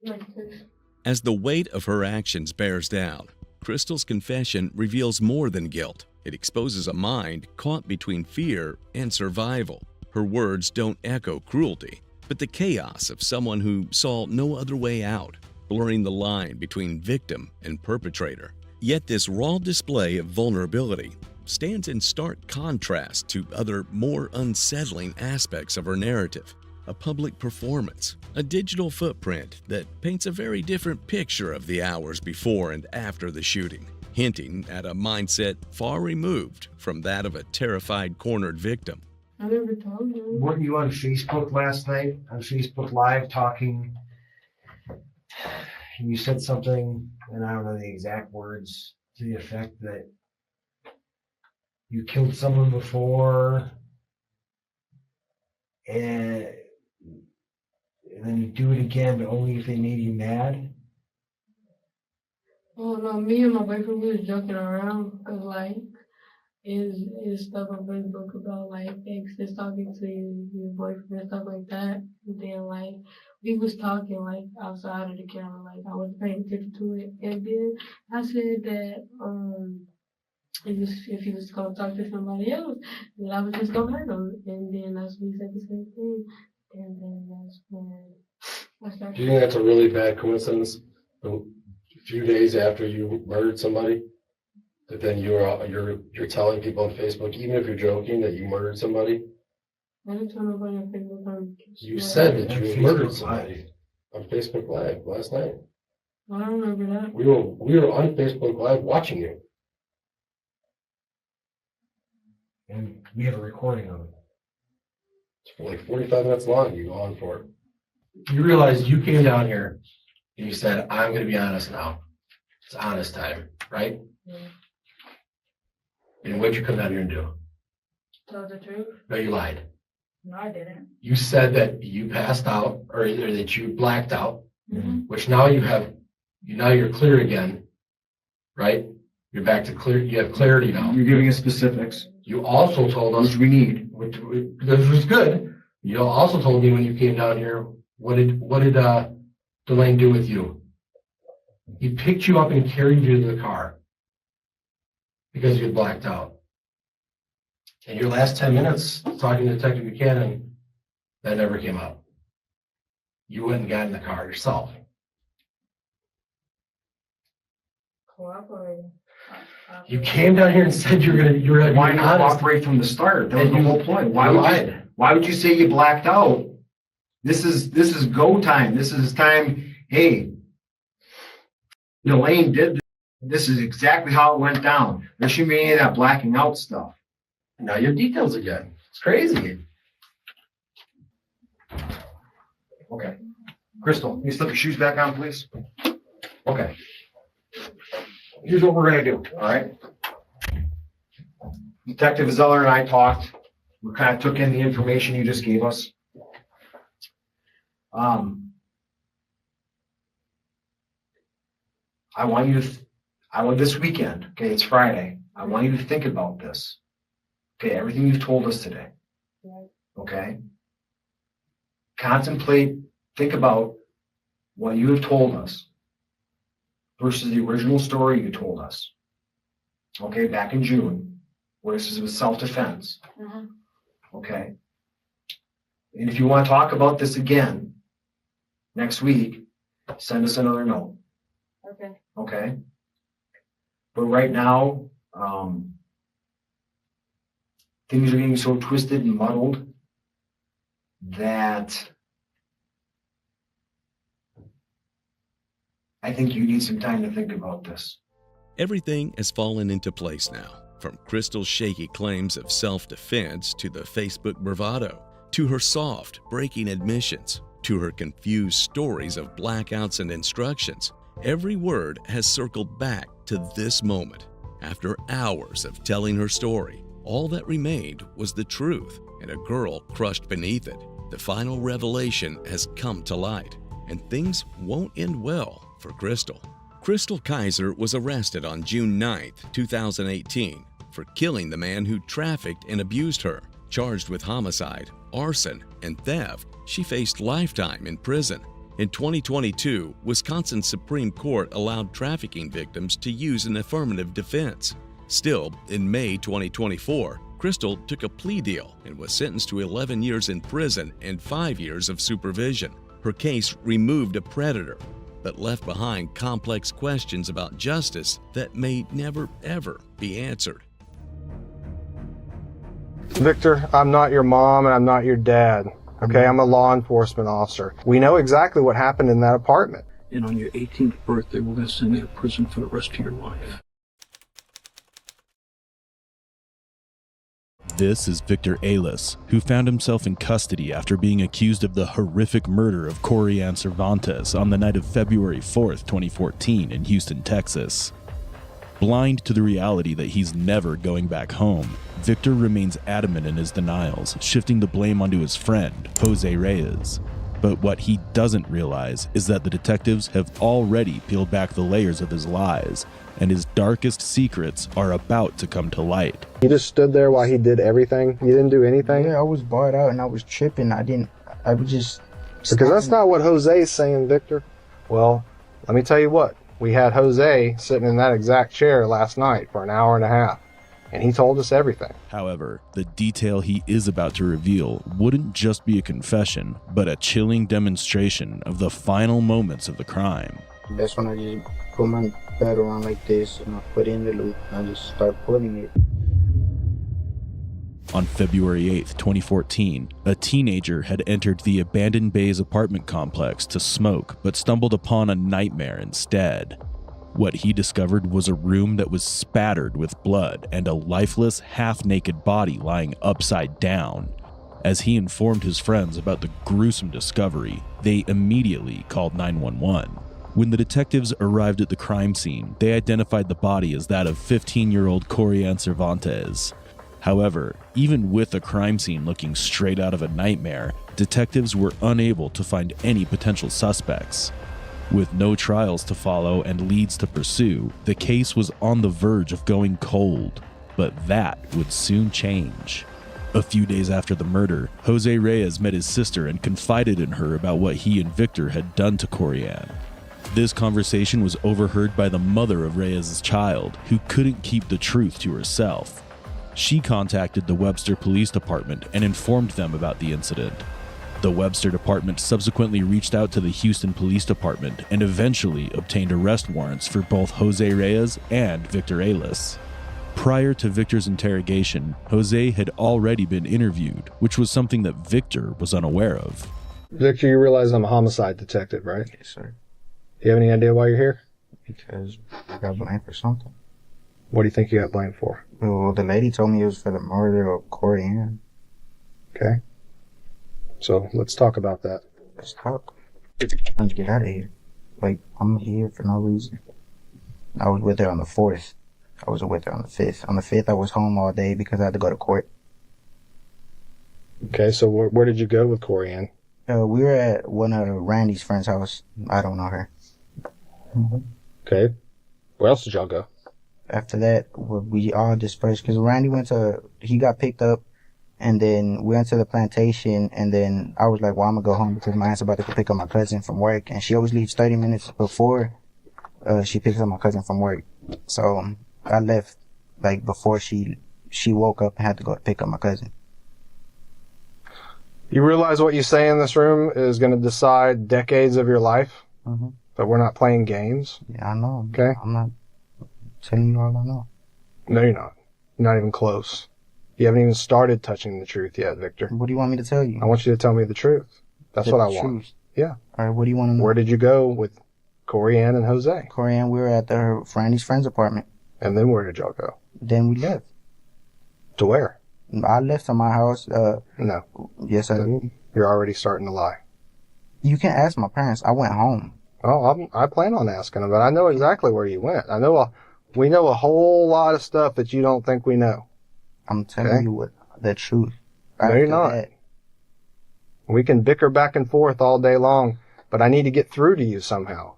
Like this. As the weight of her actions bears down, Crystal's confession reveals more than guilt. It exposes a mind caught between fear and survival. Her words don't echo cruelty, but the chaos of someone who saw no other way out, blurring the line between victim and perpetrator. Yet this raw display of vulnerability stands in stark contrast to other, more unsettling aspects of her narrative. A public performance, a digital footprint that paints a very different picture of the hours before and after the shooting, hinting at a mindset far removed from that of a terrified, cornered victim. I never told you. Weren't you on Facebook last night, on Facebook Live, talking? You said something, and I don't know the exact words, to the effect that you killed someone before, and then you do it again, but only if they made you mad. Oh no, me and my boyfriend, we was joking around, cause like, is stuff on Facebook about like exes talking to your boyfriend and stuff like that. And then like, we was talking like outside of the camera, like I was paying attention to it. And then I said that, if he was gonna talk to somebody else, then I was just gonna hurt him. And then that's when he said the same thing. And then that's when I started. Do you think that's a really bad coincidence? A few days after you murdered somebody, that then you're telling people on Facebook, even if you're joking, that you murdered somebody? I didn't tell nobody on Facebook. You said that you murdered somebody on Facebook Live last night. I don't remember that. We were on Facebook Live watching you. And we have a recording of it. It's for like 45 minutes long. You go on for it. You realize you came down here. And you said, I'm going to be honest now. It's honest time, right? Yeah. And what'd you come down here and do? Tell the truth? No, you lied. No, I didn't. You said that you passed out or that you blacked out, Mm-hmm. which now you're clear again, right? You're back to clear. You have clarity now. You're giving us specifics. You also told us, which we need. which was good. You also told me when you came down here, what did Delane do with you? He picked you up and carried you to the car because you had blacked out. And your last 10 minutes talking to Detective Buchanan, that never came up. You went and got in the car yourself. Cooperating. You came down here and said you're gonna Why not cooperate from the start? That was the whole point. Why would you say you blacked out? This is go time. This is time. Hey, Elaine did this. This is exactly how it went down. There shouldn't be any of that blacking out stuff. Now your details again. It's crazy. Okay. Crystal, can you slip your shoes back on, please? Okay. Here's what we're gonna do, all right? Detective Zeller and I talked. We kind of took in the information you just gave us. I want this weekend, okay, it's Friday. I want you to think about this. Okay, everything you've told us today. Okay? Contemplate, think about what you have told us versus the original story you told us. Okay, back in June, where this was self-defense. Okay? And if you want to talk about this again next week, send us another note. Okay. Okay? But right now, things are getting so twisted and muddled that I think you need some time to think about this. Everything has fallen into place now, from Crystal's shaky claims of self-defense to the Facebook bravado, to her soft, breaking admissions, to her confused stories of blackouts and instructions. Every word has circled back to this moment. After hours of telling her story, all that remained was the truth and a girl crushed beneath it. The final revelation has come to light, and things won't end well for Crystal. Crystal Kaiser was arrested on June 9, 2018, for killing the man who trafficked and abused her. Charged with homicide, arson, and theft, she faced lifetime in prison. In 2022, Wisconsin Supreme Court allowed trafficking victims to use an affirmative defense. Still, in May 2024, Crystal took a plea deal and was sentenced to 11 years in prison and 5 years of supervision. Her case removed a predator, but left behind complex questions about justice that may never, ever be answered. Victor, I'm not your mom and I'm not your dad. Okay, I'm a law enforcement officer. We know exactly what happened in that apartment. And on your 18th birthday, we're going to send you to prison for the rest of your life. This is Victor Ailes, who found himself in custody after being accused of the horrific murder of Corianne Cervantes on the night of February 4th, 2014 in Houston, Texas. Blind to the reality that he's never going back home, Victor remains adamant in his denials, shifting the blame onto his friend, Jose Reyes. But what he doesn't realize is that the detectives have already peeled back the layers of his lies, and his darkest secrets are about to come to light. You just stood there while he did everything? You didn't do anything? Yeah, I was barred out and I was tripping. I was just... Because that's not what Jose is saying, Victor. Well, let me tell you what. We had Jose sitting in that exact chair last night for an hour and a half, and he told us everything. However, the detail he is about to reveal wouldn't just be a confession, but a chilling demonstration of the final moments of the crime. That's when I just put my bed around like this and I put in the loop and I just start pulling it. On February 8th, 2014, a teenager had entered the Abandoned Bays apartment complex to smoke, but stumbled upon a nightmare instead. What he discovered was a room that was spattered with blood and a lifeless, half-naked body lying upside down. As he informed his friends about the gruesome discovery, they immediately called 911. When the detectives arrived at the crime scene, they identified the body as that of 15-year-old Corianne Cervantes. However, even with the crime scene looking straight out of a nightmare, detectives were unable to find any potential suspects. With no trials to follow and leads to pursue, the case was on the verge of going cold, but that would soon change. A few days after the murder, Jose Reyes met his sister and confided in her about what he and Victor had done to Corianne. This conversation was overheard by the mother of Reyes' child, who couldn't keep the truth to herself. She contacted the Webster Police Department and informed them about the incident. The Webster Department subsequently reached out to the Houston Police Department and eventually obtained arrest warrants for both Jose Reyes and Victor Ailes. Prior to Victor's interrogation, Jose had already been interviewed, which was something that Victor was unaware of. Victor, you realize I'm a homicide detective, right? Yes, sir. Do you have any idea why you're here? Because I got blamed for something. What do you think you got blamed for? Well, the lady told me it was for the murder of Corianne. Okay. So, let's talk about that. Let's talk. Let's get out of here. Like, I'm here for no reason. I was with her on the 4th. I wasn't with her on the 5th. On the 5th, I was home all day because I had to go to court. Okay, so where did you go with Corianne? We were at one of Randy's friend's house. I don't know her. Okay. Where else did y'all go? After that, we all dispersed because Randy he got picked up, and then we went to the plantation, and then I was like, well, I'm gonna go home because my aunt's about to go pick up my cousin from work, and she always leaves 30 minutes before she picks up my cousin from work. So I left like before she woke up and had to go pick up my cousin. You realize what you say in this room is going to decide decades of your life? Mm-hmm. But we're not playing games? Yeah, I know. Okay? I'm not telling you all I know. No, you're not. You're not even close. You haven't even started touching the truth yet, Victor. What do you want me to tell you? I want you to tell me the truth. That's what I want. Truth. Yeah. All right, what do you want to know? Where did you go with Corianne and Jose? Corianne, we were at Randy's friend's apartment. And then where did y'all go? Then we left. To where? I left to my house. No. Yes, I did. You're already starting to lie. You can ask my parents. I went home. Oh, I plan on asking them, but I know exactly where you went. We know a whole lot of stuff that you don't think we know. I'm telling you the truth. No, you're not. We can bicker back and forth all day long, but I need to get through to you somehow.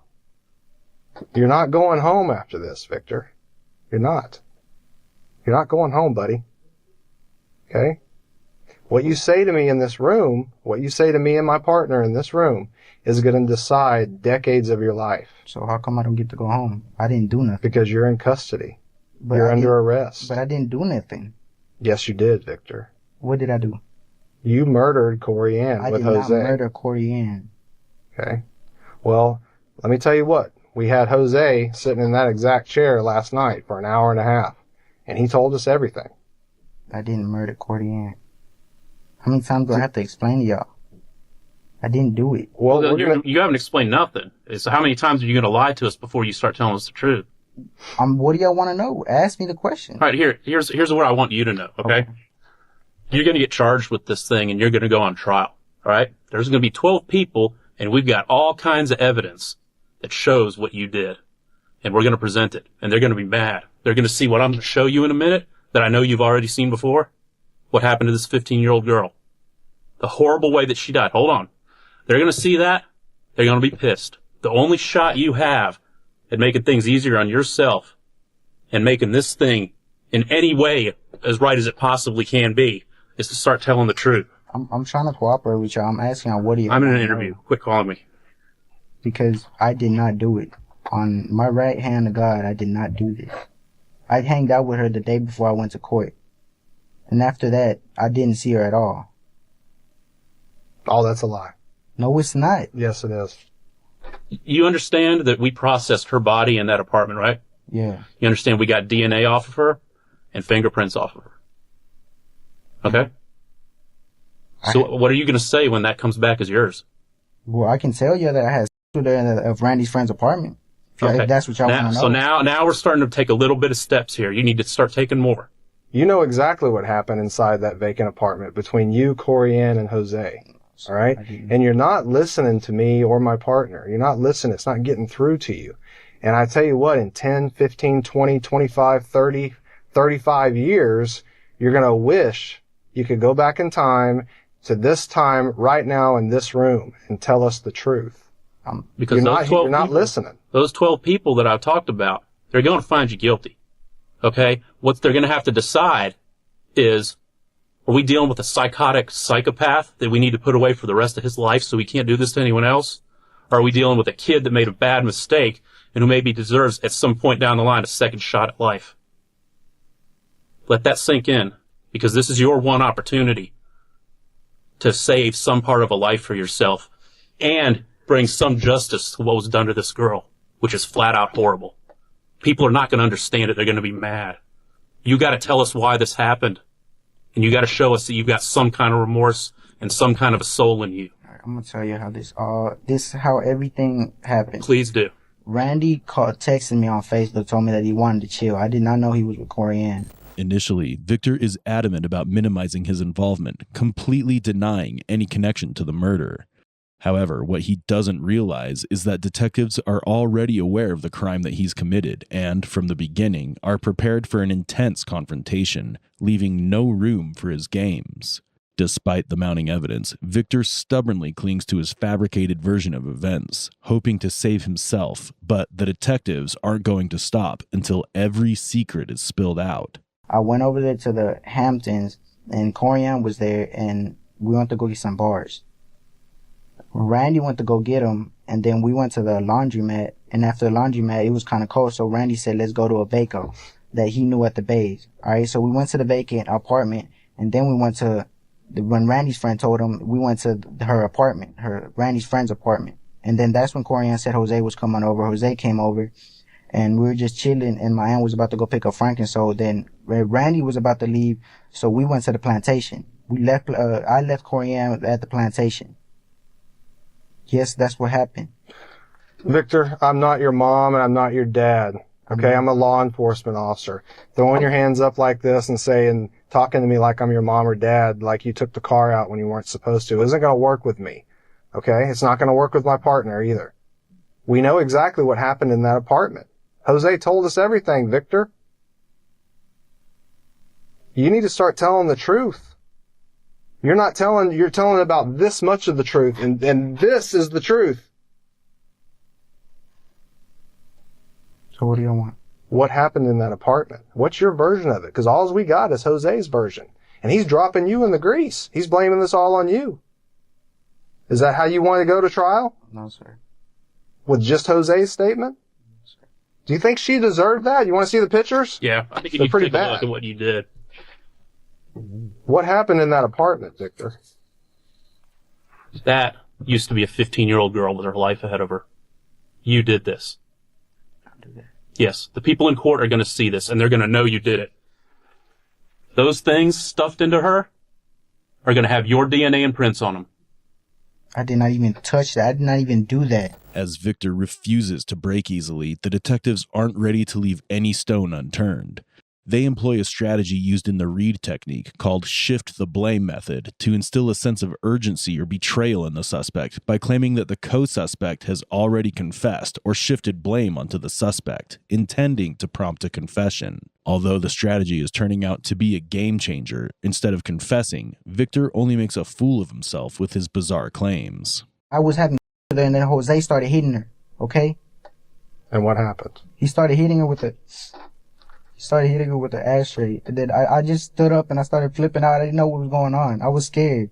You're not going home after this, Victor. You're not. You're not going home, buddy. Okay? What you say to me in this room, what you say to me and my partner in this room, is going to decide decades of your life. So how come I don't get to go home? I didn't do nothing. Because you're in custody. You're under arrest. But I didn't do nothing. Yes, you did, Victor. What did I do? You murdered Corey Ann with Jose. I did not murder Corey Ann. Okay. Well, let me tell you what. We had Jose sitting in that exact chair last night for an hour and a half, and he told us everything. I didn't murder Corey Ann. How many times do I have to explain to y'all? I didn't do it. Well, you haven't explained nothing. So how many times are you going to lie to us before you start telling us the truth? What do y'all want to know? Ask me the question. All right, here's what I want you to know, okay? You're going to get charged with this thing, and you're going to go on trial, all right? There's going to be 12 people, and we've got all kinds of evidence that shows what you did. And we're going to present it, and they're going to be mad. They're going to see what I'm going to show you in a minute that I know you've already seen before. What happened to this 15-year-old girl. The horrible way that she died. Hold on. They're going to see that. They're going to be pissed. The only shot you have at making things easier on yourself and making this thing in any way as right as it possibly can be is to start telling the truth. I'm trying to cooperate with y'all. I'm asking y'all, what do you... I'm in an interview. Quit calling me. Because I did not do it. On my right hand to God, I did not do this. I hanged out with her the day before I went to court. And after that, I didn't see her at all. Oh, that's a lie. No, it's not. Yes, it is. You understand that we processed her body in that apartment, right? Yeah. You understand we got DNA off of her and fingerprints off of her. Okay? So what are you going to say when that comes back as yours? Well, I can tell you that I had sex with her in of Randy's friend's apartment. If that's what y'all want to know. So now we're starting to take a little bit of steps here. You need to start taking more. You know exactly what happened inside that vacant apartment between you, Corey Ann, and Jose. All right? And you're not listening to me or my partner. You're not listening. It's not getting through to you. And I tell you what, in 10, 15, 20, 25, 30, 35 years, you're going to wish you could go back in time to this time right now in this room and tell us the truth. Because you're not listening. Those 12 people that I've talked about, they're going to find you guilty. Okay? What they're going to have to decide is, are we dealing with a psychotic psychopath that we need to put away for the rest of his life so he can't do this to anyone else? Or are we dealing with a kid that made a bad mistake and who maybe deserves at some point down the line a second shot at life? Let that sink in, because this is your one opportunity to save some part of a life for yourself and bring some justice to what was done to this girl, which is flat out horrible. People are not going to understand it. They're going to be mad. You got to tell us why this happened. And you got to show us that you've got some kind of remorse and some kind of a soul in you. I'm going to tell you how this is how everything happened. Please do. Randy texted me on Facebook, told me that he wanted to chill. I did not know he was with Corey Ann. Initially, Victor is adamant about minimizing his involvement, completely denying any connection to the murder. However, what he doesn't realize is that detectives are already aware of the crime that he's committed and, from the beginning, are prepared for an intense confrontation, leaving no room for his games. Despite the mounting evidence, Victor stubbornly clings to his fabricated version of events, hoping to save himself, but the detectives aren't going to stop until every secret is spilled out. I went over there to the Hamptons, and Corey Ann was there, and we went to go get some bars. Randy went to go get him, and then we went to the laundromat, and after the laundromat, it was kind of cold, so Randy said, let's go to a Baco that he knew at the Bays. Alright, so we went to the vacant apartment, and then we went to, when Randy's friend told him, we went to her apartment, Randy's friend's apartment. And then that's when Corey Ann said Jose was coming over. Jose came over, and we were just chilling, and my aunt was about to go pick up Frank, so then Randy was about to leave, so we went to the plantation. I left Corey Ann at the plantation. Yes, that's what happened. Victor, I'm not your mom and I'm not your dad. Okay, I'm a law enforcement officer. Throwing your hands up like this and talking to me like I'm your mom or dad, like you took the car out when you weren't supposed to, isn't going to work with me. Okay, it's not going to work with my partner either. We know exactly what happened in that apartment. Jose told us everything, Victor. You need to start telling the truth. You're telling about this much of the truth, and this is the truth. So what do you want? What happened in that apartment? What's your version of it? Because all we got is Jose's version. And he's dropping you in the grease. He's blaming this all on you. Is that how you want to go to trial? No, sir. With just Jose's statement? No, sir. Do you think she deserved that? You want to see the pictures? Yeah, I think you They're need pretty to take a bad. look at what you did. What happened in that apartment, Victor? That used to be a 15-year-old girl with her life ahead of her. You did this. Yes, the people in court are going to see this, and they're going to know you did it. Those things stuffed into her are going to have your DNA and prints on them. I did not even touch that. I did not even do that. As Victor refuses to break easily, the detectives aren't ready to leave any stone unturned. They employ a strategy used in the Reed technique called shift the blame method to instill a sense of urgency or betrayal in the suspect by claiming that the co-suspect has already confessed or shifted blame onto the suspect, intending to prompt a confession. Although the strategy is turning out to be a game changer, instead of confessing, Victor only makes a fool of himself with his bizarre claims. I was having with her and then Jose started hitting her, okay? And what happened? He started hitting her with the ashtray. And then I just stood up and I started flipping out. I didn't know what was going on. I was scared.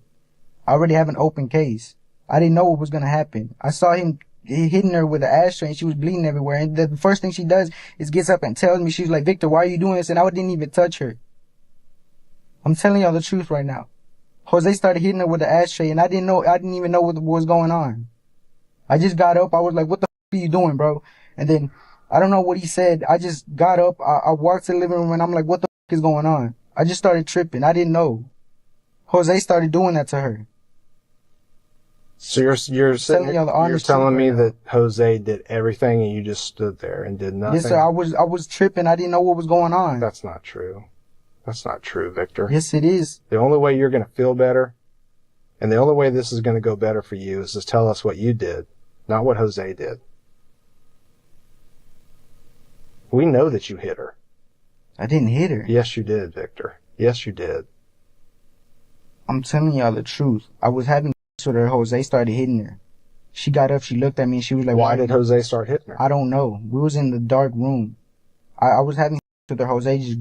I already have an open case. I didn't know what was going to happen. I saw him hitting her with the ashtray and she was bleeding everywhere. And the first thing she does is gets up and tells me, she's like, Victor, why are you doing this? And I didn't even touch her. I'm telling y'all the truth right now. Jose started hitting her with the ashtray and I didn't even know what was going on. I just got up. I was like, what the f*** are you doing, bro? And then I don't know what he said. I just got up. I walked to the living room and I'm like, what the f*** is going on? I just started tripping. I didn't know. Jose started doing that to her. So you're telling me that Jose did everything and you just stood there and did nothing? Yes, sir. I was tripping. I didn't know what was going on. That's not true. That's not true, Victor. Yes, it is. The only way you're going to feel better and the only way this is going to go better for you is to tell us what you did, not what Jose did. We know that you hit her. I didn't hit her. Yes, you did, Victor. Yes, you did. I'm telling y'all the truth. I was having with her. Jose started hitting her. She got up. She looked at me and she was like, why did Jose start hitting her? I don't know. We was in the dark room. I was having with her. Jose just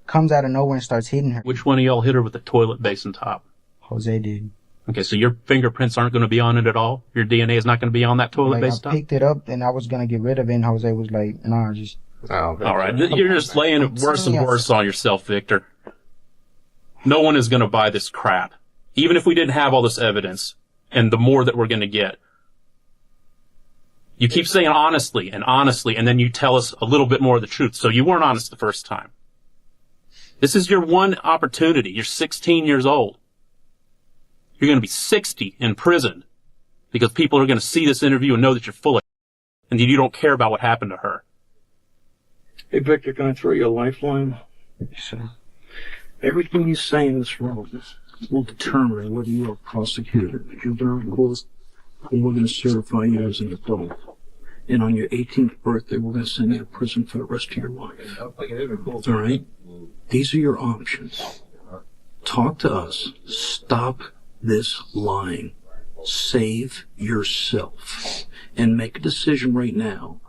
comes out of nowhere and starts hitting her. Which one of y'all hit her with the toilet basin top? Jose did. Okay, so your fingerprints aren't going to be on it at all? Your DNA is not going to be on that toilet basin top? I picked it up and I was going to get rid of it and Jose was like, nah, just... Oh, all right, you're just laying it worse and worse on yourself, Victor. No one is going to buy this crap. Even if we didn't have all this evidence, and the more that we're going to get. You keep saying honestly, and then you tell us a little bit more of the truth. So you weren't honest the first time. This is your one opportunity. You're 16 years old. You're going to be 60 in prison because people are going to see this interview and know that you're full of and that you don't care about what happened to her. Hey, Victor, can I throw you a lifeline? Yes, sir. Everything you say in this room will determine whether you are prosecuted. If you're very close, and we're going to certify you as an adult. And on your 18th birthday, we're going to send you to prison for the rest of your life. All right? These are your options. Talk to us. Stop this lying. Save yourself. And make a decision right now.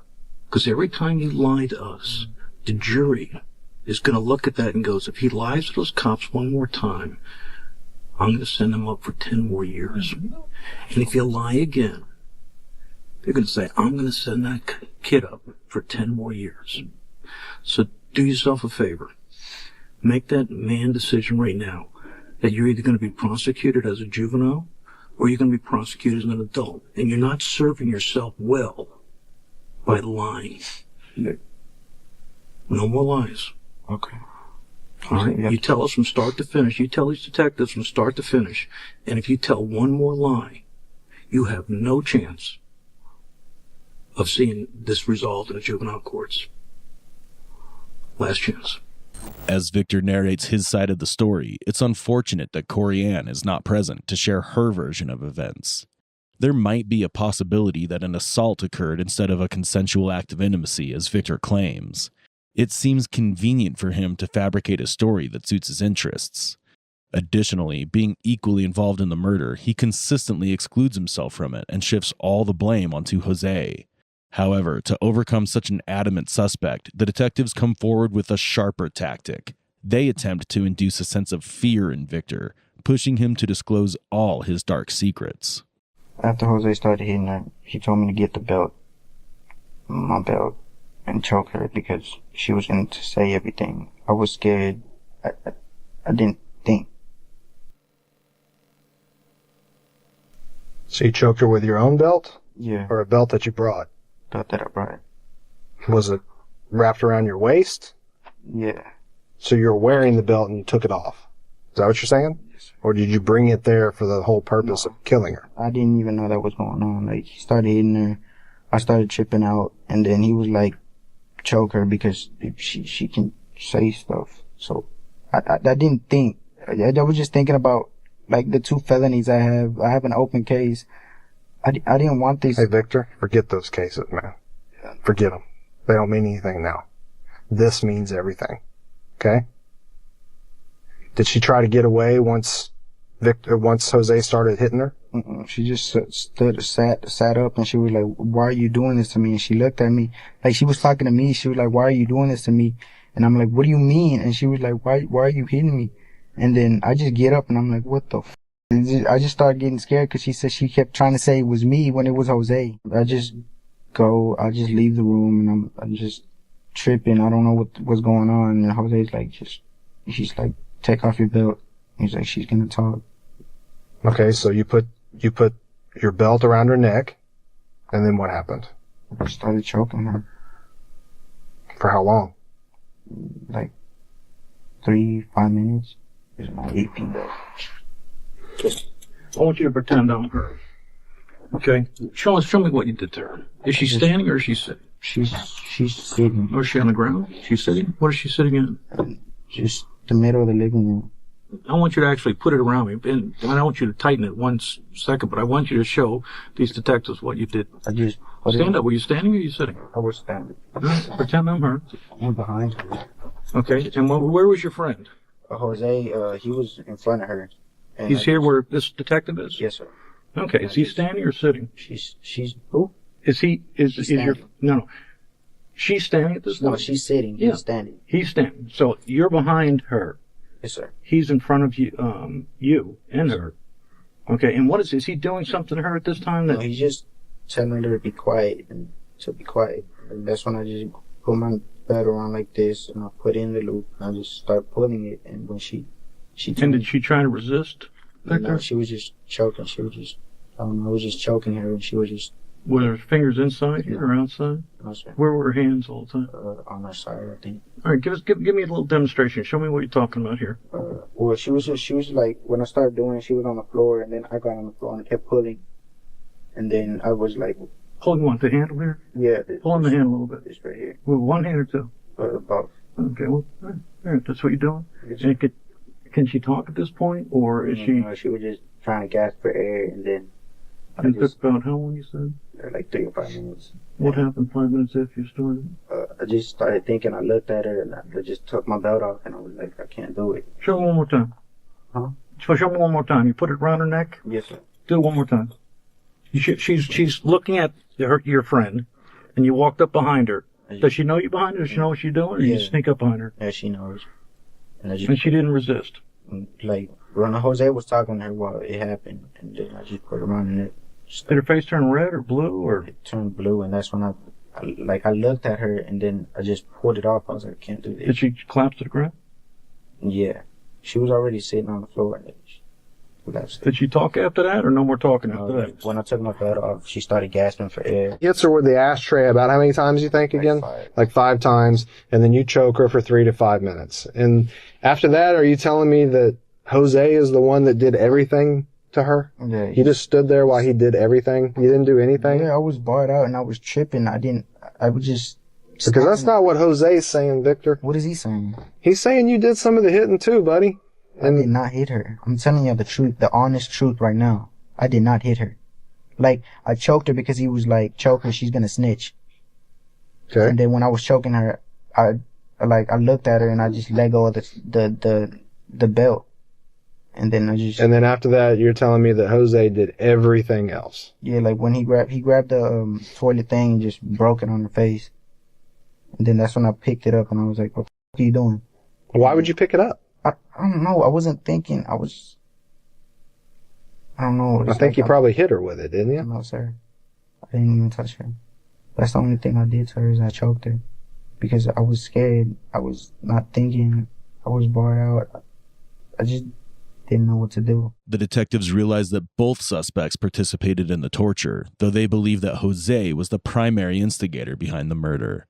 Because every time you lie to us, the jury is going to look at that and goes, if he lies to those cops one more time, I'm going to send him up for 10 more years. And if you lie again, they're going to say, I'm going to send that kid up for 10 more years. So do yourself a favor. Make that man decision right now that you're either going to be prosecuted as a juvenile or you're going to be prosecuted as an adult. And you're not serving yourself well by lying. No more lies. Okay. All right. You tell us from start to finish. You tell these detectives from start to finish. And if you tell one more lie, you have no chance of seeing this resolved in the juvenile courts. Last chance. As Victor narrates his side of the story, it's unfortunate that Corey Ann is not present to share her version of events. There might be a possibility that an assault occurred instead of a consensual act of intimacy, as Victor claims. It seems convenient for him to fabricate a story that suits his interests. Additionally, being equally involved in the murder, he consistently excludes himself from it and shifts all the blame onto Jose. However, to overcome such an adamant suspect, the detectives come forward with a sharper tactic. They attempt to induce a sense of fear in Victor, pushing him to disclose all his dark secrets. After Jose started hitting her, he told me to get the belt, my belt, and choke her because she was going to say everything. I was scared. I didn't think. So you choked her with your own belt? Yeah. Or a belt that you brought? Belt that I brought. Was it wrapped around your waist? Yeah. So you were wearing the belt and you took it off? Is that what you're saying? Yes, sir. Or did you bring it there for the whole purpose of killing her? I didn't even know that was going on. Like, he started hitting her. I started tripping out. And then he was like, choke her because she can say stuff. So I didn't think. I was just thinking about, like, the 2 felonies I have. I have an open case. I didn't want these. Hey, Victor, forget those cases, man. Forget them. They don't mean anything now. This means everything. Okay? Did she try to get away once Jose started hitting her? She just sat up, and she was like, why are you doing this to me? And she looked at me, like she was talking to me. She was like, why are you doing this to me? And I'm like, what do you mean? And she was like, why are you hitting me? And then I just get up and I'm like, what the f? I just started getting scared because she said she kept trying to say it was me when it was Jose. I just leave the room, and I'm just tripping. I don't know what's going on. And Jose's like, he's like, take off your belt. He's like, she's gonna talk. Okay, so you put your belt around her neck, and then what happened? I started choking her. For how long? Like 3-5 minutes. It's my 18 belt. I want you to pretend I'm her. Okay? Show me what you did to her. Is she standing or is she sitting? She's sitting. Or is she on the ground? She's sitting? What is she sitting in? Just the middle of the living room. I want you to actually put it around me, and I don't want you to tighten it 1 second, but I want you to show these detectives what you did. Stand up. Were you standing or were you sitting? I was standing. Pretend I'm her. I'm behind her. Okay, and where was your friend? Jose, he was in front of her. And he's here where this detective is? Yes, sir. Okay, is he standing or sitting? She's who? Is your, no. She's standing at this point? No, she's sitting. Yeah. He's standing. He's standing. So you're behind her. Yes, sir. He's in front of you, you and her. Okay, and is he doing something to her at this time? No, he's just telling her to be quiet and to be quiet. And that's when I just put my belt around like this, and I put in the loop, and I just start pulling it. And when she and did she try to resist? No, she was just choking. She was just, I was just choking her, and she was just. Were her fingers inside or outside? No, sir. Where were her hands all the time? On her side, I think. All right, give me a little demonstration. Show me what you're talking about here. Well, she was like, when I started doing it, she was on the floor, and then I got on the floor and I kept pulling. And then I was like. Pulling what, the handle here? Yeah. Pulling the hand a little bit. This right here. With one hand or two? Both. Okay, well, all right, that's what you're doing? And can she talk at this point, or is she? No, she was just trying to gasp for air, and then. It took about how long, you said? Like 3 or 5 minutes. What happened 5 minutes after you started? I just started thinking, I looked at her, and I just took my belt off, and I was like, I can't do it. Show me one more time. Huh? So show me one more time. You put it around her neck? Yes, sir. Do it one more time. She's looking at your friend, and you walked up behind her. Does she know you behind her? Does she know what you're doing? Or you sneak up behind her? Yeah, she knows. And she didn't resist? Like, when Jose was talking to her while it happened, and then I just put her around it. Did her face turn red or blue, or? It turned blue, and that's when I looked at her, and then I just pulled it off. I was like, I can't do this. Did she collapse to the ground? Yeah. She was already sitting on the floor, and she collapsed. Did she talk after that, or no more talking after that? When I took my belt off, she started gasping for air. Hits her with the ashtray about how many times you think again? Like 5 times, and then you choke her for 3 to 5 minutes. And after that, are you telling me that Jose is the one that did everything to her? Yeah. He just stood there while he did everything? You didn't do anything? Yeah, I was barred out and I was tripping. I was just... Because that's not what Jose's saying, Victor. What is he saying? He's saying you did some of the hitting too, buddy. I did not hit her. I'm telling you the truth, the honest truth right now. I did not hit her. Like, I choked her because he was like, choke her, she's gonna snitch. Okay. And then when I was choking her, I looked at her and I just let go of the belt. And then And then after that, you're telling me that Jose did everything else. Yeah, like when he grabbed the toilet thing and just broke it on her face. And then that's when I picked it up and I was like, what the f*** are you doing? Why would you pick it up? I don't know. I wasn't thinking. I don't know. I think you probably hit her with it, didn't you? No, sir. I didn't even touch her. That's the only thing I did to her is I choked her. Because I was scared. I was not thinking. I was bored out. I just didn't know what to do. The detectives realized that both suspects participated in the torture, though they believe that Jose was the primary instigator behind the murder.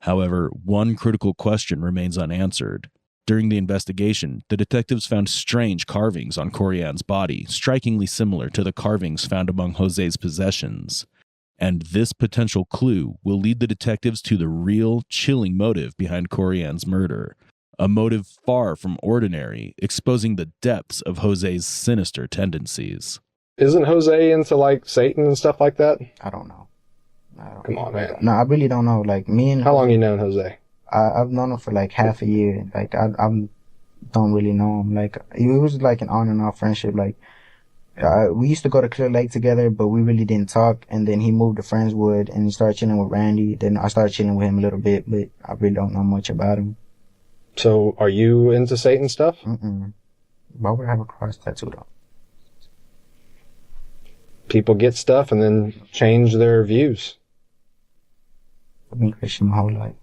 However, one critical question remains unanswered. During the investigation, the detectives found strange carvings on Corian's body, strikingly similar to the carvings found among Jose's possessions. And this potential clue will lead the detectives to the real, chilling motive behind Corian's murder. A motive far from ordinary, exposing the depths of Jose's sinister tendencies. Isn't Jose into, like, Satan and stuff like that? I don't know. Come on, man. No, I really don't know. Like, me and... How long you known Jose? I've known him for like half a year. Like, I don't really know him. Like, it was like an on and off friendship. Like, we used to go to Clear Lake together, but we really didn't talk. And then he moved to Friendswood and he started chilling with Randy. Then I started chilling with him a little bit, but I really don't know much about him. So, are you into Satan stuff? Why would I have a cross tattoo though? People get stuff and then change their views. I've been Christian my whole life.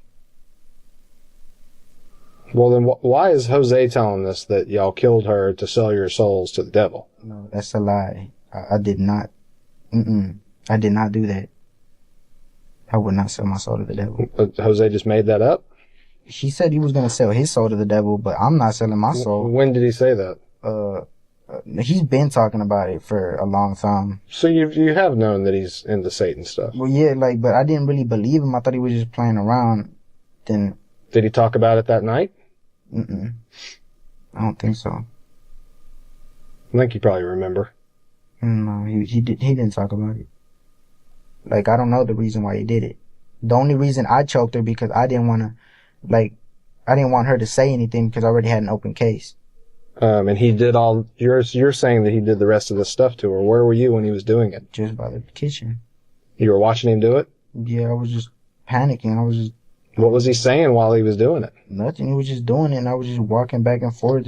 Well, then why is Jose telling us that y'all killed her to sell your souls to the devil? No, that's a lie. I did not. I did not do that. I would not sell my soul to the devil. Jose just made that up? He said he was going to sell his soul to the devil, but I'm not selling my soul. When did he say that? He's been talking about it for a long time. So you have known that he's into Satan stuff? Well, yeah, like, but I didn't really believe him. I thought he was just playing around. Then. Did he talk about it that night? I don't think so. I think you probably remember. No, he didn't talk about it. Like, I don't know the reason why he did it. The only reason I choked her because I didn't want her to say anything because I already had an open case. And he did all, you're saying that he did the rest of the stuff to her. Where were you when he was doing it? Just by the kitchen. You were watching him do it? Yeah, I was just panicking. What was he saying while he was doing it? Nothing. He was just doing it and I was just walking back and forth.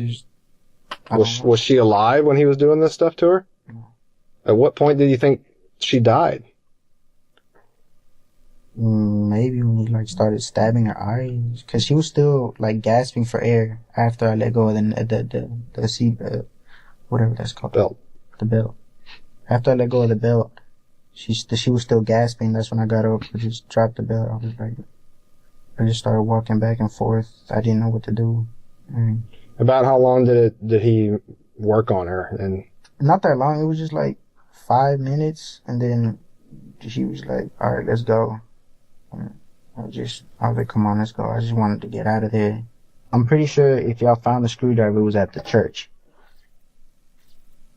Was she alive when he was doing this stuff to her? No. At what point did you think she died? Maybe when he started stabbing her eyes, cause she was still gasping for air after I let go of the seat, whatever that's called. Belt. The belt. After I let go of the belt, she was still gasping. That's when I got up. I just dropped the belt. I just started walking back and forth. I didn't know what to do. About how long did he work on her? And not that long. It was just 5 minutes, and then she was like, "All right, let's go." I was like, "Come on, let's go." I just wanted to get out of there. I'm pretty sure if y'all found the screwdriver, it was at the church.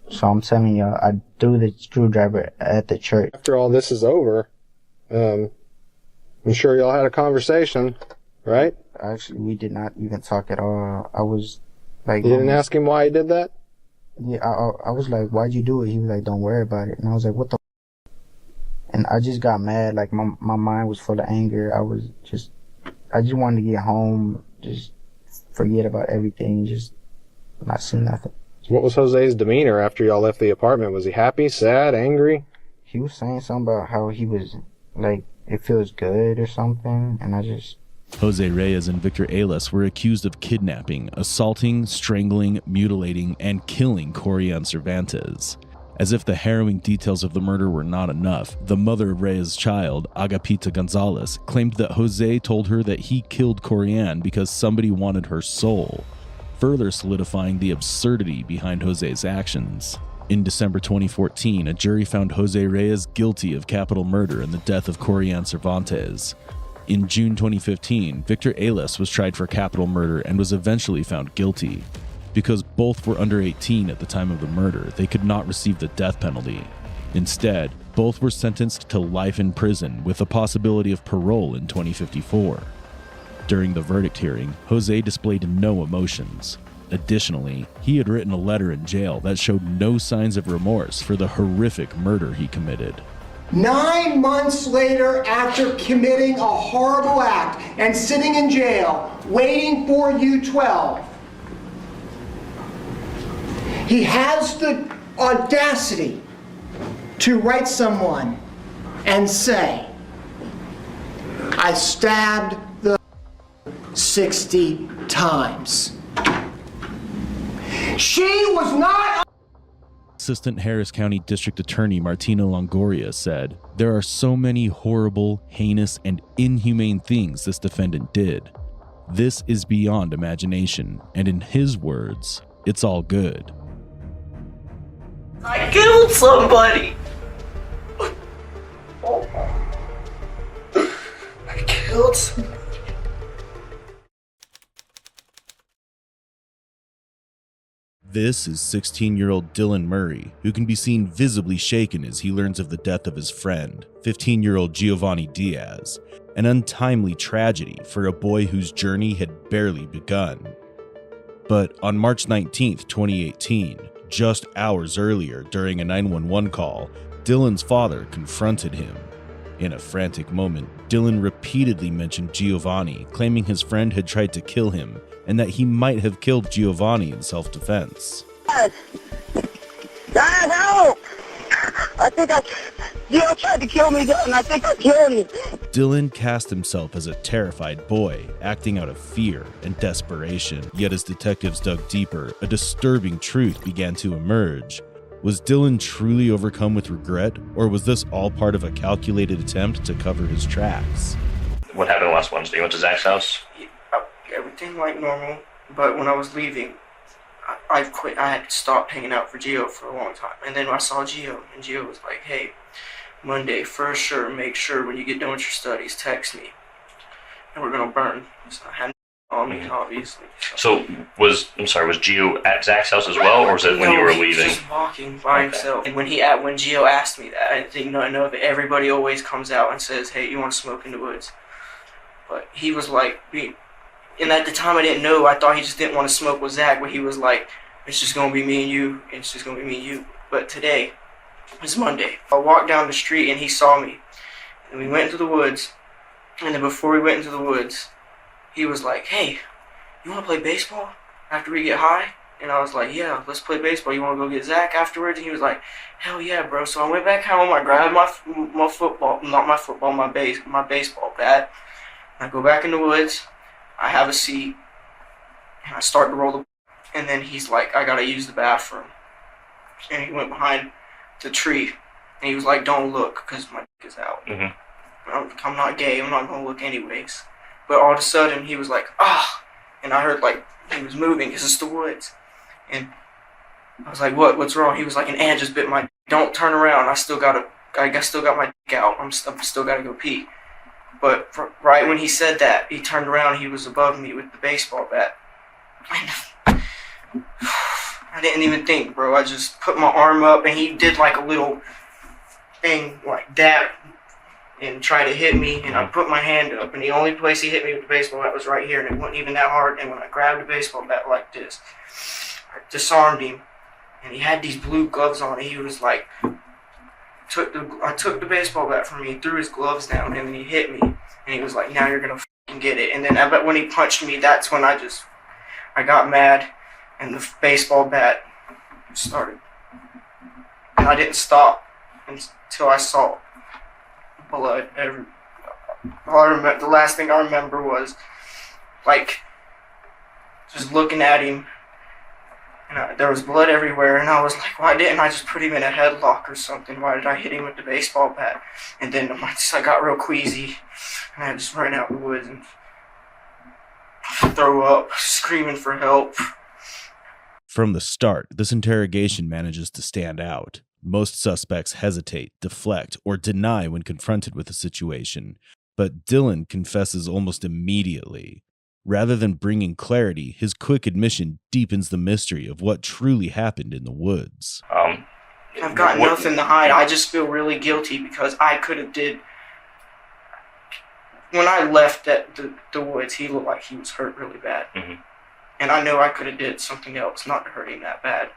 So I'm telling y'all, I threw the screwdriver at the church. After all this is over, I'm sure y'all had a conversation, right? Actually, we did not even talk at all. I was like... You didn't ask him why he did that? Yeah, I was like, "Why'd you do it?" He was like, "Don't worry about it." And I was like, "What the f-?" And I just got mad. Like, my mind was full of anger. I just wanted to get home, just forget about everything, just not see nothing. What was Jose's demeanor after y'all left the apartment? Was he happy, sad, angry? He was saying something about how he was, it feels good or something, and I just... Jose Reyes and Victor Ailes were accused of kidnapping, assaulting, strangling, mutilating, and killing Corian Cervantes. As if the harrowing details of the murder were not enough, the mother of Reyes' child, Agapita Gonzalez, claimed that Jose told her that he killed Corian because somebody wanted her soul, further solidifying the absurdity behind Jose's actions. In December 2014, a jury found Jose Reyes guilty of capital murder in the death of Corian Cervantes. In June 2015, Victor Ailes was tried for capital murder and was eventually found guilty. Because both were under 18 at the time of the murder, they could not receive the death penalty. Instead, both were sentenced to life in prison with the possibility of parole in 2054. During the verdict hearing, Jose displayed no emotions. Additionally, he had written a letter in jail that showed no signs of remorse for the horrific murder he committed. 9 months later, after committing a horrible act and sitting in jail, waiting for U12, he has the audacity to write someone and say, "I stabbed the 60 times. She was not. Assistant Harris County District Attorney Martina Longoria said, "There are so many horrible, heinous, and inhumane things this defendant did. This is beyond imagination, and in his words, it's all good." I killed somebody. I killed somebody. This is 16-year-old Dylan Murray, who can be seen visibly shaken as he learns of the death of his friend, 15-year-old Giovanni Diaz, an untimely tragedy for a boy whose journey had barely begun. But on March 19, 2018, just hours earlier during a 911 call, Dylan's father confronted him. In a frantic moment, Dylan repeatedly mentioned Giovanni, claiming his friend had tried to kill him and that he might have killed Giovanni in self-defense. Dad, help! I think Gio tried to kill me, and I think I killed him. Dylan cast himself as a terrified boy, acting out of fear and desperation. Yet as detectives dug deeper, a disturbing truth began to emerge. Was Dylan truly overcome with regret, or was this all part of a calculated attempt to cover his tracks? What happened last Wednesday? You went to Zach's house? Everything like normal, but when I was leaving, I quit. I had stopped hanging out for Gio for a long time, and then I saw Gio, and Gio was like, "Hey, Monday, for sure, make sure when you get done with your studies, text me, and we're gonna burn." So I had on me, obviously. So was Gio at Zach's house as well, or was it when you were he leaving? was just walking by himself. And when Gio asked me that, I didn't know that everybody always comes out and says, "Hey, you want to smoke in the woods?" But he was like, and at the time I didn't know. I thought he just didn't want to smoke with Zach, but he was like, "It's just gonna be me and you. It's just gonna be me and you." But today, it's Monday. I walked down the street and he saw me, and we went into the woods. And then before we went into the woods, he was like, "Hey, you want to play baseball after we get high?" And I was like, "Yeah, let's play baseball. You want to go get Zach afterwards?" And he was like, "Hell yeah, bro." So I went back home. I grabbed my football, not my football, my baseball bat. I go back in the woods. I have a seat, and I start to roll the, and then he's like, "I gotta use the bathroom," and he went behind the tree, and he was like, "Don't look, cause my dick is out." I'm not gay. I'm not gonna look anyways. But all of a sudden, he was like, "Ah," and I heard like he was moving, cause it's the woods, and I was like, "What's wrong?" He was like, "An ant just bit my dick. Don't turn around. I still got my dick out. I'm still gotta go pee." But right when he said that, he turned around. He was above me with the baseball bat. I didn't even think, bro. I just put my arm up, and he did like a little thing like that and tried to hit me. And I put my hand up, and the only place he hit me with the baseball bat was right here, and it wasn't even that hard. And when I grabbed the baseball bat like this, I disarmed him, and he had these blue gloves on. And he was like, I took the baseball bat from me, threw his gloves down, and then he hit me. And he was like, "Now you're gonna fucking get it." And then I bet when he punched me, that's when I got mad, and the baseball bat started. And I didn't stop until I saw blood. The last thing I remember was like just looking at him. And there was blood everywhere, and I was like, why didn't I just put him in a headlock or something? Why did I hit him with the baseball bat? And then I got real queasy, and I just ran out in the woods and throw up, screaming for help. From the start, this interrogation manages to stand out. Most suspects hesitate, deflect, or deny when confronted with a situation, but Dylan confesses almost immediately. Rather than bringing clarity, his quick admission deepens the mystery of what truly happened in the woods. I've got nothing to hide. I just feel really guilty because I could have did. When I left the woods, he looked like he was hurt really bad. And I know I could have did something else not to hurt him that bad.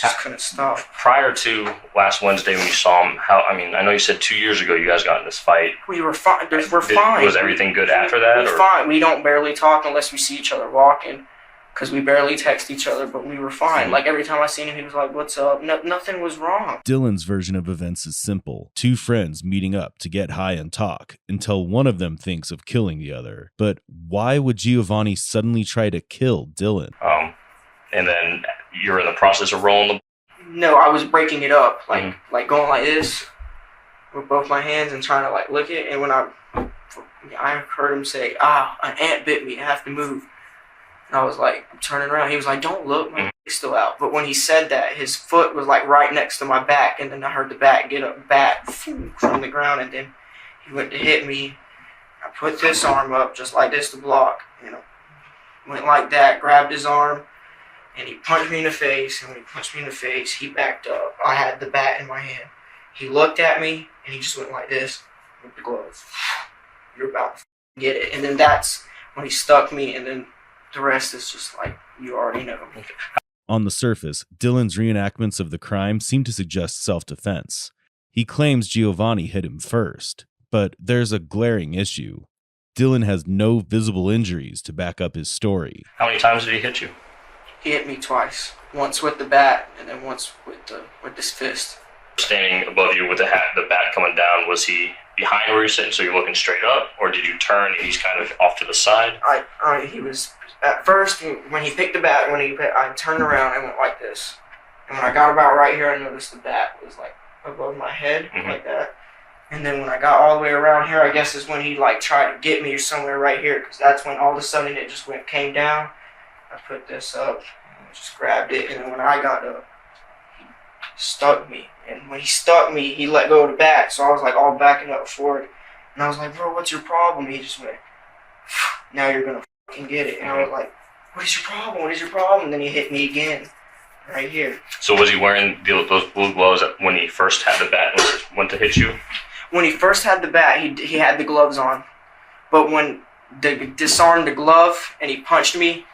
Just couldn't stop. Prior to last Wednesday when you saw him, I know you said 2 years ago you guys got in this fight. We were fine. We're fine. Was everything good after that? We're fine. We don't barely talk unless we see each other walking, because we barely text each other, but we were fine. Like every time I seen him, he was like, "What's up?" Nothing was wrong. Dylan's version of events is simple. Two friends meeting up to get high and talk until one of them thinks of killing the other. But why would Giovanni suddenly try to kill Dylan? And then you're in the process of rolling the... No, I was breaking it up, like going like this with both my hands and trying to like lick it. And when I heard him say, an ant bit me, I have to move. And I was like, I'm turning around. He was like, don't look, my dick's still out. But when he said that, his foot was like right next to my back. And then I heard the bat get up from the ground. And then he went to hit me. I put this arm up just like this to block. Went like that, grabbed his arm. And he punched me in the face, and when he punched me in the face, he backed up. I had the bat in my hand. He looked at me, and he just went like this with the gloves. You're about to get it. And then that's when he stuck me, and then the rest is just like, you already know. On the surface, Dylan's reenactments of the crime seem to suggest self-defense. He claims Giovanni hit him first, but there's a glaring issue. Dylan has no visible injuries to back up his story. How many times did he hit you? He hit me twice. Once with the bat, and then once with this fist. Standing above you with the bat coming down, was he behind where you're sitting, so you're looking straight up, or did you turn and he's kind of off to the side? He was, at first, when he picked the bat, I turned around and went like this. And when I got about right here, I noticed the bat was like above my head, like that. And then when I got all the way around here, I guess is when he like tried to get me or somewhere right here, because that's when all of a sudden it just came down. I put this up and just grabbed it, and then when I got up, he stuck me. And when he stuck me, he let go of the bat, so I was like all backing up forward. And I was like, bro, what's your problem? He just went, now you're gonna fucking get it. And I was like, what is your problem? What is your problem? And then he hit me again, right here. So was he wearing those blue gloves when he first had the bat and went to hit you? When he first had the bat, he had the gloves on. But when they disarmed the glove and he punched me,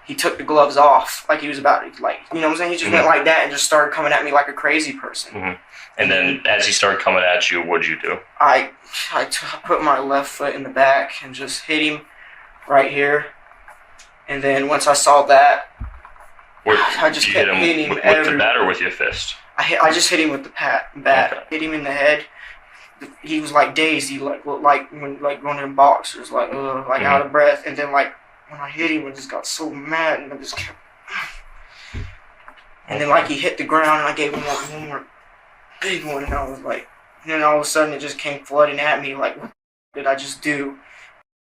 he took the gloves off, like he was about to, like, you know what I'm saying? He just went like that and just started coming at me like a crazy person. And then as he started coming at you, what'd you do? I put my left foot in the back and just hit him right here. And then once I saw that, I just kept hitting him. With the bat or with your fist? I just hit him with the bat. Okay. Hit him in the head. He was like dazed. He like when one of them boxers, like out of breath. And then like when I hit him, I just got so mad and I just kept. And then like he hit the ground and I gave him like one more big one, and I was like, and then all of a sudden it just came flooding at me like, what did I just do?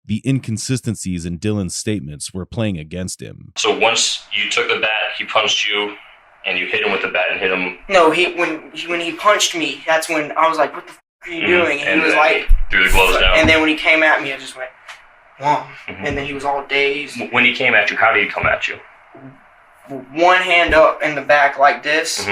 The inconsistencies in Dylan's statements were playing against him. So once you took the bat, he punched you, and you hit him with the bat and hit him. No, when he punched me, that's when I was like, what the f*** are you doing? And he was like, threw the gloves down. And then when he came at me, I just went, whoa. And then he was all dazed. When he came at you, how did he come at you? One hand up in the back like this,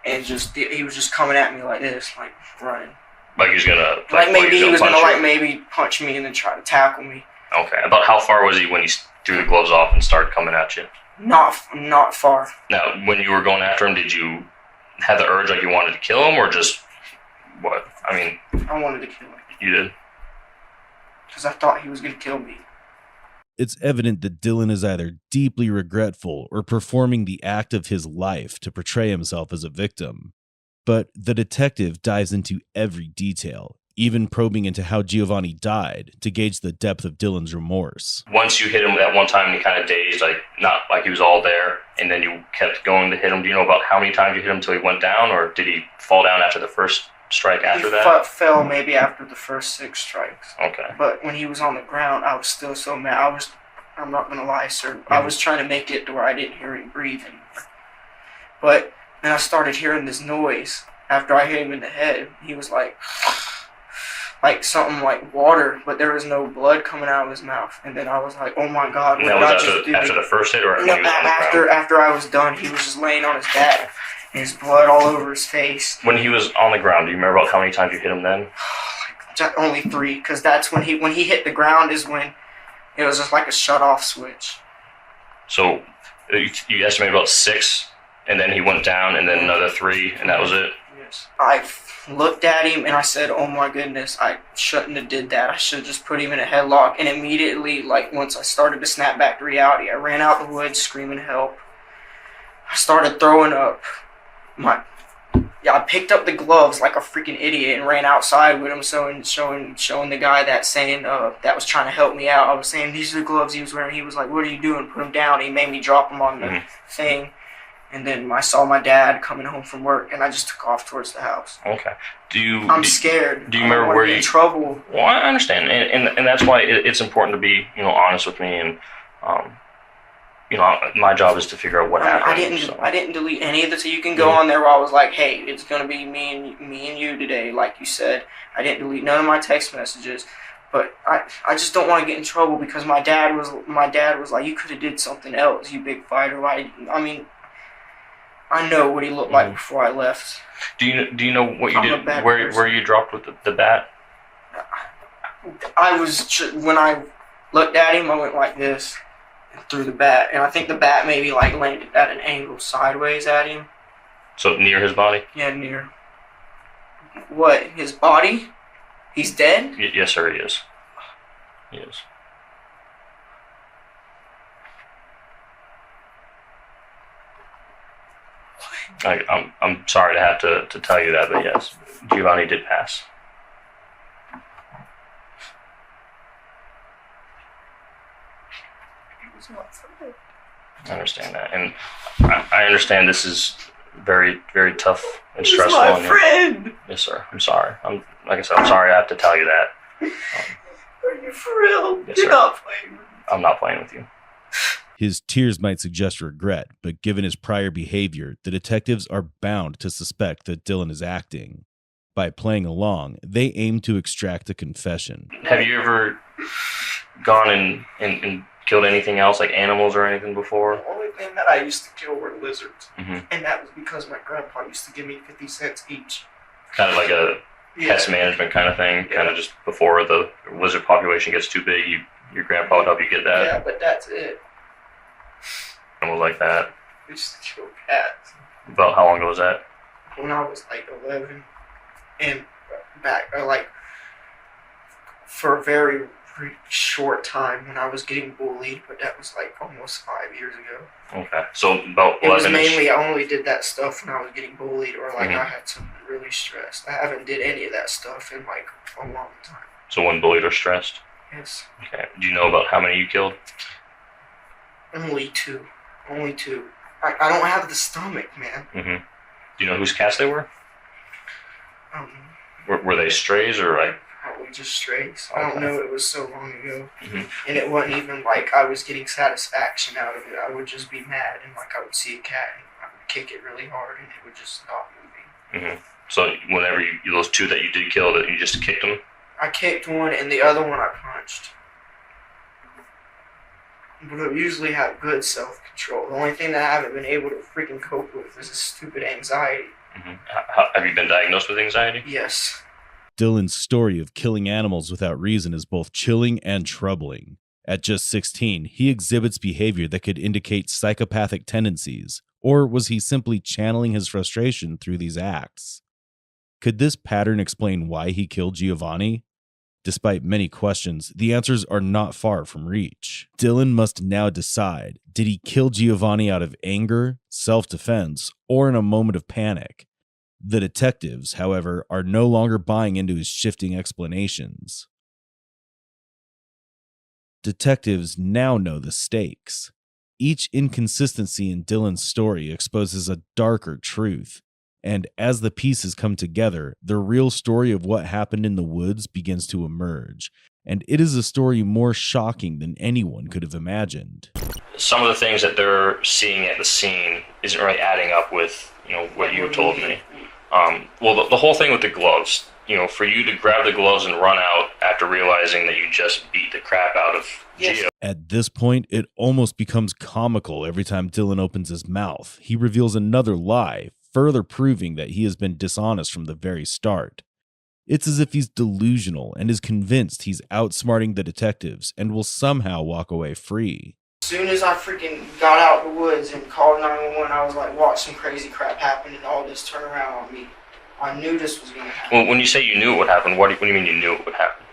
and he was just coming at me like this, like running. Like he was gonna. Like maybe he was gonna like maybe punch me and then try to tackle me. Okay. About how far was he when he threw the gloves off and started coming at you? Not far. Now, when you were going after him, did you have the urge like you wanted to kill him, or just what? I mean. I wanted to kill him. You did. Because I thought he was gonna kill me. It's evident that Dylan is either deeply regretful or performing the act of his life to portray himself as a victim. But the detective dives into every detail, even probing into how Giovanni died to gauge the depth of Dylan's remorse. Once you hit him that one time and he kind of dazed, like not like he was all there, and then you kept going to hit him. Do you know about how many times you hit him until he went down, or did he fall down after the first strike after that? He fell maybe after the first 6 strikes. Okay. But when he was on the ground, I was still so mad. I'm not going to lie, sir. I was trying to make it to where I didn't hear him breathe anymore. But then I started hearing this noise after I hit him in the head. He was like something like water, but there was no blood coming out of his mouth. And then I was like, oh my God. And that was after the first hit, or no, after I was done, he was just laying on his back. His blood all over his face. When he was on the ground, do you remember about how many times you hit him then? Only 3, because that's when he hit the ground is when it was just like a shut-off switch. So you estimated about 6, and then he went down, and then another 3, and that was it? Yes. I looked at him, and I said, oh my goodness, I shouldn't have did that. I should have just put him in a headlock. And immediately, like once I started to snap back to reality, I ran out the woods screaming help. I started throwing up. Yeah, I picked up the gloves like a freaking idiot and ran outside with them, showing the guy that saying that was trying to help me out. I was saying these are the gloves he was wearing. He was like, "What are you doing?" Put them down. He made me drop them on the thing, and then I saw my dad coming home from work, and I just took off towards the house. Okay. I'm scared. Do you remember where you? In trouble. Well, I understand, and that's why it's important to be honest with me, and my job is to figure out what happened. I didn't delete any of this. You can go on there where I was like, "Hey, it's gonna be me and you today," like you said. I didn't delete none of my text messages, but I just don't want to get in trouble because my dad was like, "You could have did something else, you big fighter." I mean, I know what he looked like before I left. Do you know what you did? Where you dropped with the bat? When I looked at him, I went like this. Through the bat, and I think the bat maybe like landed at an angle sideways at him. So near his body? Yeah, near. What? His body? He's dead? Yes, sir, he is. He is. I'm sorry to have to tell you that, but yes, Giovanni did pass. I understand that, and I understand this is very, very tough and stressful. He's my friend. Yes, sir. I'm sorry. Like I said, I'm sorry I have to tell you that. Are you for real? Yes, You're sir. not playing. I'm not playing with you. His tears might suggest regret, but given his prior behavior, the detectives are bound to suspect that Dylan is acting. By playing along, they aim to extract a confession. Have you ever gone and killed anything else, like animals or anything before? The only thing that I used to kill were lizards, Mm-hmm. and that was because my grandpa used to give me 50 cents each. Kind of like a pest management kind of thing, kind of just before the lizard population gets too big, your grandpa would help you get that. Yeah, but that's it. Animals like that. We used to kill cats. About how long ago was that? When I was like 11, and back for a very short time when I was getting bullied, but that was like almost 5 years ago. Okay, so about 11. It was mainly I only did that stuff when I was getting bullied or like Mhm. I had something really stressed. I haven't did any of that stuff in like a long time. So when bullied or stressed? Yes. Okay. Do you know about how many you killed? Only two. I don't have the stomach, man. Mm-hmm. Do you know whose cats they were? Um, Were they strays or like? Probably just strays. I Okay. don't know. It was so long ago, Mhm. and it wasn't even like I was getting satisfaction out of it. I would just be mad, and like I would see a cat and I would kick it really hard, and it would just stop moving. Mm-hmm. So whenever those two that you did kill, that you just kicked them? I kicked one, and the other one I punched. But I usually have good self-control. The only thing that I haven't been able to freaking cope with is this stupid anxiety. Mm-hmm. Have you been diagnosed with anxiety? Yes. Dylan's story of killing animals without reason is both chilling and troubling. At just 16, he exhibits behavior that could indicate psychopathic tendencies, or was he simply channeling his frustration through these acts? Could this pattern explain why he killed Giovanni? Despite many questions, the answers are not far from reach. Dylan must now decide, did he kill Giovanni out of anger, self-defense, or in a moment of panic? The detectives, however, are no longer buying into his shifting explanations. Detectives now know the stakes. Each inconsistency in Dylan's story exposes a darker truth. And as the pieces come together, the real story of what happened in the woods begins to emerge. And it is a story more shocking than anyone could have imagined. Some of the things that they're seeing at the scene isn't really adding up with, what you told me. Well, the whole thing with the gloves, for you to grab the gloves and run out after realizing that you just beat the crap out of Gio. At this point, it almost becomes comical every time Dylan opens his mouth. He reveals another lie, further proving that he has been dishonest from the very start. It's as if he's delusional and is convinced he's outsmarting the detectives and will somehow walk away free. As soon as I freaking got out the woods and called 911, I was like, watch some crazy crap happen and all this turn around on me. I knew this was going to happen. Well, when you say you knew it would happen, what do you mean you knew it would happen?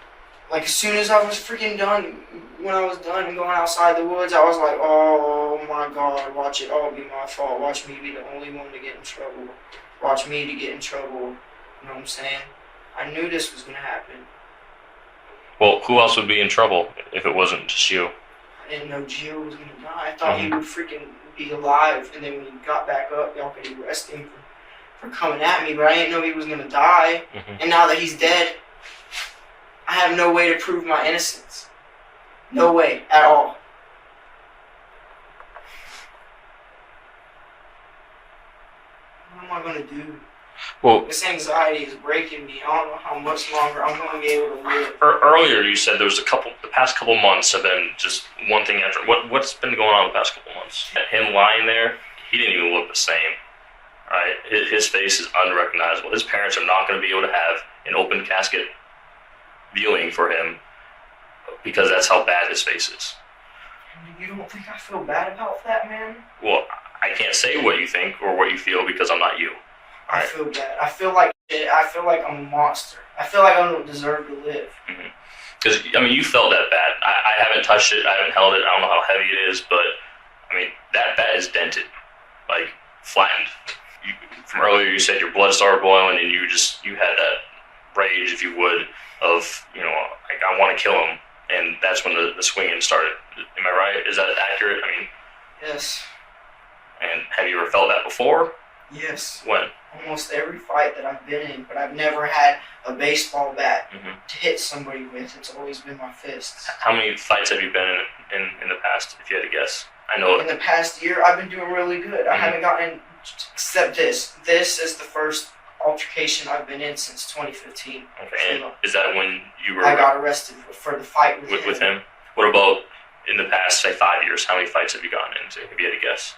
Like, as soon as I was freaking done, when I was done and going outside the woods, I was like, oh my God, watch it all be my fault. Watch me be the only one to get in trouble. watch me to get in trouble. You know what I'm saying? I knew this was gonna happen. Well, who else would be in trouble if it wasn't just you? I didn't know Gio was gonna die. I thought he would freaking be alive, and then when he got back up, y'all could arrest him for coming at me, but I didn't know he was gonna die. And now that he's dead, I have no way to prove my innocence. No way at all. What am I gonna do? Well, this anxiety is breaking me. I don't know how much longer I'm gonna be able to live. Earlier you said the past couple months have been just one thing after. What's been going on the past couple months? Him lying there, he didn't even look the same. Right? His face is unrecognizable. His parents are not going to be able to have an open casket viewing for him because that's how bad his face is. You don't think I feel bad about that, man? Well, I can't say what you think or what you feel because I'm not you. I feel bad. I feel like shit. I feel like I'm a monster. I feel like I don't deserve to live. Because, I mean, you felt that bad. I haven't touched it. I haven't held it. I don't know how heavy it is, but, I mean, that is dented. Like, flattened. From earlier, you said your blood started boiling and you had that rage, if you would, of, you know, like, I want to kill him. And that's when the swinging started. Am I right? Is that accurate? I mean... Yes. And have you ever felt that before? Yes. When? Almost every fight that I've been in, but I've never had a baseball bat to hit somebody with. It's always been my fists. How many fights have you been in the past, if you had to guess? I know in the past year, I've been doing really good. I haven't gotten except this. This is the first altercation I've been in since 2015. Okay, and is that when you were... I got arrested for the fight with him? What about in the past, say, 5 years? How many fights have you gotten into, if you had to guess?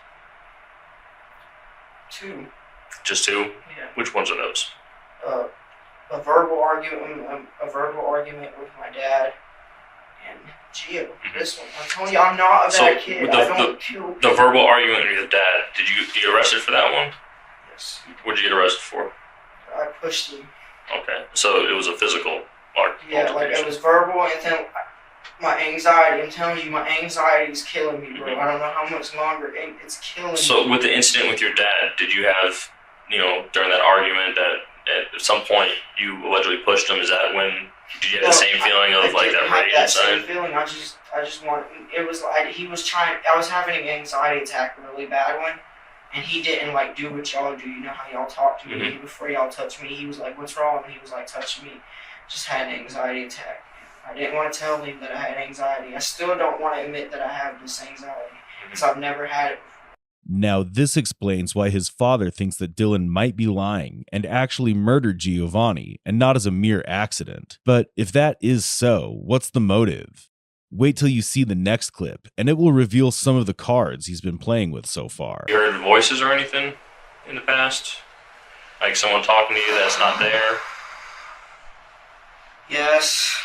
2. Just 2? Yeah. Which ones are those? A verbal argument with my dad, and Gio. This one, I'm telling you, I'm not a bad kid. I don't kill people. The verbal argument with your dad. Did you get arrested for that one? Yes. What did you get arrested for? I pushed him. Okay, so it was a physical argument. Yeah, like it was verbal, and then my anxiety. I'm telling you, my anxiety is killing me, bro. I don't know how much longer it's killing me. So with the incident with your dad, did you have, you know, during that argument that at some point you allegedly pushed him? Is that when did you have the same feeling of like that rage inside? Same feeling. I just want. It was like he was trying. I was having an anxiety attack, a really bad one, and he didn't like do what y'all do. You know how y'all talk to me before y'all touch me. He was like, "What's wrong?" And he was like, "Touch me." Just had an anxiety attack. I didn't want to tell him that I had anxiety. I still don't want to admit that I have this anxiety because I've never had it before. Now, this explains why his father thinks that Dylan might be lying and actually murdered Giovanni, and not as a mere accident. But if that is so, what's the motive? Wait till you see the next clip, and it will reveal some of the cards he's been playing with so far. You heard voices or anything in the past? Like someone talking to you that's not there? Yes.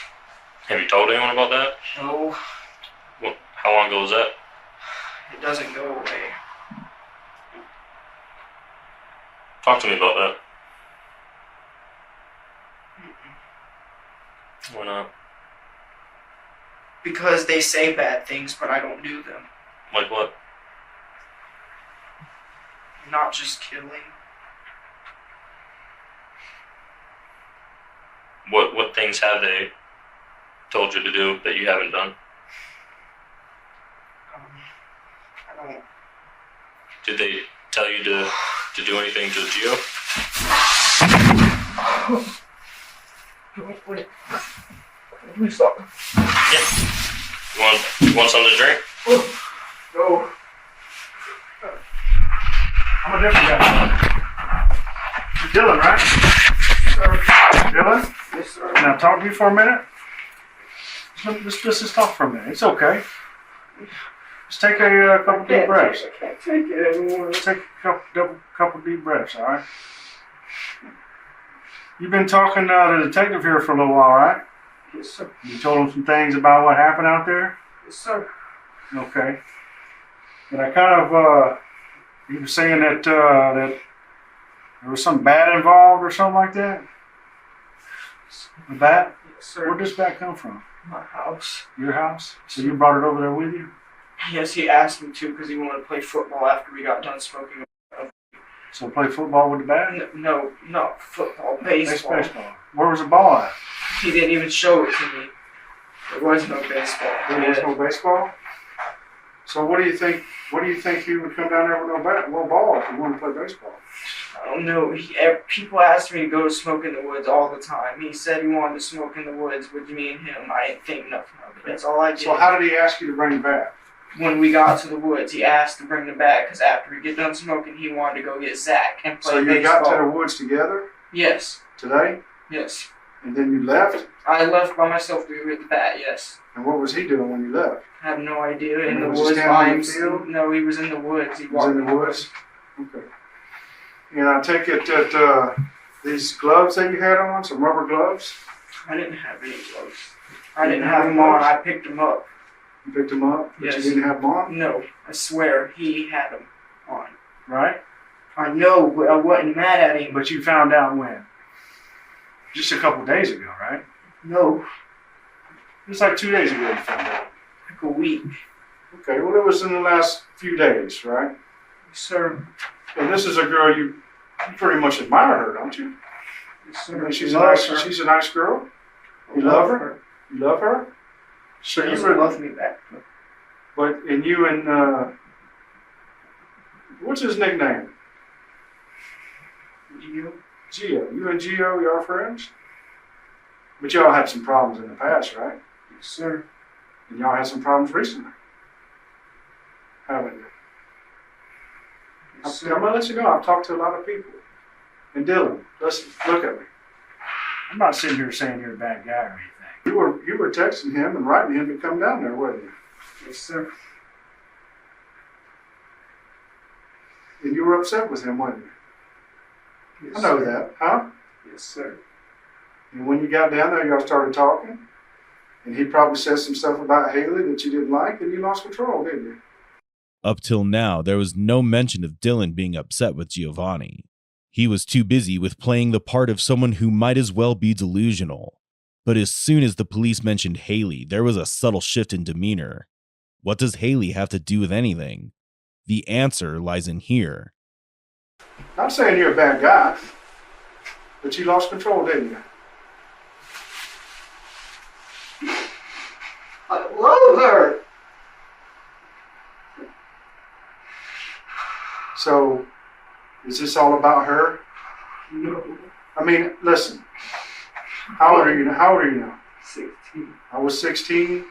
Have you told anyone about that? No. Well, how long ago was that? It doesn't go away. Talk to me about that. Why not? Because they say bad things, but I don't do them. Like what? Not just killing. What things have they told you to do that you haven't done? I don't. Did they tell you to do anything to Gio? Wait. Please stop. Yeah. You want something to drink? No. I'm a different guy. You're Dylan, right? Sir. Dylan? Yes, sir. Now talk to me for a minute. Let's just talk for a minute. It's okay. Just take a couple deep breaths. I can't take it anymore. Take a couple deep breaths, all right? You've been talking to the detective here for a little while, right? Yes, sir. You told him some things about what happened out there? Yes, sir. Okay. And I kind of, he was saying that that there was some bat involved or something like that? A bat? Yes, sir. Where'd this bat come from? My house. Your house? So you brought it over there with you? Yes, he asked me to because he wanted to play football after we got done smoking. So play football with the bat? No, not football, baseball. Baseball. Where was the ball at? He didn't even show it to me. There was no baseball. There was no baseball? So what do you think? What do you think he would come down there with no ball if he wanted to play baseball? I don't know. People asked me to go smoke in the woods all the time. He said he wanted to smoke in the woods with me and him. I didn't think nothing of it. That's all I did. So how did he ask you to bring the bat? When we got to the woods, he asked to bring the bat because after we get done smoking, he wanted to go get Zach and play baseball. So you got to the woods together? Yes. Today? Yes. And then you left? I left by myself to go get the bat, yes. And what was he doing when you left? I have no idea. In the Was he woods standing by in the field? No, he was in the woods. He was in walked the woods? Okay. And I take it that these gloves that you had on, some rubber gloves? I didn't have any gloves. I didn't have them on. I picked them up. You picked them up? But Yes. you didn't have them on? No, I swear he had them on. Right? I know, but I wasn't mad at him. But you found out when? Just a couple days ago, right? No. It's like 2 days ago you found out. Like a week. Okay, well it was in the last few days, right? Yes, sir. And this is a girl you pretty much admire her, don't you? Yes, I sir. mean, she's Love a nice girl. You love her? You love her? So She you doesn't love me back. But and you and what's his nickname? Gio. Gio. You and Gio, y'all friends? But y'all had some problems in the past, right? Yes, sir. And y'all had some problems recently, haven't you? Yes, I'm gonna let you know. I've talked to a lot of people. And Dylan, listen, look at me. I'm not sitting here saying you're a bad guy or anything. You were texting him and writing him to come down there, weren't you? Yes, sir. And you were upset with him, weren't you? Yes, I know sir. that, huh? Yes, sir. And when you got down there, y'all started talking, and he probably said some stuff about Haley that you didn't like, and you lost control, didn't you? Up till now, there was no mention of Dylan being upset with Giovanni. He was too busy with playing the part of someone who might as well be delusional. But as soon as the police mentioned Haley, there was a subtle shift in demeanor. What does Haley have to do with anything? The answer lies in here. Not saying you're a bad guy, but you lost control, didn't you? I love her. So, is this all about her? No. I mean, listen. How old are you now? How old are you now? 16. I was 16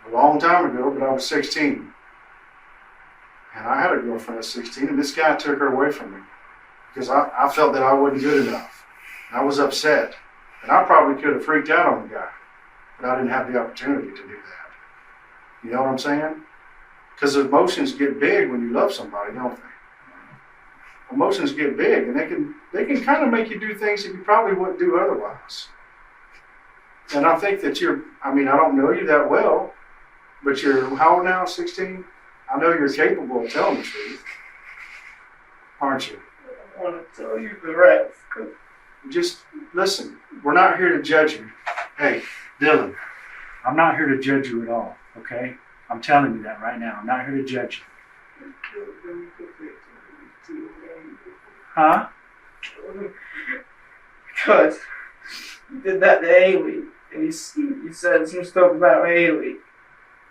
a long time ago, but I was 16. And I had a girlfriend at 16, and this guy took her away from me because I felt that I wasn't good enough. I was upset. And I probably could have freaked out on the guy, but I didn't have the opportunity to do that. You know what I'm saying? Because emotions get big when you love somebody, don't they? Emotions get big, and they can kind of make you do things that you probably wouldn't do otherwise. And I think that I don't know you that well, but you're, how old now, 16? I know you're capable of telling the truth, aren't you? I want to tell you the rest. Just listen, we're not here to judge you. Hey, Dylan, I'm not here to judge you at all, okay? I'm telling you that right now. I'm not here to judge you. Huh? Because he did that to Haley, and he said some stuff about Haley.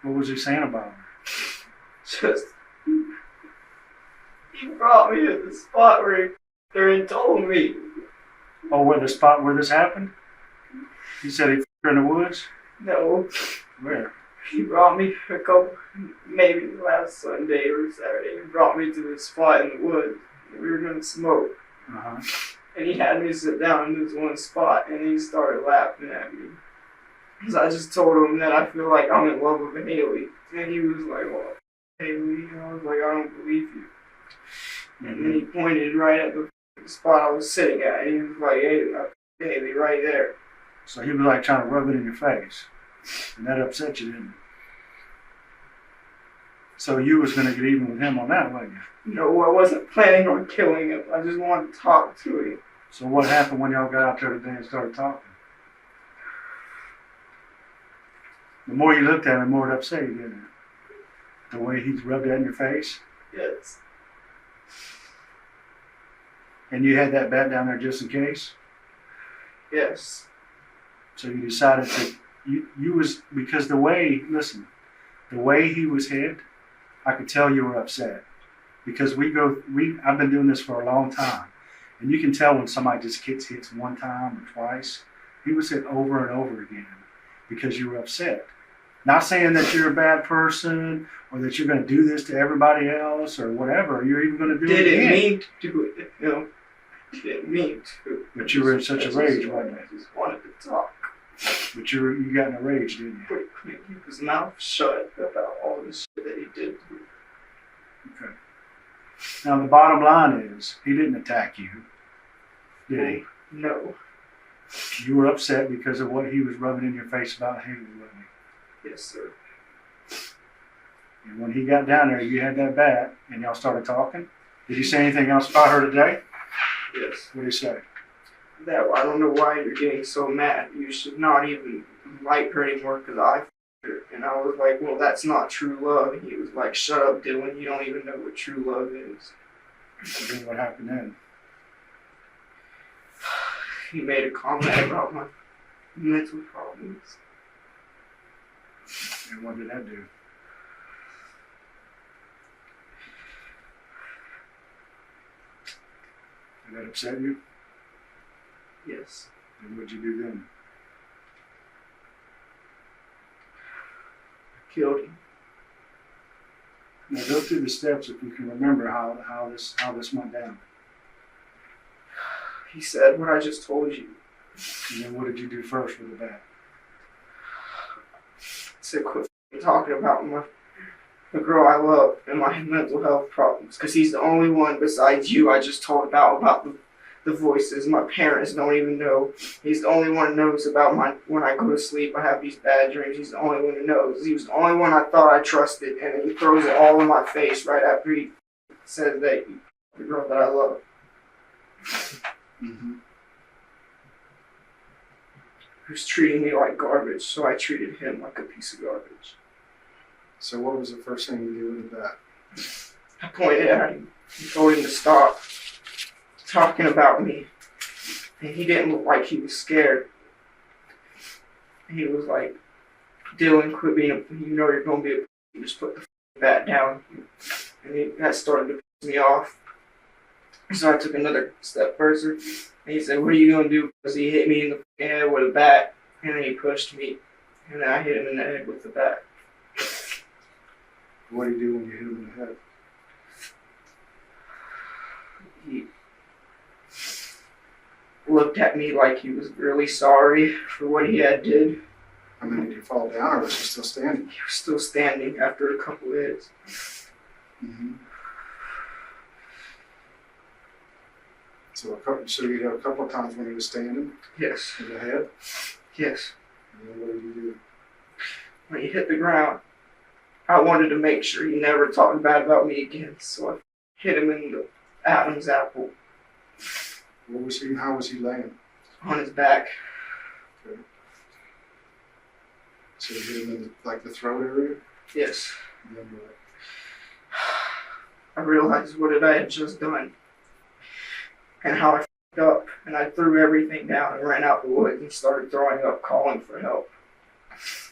What was he saying about her? Just, he brought me to the spot where he told me. Oh, where the spot where this happened? He said he f***ed her in the woods? No. Where? He brought me maybe last Sunday or Saturday, he brought me to this spot in the woods. We were going to smoke. Uh-huh. And he had me sit down in this one spot, and he started laughing at me. Because I just told him that I feel like I'm in love with Haley. And he was like, well, Haley, and I was like, I don't believe you. And then he pointed right at the spot I was sitting at, and he was like, hey, Haley, right there. So he was like trying to rub it in your face. And that upset you, didn't it? So you was going to get even with him on that, wasn't you? No, I wasn't planning on killing him. I just wanted to talk to him. So what happened when y'all got out there today and started talking? The more you looked at him, the more it upset you, didn't it? The way he's rubbed that in your face? Yes. And you had that bat down there just in case? Yes. So you decided to, you was, because the way he was hit, I could tell you were upset. Because I've been doing this for a long time. And you can tell when somebody just gets hit one time or twice. He was hit over and over again because you were upset. Not saying that you're a bad person or that you're going to do this to everybody else or whatever. You're even going to do it again. Didn't mean to do it, you know. Didn't mean to. But you were in such a rage, wasn't you? I just wanted to talk. But you got in a rage, didn't you? But he couldn't keep his mouth shut about all this shit that he did to me. Okay. Now the bottom line is, he didn't attack you, did he? No. You were upset because of what he was rubbing in your face about Haley, wasn't he? Yes, sir. And when he got down there, you had that bat, and y'all started talking. Did he say anything else about her today? Yes. What did he say? That I don't know why you're getting so mad. You should not even like her anymore because I f***ed her. And I was like, well, that's not true love. And he was like, shut up, Dylan. You don't even know what true love is. So then what happened then? He made a comment about my mental problems. And what did that do? Did that upset you? Yes. And what'd you do then? I killed him. Now go through the steps if you can remember how this went down. He said what I just told you. And then what did you do first with the bat? I said quit talking about the girl I love and my mental health problems because he's the only one besides you I just told about the voices. My parents don't even know. He's the only one who knows about when I go to sleep I have these bad dreams. He's the only one who knows. He was the only one I thought I trusted, and then he throws it all in my face right after he said that the girl that I love. Mm-hmm. He was treating me like garbage, so I treated him like a piece of garbage. So what was the first thing you did with the bat? I pointed at him and told him to stop talking about me. And he didn't look like he was scared. He was like, Dylan, quit being you know you're going to be a just put the bat down. And that started to piss me off. So I took another step further. And he said, what are you going to do? Because he hit me in the head with a bat. And then he pushed me. And then I hit him in the head with the bat. What did he do when you hit him in the head? He looked at me like he was really sorry for what he had did. I mean, did he fall down or was he still standing? He was still standing after a couple of hits. Mm-hmm. So you had a couple of times when he was standing? Yes. In the head? Yes. And then what did you do? When he hit the ground, I wanted to make sure he never talked bad about me again, so I hit him in the Adam's apple. How was he laying? On his back. Okay. So you hit him in the throat area? Yes. And then what? I realized what I had just done. And how I f***ed up. And I threw everything down and ran out the woods and started throwing up, calling for help.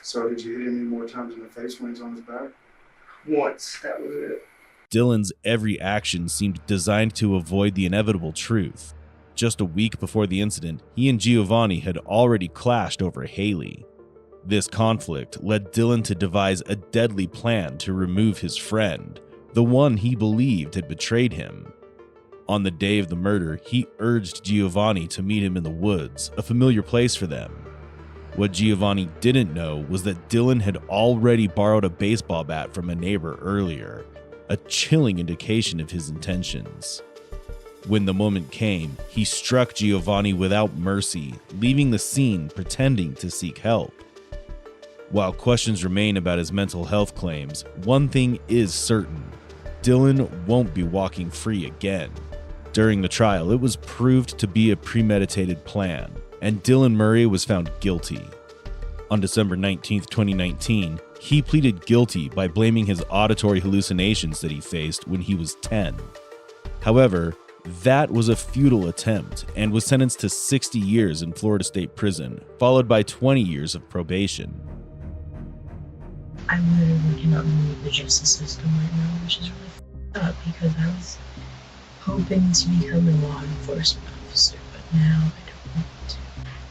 So did you hit him any more times in the face when he's on his back? Once. That was it. Dylan's every action seemed designed to avoid the inevitable truth. Just a week before the incident, he and Giovanni had already clashed over Haley. This conflict led Dylan to devise a deadly plan to remove his friend, the one he believed had betrayed him. On the day of the murder, he urged Giovanni to meet him in the woods, a familiar place for them. What Giovanni didn't know was that Dylan had already borrowed a baseball bat from a neighbor earlier, a chilling indication of his intentions. When the moment came, he struck Giovanni without mercy, leaving the scene pretending to seek help. While questions remain about his mental health claims, one thing is certain: Dylan won't be walking free again. During the trial, it was proved to be a premeditated plan, and Dylan Murray was found guilty. On December 19, 2019, he pleaded guilty by blaming his auditory hallucinations that he faced when he was 10. However, That was a futile attempt and was sentenced to 60 years in Florida State Prison, followed by 20 years of probation. I literally cannot believe the justice system right now, which is really f***ed up because I was hoping to become a law enforcement officer, but now I don't want to.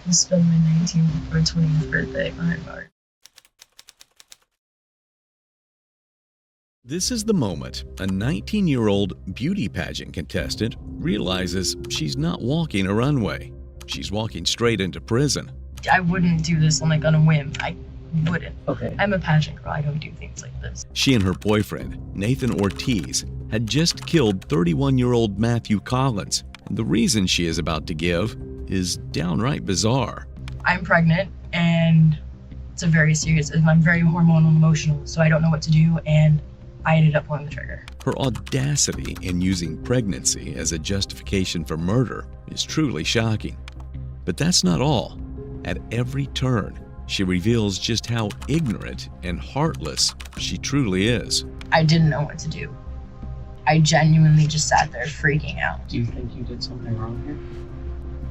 I'll spend my 19th or 20th birthday behind bars. This is the moment a 19-year-old beauty pageant contestant realizes she's not walking a runway. She's walking straight into prison. I wouldn't do this on a whim. I wouldn't. Okay. I'm a pageant girl. I don't do things like this. She and her boyfriend, Nathan Ortiz, had just killed 31-year-old Matthew Collins, and the reason she is about to give is downright bizarre. I'm pregnant, and it's a very serious, I'm very hormonal and emotional, so I don't know what to do, and I ended up pulling the trigger. Her audacity in using pregnancy as a justification for murder is truly shocking. But that's not all. At every turn, she reveals just how ignorant and heartless she truly is. I didn't know what to do. I genuinely just sat there freaking out. Do you think you did something wrong here?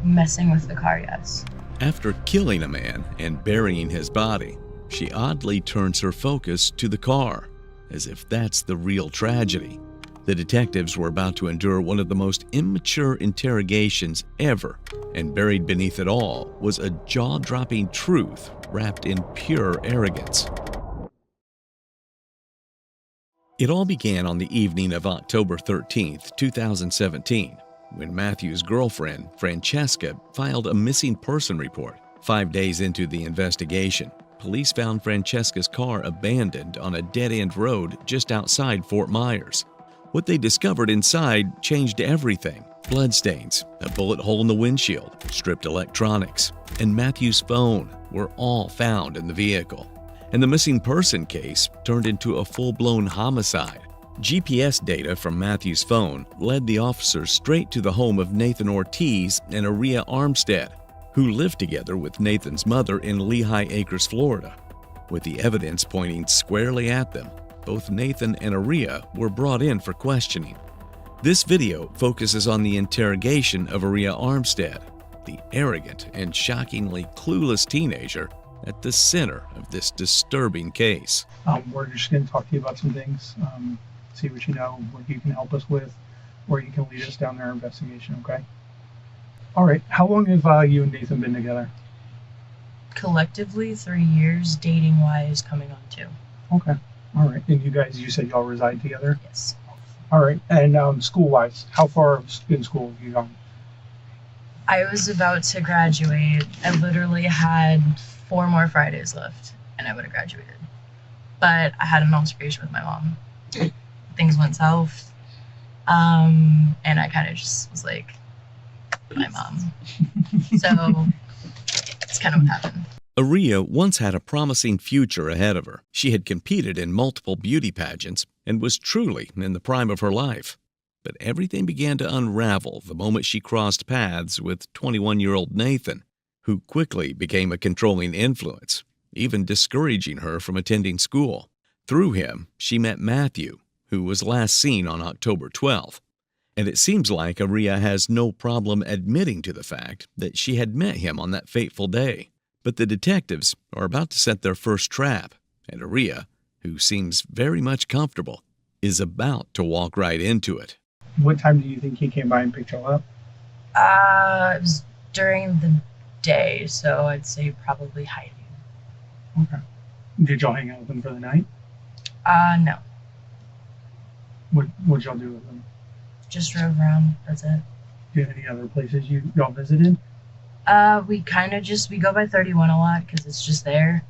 Messing with the car, yes. After killing a man and burying his body, she oddly turns her focus to the car, as if that's the real tragedy. The detectives were about to endure one of the most immature interrogations ever, and buried beneath it all was a jaw-dropping truth wrapped in pure arrogance. It all began on the evening of October 13th, 2017, when Matthew's girlfriend, Francesca, filed a missing person report. 5 days into the investigation, police found Francesca's car abandoned on a dead-end road just outside Fort Myers. What they discovered inside changed everything. Bloodstains, a bullet hole in the windshield, stripped electronics, and Matthew's phone were all found in the vehicle. And the missing person case turned into a full-blown homicide. GPS data from Matthew's phone led the officers straight to the home of Nathan Ortiz and Aria Armstead, who lived together with Nathan's mother in Lehigh Acres, Florida. With the evidence pointing squarely at them, both Nathan and Aria were brought in for questioning. This video focuses on the interrogation of Aria Armstead, the arrogant and shockingly clueless teenager at the center of this disturbing case. We're just going to talk to you about some things, see what you know, what you can help us with, or you can lead us down our investigation, okay? All right, how long have you and Nathan been together? Collectively, 3 years, dating-wise, coming on 2. Okay, all right. And you said y'all reside together? Yes. All right, and school-wise, how far in school have you gone? I was about to graduate. I literally had 4 more Fridays left, and I would have graduated. But I had an altercation with my mom. Things went south, and I kind of just was like, my mom. So it's kind of what happened. Aria once had a promising future ahead of her. She had competed in multiple beauty pageants and was truly in the prime of her life. But everything began to unravel the moment she crossed paths with 21-year-old Nathan, who quickly became a controlling influence, even discouraging her from attending school. Through him, she met Matthew, who was last seen on October 12th. And it seems like Aria has no problem admitting to the fact that she had met him on that fateful day. But the detectives are about to set their first trap, and Aria, who seems very much comfortable, is about to walk right into it. What time do you think he came by and picked you up? It was during the day, so I'd say probably high noon. Okay. Did y'all hang out with him for the night? No. What'd y'all do with him? Just drove around, that's it. Do you have any other places y'all visited? We kind of we go by 31 a lot because it's just there.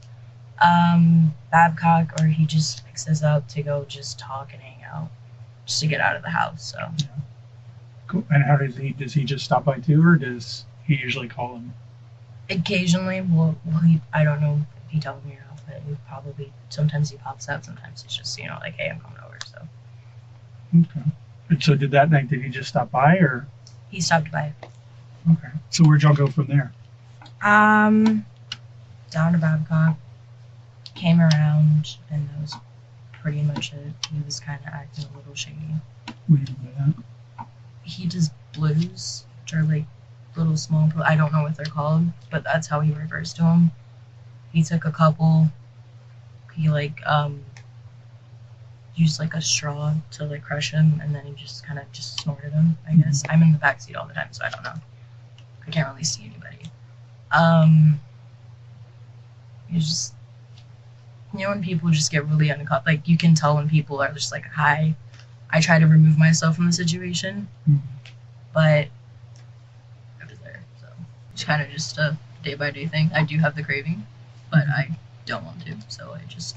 Babcock, or he just picks us up to go just talk and hang out, just to get out of the house, so. Yeah. Cool. And how does he just stop by too, or does he usually call him? Occasionally, I don't know if he told me or not, but he probably, sometimes he pops out, sometimes it's just, like, hey, I'm coming over, so. Okay. And so did he just stop by, or? He stopped by. Okay. So where'd y'all go from there? Down to Babcock, came around, and that was pretty much it. He was kind of acting a little shady. What do you mean by that? He just blues, which are like little small, I don't know what they're called, but that's how he refers to them. He took a couple, he like used like a straw to like crush him, and then he just kind of just snorted him, I guess. I'm in the backseat all the time, so I don't know. I can't really see anybody. It's just, you know, when people just get really uncomfortable, like you can tell when people are just like, hi. I try to remove myself from the situation, but I was there, so it's kind of just a day-by-day thing. I do have the craving, but I don't want to, so I just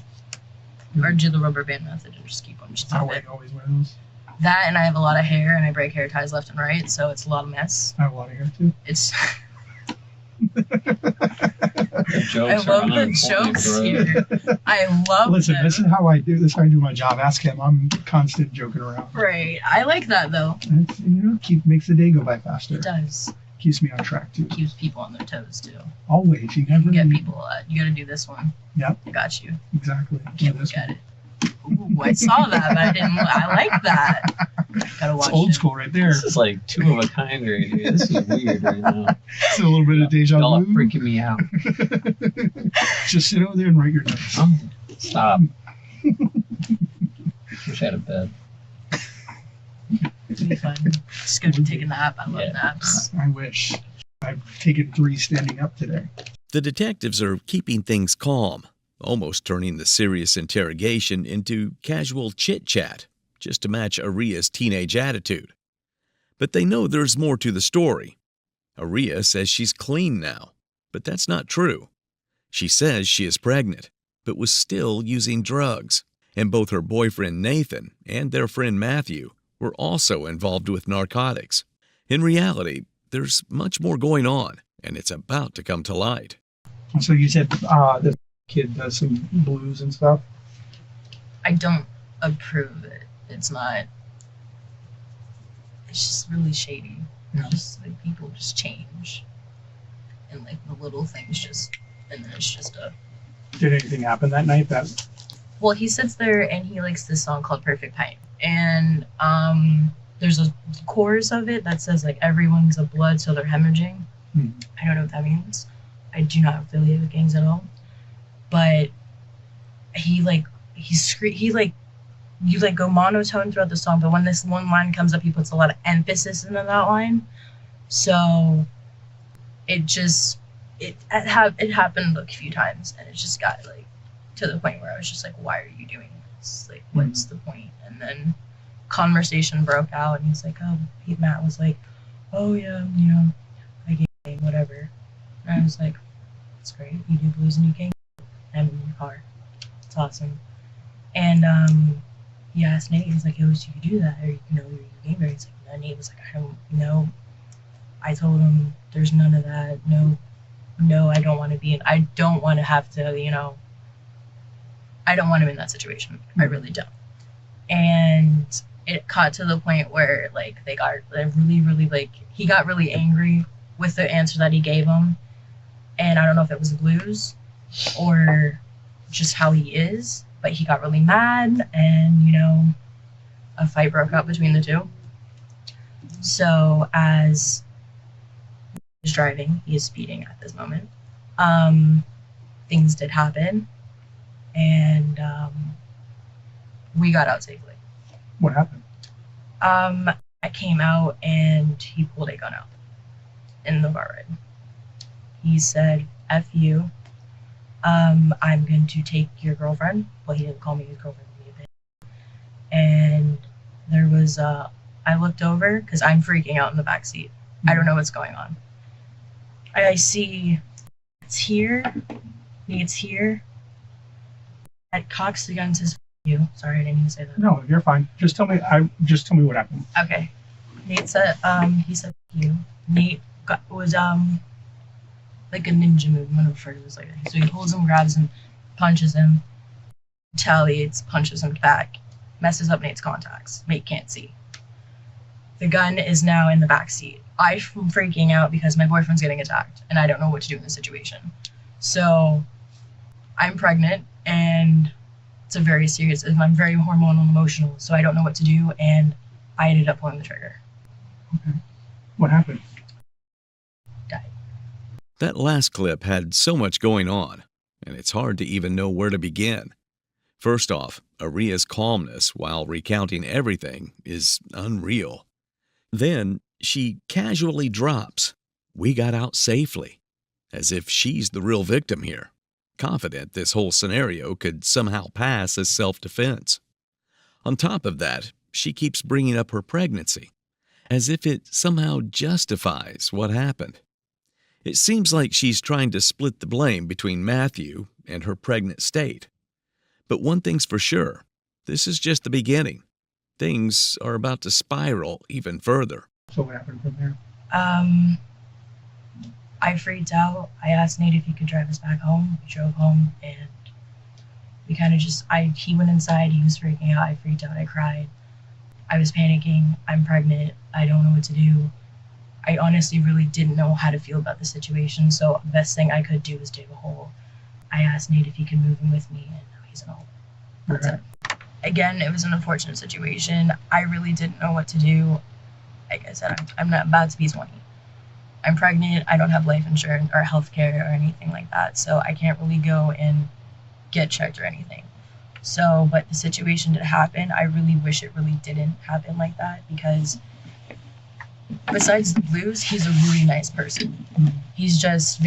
or do the rubber band method and just keep them. Just I always wear those. That, and I have a lot of hair, and I break hair ties left and right, so it's a lot of mess. I have a lot of hair too. It's. I love the jokes here. I love. Listen, them. this is how I do. This is how I do my job. Ask him. I'm constant joking around. Right. I like that though. It's, you know, makes the day go by faster. It does. Keeps me on track too. Keeps people on their toes too. Always. You never get people. You got to do this one. Yep. I got you. Exactly. Can't look at it. Ooh, I saw that, but I didn't. I like that. Gotta watch. It's old school right there. This is like two of a kind right here. This is weird right now. It's a little bit of deja Y'all are vu. freaking me out. Just sit over there and write your notes. Oh, stop. Wish I had a bed. It'd be fun. Just go to take a nap. I love naps. I wish. I've taken 3 standing up today. The detectives are keeping things calm, almost turning the serious interrogation into casual chit-chat, just to match Aria's teenage attitude. But they know there's more to the story. Aria says she's clean now, but that's not true. She says she is pregnant, but was still using drugs, and both her boyfriend Nathan and their friend Matthew were also involved with narcotics. In reality, there's much more going on, and it's about to come to light. So you said this kid does some blues and stuff? I don't approve it. It's not. It's just really shady. Yeah. Just like people just change, and like the little things just, and then it's just a. Did anything happen that night? That. Well, he sits there and he likes this song called "Perfect Pint," and there's a chorus of it that says like everyone's a blood, so they're hemorrhaging. I don't know what that means. I do not affiliate with gangs at all, but he you like go monotone throughout the song, but when this one line comes up, he puts a lot of emphasis into that line. So it happened a few times, and it just got like to the point where I was just like, why are you doing this? Like, what's the point? And then conversation broke out, and he's like, Matt was like, oh yeah, you know, I gang, whatever. And I was like, that's great. You do blues and you gang. I'm in your car. It's awesome. And he asked Nate, he's like, yo, do you do that? Or, you know, you're a gamer? He's like, no. Nate was like, I don't know. I told him, there's none of that. No, I don't want to be in, I don't want to have to, you know, I don't want him in that situation. I really don't. And it got to the point where, like, they got really, really, like, he got really angry with the answer that he gave him. And I don't know if it was the blues or just how he is, but he got really mad, and, you know, a fight broke out between the two. So as he was driving, he is speeding at this moment, things did happen, and we got out safely. What happened? I came out, and he pulled a gun out in the bar ride. He said, F you. I'm going to take your girlfriend. Well, he didn't call me his girlfriend. And there was, I looked over, because I'm freaking out in the back seat. I don't know what's going on. I see it's here. Nate's here. At cocks the gun says, F you. Sorry, I didn't even say that. No, you're fine. Just tell me what happened. Okay. Nate said, he said, F you. Nate was, like a ninja move. I'm gonna refer to this like that. So he holds him, grabs him, punches him, retaliates, punches him back, messes up Nate's contacts. Nate can't see. The gun is now in the back seat. I'm freaking out because my boyfriend's getting attacked, and I don't know what to do in this situation. So I'm pregnant, and it's a very serious. I'm very hormonal and emotional, so I don't know what to do, and I ended up pulling the trigger. Okay. What happened? That last clip had so much going on, and it's hard to even know where to begin. First off, Aria's calmness while recounting everything is unreal. Then she casually drops, "We got out safely," as if she's the real victim here, confident this whole scenario could somehow pass as self-defense. On top of that, she keeps bringing up her pregnancy, as if it somehow justifies what happened. It seems like she's trying to split the blame between Matthew and her pregnant state. But one thing's for sure, this is just the beginning. Things are about to spiral even further. So what happened from there? I freaked out. I asked Nate if he could drive us back home. We drove home, and we kind of he went inside, he was freaking out, I freaked out, I cried. I was panicking, I'm pregnant, I don't know what to do. I honestly really didn't know how to feel about the situation, so the best thing I could do was dig a hole. I asked Nate if he could move in with me, and now he's in a hole. That's it. Again, it was an unfortunate situation. I really didn't know what to do. Like I said, I'm not about to be 20. I'm pregnant, I don't have life insurance or health care or anything like that, so I can't really go and get checked or anything. So, but the situation did happen. I really wish it really didn't happen like that, because besides the blues, he's a really nice person. He's just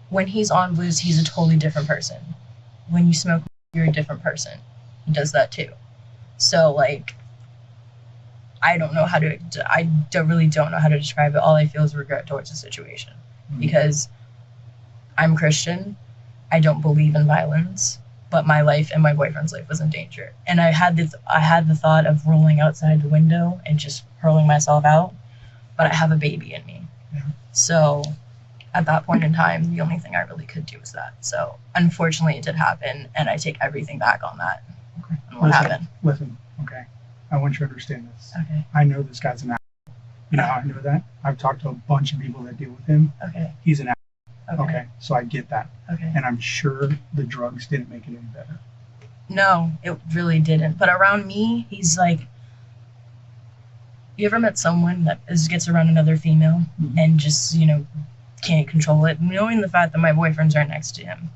when he's on blues, he's a totally different person. When you smoke, you're a different person. He does that too. So like, I don't really don't know how to describe it. All I feel is regret towards the situation, because I'm Christian. I don't believe in violence, but my life and my boyfriend's life was in danger. And I had the thought of rolling outside the window and just hurling myself out, but I have a baby in me. Yeah. So at that point in time, the only thing I really could do was that. So unfortunately it did happen, and I take everything back on that. Okay. And what happened. Listen, okay. I want you to understand this. Okay. I know this guy's an asshole. You know how I know that? I've talked to a bunch of people that deal with him. Okay. He's an asshole. Okay. So I get that. Okay. And I'm sure the drugs didn't make it any better. No, it really didn't. But around me, he's like, you ever met someone that gets around another female and just, can't control it? Knowing the fact that my boyfriend's right next to him.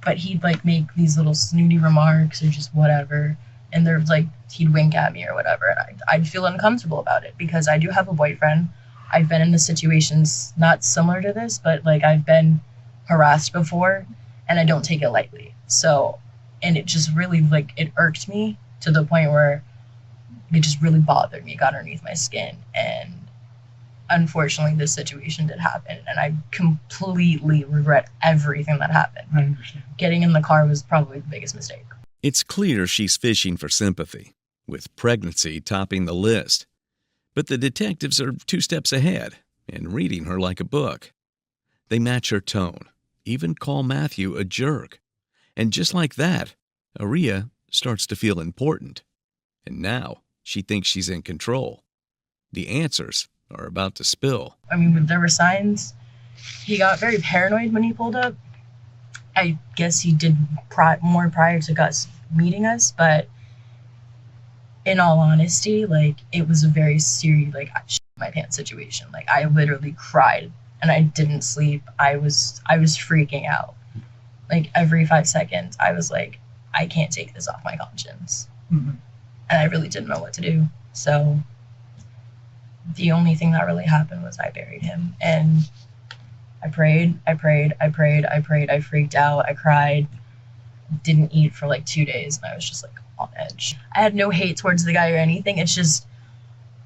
But he'd like make these little snooty remarks or just whatever. And there's like, he'd wink at me or whatever. And I'd feel uncomfortable about it, because I do have a boyfriend. I've been in situations not similar to this, but like I've been harassed before, and I don't take it lightly. So, and it just really like, it irked me to the point where it just really bothered me, got underneath my skin. And unfortunately this situation did happen, and I completely regret everything that happened. I understand. Getting in the car was probably the biggest mistake. It's clear she's fishing for sympathy, with pregnancy topping the list. But the detectives are 2 steps ahead and reading her like a book. They match her tone, even call Matthew a jerk. And just like that, Aria starts to feel important. And now she thinks she's in control. The answers are about to spill. I mean, there were signs. He got very paranoid when he pulled up. I guess he did more prior to us meeting us, but in all honesty, like, it was a very serious, like, I shit my pants situation. Like, I literally cried, and I didn't sleep. I was freaking out. Like, every 5 seconds, I was like, I can't take this off my conscience. And I really didn't know what to do. So the only thing that really happened was I buried him, and I prayed, I freaked out, I cried, didn't eat for like 2 days, and I was just like on edge. I had no hate towards the guy or anything. It's just,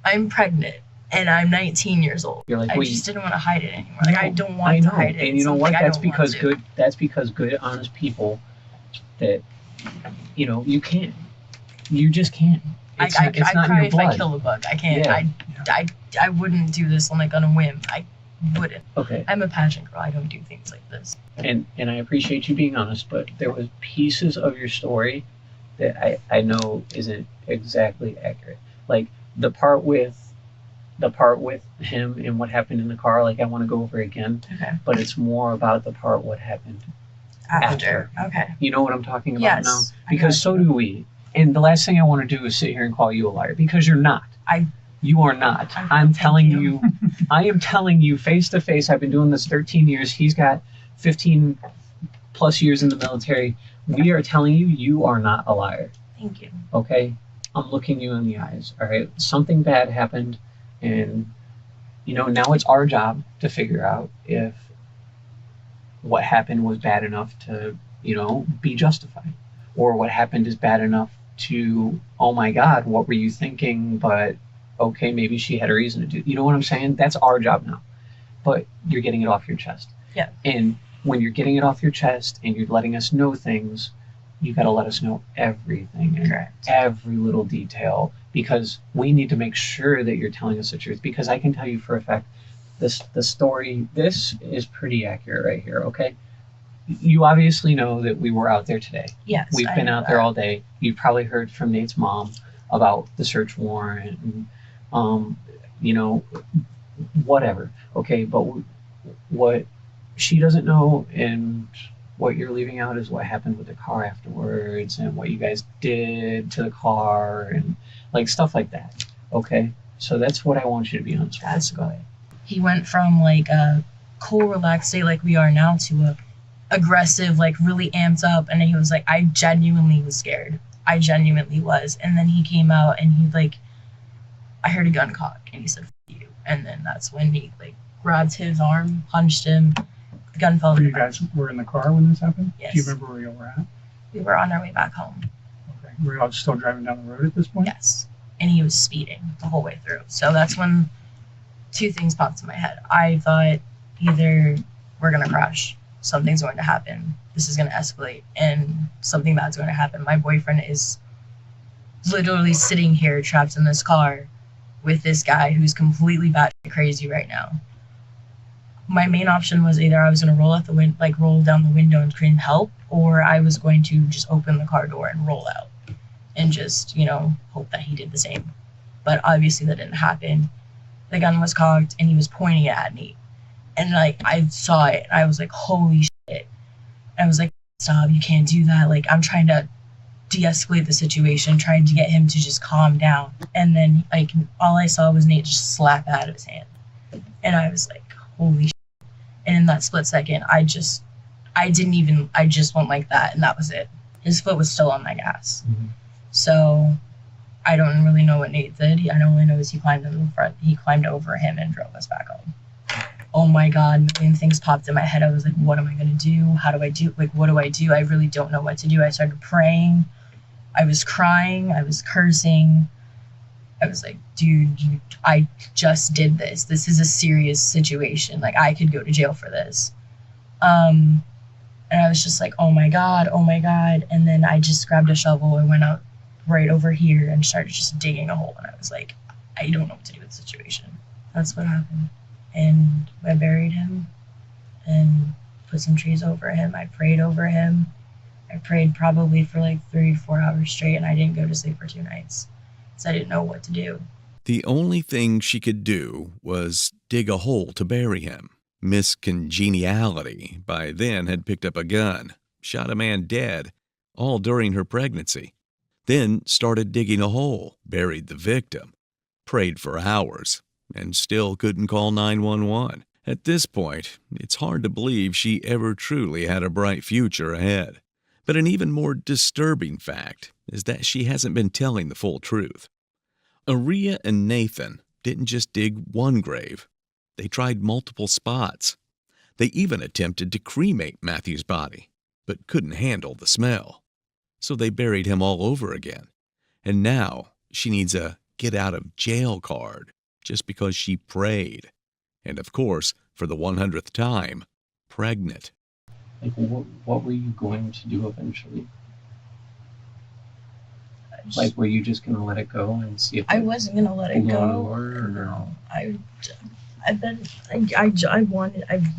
I'm pregnant and I'm 19 years old. You're like, I just didn't want to hide it anymore. Like, I don't want to hide it. And you know what? Like, That's because good, honest people that, you can't. You just can't. It's not in cry your if blood. I kill a bug. I can't. Yeah. I wouldn't do this on a whim. I wouldn't. Okay. I'm a passion girl. I don't do things like this. And I appreciate you being honest, but there was pieces of your story that I know isn't exactly accurate. Like the part with him and what happened in the car, like I want to go over again. Okay. But it's more about the part what happened after. Okay. You know what I'm talking about Yes, now? I Because so do we. And the last thing I want to do is sit here and call you a liar, because you're not. You are not. I'm telling you. I am telling you face to face. I've been doing this 13 years. He's got 15 plus years in the military. We are telling you, you are not a liar. Thank you. Okay? I'm looking you in the eyes. All right? Something bad happened, and now it's our job to figure out if what happened was bad enough to, be justified, or what happened is bad enough to, oh my God, what were you thinking? But okay, maybe she had a reason to do. You know what I'm saying? That's our job now. But you're getting it off your chest. Yeah. And when you're getting it off your chest and you're letting us know things, you got to let us know everything and every little detail, because we need to make sure that you're telling us the truth. Because I can tell you for a fact, the story, this is pretty accurate right here. Okay. You obviously know that we were out there today. Yes. We've been out there all day. You've probably heard from Nate's mom about the search warrant and, whatever. Okay. But what she doesn't know and what you're leaving out is what happened with the car afterwards and what you guys did to the car and like stuff like that. Okay. So that's what I want you to be honest with. That's good. He went from like a cool, relaxed state like we are now to a aggressive, like really amped up, and then he was like, I genuinely was scared. I genuinely was. And then he came out and he like, I heard a gun cock and he said, F you. And then that's when he like grabbed his arm, punched him, the gun fell. You guys were in the car when this happened? Yes. Do you remember where you were at? We were on our way back home. Okay. Were you all still driving down the road at this point? Yes. And he was speeding the whole way through. So that's when two things popped in my head. I thought either we're gonna crash, something's going to happen, this is going to escalate, and something bad's going to happen. My boyfriend is literally sitting here trapped in this car with this guy who's completely batshit crazy right now. My main option was either I was going to roll down the window and scream help, or I was going to just open the car door and roll out and just, hope that he did the same. But obviously that didn't happen. The gun was cocked and he was pointing it at me. And like, I saw it and I was like, holy shit. And I was like, stop, you can't do that. Like, I'm trying to de-escalate the situation, trying to get him to just calm down. And then like, all I saw was Nate just slap out of his hand. And I was like, holy shit. And in that split second, I just went like that, and that was it. His foot was still on my gas. Mm-hmm. So I don't really know what Nate did. I only know is he climbed in the front. He climbed over him and drove us back home. Oh my God, a million things popped in my head. I was like, what am I going to do? How do I do? Like, what do I do? I really don't know what to do. I started praying. I was crying. I was cursing. I was like, dude, I just did this. This is a serious situation. Like, I could go to jail for this. And I was just like, oh my God. And then I just grabbed a shovel and went out right over here and started just digging a hole. And I was like, I don't know what to do with the situation. That's what happened. And I buried him and put some trees over him. I prayed over him. I prayed probably for like 3 or 4 hours straight, and I didn't go to sleep for 2 nights because I didn't know what to do. The only thing she could do was dig a hole to bury him. Miss Congeniality by then had picked up a gun, shot a man dead, all during her pregnancy. Then started digging a hole, buried the victim, prayed for hours, and still couldn't call 911. At this point, it's hard to believe she ever truly had a bright future ahead. But an even more disturbing fact is that she hasn't been telling the full truth. Aria and Nathan didn't just dig one grave. They tried multiple spots. They even attempted to cremate Matthew's body, but couldn't handle the smell. So they buried him all over again. And now she needs a get-out-of-jail card just because she prayed. And of course, for the 100th time, pregnant. Like, what were you going to do eventually? Like, were you just gonna let it go and see if I wasn't gonna let it go? No. I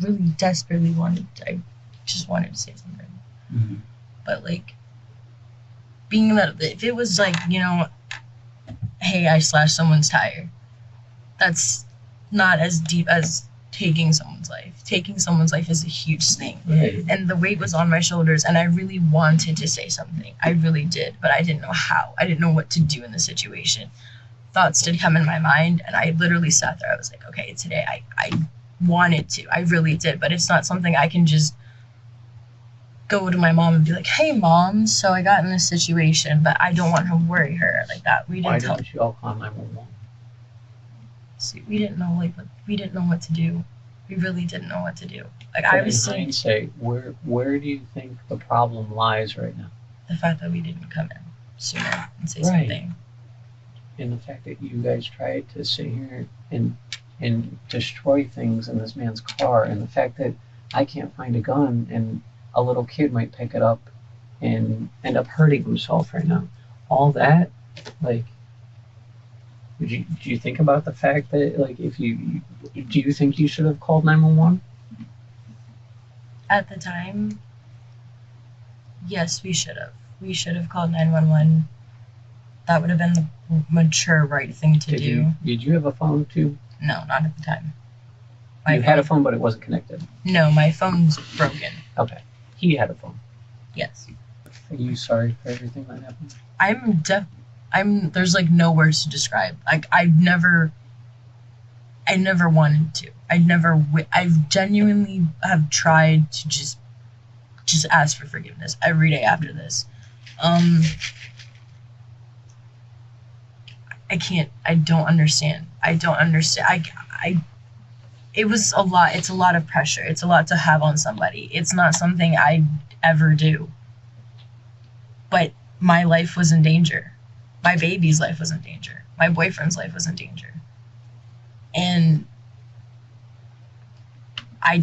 really desperately wanted. I just wanted to say something. Mm-hmm. But like, being that if it was like, hey, I slashed someone's tire, that's not as deep as taking someone's life. Taking someone's life is a huge thing. Right. And the weight was on my shoulders, and I really wanted to say something. I really did, but I didn't know how. I didn't know what to do in the situation. thoughts did come in my mind, and I literally sat there. I was like, okay, today I wanted to. I really did, but it's not something I can just go to my mom and be like, hey, Mom, so I got in this situation, but I don't want to worry her like that. Why didn't you all call 911? See, we didn't know what to do. We really didn't know what to do. Like, But I was in saying, hindsight, where do you think the problem lies right now? the fact that we didn't come in sooner and say Right. something. And the fact that you guys tried to sit here and destroy things in this man's car, and the fact that I can't find a gun and a little kid might pick it up and end up hurting himself right now. All that, like, do you think about the fact that, like, do you think you should have called 911? At the time, yes, we should have. We should have called 911. That would have been the mature, right thing to do. Did you have a phone too? No, not at the time. You had a phone, but it wasn't connected. No, my phone's broken. Okay. He had a phone. Yes. Are you sorry for everything that happened? There's like no words to describe. Like, I never wanted to. I genuinely have tried to just ask for forgiveness every day after this. I don't understand. It was a lot. It's a lot of pressure. It's a lot to have on somebody. It's not something I ever do. But my life was in danger. My baby's life was in danger. My boyfriend's life was in danger. And I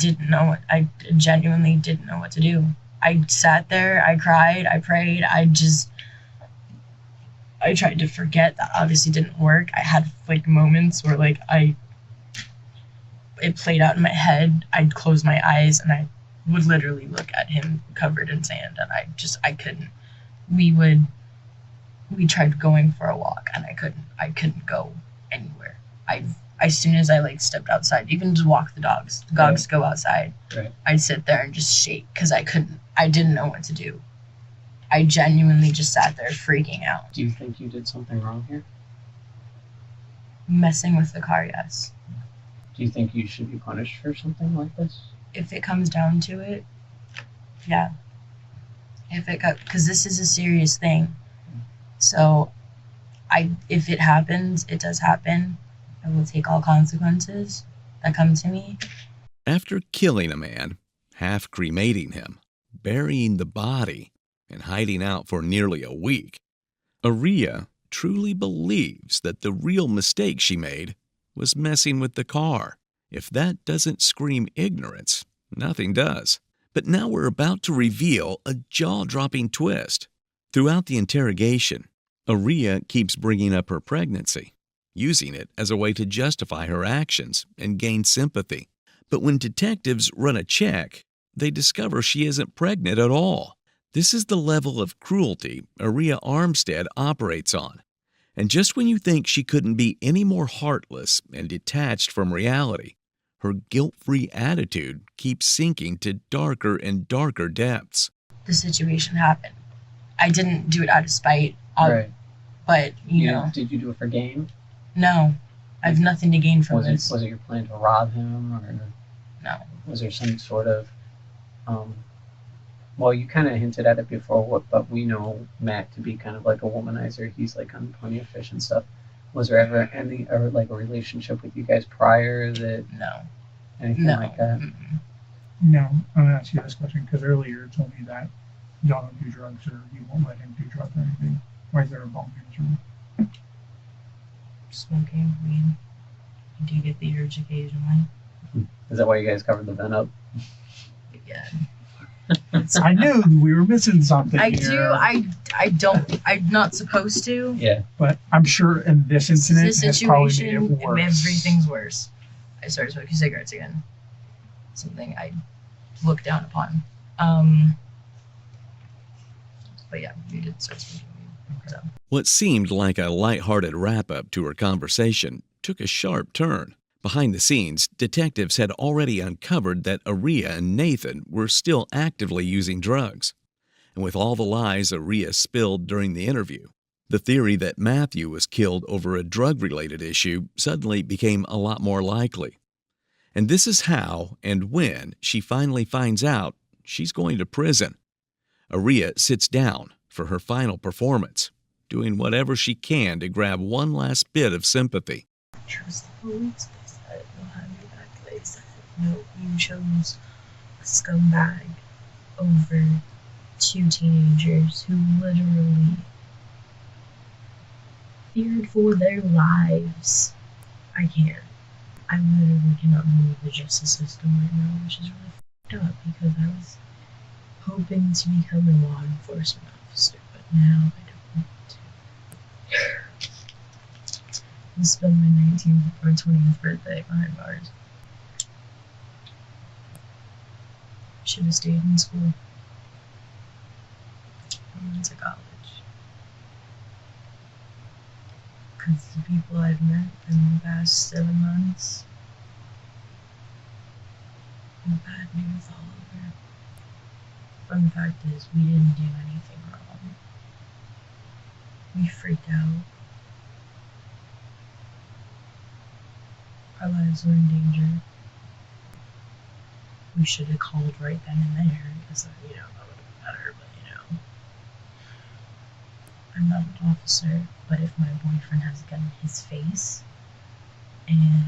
genuinely didn't know what to do. I sat there, I cried, I prayed, I tried to forget. That obviously didn't work. I had like moments where like it played out in my head. I'd close my eyes and I would literally look at him covered in sand, and I couldn't. We tried going for a walk and I couldn't go anywhere. As soon as I like stepped outside, even to walk the dogs go outside. Right. I'd sit there and just shake because I didn't know what to do. I genuinely just sat there freaking out. Do you think you did something wrong here? Messing with the car, yes. Do you think you should be punished for something like this? If it comes down to it, yeah. Because this is a serious thing. So, if it happens, it does happen. I will take all consequences that come to me. After killing a man, half cremating him, burying the body, and hiding out for nearly a week, Aria truly believes that the real mistake she made was messing with the car. If that doesn't scream ignorance, nothing does. But now we're about to reveal a jaw-dropping twist. Throughout the interrogation, Aria keeps bringing up her pregnancy, using it as a way to justify her actions and gain sympathy. But when detectives run a check, they discover she isn't pregnant at all. This is the level of cruelty Aria Armstead operates on. And just when you think she couldn't be any more heartless and detached from reality, her guilt-free attitude keeps sinking to darker and darker depths. The situation happened. I didn't do it out of spite, Right. but you know. Did you do it for gain? No, I have nothing to gain from this. Was it your plan to rob him, or no? Was there some sort of well, you kind of hinted at it before, but we know Matt to be kind of like a womanizer. He's like on Plenty of Fish and stuff. Was there ever like a relationship with you guys prior that? No. Anything like that? No, I'm gonna ask you this question because earlier you told me that y'all don't do drugs or you won't let him do drugs or anything. Why is there a bomb in his room? Smoking weed. I do get the urge occasionally. Is that why you guys covered the vent up? Yeah. I knew we were missing something. I here. do. I don't. I'm not supposed to. Yeah. But I'm sure in this incident, This has probably situation, made it worse. everything's worse. I started smoking cigarettes again. Something I look down upon. But yeah, we did start smoking weed. So. What seemed like a lighthearted wrap-up to her conversation took a sharp turn. Behind the scenes, detectives had already uncovered that Aria and Nathan were still actively using drugs. And with all the lies Aria spilled during the interview, The theory that Matthew was killed over a drug-related issue suddenly became a lot more likely. And this is how and when she finally finds out she's going to prison. Aria sits down for her final performance, doing whatever she can to grab one last bit of sympathy. Trust the police. They said they'll have you back. They said, no, you chose a scumbag over two teenagers who literally feared for their lives. I can't. I literally cannot believe the justice system right now, which is really fucked up because I was hoping to become a law enforcement officer, but now I don't want to. I spent my 19th or 20th birthday behind bars. Should have stayed in school. I went to college. Because the people I've met in the past 7 months, bad news all over. Fun fact is, we didn't do anything wrong. We freaked out. Our lives were in danger. We should have called right then and there, because, that would have been better, but I'm not an officer, but if my boyfriend has a gun in his face, and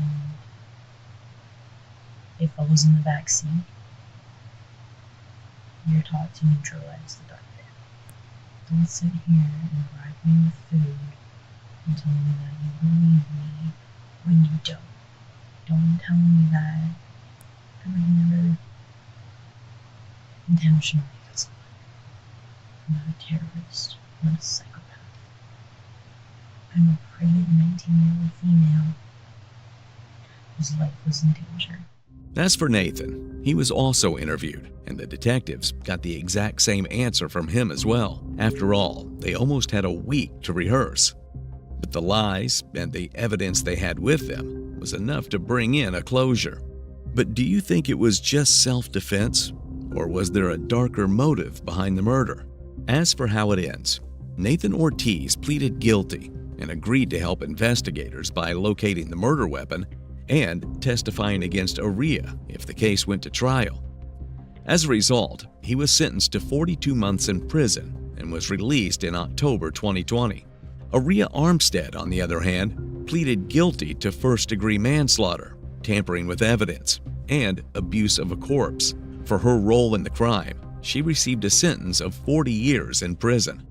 it falls in the back seat, you're taught to neutralize the target. Don't sit here and bribe me with food and tell me that you believe me when you don't. Don't tell me that I would never intentionally do something. I'm not a terrorist. I'm not a psychopath. I'm a pregnant 19-year-old female whose life was in danger. As for Nathan, he was also interviewed, and the detectives got the exact same answer from him as well. After all, they almost had a week to rehearse. But the lies and the evidence they had with them was enough to bring in a closure. But do you think it was just self-defense, or was there a darker motive behind the murder? As for how it ends, Nathan Ortiz pleaded guilty and agreed to help investigators by locating the murder weapon and testifying against Aria if the case went to trial. As a result, he was sentenced to 42 months in prison and was released in October 2020. Aria Armstead, on the other hand, pleaded guilty to first-degree manslaughter, tampering with evidence, and abuse of a corpse. For her role in the crime, she received a sentence of 40 years in prison.